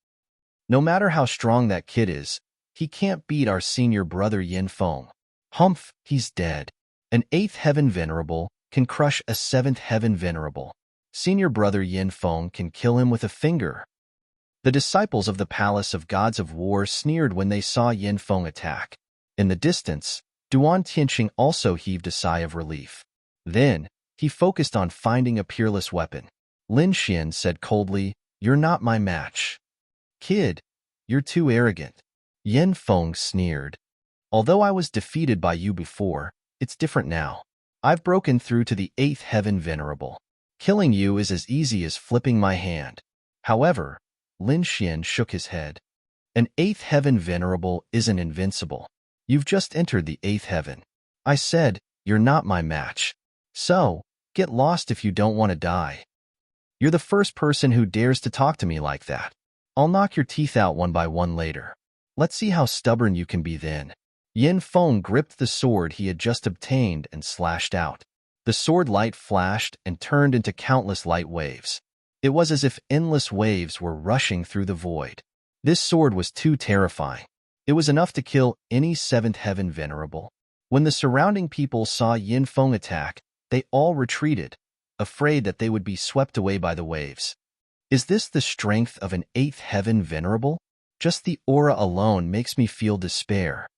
No matter how strong that kid is, he can't beat our senior brother Yin Feng. Humph, he's dead. An 8th heaven venerable can crush a 7th heaven venerable. Senior brother Yin Feng can kill him with a finger. The disciples of the Palace of Gods of War sneered when they saw Yin Feng attack. In the distance, Duan Tianqing also heaved a sigh of relief. Then, he focused on finding a peerless weapon. Lin Xian said coldly, "You're not my match." Kid, You're too arrogant. Yin Feng sneered. Although I was defeated by you before, it's different now. I've broken through to the 8th heaven, Venerable. Killing you is as easy as flipping my hand. However, Lin Xian shook his head. An 8th heaven, Venerable, isn't invincible. You've just entered the 8th heaven. I said, you're not my match. So, get lost if you don't want to die. You're the first person who dares to talk to me like that. I'll knock your teeth out one by one later. Let's see how stubborn you can be then. Yin Feng gripped the sword he had just obtained and slashed out. The sword light flashed and turned into countless light waves. It was as if endless waves were rushing through the void. This sword was too terrifying. It was enough to kill any 7th heaven, Venerable. When the surrounding people saw Yin Feng attack, they all retreated, afraid that they would be swept away by the waves. Is this the strength of an 8th heaven, Venerable? Just the aura alone makes me feel despair.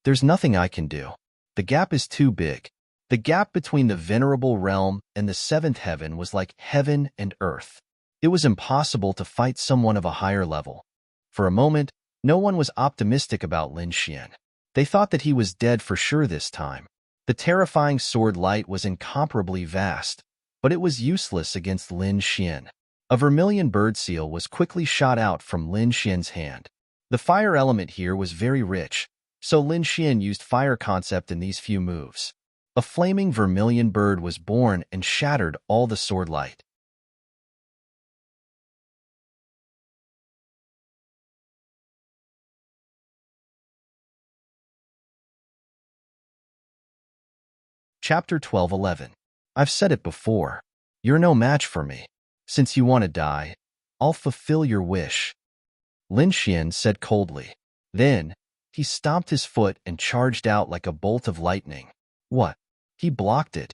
There's nothing I can do. The gap is too big. The gap between the Venerable realm and the 7th heaven was like heaven and earth. It was impossible to fight someone of a higher level. For a moment, no one was optimistic about Lin Xian. They thought that he was dead for sure this time. The terrifying sword light was incomparably vast, but it was useless against Lin Xian. A vermilion bird seal was quickly shot out from Lin Xian's hand. The fire element here was very rich, so Lin Xian used fire concept in these few moves. A flaming vermilion bird was born and shattered all the sword light. Chapter 12:11. I've said it before. You're no match for me. Since you want to die, I'll fulfill your wish. Lin Xian said coldly. Then, he stomped his foot and charged out like a bolt of lightning. What? He blocked it.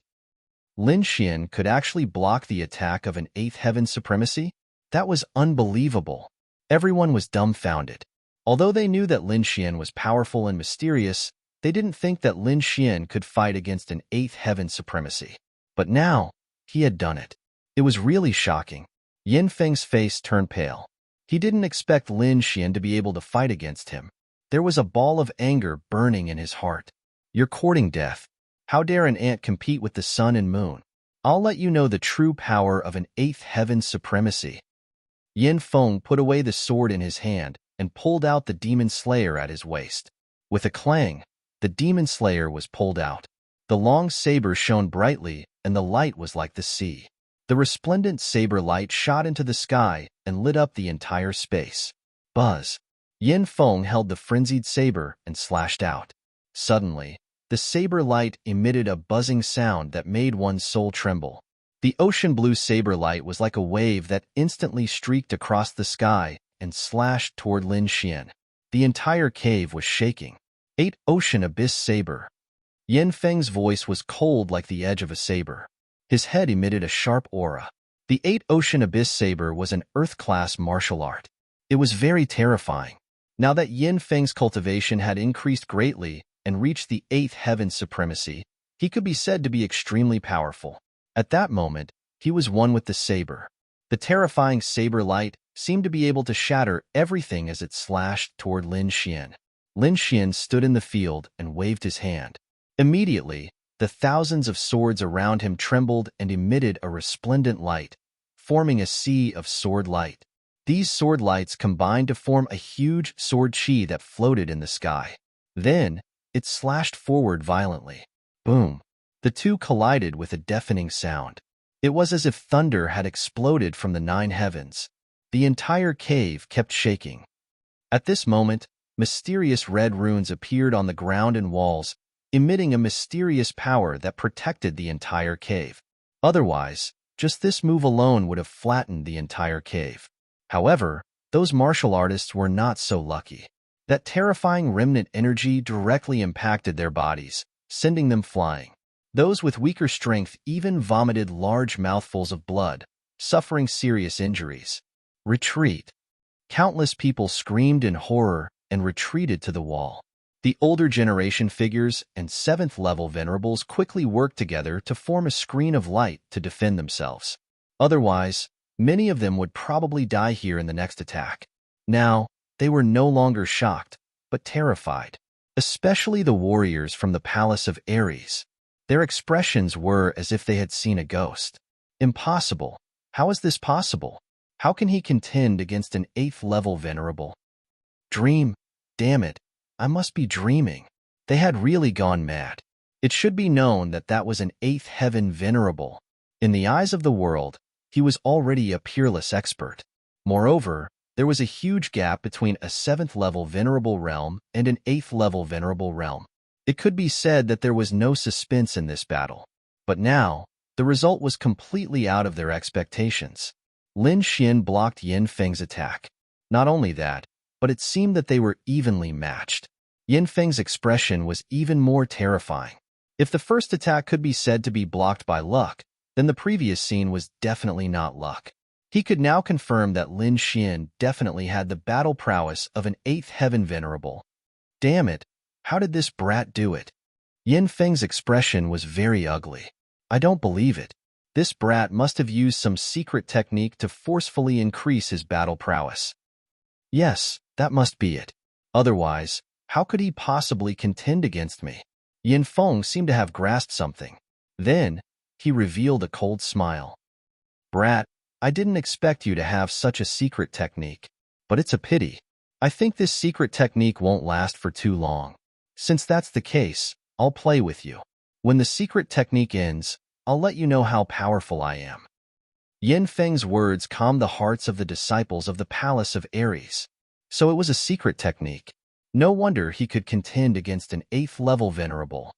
Lin Xian could actually block the attack of an 8th heaven supremacy? That was unbelievable. Everyone was dumbfounded. Although they knew that Lin Xian was powerful and mysterious, they didn't think that Lin Xian could fight against an 8th heaven supremacy. But now, he had done it. It was really shocking. Yin Feng's face turned pale. He didn't expect Lin Xian to be able to fight against him. There was a ball of anger burning in his heart. You're courting death. How dare an ant compete with the sun and moon? I'll let you know the true power of an 8th heaven supremacy. Yin Feng put away the sword in his hand and pulled out the demon slayer at his waist. With a clang, the demon slayer was pulled out. The long saber shone brightly, and the light was like the sea. The resplendent saber light shot into the sky and lit up the entire space. Buzz! Yin Feng held the frenzied saber and slashed out. Suddenly, the saber light emitted a buzzing sound that made one's soul tremble. The ocean blue saber light was like a wave that instantly streaked across the sky and slashed toward Lin Xian. The entire cave was shaking. 8 Ocean Abyss Saber. Yin Feng's voice was cold like the edge of a saber. His head emitted a sharp aura. The 8 Ocean Abyss Saber was an Earth-class martial art. It was very terrifying. Now that Yin Feng's cultivation had increased greatly and reached the 8th heaven supremacy, he could be said to be extremely powerful. At that moment, he was one with the saber. The terrifying saber light seemed to be able to shatter everything as it slashed toward Lin Xian. Lin Xian stood in the field and waved his hand. Immediately, the thousands of swords around him trembled and emitted a resplendent light, forming a sea of sword light. These sword lights combined to form a huge sword chi that floated in the sky. Then, it slashed forward violently. Boom! The two collided with a deafening sound. It was as if thunder had exploded from the 9 heavens. The entire cave kept shaking. At this moment, mysterious red runes appeared on the ground and walls, emitting a mysterious power that protected the entire cave. Otherwise, just this move alone would have flattened the entire cave. However, those martial artists were not so lucky. That terrifying remnant energy directly impacted their bodies, sending them flying. Those with weaker strength even vomited large mouthfuls of blood, suffering serious injuries. Retreat. Countless people screamed in horror and retreated to the wall. The older generation figures and 7th-level venerables quickly worked together to form a screen of light to defend themselves. Otherwise, many of them would probably die here in the next attack. Now, they were no longer shocked, but terrified. Especially the warriors from the palace of Ares. Their expressions were as if they had seen a ghost. Impossible. How is this possible? How can he contend against an 8th-level venerable? Dream. Damn it. I must be dreaming. They had really gone mad. It should be known that that was an 8th heaven venerable. In the eyes of the world, he was already a peerless expert. Moreover, there was a huge gap between a 7th-level venerable realm and an 8th-level venerable realm. It could be said that there was no suspense in this battle. But now, the result was completely out of their expectations. Lin Xian blocked Yin Feng's attack. Not only that, but it seemed that they were evenly matched. Yin Feng's expression was even more terrifying. If the first attack could be said to be blocked by luck, then the previous scene was definitely not luck. He could now confirm that Lin Xian definitely had the battle prowess of an 8th heaven venerable. Damn it, how did this brat do it? Yin Feng's expression was very ugly. I don't believe it. This brat must have used some secret technique to forcefully increase his battle prowess. Yes, that must be it. Otherwise, how could he possibly contend against me? Yin Feng seemed to have grasped something. Then, he revealed a cold smile. Brat, I didn't expect you to have such a secret technique, but it's a pity. I think this secret technique won't last for too long. Since that's the case, I'll play with you. When the secret technique ends, I'll let you know how powerful I am. Yin Feng's words calmed the hearts of the disciples of the palace of Ares. So it was a secret technique. No wonder he could contend against an 8th-level venerable.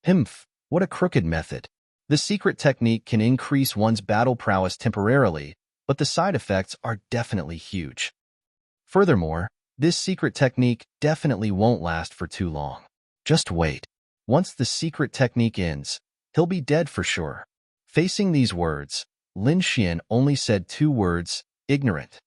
Himph, what a crooked method. The secret technique can increase one's battle prowess temporarily, but the side effects are definitely huge. Furthermore, this secret technique definitely won't last for too long. Just wait. Once the secret technique ends, he'll be dead for sure. Facing these words, Lin Xian only said 2 words, ignorant.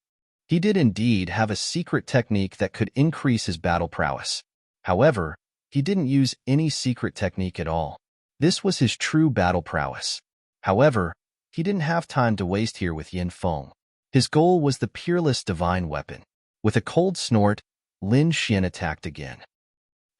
He did indeed have a secret technique that could increase his battle prowess. However, he didn't use any secret technique at all. This was his true battle prowess. However, he didn't have time to waste here with Yin Feng. His goal was the peerless divine weapon. With a cold snort, Lin Xian attacked again.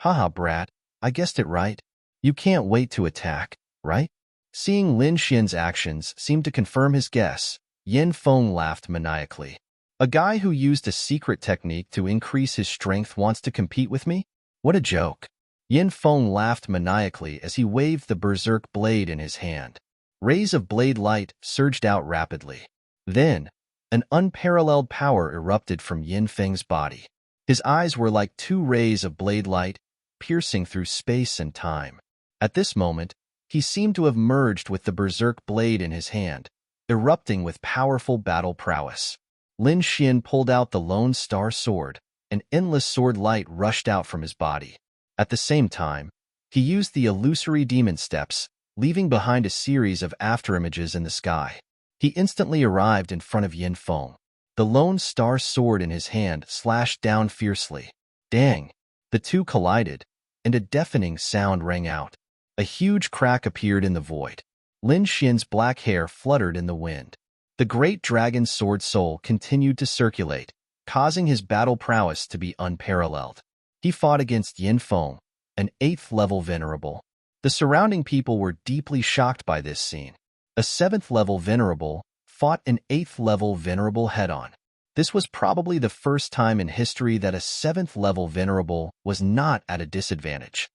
Haha, brat, I guessed it right. You can't wait to attack, right? Seeing Lin Xian's actions seemed to confirm his guess, Yin Feng laughed maniacally. A guy who used a secret technique to increase his strength wants to compete with me? What a joke. Yin Feng laughed maniacally as he waved the berserk blade in his hand. Rays of blade light surged out rapidly. Then, an unparalleled power erupted from Yin Feng's body. His eyes were like 2 rays of blade light, piercing through space and time. At this moment, he seemed to have merged with the berserk blade in his hand, erupting with powerful battle prowess. Lin Xian pulled out the Lone Star Sword, and endless sword light rushed out from his body. At the same time, he used the illusory demon steps, leaving behind a series of afterimages in the sky. He instantly arrived in front of Yin Feng. The Lone Star Sword in his hand slashed down fiercely. Dang! The two collided, and a deafening sound rang out. A huge crack appeared in the void. Lin Xian's black hair fluttered in the wind. The great dragon sword soul continued to circulate, causing his battle prowess to be unparalleled. He fought against Yin Feng, an 8th-level venerable. The surrounding people were deeply shocked by this scene. A 7th-level venerable fought an 8th-level venerable head-on. This was probably the first time in history that a 7th-level venerable was not at a disadvantage.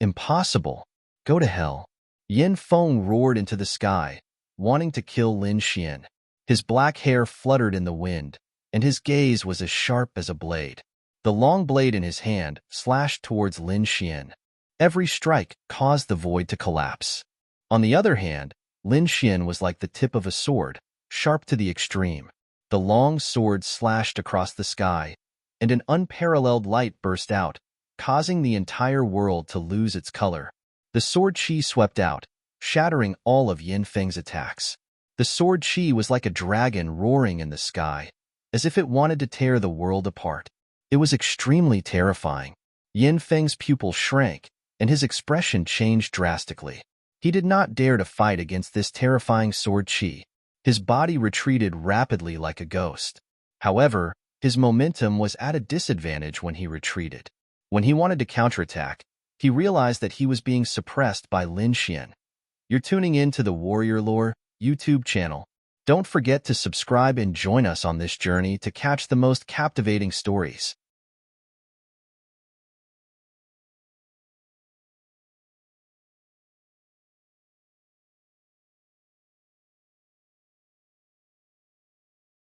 Impossible. Go to hell. Yin Feng roared into the sky, wanting to kill Lin Xian. His black hair fluttered in the wind, and his gaze was as sharp as a blade. The long blade in his hand slashed towards Lin Xian. Every strike caused the void to collapse. On the other hand, Lin Xian was like the tip of a sword, sharp to the extreme. The long sword slashed across the sky, and an unparalleled light burst out, causing the entire world to lose its color. The sword chi swept out, shattering all of Yin Feng's attacks. The sword chi was like a dragon roaring in the sky, as if it wanted to tear the world apart. It was extremely terrifying. Yin Feng's pupil shrank, and his expression changed drastically. He did not dare to fight against this terrifying sword chi. His body retreated rapidly like a ghost. However, His momentum was at a disadvantage when he retreated. When he wanted to counterattack, he realized that he was being suppressed by Lin Xian. You're tuning in to the Warrior Lore YouTube channel. Don't forget to subscribe and join us on this journey to catch the most captivating stories.